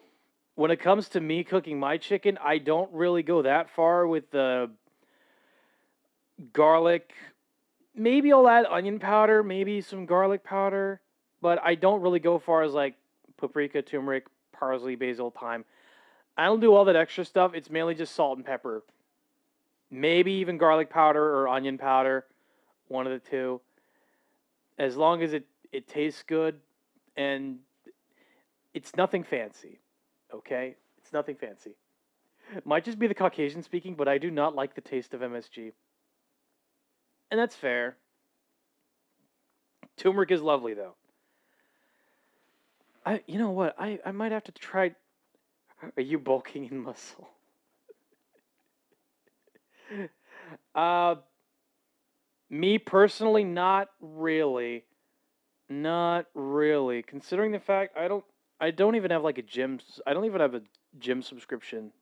when it comes to me cooking my chicken, I don't really go that far with the garlic. Maybe I'll add onion powder, maybe some garlic powder, but I don't really go far as like paprika, turmeric, parsley, basil, thyme. I don't do all that extra stuff. It's mainly just salt and pepper. Maybe even garlic powder or onion powder, one of the two. As long as it tastes good and it's nothing fancy, okay? It's nothing fancy. It might just be the Caucasian speaking, but I do not like the taste of MSG. And that's fair. Turmeric is lovely, though. You know what? I might have to try... Are you bulking in muscle? Me personally, not really. Not really. Considering the fact I don't even have like a gym. I don't even have a gym subscription.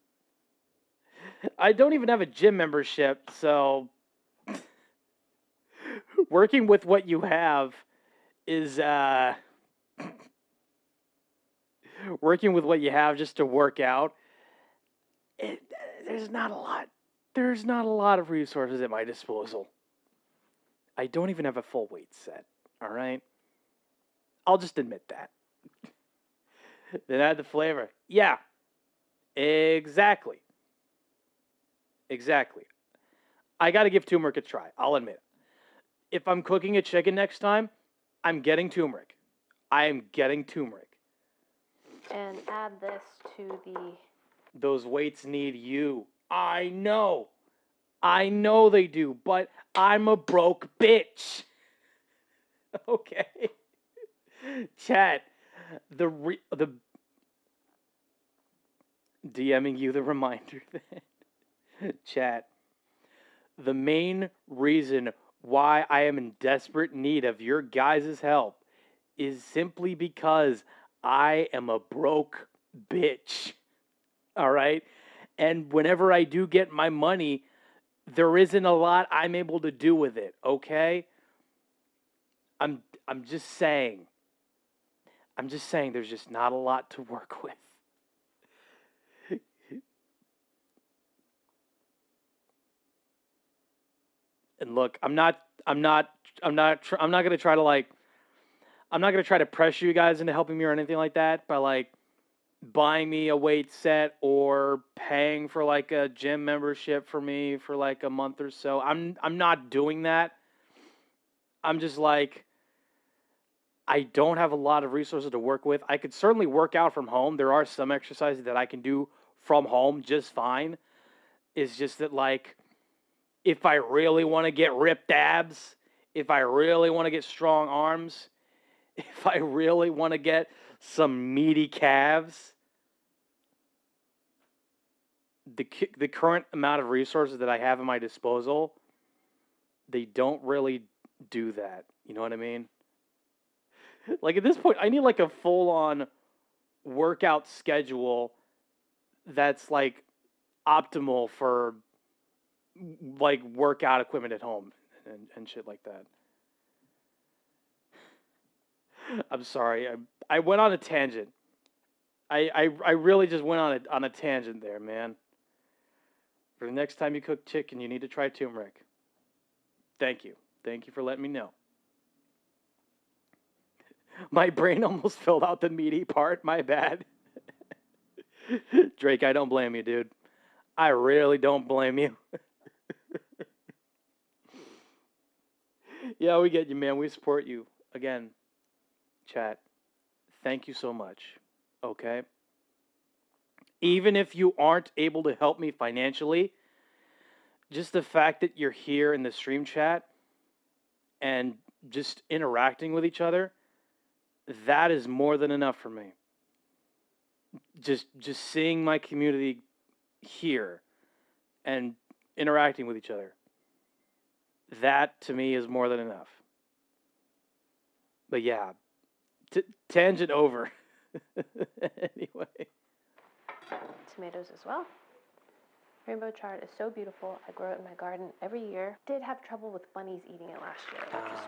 I don't even have a gym membership, so working with what you have is working with what you have just to work out. There's not a lot. There's not a lot of resources at my disposal. I don't even have a full weight set. All right. I'll just admit that. Then add the flavor. Yeah. Exactly. I got to give turmeric a try. I'll admit. If I'm cooking a chicken next time, I'm getting turmeric. I am getting turmeric. And add this to the... Those weights need you. I know they do, but I'm a broke bitch. Okay. Chat, the DMing you the reminder then. Chat, the main reason why I am in desperate need of your guys' help is simply because I am a broke bitch. All right? And whenever I do get my money, there isn't a lot I'm able to do with it, okay? I'm just saying. There's just not a lot to work with. And look, I'm not gonna try to pressure you guys into helping me or anything like that by like buying me a weight set or paying for like a gym membership for me for like a month or so. I'm not doing that. I'm just like, I don't have a lot of resources to work with. I could certainly work out from home. There are some exercises that I can do from home just fine. It's just that, like, if I really want to get ripped abs, if I really want to get strong arms, if I really want to get some meaty calves, the current amount of resources that I have at my disposal, they don't really do that. You know what I mean? Like, at this point, I need, like, a full-on workout schedule that's, like, optimal for, like, workout equipment at home and shit like that. I'm sorry. I went on a tangent. I really just went on a tangent there, man. For the next time you cook chicken, you need to try turmeric. Thank you. Thank you for letting me know. My brain almost filled out the meaty part. My bad. Drake, I don't blame you, dude. I really don't blame you. Yeah, we get you, man. We support you. Again, chat, thank you so much. Okay? Even if you aren't able to help me financially, just the fact that you're here in the stream chat and just interacting with each other, that is more than enough for me. Just seeing my community here and interacting with each other, that to me is more than enough. But yeah, tangent over. Anyway. Tomatoes as well. Rainbow chard is so beautiful. I grow it in my garden every year. Did have trouble with bunnies eating it last year, which is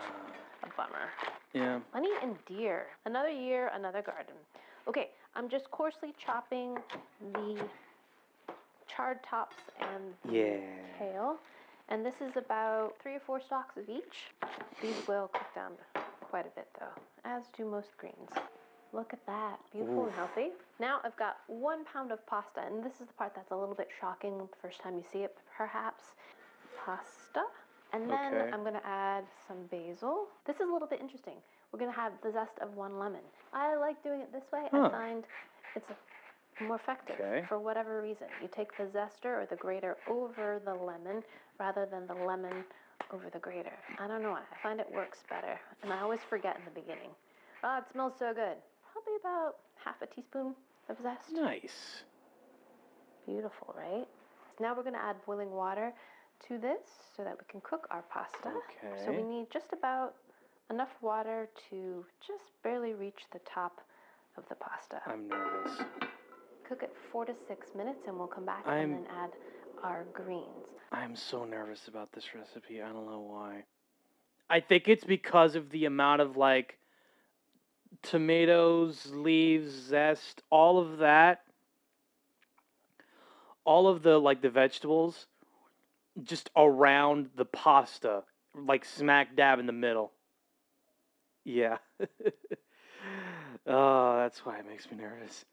a bummer. Yeah. Bunny and deer. Another year, another garden. Okay, I'm just coarsely chopping the chard tops and the tail. And this is about 3 or 4 stalks of each. These will cook down quite a bit though, as do most greens. Look at that, beautiful and healthy. Now I've got 1 pound of pasta, and this is the part that's a little bit shocking the first time you see it, perhaps. Pasta, and then I'm gonna add some basil. This is a little bit interesting. We're gonna have the zest of 1 lemon. I like doing it this way. I find it's more effective for whatever reason. You take the zester or the grater over the lemon rather than the lemon over the grater. I don't know why. I find it works better, and I always forget in the beginning. Oh, it smells so good. Probably about half a teaspoon of zest. Nice. Beautiful, right? Now we're going to add boiling water to this so that we can cook our pasta. Okay. So we need just about enough water to just barely reach the top of the pasta. I'm nervous. Cook it 4 to 6 minutes, and we'll come back and then add our greens. I'm so nervous about this recipe. I don't know why. I think it's because of the amount of like tomatoes, leaves, zest, all of that, all of the like the vegetables just around the pasta, like smack dab in the middle. Yeah. Oh, that's why it makes me nervous.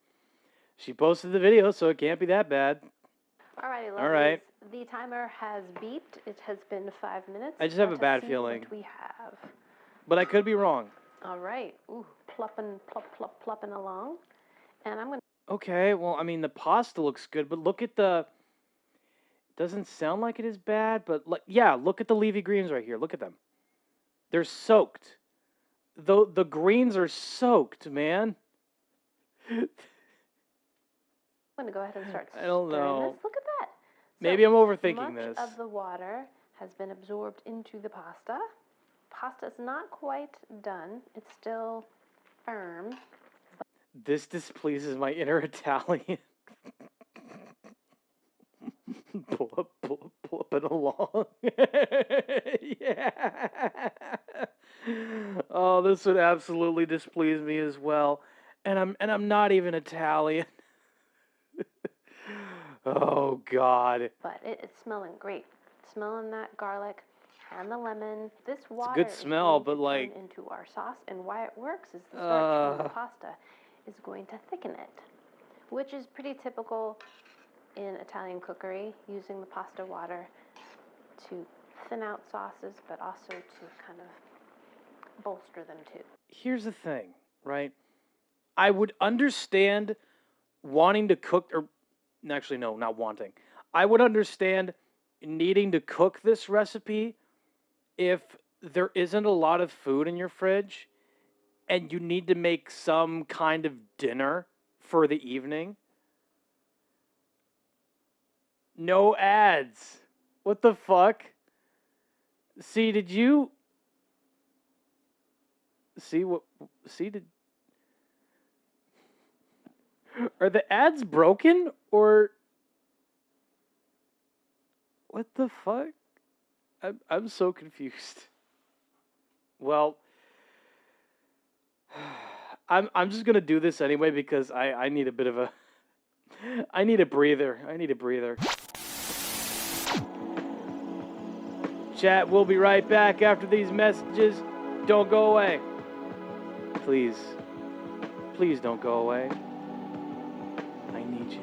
She posted the video, so it can't be that bad. Alrighty, lovelies. All right. The timer has beeped. It has been 5 minutes. I just have a bad see feeling. What we have. But I could be wrong. All right. Ooh, plopping along. And I'm going to... Okay, well, I mean, the pasta looks good, but look at the... Doesn't sound like it is bad, but yeah, look at the leafy greens right here. Look at them. They're soaked. The greens are soaked, man. I'm going to go ahead and start I don't know. this. Look at that. Maybe I'm overthinking this. Much of the water has been absorbed into the pasta. Pasta's not quite done. It's still firm. This displeases my inner Italian. pull up it along. Yeah. Oh, this would absolutely displease me as well. And I'm not even Italian. Oh God. But it's smelling great. Smelling that garlic and the lemon. This water it's a good smell, but like into our sauce, and why it works is the starch from the pasta is going to thicken it, which is pretty typical in Italian cookery, using the pasta water to thin out sauces, but also to kind of bolster them too. Here's the thing, right? I would understand wanting to cook, or actually no, not wanting. I would understand needing to cook this recipe if there isn't a lot of food in your fridge and you need to make some kind of dinner for the evening. No ads. What the fuck? See, did you... See, what... See, did... Are the ads broken, or... What the fuck? I'm so confused. Well, I'm just gonna do this anyway because I need a bit of a I need a breather. Chat, we'll be right back after these messages. Don't go away. Please don't go away. I need you.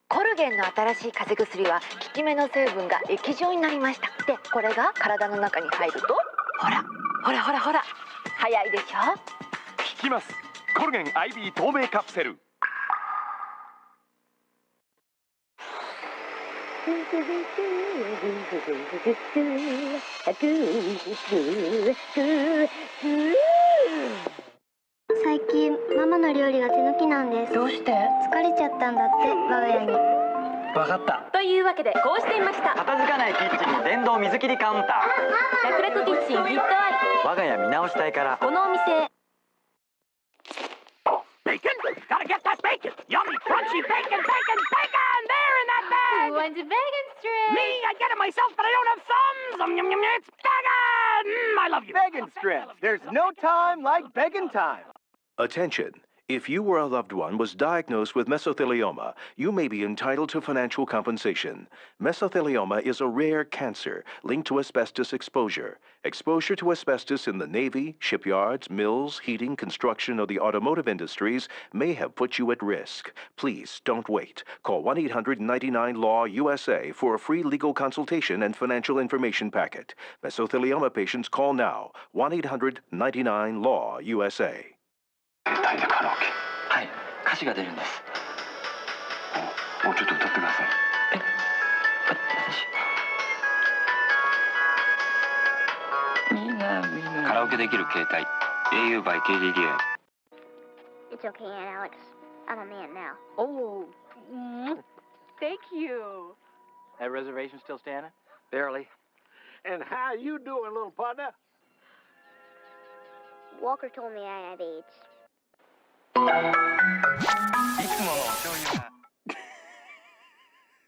コルゲンの新しい風邪薬は効き目の成分が液状になりました。で、これが体の中に入ると、ほら早いでしょ。効きます。コルゲン IB 透明カプセル。最近ママの料理が手抜きなんです。どうして？疲れちゃったんだって我が家に。わかった。というわけでこうしてみました。片付かないキッチンに電動水切りカウンター。楽々キッチンフィットアイ。我が家見直したいから。このお店。Bacon? Gotta get that bacon! Yummy, crunchy bacon! There in that bag! Who wants a bacon strip? Me, I get it myself, but I don't have thumbs! Yum, yum, yum, it's bacon! I love you! Bacon strips. There's no time like bacon time. Attention! If you or a loved one was diagnosed with mesothelioma, you may be entitled to financial compensation. Mesothelioma is a rare cancer linked to asbestos exposure. Exposure to asbestos in the Navy, shipyards, mills, heating, construction, or the automotive industries may have put you at risk. Please don't wait. Call 1-800-99-LAW-USA for a free legal consultation and financial information packet. Mesothelioma patients call now. 1-800-99-LAW-USA. 歌いでカラオケ。はい、歌詞が出るんです。もうちょっと歌ってください。カラオケできる携帯 au by KDDI。 It's okay, Aunt Alex. I'm a man now. Oh, thank you. That reservation still standing? Barely. And how you doing, little partner? Walker told me I have AIDS.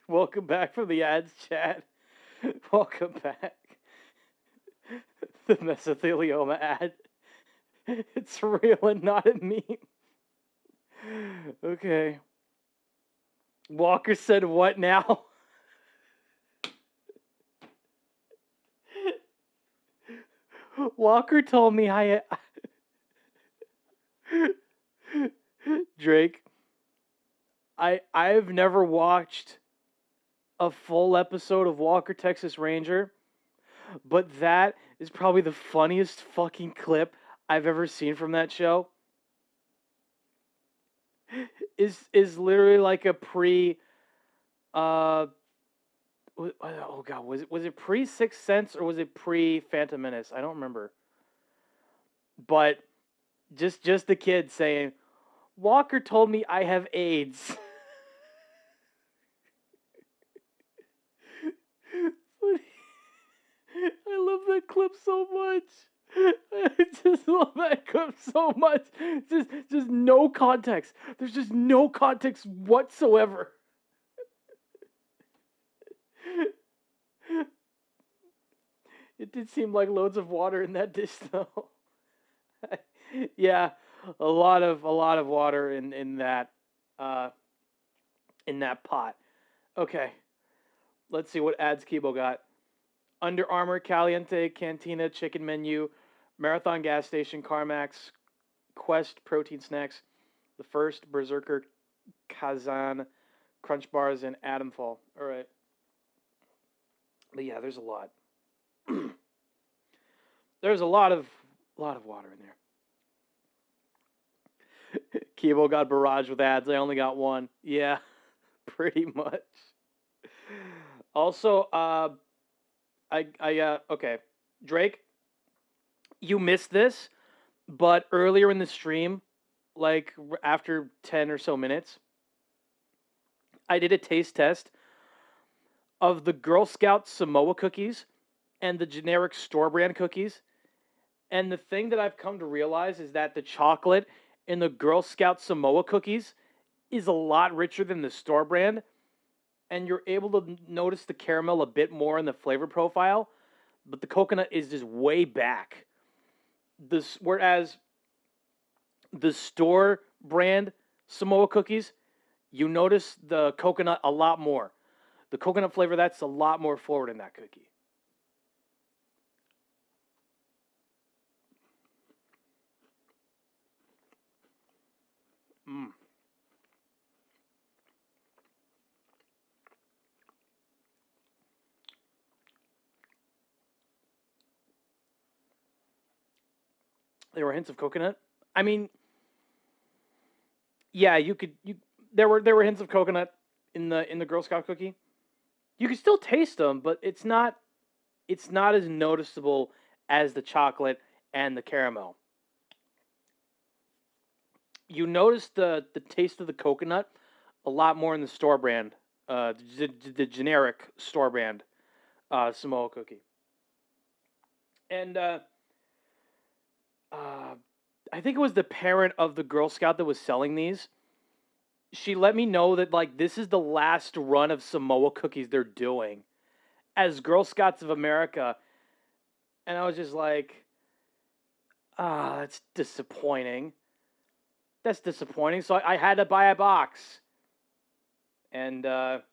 Welcome back from the ads, chat. Welcome back. The mesothelioma ad. It's real and not a meme. Okay. Walker said what now? Walker told me Drake, I've never watched a full episode of Walker, Texas Ranger, but that is probably the funniest fucking clip I've ever seen from that show. Is literally like a oh god, was it pre Sixth Sense or was it pre Phantom Menace? I don't remember. But just the kid saying, Walker told me I have AIDS. I love that clip so much. I just love that clip so much. Just no context. There's just no context whatsoever. It did seem like loads of water in that dish, though. Yeah, a lot of water in that pot. Okay, let's see what ads Kibo got. Under Armour, Caliente, Cantina, Chicken Menu, Marathon Gas Station, CarMax, Quest Protein Snacks, The First, Berserker, Kazan, Crunch Bars, and Adamfall. All right. But yeah, there's a lot. There's a lot of water in there. Kibo got barraged with ads. I only got one. Yeah, pretty much. Also, okay, Drake, you missed this, but earlier in the stream, like after 10 or so minutes, I did a taste test of the Girl Scout Samoa cookies and the generic store brand cookies. And the thing that I've come to realize is that the chocolate in the Girl Scout Samoa cookies is a lot richer than the store brand. and you're able to notice the caramel a bit more in the flavor profile, but the coconut is just way back. Whereas the store brand Samoa cookies, you notice the coconut a lot more. The coconut flavor, that's a lot more forward in that cookie. Mmm. There were hints of coconut. I mean, yeah, there were hints of coconut in the Girl Scout cookie. You can still taste them, but it's not as noticeable as the chocolate and the caramel. You notice the taste of the coconut a lot more in the store brand, the generic store brand Samoa cookie. And I think it was the parent of the Girl Scout that was selling these. She let me know that, like, this is the last run of Samoa cookies they're doing as Girl Scouts of America. And I was just like, that's disappointing. That's disappointing. So I had to buy a box. And if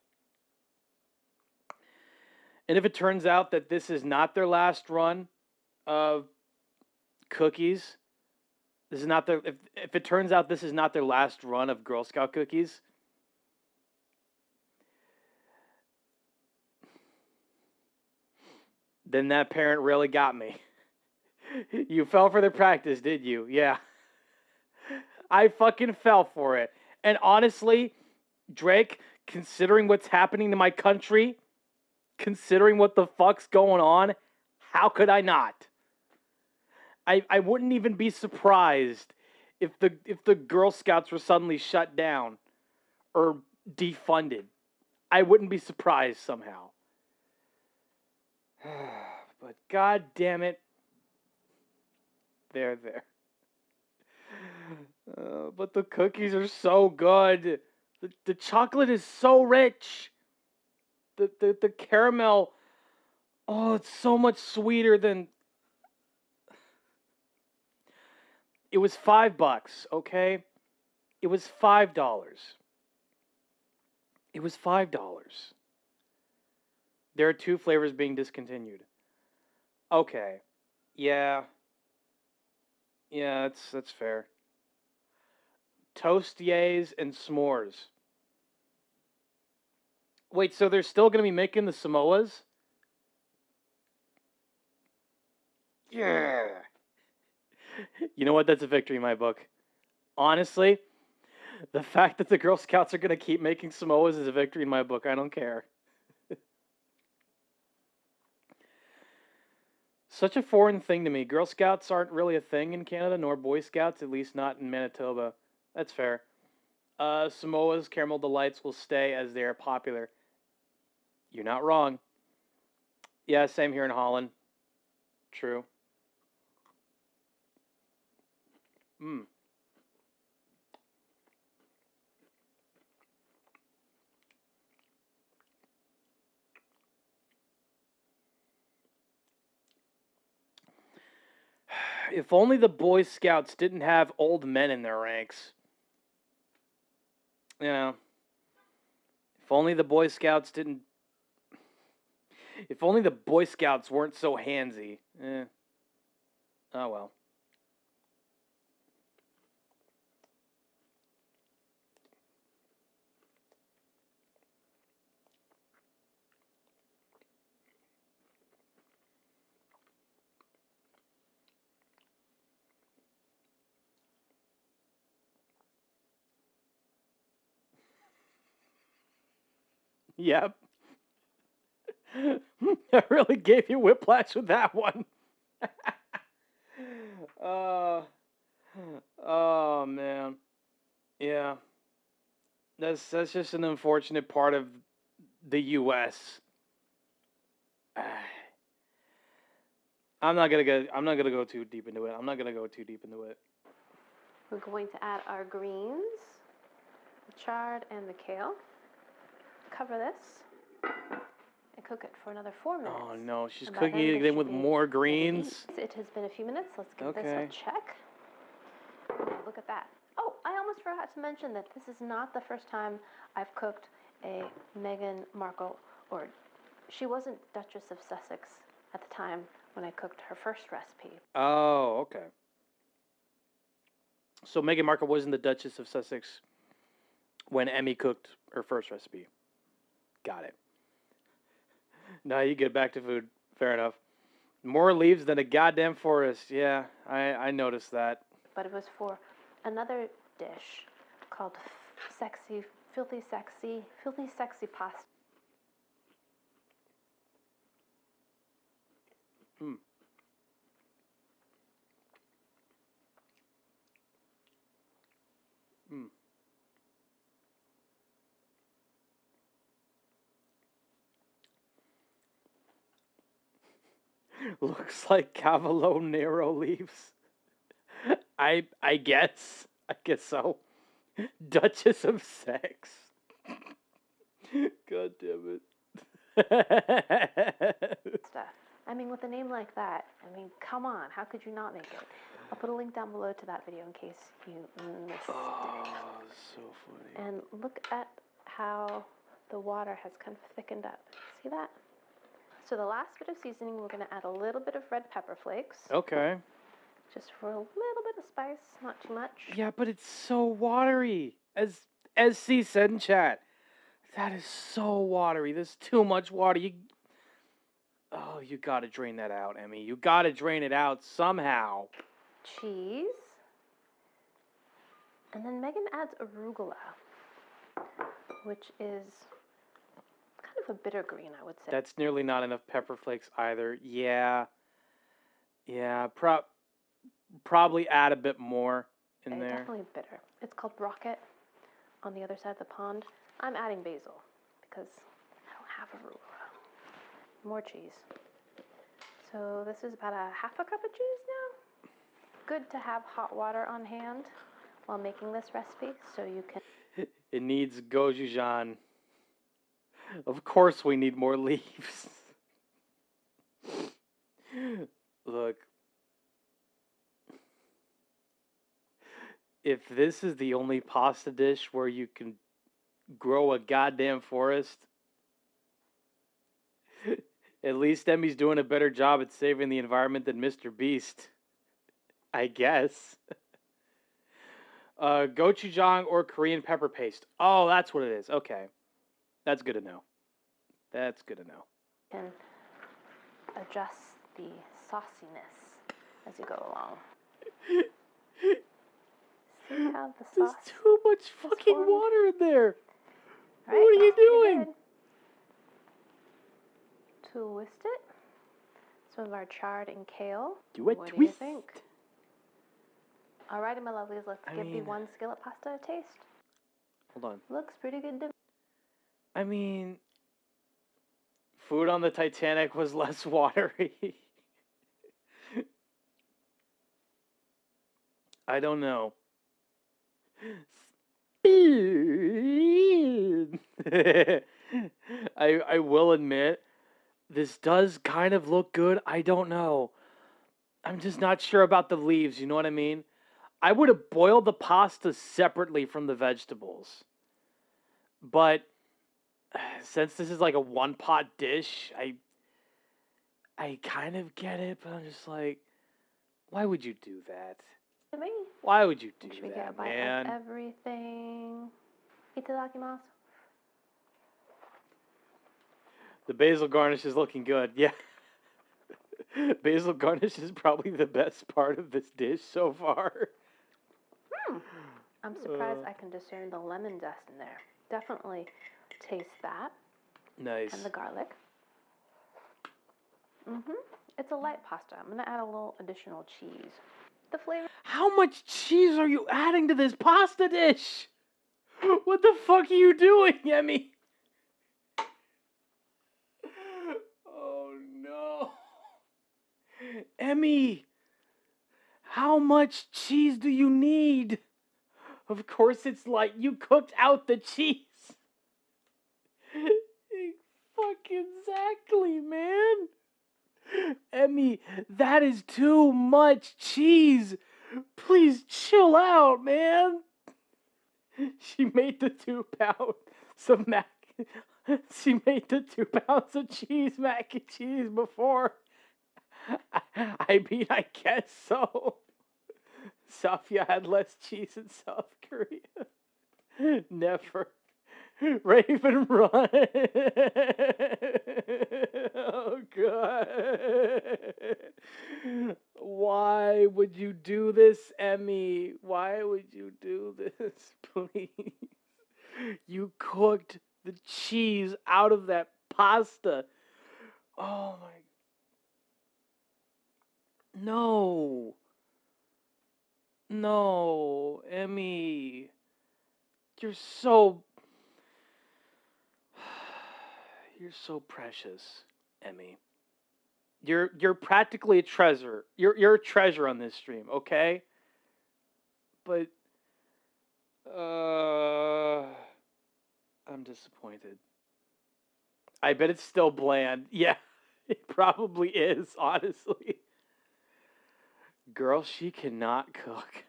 it turns out that this is not their last run of cookies, this is not their. If it turns out this is not their last run of Girl Scout cookies, then that parent really got me. You fell for the practice, did you? Yeah. I fucking fell for it. And honestly, Drake, considering what's happening to my country, considering what the fuck's going on, how could I not? I wouldn't even be surprised if the Girl Scouts were suddenly shut down or defunded. I wouldn't be surprised somehow. But god damn it. There. But the cookies are so good. The chocolate is so rich. The caramel, oh, it's so much sweeter than... It was $5, okay? It was $5. It was $5. There are 2 flavors being discontinued. Okay. Yeah. Yeah, that's fair. Toastiers and s'mores. Wait, so they're still going to be making the Samoas? Yeah. You know what? That's a victory in my book. Honestly, the fact that the Girl Scouts are going to keep making Samoas is a victory in my book. I don't care. Such a foreign thing to me. Girl Scouts aren't really a thing in Canada, nor Boy Scouts, at least not in Manitoba. That's fair. Samoa's Caramel Delights will stay as they are popular. You're not wrong. Yeah, same here in Holland. True. If only the Boy Scouts didn't have old men in their ranks. You know. If only the Boy Scouts didn't... If only the Boy Scouts weren't so handsy. Oh well. Yep. I really gave you whiplash with that one. Oh man. Yeah. That's just an unfortunate part of the US. I'm not gonna go too deep into it. We're going to add our greens, the chard and the kale. cover this and cook it for another 4 minutes. Oh no, she's And by cooking then it this again should with be more ready to greens. eat. It has been a few minutes. Let's give this Okay. a check. Oh, look at that. Oh, I almost forgot to mention that this is not the first time I've cooked a Meghan Markle, or she wasn't Duchess of Sussex at the time when I cooked her first recipe. Oh, okay. So Meghan Markle wasn't the Duchess of Sussex when Emmy cooked her first recipe. Got it. Now you get back to food. Fair enough. More leaves than a goddamn forest. Yeah, I noticed that. But it was for another dish called filthy sexy pasta. Looks like Cavolo Nero leaves. I guess. I guess so. Duchess of Sex. God damn it. I mean, with a name like that, I mean, come on, how could you not make it? I'll put a link down below to that video in case you missed it. So funny. And look at how the water has kind of thickened up. See that? So the last bit of seasoning, we're going to add a little bit of red pepper flakes. Okay. Just for a little bit of spice, not too much. Yeah, but it's so watery. As SC said in chat, that is so watery. There's too much water. You gotta drain that out, Emmy. You gotta drain it out somehow. Cheese. And then Megan adds arugula, which is kind of a bitter green, I would say. That's nearly not enough pepper flakes either. Yeah. Probably add a bit more in there. Definitely bitter. It's called Rocket on the other side of the pond. I'm adding basil because I don't have arugula. More cheese. So this is about a half a cup of cheese now. Good to have hot water on hand while making this recipe so you can... It needs gochujang. Of course we need more leaves. Look. If this is the only pasta dish where you can grow a goddamn forest, at least Emmy's doing a better job at saving the environment than Mr. Beast. I guess. Gochujang or Korean pepper paste. Oh, that's what it is. Okay. That's good to know. That's good to know. And adjust the sauciness as you go along. See how the sauce... There's too much fucking water in there. Right, what are you doing? Good. Twist it. Some of our chard and kale. Do a what twist. Do you think? Alrighty, my lovelies, let's give the one skillet pasta a taste. Hold on. Looks pretty good to me. I mean, food on the Titanic was less watery. I don't know. I will admit, this does kind of look good. I don't know. I'm just not sure about the leaves, you know what I mean? I would have boiled the pasta separately from the vegetables. But since this is like a one-pot dish, I kind of get it, but I'm just like, why would you do that? To me. Why would you do Should we that, get a bite man? of everything? Itadakimasu. The basil garnish is looking good. Yeah. Basil garnish is probably the best part of this dish so far. I'm surprised I can discern the lemon zest in there. Definitely taste that. Nice. And the garlic. It's a light pasta. I'm going to add a little additional cheese. The flavor... How much cheese are you adding to this pasta dish? What the fuck are you doing, Emmy? Oh no. Emmy, how much cheese do you need? Of course it's light. You cooked out the cheese. Exactly, man. Emmy, that is too much cheese. Please chill out, man. She made the 2 pounds of mac. She made the 2 pounds of cheese mac and cheese before. I mean, I guess so. Safiya had less cheese in South Korea. Never. Raven, run. Oh, God. Why would you do this, Emmy? Why would you do this, please? You cooked the cheese out of that pasta. Oh, my. No. No, Emmy. You're so precious, Emmy. You're practically a treasure. You're a treasure on this stream, okay? But I'm disappointed. I bet it's still bland. Yeah, it probably is, honestly. Girl, she cannot cook.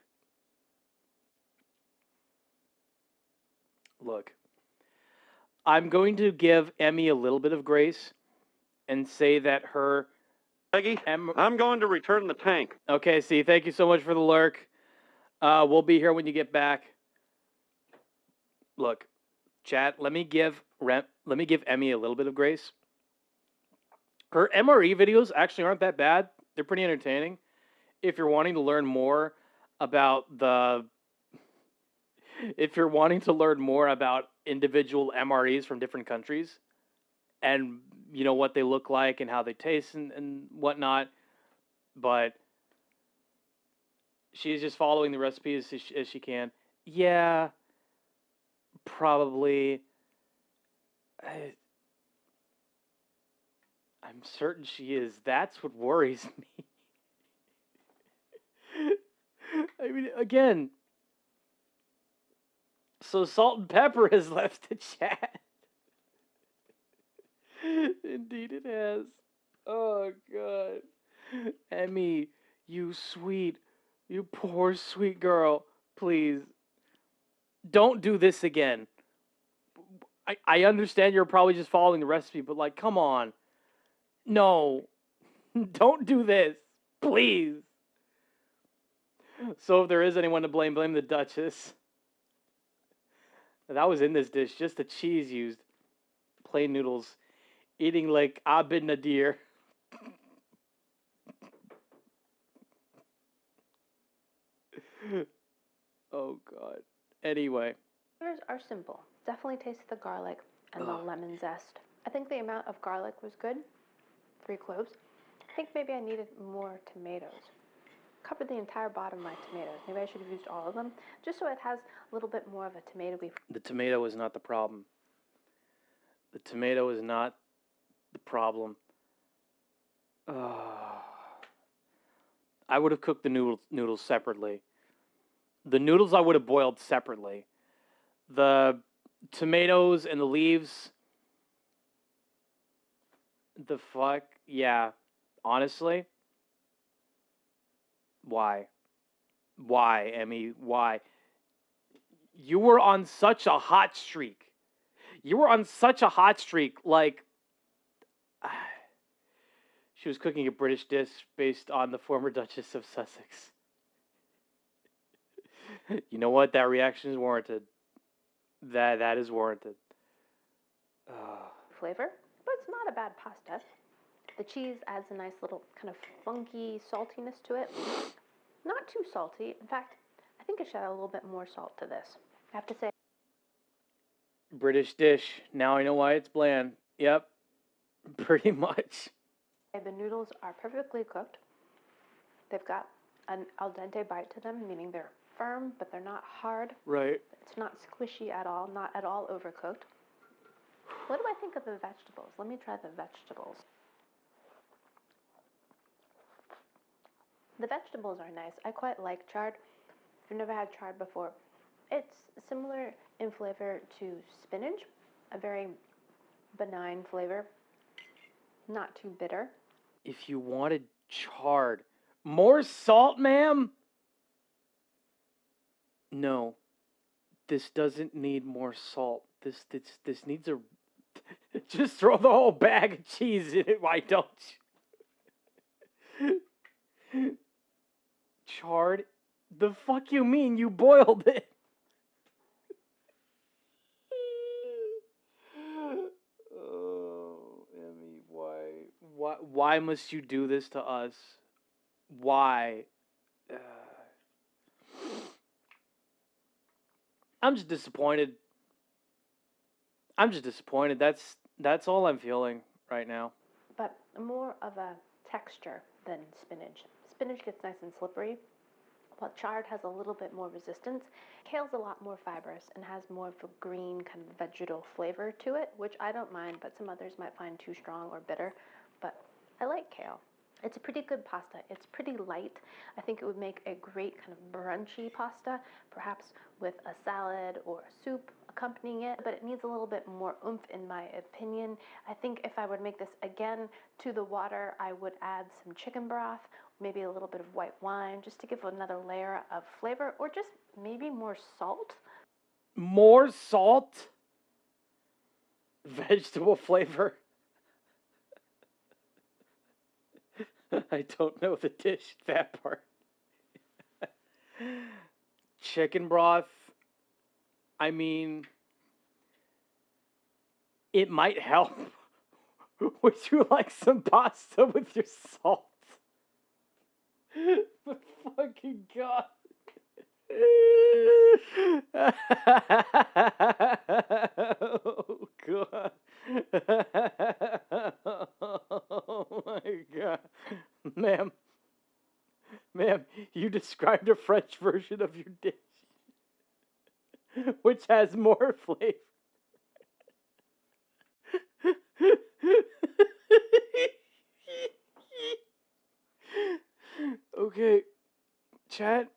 Look, I'm going to give Emmy a little bit of grace and say that her... Peggy, I'm going to return the tank. Okay, see, thank you so much for the lurk. We'll be here when you get back. Look, chat, let me give Emmy a little bit of grace. Her MRE videos actually aren't that bad. They're pretty entertaining. If you're wanting to learn more about individual MREs from different countries and you know what they look like and how they taste and whatnot, but she's just following the recipe as she can. Yeah, probably. I'm certain she is. That's what worries me. I mean, again, so Salt and Pepper has left the chat. Indeed it has. Oh, God. Emmy, you poor sweet girl. Please, don't do this again. I understand you're probably just following the recipe, but, like, come on. No. Don't do this. Please. So if there is anyone to blame the Duchess. That was in this dish, just the cheese used. Plain noodles. Eating like Abed Nadir. Oh, God. Anyway. Flavors are simple. Definitely taste the garlic and the lemon zest. I think the amount of garlic was good. 3 cloves. I think maybe I needed more tomatoes. Covered the entire bottom of my tomatoes. Maybe I should have used all of them, just so it has a little bit more of a tomatoey. The tomato is not the problem. The tomato is not the problem. I would have cooked the noodles separately. The noodles I would have boiled separately. The tomatoes and the leaves. The fuck? Yeah. Honestly. Why? Why, Emmy? Why? You were on such a hot streak. Like, she was cooking a British dish based on the former Duchess of Sussex. You know what? That reaction is warranted. That is warranted. Flavor, but it's not a bad pasta. The cheese adds a nice little kind of funky saltiness to it. Not too salty. In fact, I think I should add a little bit more salt to this. I have to say. British dish. Now I know why it's bland. Yep. Pretty much. The noodles are perfectly cooked. They've got an al dente bite to them, meaning they're firm, but they're not hard. Right. It's not squishy at all, not at all overcooked. What do I think of the vegetables? Let me try the vegetables. The vegetables are nice. I quite like chard. If you've never had chard before, it's similar in flavor to spinach, a very benign flavor. not too bitter. If you wanted charred, more salt, ma'am? No, this doesn't need more salt. This needs a. Just throw the whole bag of cheese in it. Why don't you? Charred? The fuck you mean? You boiled it. Oh, Emmy, why must you do this to us? Why? I'm just disappointed. That's all I'm feeling right now. But more of a texture than spinach. Spinach gets nice and slippery, while chard has a little bit more resistance. Kale's a lot more fibrous and has more of a green kind of vegetal flavor to it, which I don't mind, but some others might find too strong or bitter. But I like kale. It's a pretty good pasta. It's pretty light. I think it would make a great kind of brunchy pasta, perhaps with a salad or a soup accompanying it, but it needs a little bit more oomph in my opinion. I think if I would make this again to the water, I would add some chicken broth, maybe a little bit of white wine, just to give another layer of flavor, or just maybe more salt. More salt? Vegetable flavor? I don't know the dish, that part. Chicken broth, I mean, it might help. Would you like some pasta with your salt? But fucking God. Oh, God. Oh, my God. Ma'am, you described a French version of your dish, which has more flavor. Okay, chat.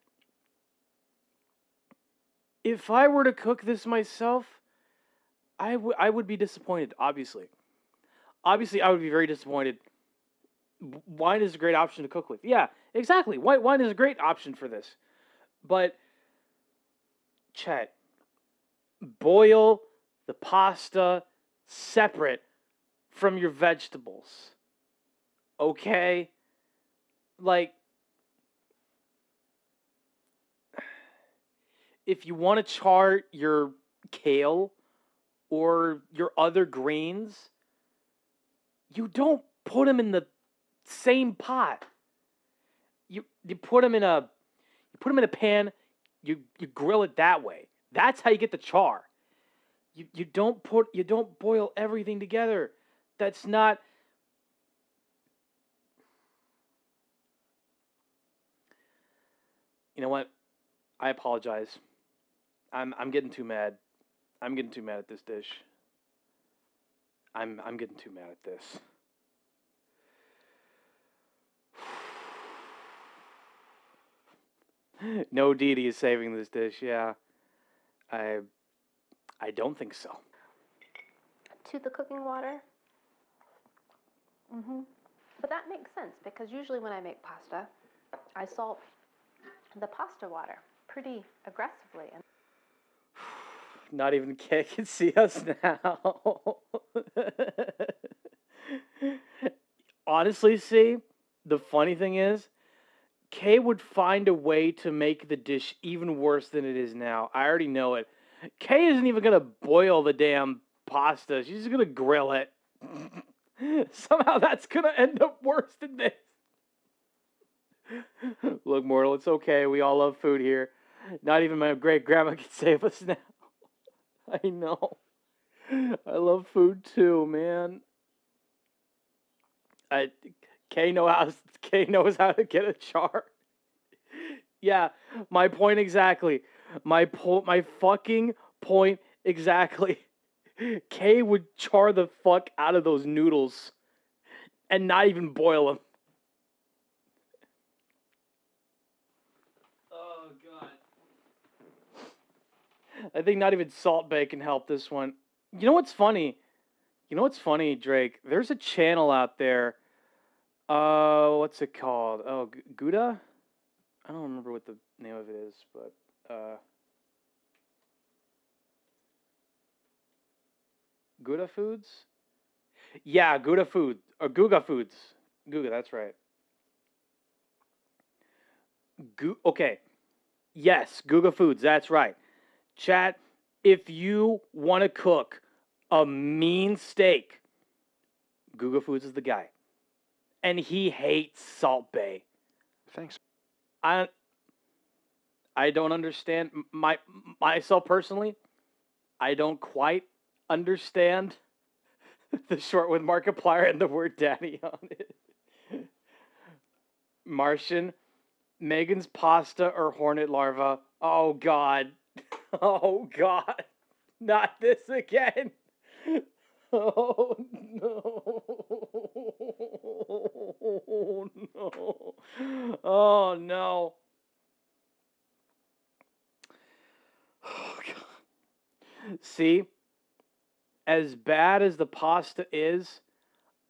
If I were to cook this myself, I would be disappointed, obviously. Obviously, I would be very disappointed. Wine is a great option to cook with. Yeah, exactly. White wine is a great option for this. But, chat, boil the pasta separate from your vegetables. Okay? Like, if you want to char your kale or your other greens, you don't put them in the same pot. You put them in a pan. You grill it that way. That's how you get the char. You don't boil everything together. That's not. You know what? I apologize. I'm getting too mad. I'm getting too mad at this dish. I'm getting too mad at this. No Didi is saving this dish, yeah. I don't think so. To the cooking water. But that makes sense, because usually when I make pasta, I salt the pasta water pretty aggressively. And not even Kay can see us now. Honestly, see, the funny thing is, Kay would find a way to make the dish even worse than it is now. I already know it. Kay isn't even going to boil the damn pasta. She's just going to grill it. Somehow that's going to end up worse than this. Look, Mortal, it's okay. We all love food here. Not even my great-grandma can save us now. I know. I love food too, man. Kay knows how to get a char. Yeah, my point exactly. My fucking point exactly. Kay would char the fuck out of those noodles and not even boil them. Oh, God. I think not even Salt Bae can help this one. You know what's funny? You know what's funny, Drake? There's a channel out there. What's it called? Oh, Gouda? I don't remember what the name of it is, but Gouda Foods? Yeah, Gouda Food or Guga Foods. Guga, that's right. Okay. Yes, Guga Foods, that's right. Chat, if you want to cook a mean steak, Guga Foods is the guy. And he hates Salt Bae. Thanks. I don't understand myself personally. I don't quite understand the short with Markiplier and the word daddy on it. Martian, Megan's pasta or hornet larva. Oh God. Oh God. Not this again. Oh no. Oh no. Oh no. Oh God. See, as bad as the pasta is,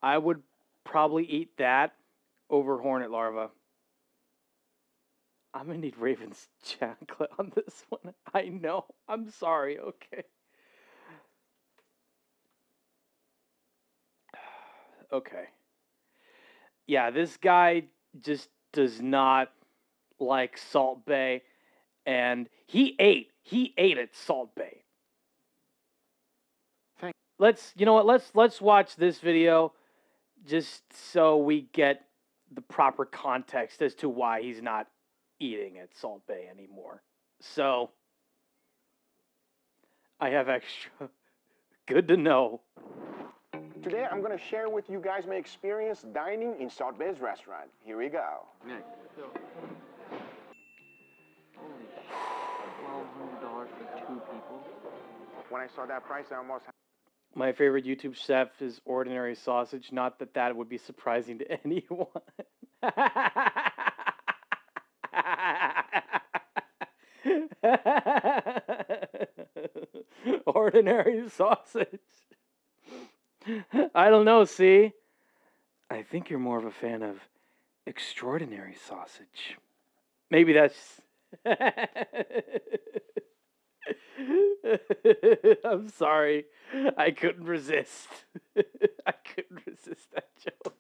I would probably eat that over hornet larva. I'm gonna need Raven's chocolate on this one. I know. I'm sorry. Okay. Okay. Yeah, this guy just does not like Salt Bae, and he ate at Salt Bae. You know what? Let's watch this video just so we get the proper context as to why he's not eating at Salt Bae anymore. So I have extra. Good to know. Today I'm going to share with you guys my experience dining in Salt Bae's restaurant. Here we go. Nick. Holy shit, $1,200 for 2 people. When I saw that price, I almost... My favorite YouTube chef is Ordinary Sausage. Not that that would be surprising to anyone. Ordinary Sausage. I don't know, see? I think you're more of a fan of Extraordinary Sausage. Maybe that's... I'm sorry. I couldn't resist. I couldn't resist that joke.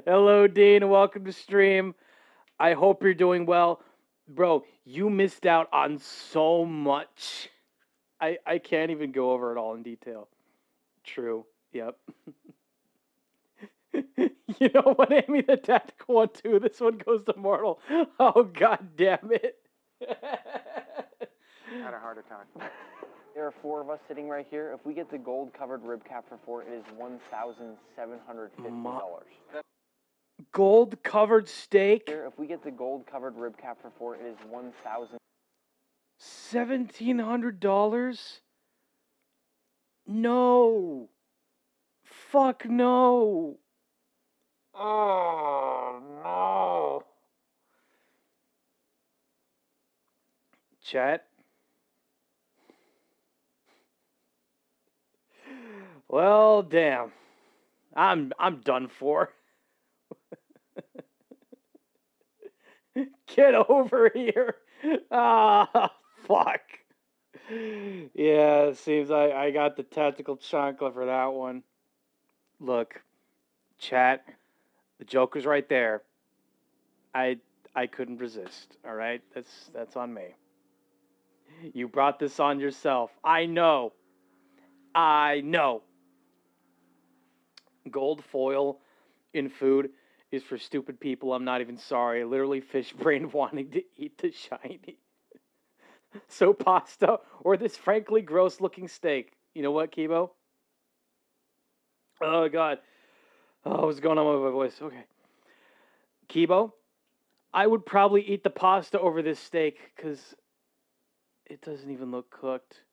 Hello, Dean, and welcome to stream. I hope you're doing well. Bro, you missed out on so much. I can't even go over it all in detail. True. Yep. You know what, Amy? The tactical one, too. This one goes to Mortal. Oh, God damn it. Had a heart attack. There are 4 of us sitting right here. If we get the gold-covered rib cap for 4, it is $1,750. Gold-covered steak? If we get the gold-covered rib cap for 4, it is $1,700? No. Fuck no. Oh, no. Chat. Well, damn. I'm done for. Get over here. Ah, fuck. Yeah, it seems I got the tactical chancla for that one. Look, chat, the Joker's right there. I couldn't resist, all right? That's on me. You brought this on yourself. I know. Gold foil in food is for stupid people. I'm not even sorry. Literally fish brain wanting to eat the shiny. So pasta or this frankly gross looking steak. You know what, Kibo? Oh, God. Oh, what's going on with my voice? Okay. Kibo, I would probably eat the pasta over this steak because it doesn't even look cooked.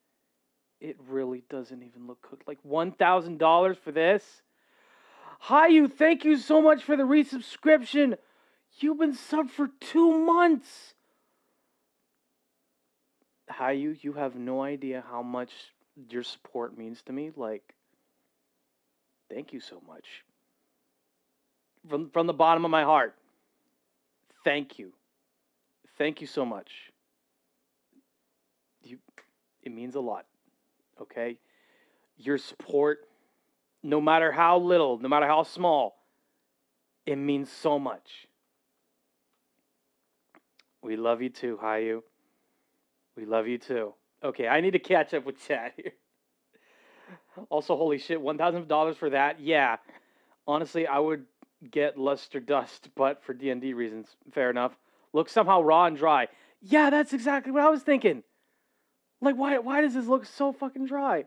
It really doesn't even look cooked. Like $1,000 for this? Hi, you. Thank you so much for the resubscription. You've been subbed for 2 months. Hi, you. You have no idea how much your support means to me. Like, thank you so much. From the bottom of my heart, thank you. Thank you so much. It means a lot, okay? Your support, no matter how little, no matter how small, it means so much. We love you too, Hayu. We love you too. Okay, I need to catch up with chat here. Also, holy shit, $1,000 for that? Yeah. Honestly, I would get Luster Dust, but for D&D reasons. Fair enough. Look somehow raw and dry. Yeah, that's exactly what I was thinking. Like, why does this look so fucking dry?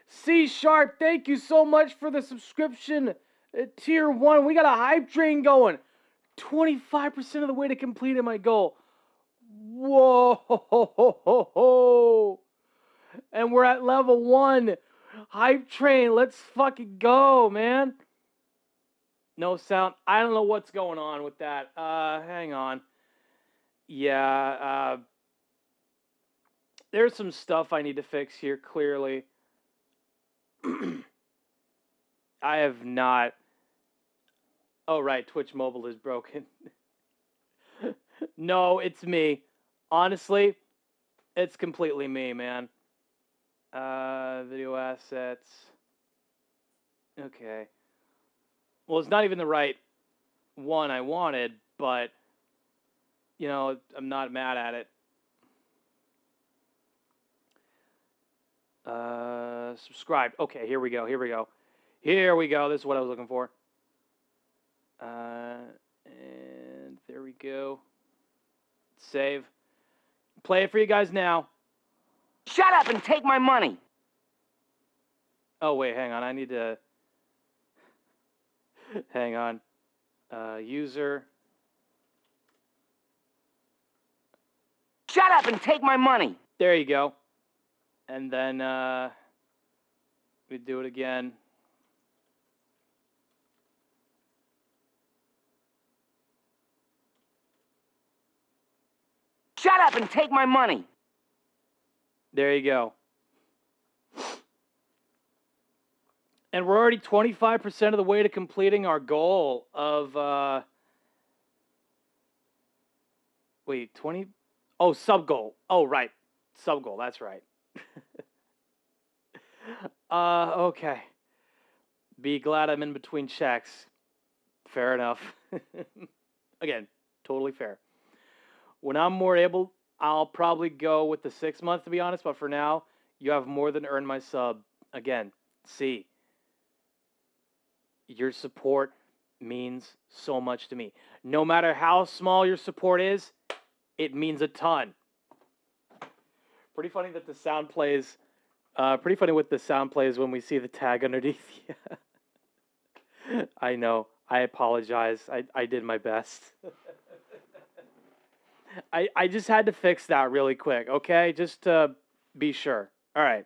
C Sharp, thank you so much for the subscription. Tier 1, we got a hype train going. 25% of the way to completing my goal. Whoa. And we're at level 1. Hype train, let's fucking go, man. No sound. I don't know what's going on with that. Hang on. Yeah, there's some stuff I need to fix here, clearly. I have not. Oh, right, Twitch Mobile is broken. No, it's me. Honestly, it's completely me, man. Video assets. Okay. Well, it's not even the right one I wanted, but, you know, I'm not mad at it. Subscribed. Okay, here we go. Here we go. This is what I was looking for. And there we go. Save. Play it for you guys now. Shut up and take my money. Oh, wait, hang on. I need to... Hang on. User. Shut up and take my money. There you go. And then we do it again. Shut up and take my money. There you go. And we're already 25% of the way to completing our goal of, wait, 20? Oh, sub-goal. Oh, right. Sub-goal, that's right. Okay. Be glad I'm in between checks. Fair enough. Again, totally fair. When I'm more able, I'll probably go with the 6 month, to be honest, but for now, you have more than earned my sub. Again, C. Your support means so much to me. No matter how small your support is, it means a ton. Pretty funny that the sound plays. Pretty funny what the sound plays when we see the tag underneath. I know. I apologize. I did my best. I just had to fix that really quick, okay? Just to be sure. All right.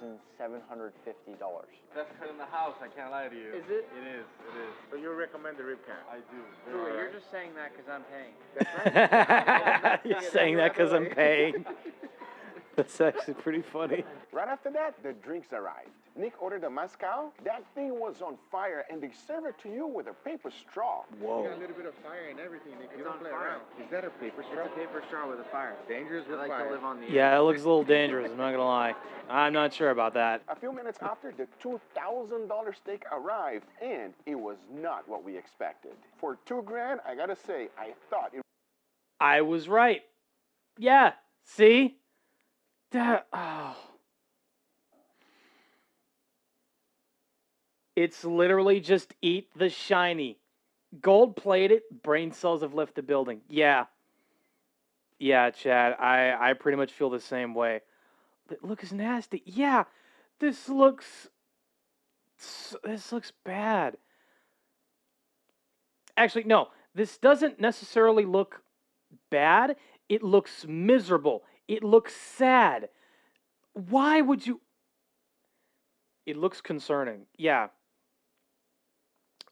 $750. Best cut in the house, I can't lie to you. Is it? It is. So you recommend the rib cap? I do. Louis, you're just saying that because I'm paying. That's right. You're saying that because I'm paying. That's actually pretty funny. Right after that, the drinks arrived. Nick ordered a mezcal. That thing was on fire, and they serve it to you with a paper straw. Whoa. You got a little bit of fire and everything, Nick. You don't play around. Is that a paper straw? It's a paper straw with a fire. Dangerous with fire. To live on the yeah, it looks a little dangerous, I'm not going to lie. I'm not sure about that. A few minutes after, the $2,000 steak arrived, and it was not what we expected. For $2,000, I got to say, I thought it... I was right. Yeah, see? Oh. It's literally just eat the shiny. Gold plated, brain cells have left the building. Yeah. Yeah, Chad, I pretty much feel the same way. It looks nasty. Yeah, this looks bad. Actually, no, this doesn't necessarily look bad. It looks miserable. It looks sad. Why would you... It looks concerning. Yeah.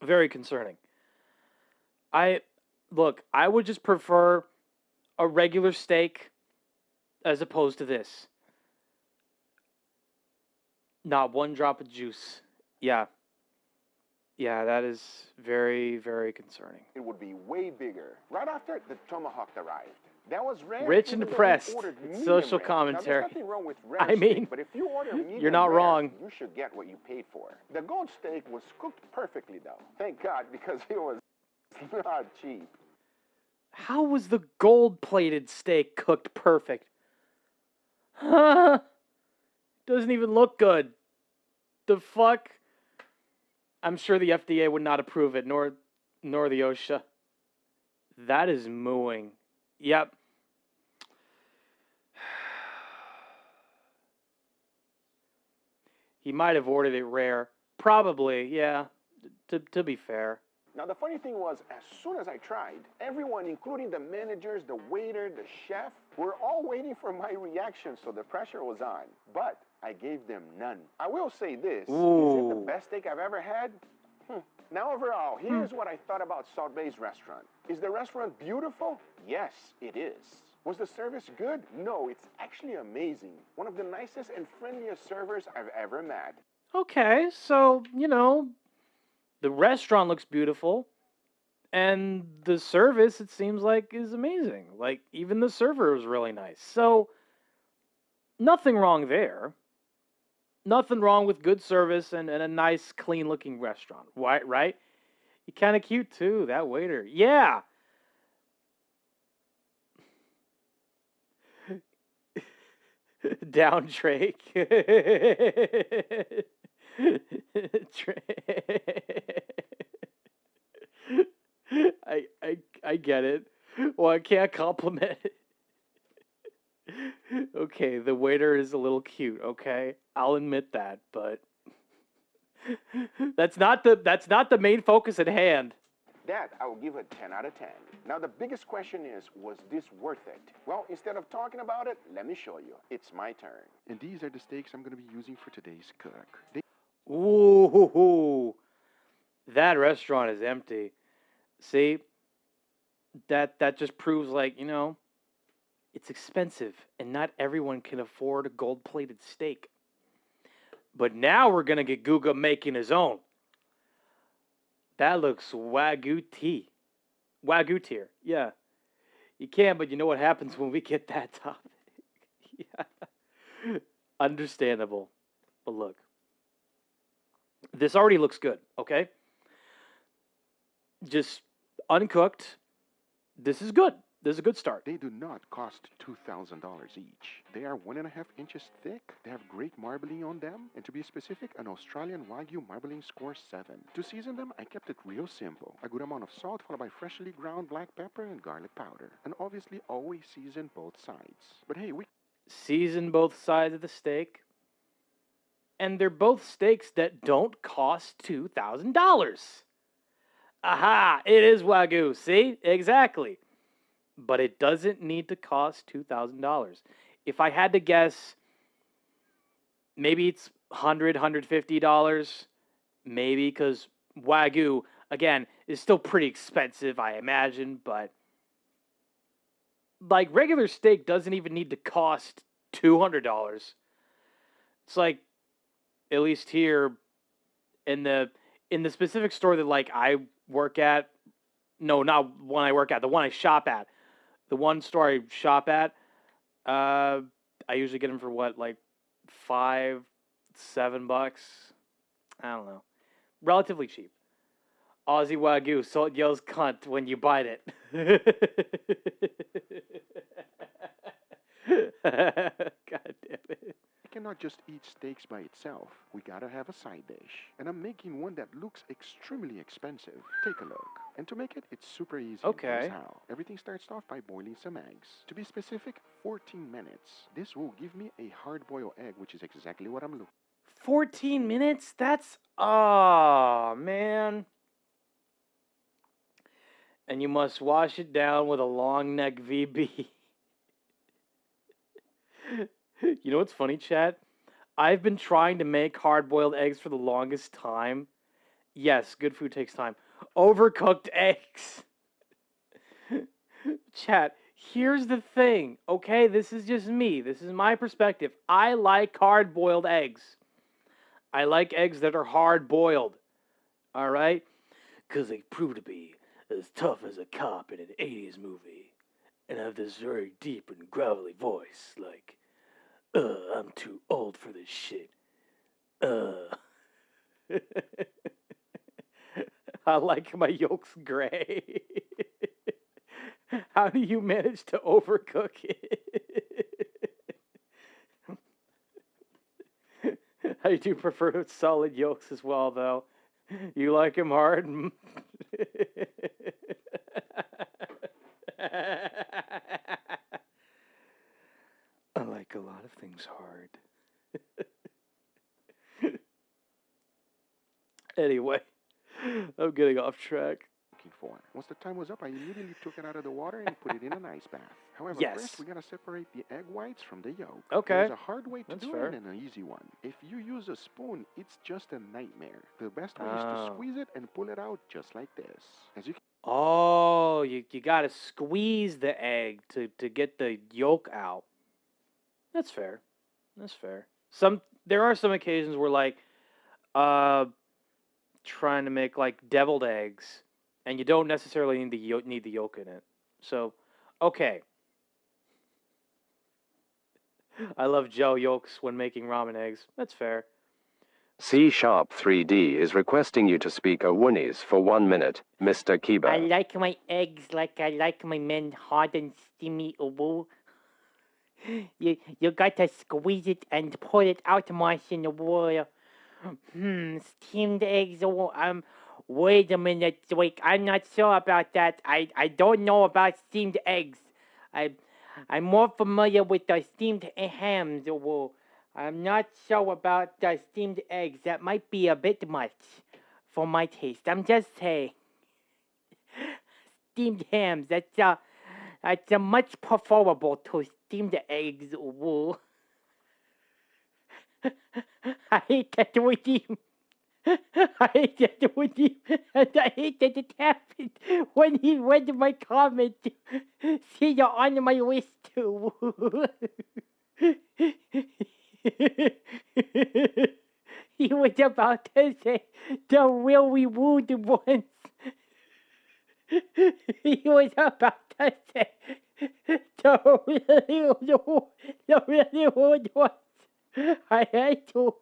Very concerning. I would just prefer a regular steak as opposed to this. Not one drop of juice. Yeah. Yeah, that is very, very concerning. It would be way bigger. Right after the tomahawk arrived. That was rare. Rich and even though we depressed. ordered It's medium social rare. commentary. Now, there's nothing wrong with rare I mean, steak, but if you order medium you're not rare, wrong. you should get what you paid for. The gold steak was cooked perfectly, though. Thank God, because it was not cheap. How was the gold-plated steak cooked perfect? Huh? Doesn't even look good. The fuck? I'm sure the FDA would not approve it, nor the OSHA. That is mooing. Yep. He might have ordered it rare. Probably, yeah. To be fair. Now, the funny thing was, as soon as I tried, everyone, including the managers, the waiter, the chef, were all waiting for my reaction, so the pressure was on. But I gave them none. I will say this. Is it the best steak I've ever had? Now, overall, here's what I thought about Salt Bay's restaurant. Is the restaurant beautiful? Yes, it is. Was the service good? No, it's actually amazing. One of the nicest and friendliest servers I've ever met. Okay, so, you know, the restaurant looks beautiful, and the service, it seems like, is amazing. Like, even the server was really nice. So, nothing wrong there. Nothing wrong with good service and a nice, clean-looking restaurant. Right? You're kind of cute, too, that waiter. Yeah! Down, Drake. I get it. Well, I can't compliment it. Okay, the waiter is a little cute, okay? I'll admit that, but that's not the main focus at hand. That I will give a 10 out of 10. Now, the biggest question is, was this worth it? Well, instead of talking about it, let me show you. It's my turn. And these are the steaks I'm going to be using for today's cook. Ooh, that restaurant is empty. See, that just proves, like, you know, it's expensive, and not everyone can afford a gold-plated steak. But now we're gonna get Guga making his own. That looks Wagyu tier, yeah. You can, but you know what happens when we get that topic. Yeah. Understandable. But look. This already looks good, okay? Just uncooked. This is good. This is a good start. They do not cost $2,000 each. They are 1.5 inches thick. They have great marbling on them. And to be specific, an Australian Wagyu marbling score 7. To season them, I kept it real simple. A good amount of salt followed by freshly ground black pepper and garlic powder. And obviously always season both sides. But hey, season both sides of the steak. And they're both steaks that don't cost $2,000. Aha! It is Wagyu. See? Exactly. But it doesn't need to cost $2,000. If I had to guess, maybe it's $100, $150. Maybe, because Wagyu, again, is still pretty expensive, I imagine. But, like, regular steak doesn't even need to cost $200. It's like, at least here, in the specific store that, like, I work at, no, not one I work at, the one I shop at. The one store I shop at, I usually get them for what, like $5, $7? I don't know. Relatively cheap. Aussie Wagyu, so it yells cunt when you bite it. God damn it. I cannot just eat steaks by itself. We gotta have a side dish. And I'm making one that looks extremely expensive. Take a look. And to make it, it's super easy. Okay. Here's how. Everything starts off by boiling some eggs. To be specific, 14 minutes. This will give me a hard-boiled egg, which is exactly what I'm looking for. 14 minutes? That's... Oh, man. And you must wash it down with a long neck VB. You know what's funny, chat? I've been trying to make hard-boiled eggs for the longest time. Yes, good food takes time. Overcooked eggs. Chat, here's the thing, okay? This is just me. This is my perspective. I like hard-boiled eggs. I like eggs that are hard boiled. All right? Because they prove to be as tough as a cop in an 80s movie. And have this very deep and gravelly voice, like, I'm too old for this shit. I like my yolks gray. How do you manage to overcook it? I do prefer solid yolks as well, though. You like them hard? I like a lot of things hard. Anyway, I'm getting off track. For. Once the time was up, I immediately took it out of the water and put it in an ice bath. However, Yes. first we gotta separate the egg whites from the yolk. Okay. There's a hard way to That's do fair. it and an easy one. If you use a spoon, it's just a nightmare. The best way is to Oh. squeeze it and pull it out just like this. As you can Oh, you gotta squeeze the egg to get the yolk out. That's fair. That's fair. There are some occasions where like trying to make like deviled eggs and you don't necessarily need the yolk in it. So, okay. I love gel yolks when making ramen eggs. That's fair. C# 3D is requesting you to speak Awunis for 1 minute, Mr. Kiba. I like my eggs like I like my men hard and steamy. You got to squeeze it and pull it out, Martian. Steamed eggs. Wait a minute, Drake. I'm not sure about that. I don't know about steamed eggs. I'm more familiar with the steamed hams. I'm not sure about the steamed eggs. That might be a bit much for my taste. I'm just saying. Steamed hams. That's much preferable to steamed eggs. I hate that with him. I hate that with him. And I hate that it happened when he read my comment. See, you're on my list too. He was about to say the really rude ones. He was about to say the really rude ones. I had to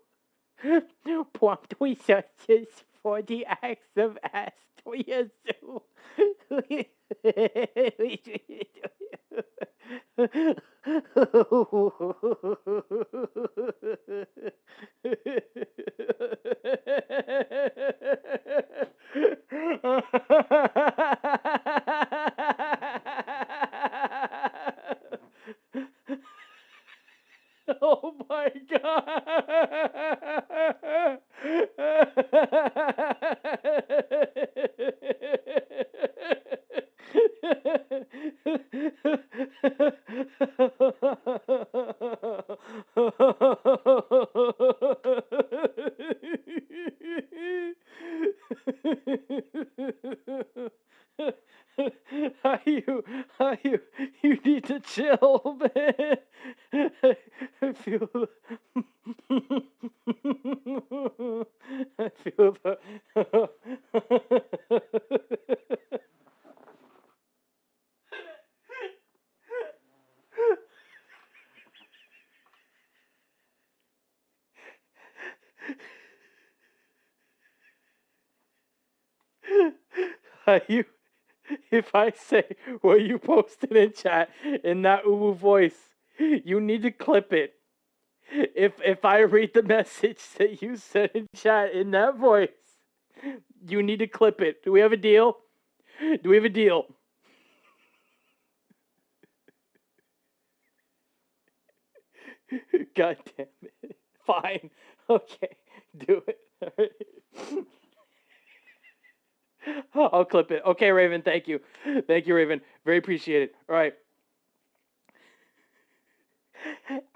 prompt researches for the acts of Astria Zoo. Oh my You need to chill, man. I feel the if I say what you posted in chat in that uwu voice, you need to clip it. If I read the message that you said in chat in that voice, you need to clip it. Do we have a deal? Do we have a deal? God damn it. Fine. Okay. Do it. All right. I'll clip it. Okay, Raven. Thank you. Thank you, Raven. Very appreciated. All right.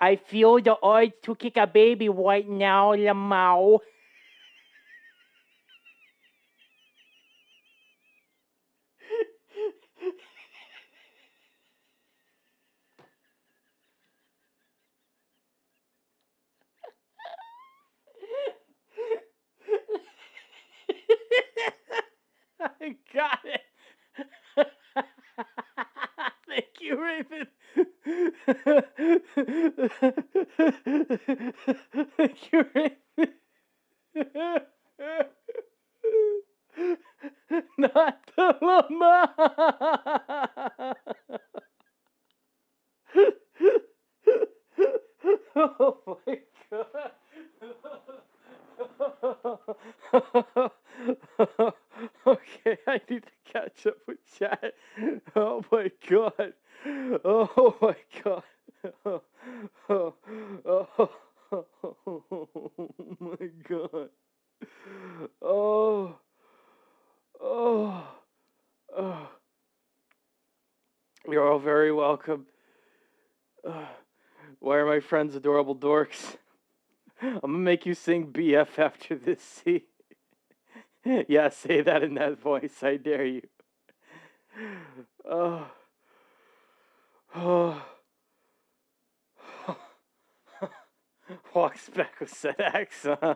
I feel the urge to kick a baby right now, Lamau. Thank you, Raven. Not the llama. Oh my god. Okay, I need to catch up with chat. Oh my god. Oh my god. Oh, my god. Oh. Oh. Oh. You're all very welcome. Why are my friends adorable dorks? I'm gonna make you sing BF after this, see? Yeah, say that in that voice, I dare you. Oh. Oh. Walks back with said axe, huh?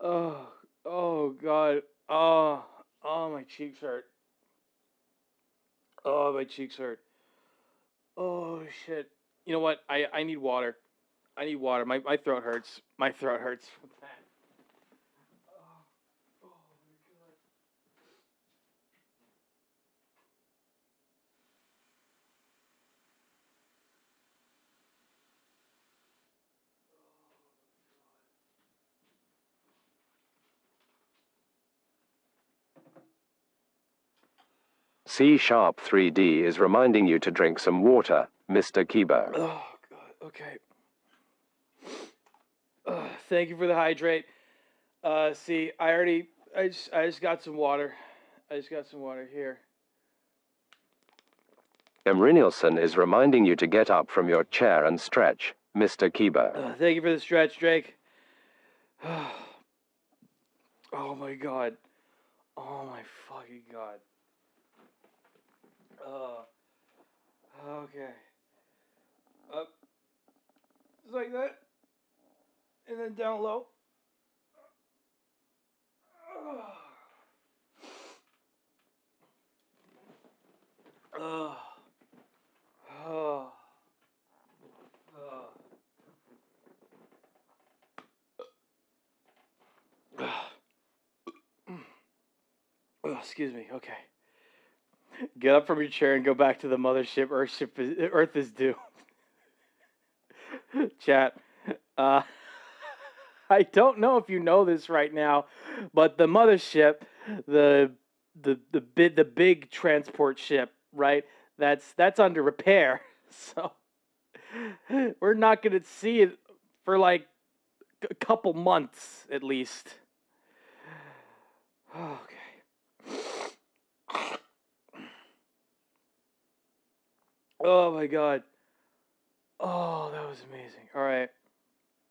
Oh, God. Oh, my cheeks hurt. Oh, my cheeks hurt. Oh, shit. You know what? I need water. I need water. My throat hurts. My throat hurts from that. C# 3D is reminding you to drink some water, Mr. Kiba. Oh, God. Okay. Thank you for the hydrate. See, I just got some water. I just got some water here. Emrinilson is reminding you to get up from your chair and stretch, Mr. Kiba. Thank you for the stretch, Drake. Oh my god. Oh my fucking god. Okay. Up. Just like that. And then down low. Excuse me. Okay. Get up from your chair and go back to the mothership. Earth is doomed. Chat. I don't know if you know this right now, but the mothership, the big transport ship, right? That's under repair. So we're not gonna see it for like a couple months at least. Okay. Oh my god. Oh, that was amazing. All right.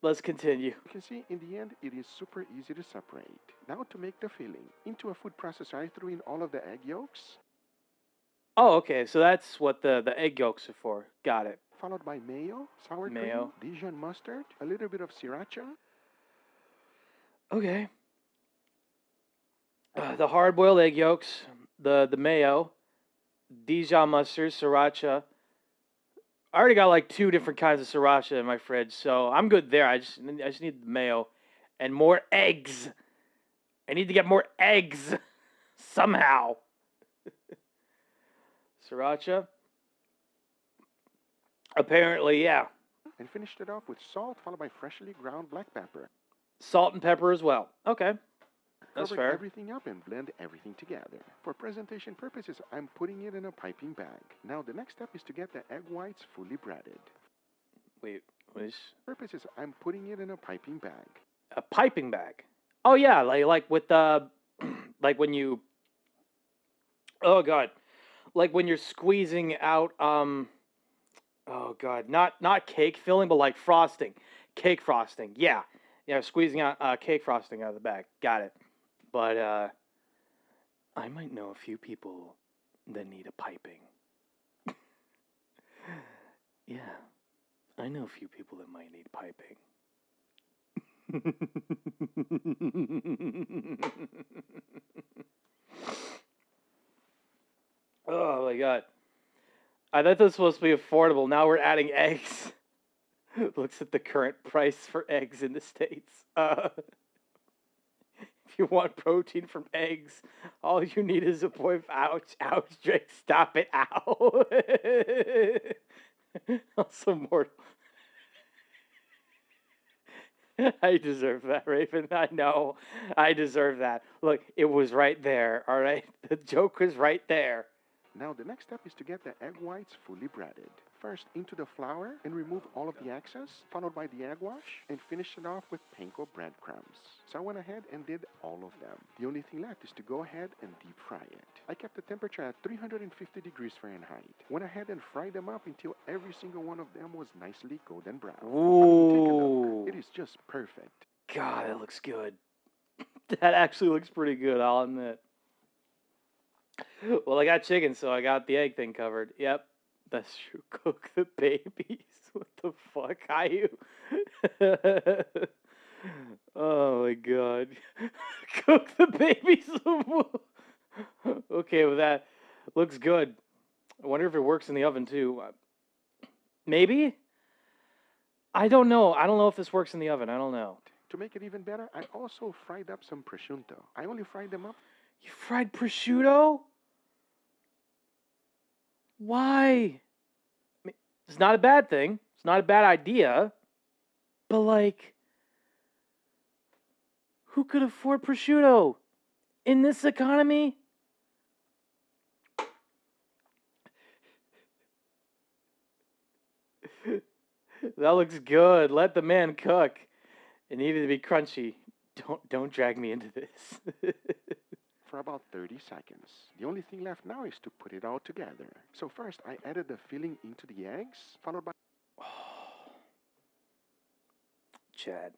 Let's continue. You can see in the end, it is super easy to separate. Now to make the filling. Into a food processor, I threw in all of the egg yolks. Oh, okay. So that's what the egg yolks are for. Got it. Followed by mayo, sour cream, Dijon mustard, a little bit of sriracha. Okay. The hard-boiled egg yolks, the mayo, Dijon mustard, sriracha. I already got like 2 different kinds of sriracha in my fridge, so I'm good there. I just need the mayo and more eggs. I need to get more eggs somehow. Sriracha. Apparently, yeah. And finished it off with salt, followed by freshly ground black pepper. Salt and pepper as well. Okay. That's Cover fair. everything up and blend everything together. For presentation purposes, I'm putting it in a piping bag. Now the next step is to get the egg whites fully breaded. Wait, which? Purposes, I'm putting it in a piping bag. A piping bag? Oh yeah, like with the, like when you. Oh god, like when you're squeezing out oh god, not cake filling, but like frosting, cake frosting. Yeah, squeezing out cake frosting out of the bag. Got it. But I might know a few people that need a piping. Yeah, I know a few people that might need piping. Oh my god. I thought this was supposed to be affordable. Now we're adding eggs. Looks at the current price for eggs in the States. If you want protein from eggs, all you need is a boy. Ouch, ouch, Drake, stop it, ow. Also, more. I deserve that, Raven. I know. I deserve that. Look, it was right there, all right? The joke was right there. Now the next step is to get the egg whites fully breaded. First into the flour and remove all of the excess, followed by the egg wash, and finish it off with panko breadcrumbs. So I went ahead and did all of them. The only thing left is to go ahead and deep fry it. I kept the temperature at 350 degrees Fahrenheit. Went ahead and fried them up until every single one of them was nicely golden brown. Ooh. Take a look. It is just perfect. God, that looks good. That actually looks pretty good, I'll admit. Well, I got chicken, so I got the egg thing covered. Yep, that's true. Cook the babies. What the fuck are you? Oh my god. Cook the babies. Okay, well, that looks good. I wonder if it works in the oven too. Maybe? I don't know. I don't know if this works in the oven. I don't know. To make it even better, I also fried up some prosciutto. I only fried them up. You fried prosciutto? Why? I mean, it's not a bad thing. It's not a bad idea. But, like, who could afford prosciutto in this economy? That looks good. Let the man cook. It needed to be crunchy. Don't drag me into this. For about 30 seconds. The only thing left now is to put it all together. So first, I added the filling into the eggs, followed by... Chad,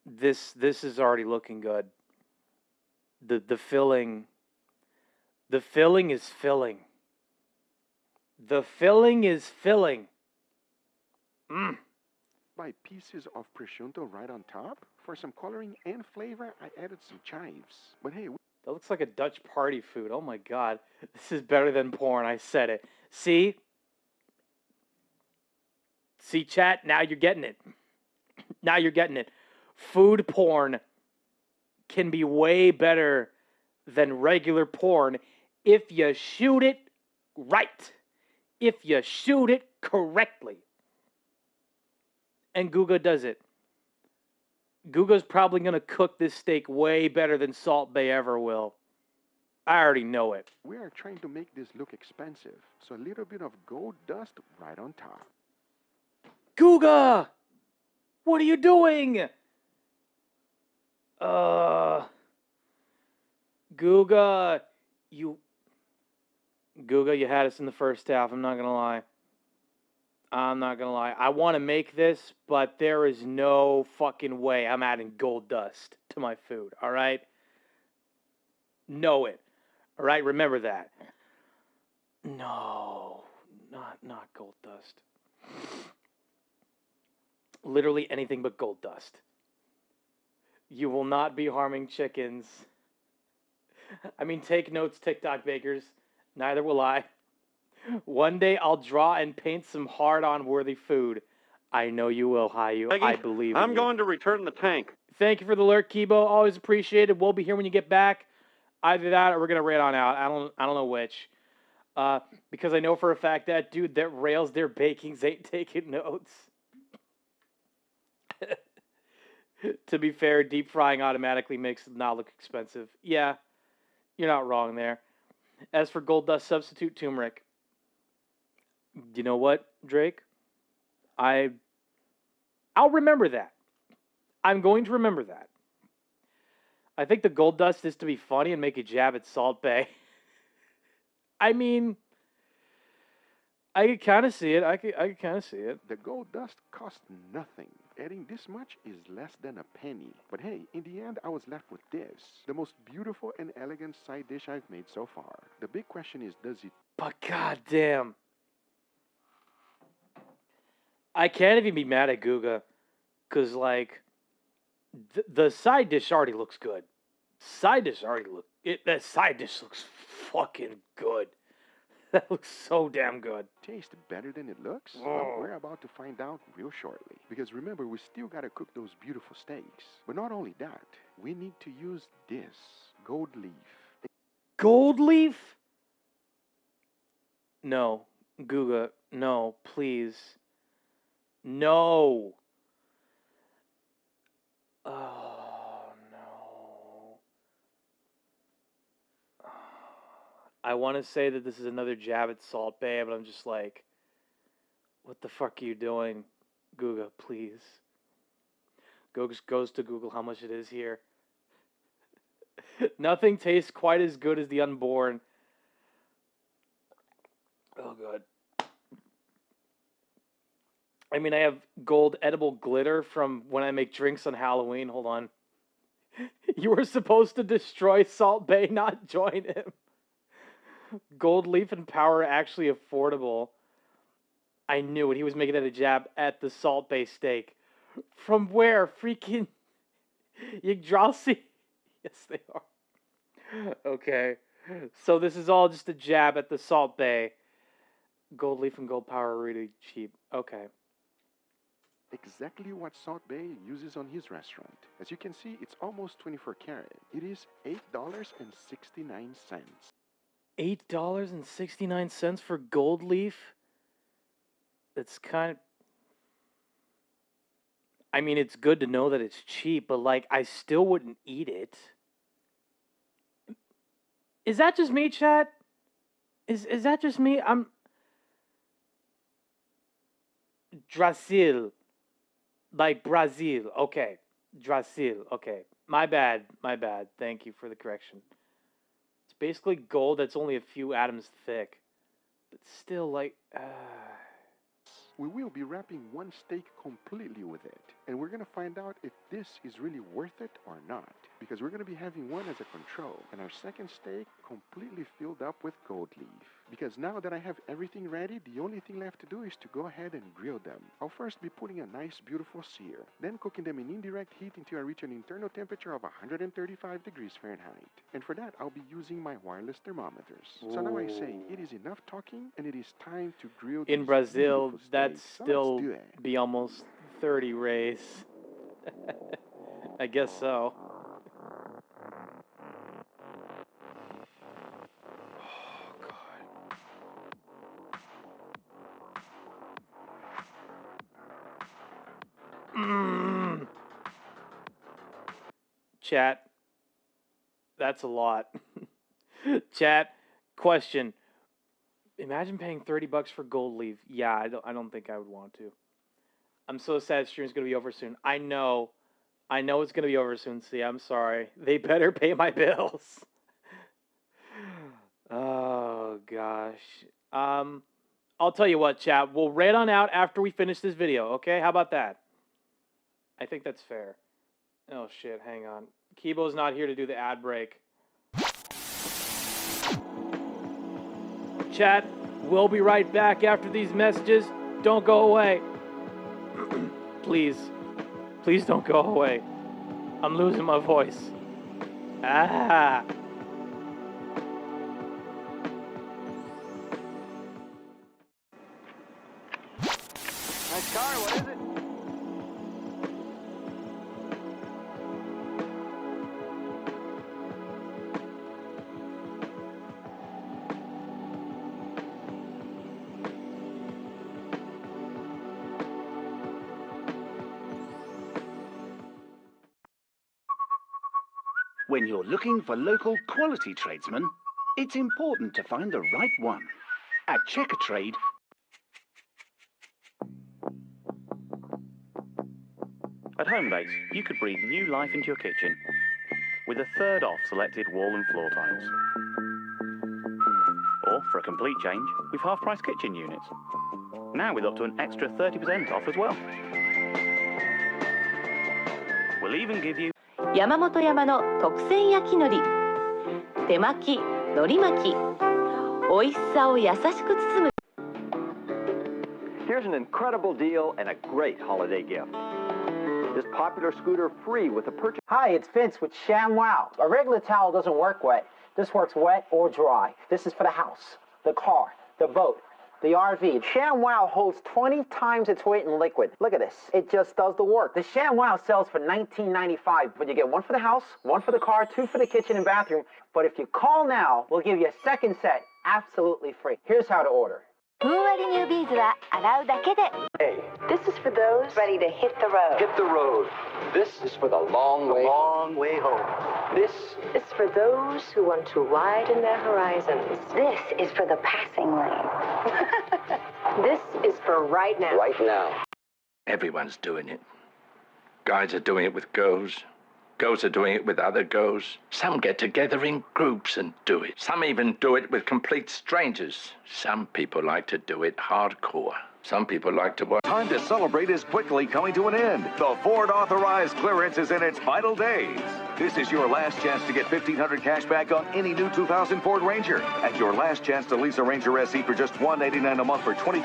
this is already looking good. The filling is filling. The filling is filling. By pieces of prosciutto right on top. For some coloring and flavor, I added some chives. But hey... That looks like a Dutch party food. Oh my god. This is better than porn. I said it. See? See, chat? Now you're getting it. Now you're getting it. Food porn can be way better than regular porn if you shoot it right. If you shoot it correctly. And Guga does it. Guga's probably going to cook this steak way better than Salt Bae ever will. I already know it. We are trying to make this look expensive, so a little bit of gold dust right on top. Guga! What are you doing? Guga, you had us in the first half, I'm not going to lie. I want to make this, but there is no fucking way I'm adding gold dust to my food, all right? Know it. All right, remember that. No, not gold dust. Literally anything but gold dust. You will not be harming chickens. I mean, take notes, TikTok bakers. Neither will I. One day I'll draw and paint some hard-on worthy food. I know you will, Hayu. I believe in you. I'm going to return the tank. Thank you for the alert, Kibo. Always appreciated. We'll be here when you get back. Either that or we're gonna raid on out. I don't know which. Because I know for a fact that dude that rails their bakings ain't taking notes. To be fair, deep frying automatically makes it not look expensive. Yeah, you're not wrong there. As for gold dust, substitute turmeric. You know what, Drake? I'll remember that. I'm going to remember that. I think the gold dust is to be funny and make a jab at Salt Bae. I mean, I could kind of see it. I could kind of see it. The gold dust costs nothing. Adding this much is less than a penny. But hey, in the end, I was left with this. The most beautiful and elegant side dish I've made so far. The big question is, does it... But goddamn. I can't even be mad at Guga. Because, like, the side dish already looks good. That side dish looks fucking good. That looks so damn good. Taste better than it looks? Well, we're about to find out real shortly. Because remember, we still gotta cook those beautiful steaks. But not only that, we need to use this gold leaf. Gold leaf? No. Guga, no, please. No. Oh, no. I want to say that this is another jab at Salt Bae, but I'm just like, what the fuck are you doing? Guga, please. Goes to Google how much it is here. Nothing tastes quite as good as the unborn. Oh, God. I mean, I have gold edible glitter from when I make drinks on Halloween. Hold on. You were supposed to destroy Salt Bae, not join him. Gold leaf and power are actually affordable. I knew it. He was making it a jab at the Salt Bae steak. From where? Freaking Yggdrasil? Yes, they are. Okay. So this is all just a jab at the Salt Bae. Gold leaf and gold power are really cheap. Okay. Exactly what Salt Bae uses on his restaurant. As you can see, it's almost 24 karat. It is $8.69. $8.69 for gold leaf? That's kind of... I mean, it's good to know that it's cheap, but, like, I still wouldn't eat it. Is that just me, chat? Is that just me? Drasil. Like Brazil. Okay. Drasil. Okay. My bad. Thank you for the correction. It's basically gold that's only a few atoms thick. But still, like... We will be wrapping one steak completely with it. And we're going to find out if this is really worth it or not. Because we're going to be having one as a control. And our second steak completely filled up with gold leaf. Because now that I have everything ready, the only thing left to do is to go ahead and grill them. I'll first be putting a nice beautiful sear. Then cooking them in indirect heat until I reach an internal temperature of 135 degrees Fahrenheit. And for that, I'll be using my wireless thermometers. Ooh. So now I say, it is enough talking and it is time to grill in these Brazil, beautiful that's steaks. So still let's do it. be almost 30 rays. I guess so. Chat, that's a lot. Chat, question. Imagine paying $30 for gold leaf. Yeah, I don't think I would want to. I'm so sad stream's gonna be over soon. I know it's gonna be over soon. See, I'm sorry. They better pay my bills. Oh gosh. I'll tell you what, chat. We'll raid on out after we finish this video. Okay, how about that? I think that's fair. Oh shit, hang on. Kibo's not here to do the ad break. Chat, we'll be right back after these messages. Don't go away. Please. Please don't go away. I'm losing my voice. Ah. Nice car, what is it? When you're looking for local quality tradesmen, it's important to find the right one. At Checker Trade, at Homebase, you could breathe new life into your kitchen with a third off selected wall and floor tiles. Or, for a complete change, with half-price kitchen units. Now with up to an extra 30% off as well. We'll even give you 山本山の特選焼き海苔手巻き海苔巻き美味しさを優しく包む Here's an incredible deal and a great holiday gift. This popular scooter free with a purchase. Hi, it's Vince with ShamWow. A regular towel doesn't work wet. This works wet or dry. This is for the house, the car, The boat. The RV. ShamWow holds 20 times its weight in liquid. Look at this. It just does the work. The ShamWow sells for $19.95, but you get one for the house, one for the car, two for the kitchen and bathroom. But if you call now, we'll give you a second set absolutely free. Here's how to order. ふんわりニュービーズは洗うだけで Hey, This is for those ready to hit the road. hit the road. This is for the long way home. This is for those who want to widen their horizons. This is for the passing lane. This is for right now. right now. Everyone's doing it. Guys are doing it with girls. Girls are doing it with other girls. Some get together in groups and do it. Some even do it with complete strangers. Some people like to do it hardcore. Some people like to watch. Time to celebrate is quickly coming to an end. The Ford authorized clearance is in its final days. This is your last chance to get $1,500 cash back on any new 2000 Ford Ranger. And your last chance to lease a Ranger SE for just $189 a month for 20.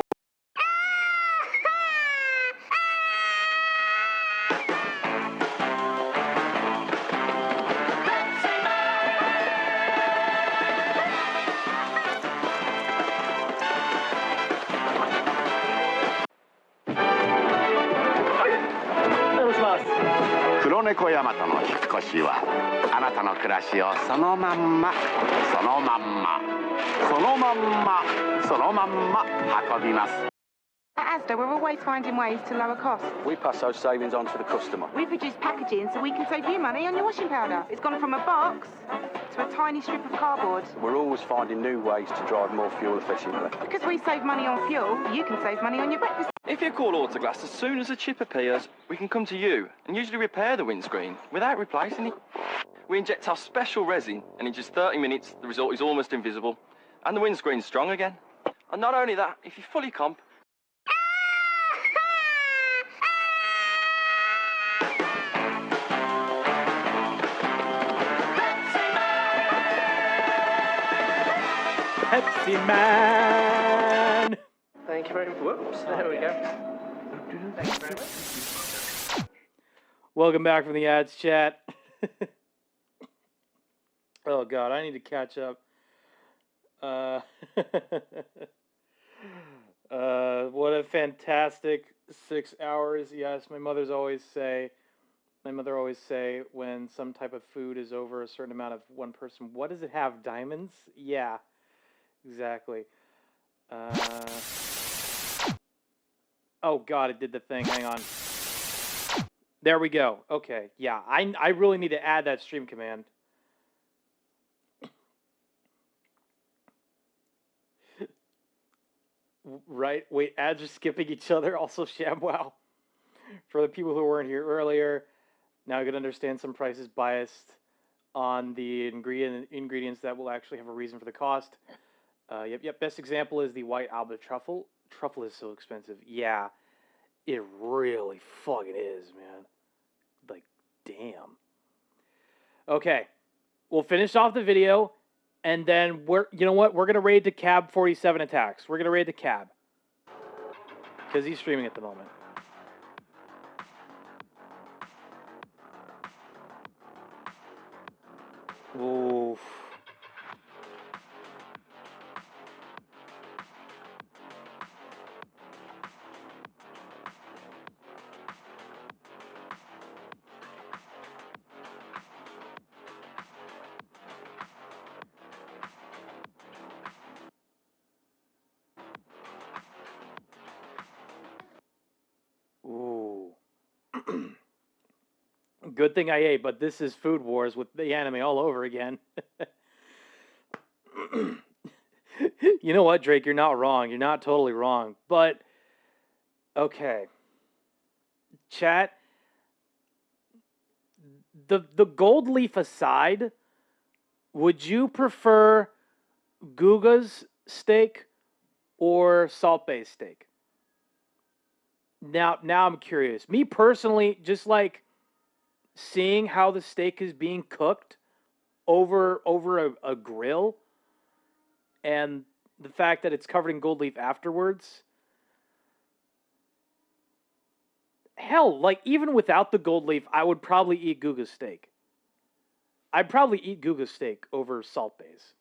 Kuroneko Yamatoの引っ越しはあなたの暮らしをそのまんまそのまんまそのまんまそのまんま運びます。 At Asda, we're always finding ways to lower costs. We pass those savings on to the customer. We've reduced packaging so we can save you money on your washing powder. It's gone from a box to a tiny strip of cardboard. We're always finding new ways to drive more fuel efficiently. Because we save money on fuel, you can save money on your breakfast. If you call Autoglass, as soon as a chip appears, we can come to you and usually repair the windscreen without replacing it. We inject our special resin, and in just 30 minutes, the result is almost invisible, and the windscreen's strong again. And not only that, if you fully comp, Pepsi Man! Thank you very much. Whoops, there we go. Thank you very much. Welcome back from the ads chat. Oh god, I need to catch up. What a fantastic 6 hours. Yes, my mother always say when some type of food is over a certain amount of one person, what does it have, diamonds? Yeah, exactly. Oh god, it did the thing, hang on. There we go. Okay, yeah, I really need to add that stream command. Right? Wait, ads are skipping each other. Also, ShamWow. For the people who weren't here earlier, now you can understand some prices biased on the ingredients that will actually have a reason for the cost. Yep. Best example is the white Alba truffle. Truffle is so expensive. Yeah, it really fucking is, man. Like, damn. Okay, we'll finish off the video. And then you know what? We're gonna raid the Cab 47 attacks. We're gonna raid the Cab because he's streaming at the moment. Oof. Ooh. Good thing I ate, but this is Food Wars with the anime all over again. You know what, Drake? You're not wrong. You're not totally wrong. But, okay. Chat. The gold leaf aside, would you prefer Guga's steak or salt-based steak? Now I'm curious. Me personally, just like seeing how the steak is being cooked over a grill, and the fact that it's covered in gold leaf afterwards. Hell, like even without the gold leaf, I would probably eat Guga's steak. I'd probably eat Guga's steak over salt base.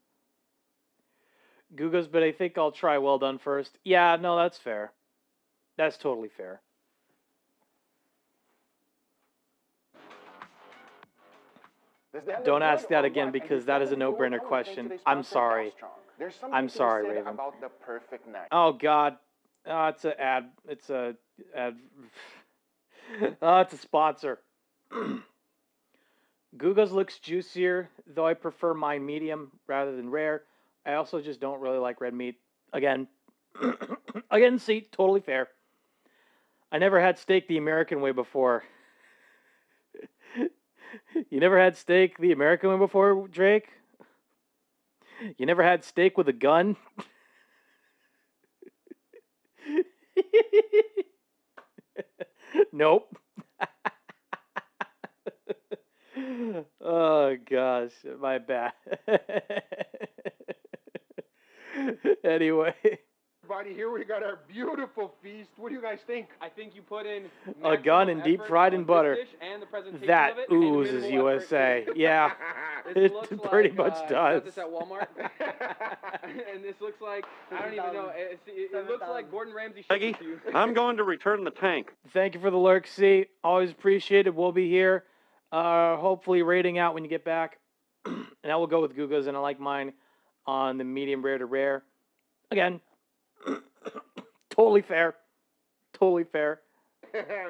Gugas, but I think I'll try well done first. Yeah, no, that's fair. That's totally fair. Don't ask that again because that is a no-brainer question. I'm sorry. I'm sorry, Raven. About the perfect night. Oh God, it's a ad. It's a ad. It's a sponsor. Gugas looks juicier, though I prefer mine medium rather than rare. I also just don't really like red meat. Again, see, totally fair. I never had steak the American way before. You never had steak the American way before, Drake? You never had steak with a gun? Nope. Oh gosh, my bad. Anyway. Everybody, here we got our beautiful feast. What do you guys think? I think you put in a gun and deep fried in butter. And the presentation that of it, oozes USA. Yeah, it pretty much does. Got this at Walmart. And this looks like, I don't even know, it looks like Gordon Ramsay shipped it to you. I'm going to return the tank. Thank you for the lurk, C. Always appreciated. We'll be here. Hopefully rating out when you get back. And I will go with Gugas, and I like mine on the medium rare to rare. Again, totally fair. Totally fair.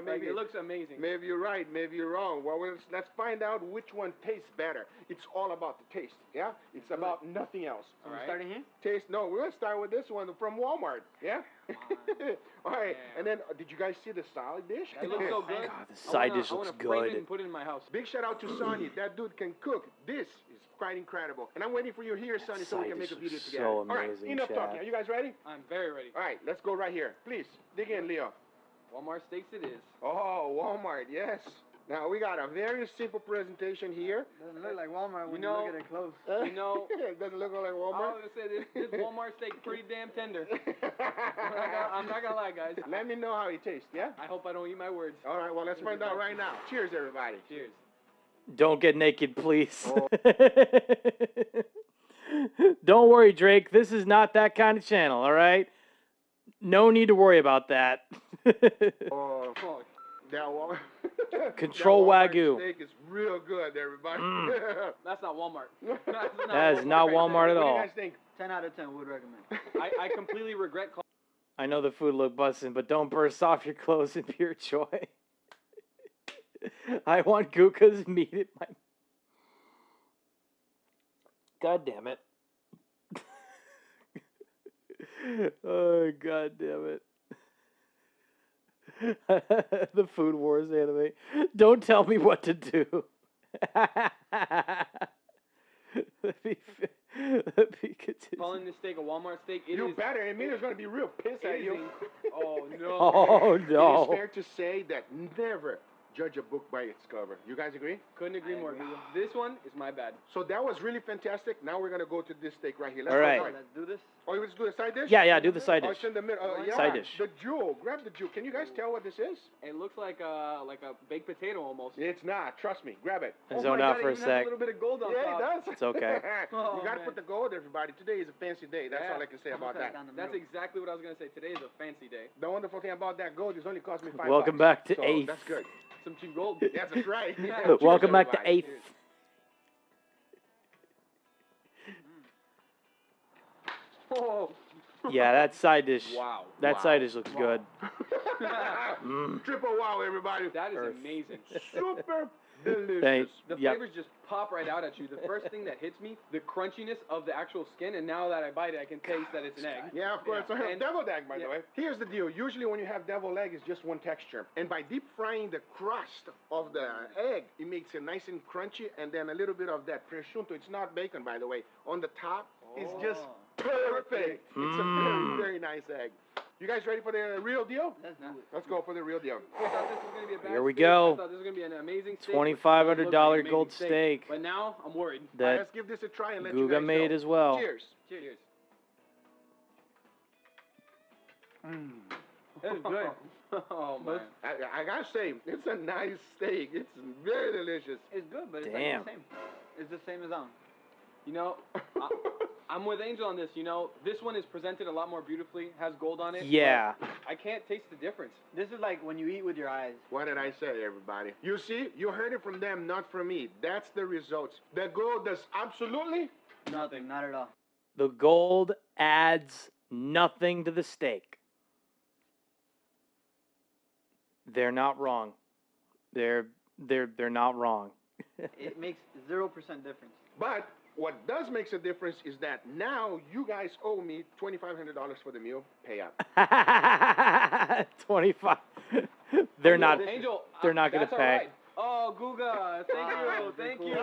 Maybe it looks amazing. Maybe you're right, maybe you're wrong. Well, let's find out which one tastes better. It's all about the taste, yeah? It's about nothing else. All right. Starting here? Taste, no, we're going to start with this one from Walmart, yeah? All right, and then, did you guys see the salad dish? It looks so good. God, the side dish looks good. I want to frame it and put it in my house. Big shout out to Sonny. That dude can cook. This is quite incredible. And I'm waiting for you here, Sonny, so we can make a video together. So amazing, all right, enough talking. Are you guys ready? I'm very ready. All right, let's go right here. Please, dig in, Leo. Walmart steaks it is. Oh, Walmart, yes. Now, we got a very simple presentation here. Doesn't look like Walmart when you look at it close. You know, it doesn't look like Walmart. I was going to say, this Walmart steak pretty damn tender. I'm not going to lie, guys. Let me know how it tastes, yeah? I hope I don't eat my words. All right, well, let's find out right now. Cheers, everybody. Cheers. Don't get naked, please. Oh. Don't worry, Drake. This is not that kind of channel, all right? No need to worry about that. Control Wagyu. Steak is real good, everybody. That's not Walmart. That is not Walmart at all. What do you guys think? 10 out of 10 would recommend. I completely regret calling. I know the food look bussin', but don't burst off your clothes in pure joy. I want Guka's meat in my... God damn it. Oh, God damn it. The Food Wars anime. Don't tell me what to do. Calling this steak a Walmart steak, you better. I mean, there's going to be real pissed at you. Oh, no. Oh, no. It is fair to say that never judge a book by its cover. You guys agree? Couldn't agree more. This one is my bad. So that was really fantastic. Now we're going to go to this steak right here. All right. Let's do this. Oh, you want to do the side dish? Yeah, do the side dish. Oh, in the middle. Yeah, side dish. The jewel. Grab the jewel. Can you guys tell what this is? It looks like a baked potato almost. It's not. Trust me. Grab it. I zoned out for a sec. A little bit of gold on top. Yeah, it does. It's okay. You got to put the gold, everybody. Today is a fancy day. That's all I can say about that. That's exactly what I was going to say. Today is a fancy day. The wonderful thing about that gold is only cost me $5. Welcome back to so 8th. That's good. Some cheap gold. Yes, that's right. Yeah. Welcome back to 8th. Oh. Yeah, that side dish. Wow. That side dish looks good. Triple wow, everybody. That is amazing. Super delicious. The flavors just pop right out at you. The first thing that hits me, the crunchiness of the actual skin, and now that I bite it, I can taste that it's an egg. Yeah, of course. Yeah. Deviled egg, by the way. Here's the deal. Usually when you have deviled egg, it's just one texture. And by deep frying the crust of the egg, it makes it nice and crunchy, and then a little bit of that prosciutto. It's not bacon, by the way. On the top, it's just perfect. It's a very, very nice egg. You guys ready for the real deal? Let's go for the real deal. I thought this was going to be a bad Here we steak. go. I thought this was going to be an amazing steak. $2,500 gold steak. But now I'm worried. That let's give this a try and let you Guga guys made know. as well. Cheers. Cheers. That's good. Oh, man. I gotta say, it's a nice steak. It's very delicious. It's good, but it's Damn. like the same. It's the same as on. You know, I'm with Angel on this, you know. This one is presented a lot more beautifully, has gold on it. Yeah. I can't taste the difference. This is like when you eat with your eyes. What did I say, everybody? You see, you heard it from them, not from me. That's the results. The gold does absolutely nothing. Not at all. The gold adds nothing to the steak. They're not wrong. They're not wrong. It makes 0% difference. But what does makes a difference is that now you guys owe me $2,500 for the meal. Pay up. 25. They're not. Angel, They're not going to pay. Right. Oh, Guga, thank you.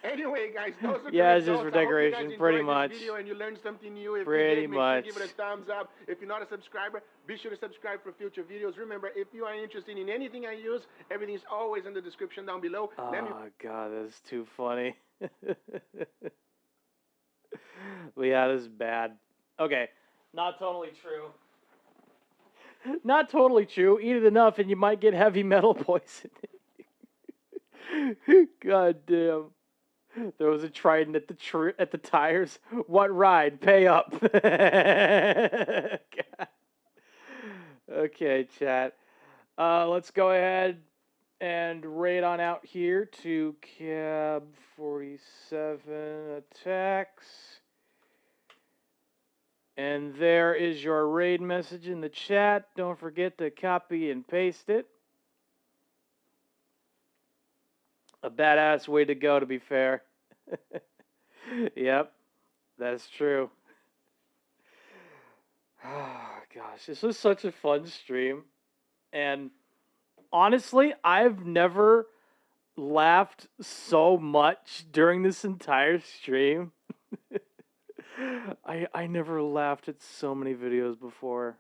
Anyway, guys, those are yeah, the it's just for results. I hope you decoration, guys pretty enjoyed much. this video and you learned something new. If Pretty you did, much. make sure to give it a thumbs up. If you're not a subscriber, be sure to subscribe for future videos. Remember, if you are interested in anything I use, everything is always in the description down below. Oh, God, that's too funny. Well, yeah, this is bad. Okay, not totally true. Not totally true. Eat it enough and you might get heavy metal poisoning. God damn. There was a trident at the tires. What ride? Pay up. Okay, chat. Let's go ahead and raid on out here to Cab 47 attacks. And there is your raid message in the chat. Don't forget to copy and paste it. A badass way to go, to be fair. Yep, that's true. Oh, gosh, this was such a fun stream. And honestly, I've never laughed so much during this entire stream. I never laughed at so many videos before.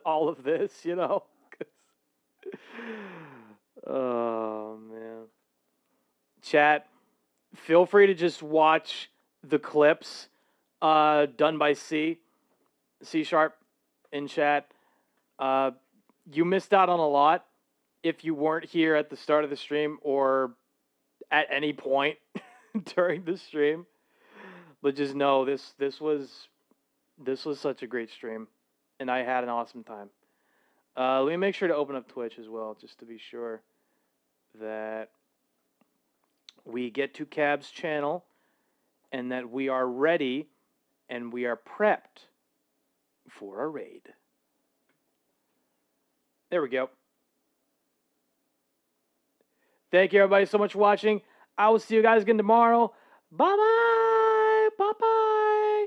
All of this, you know. Oh, man. Chat, feel free to just watch the clips done by C Sharp in chat. You missed out on a lot if you weren't here at the start of the stream or at any point during the stream. But just know this was such a great stream, and I had an awesome time. Let me make sure to open up Twitch as well, just to be sure that we get to Cab's channel and that we are ready and we are prepped for a raid. There we go. Thank you everybody so much for watching. I will see you guys again tomorrow. Bye-bye. Bye-bye.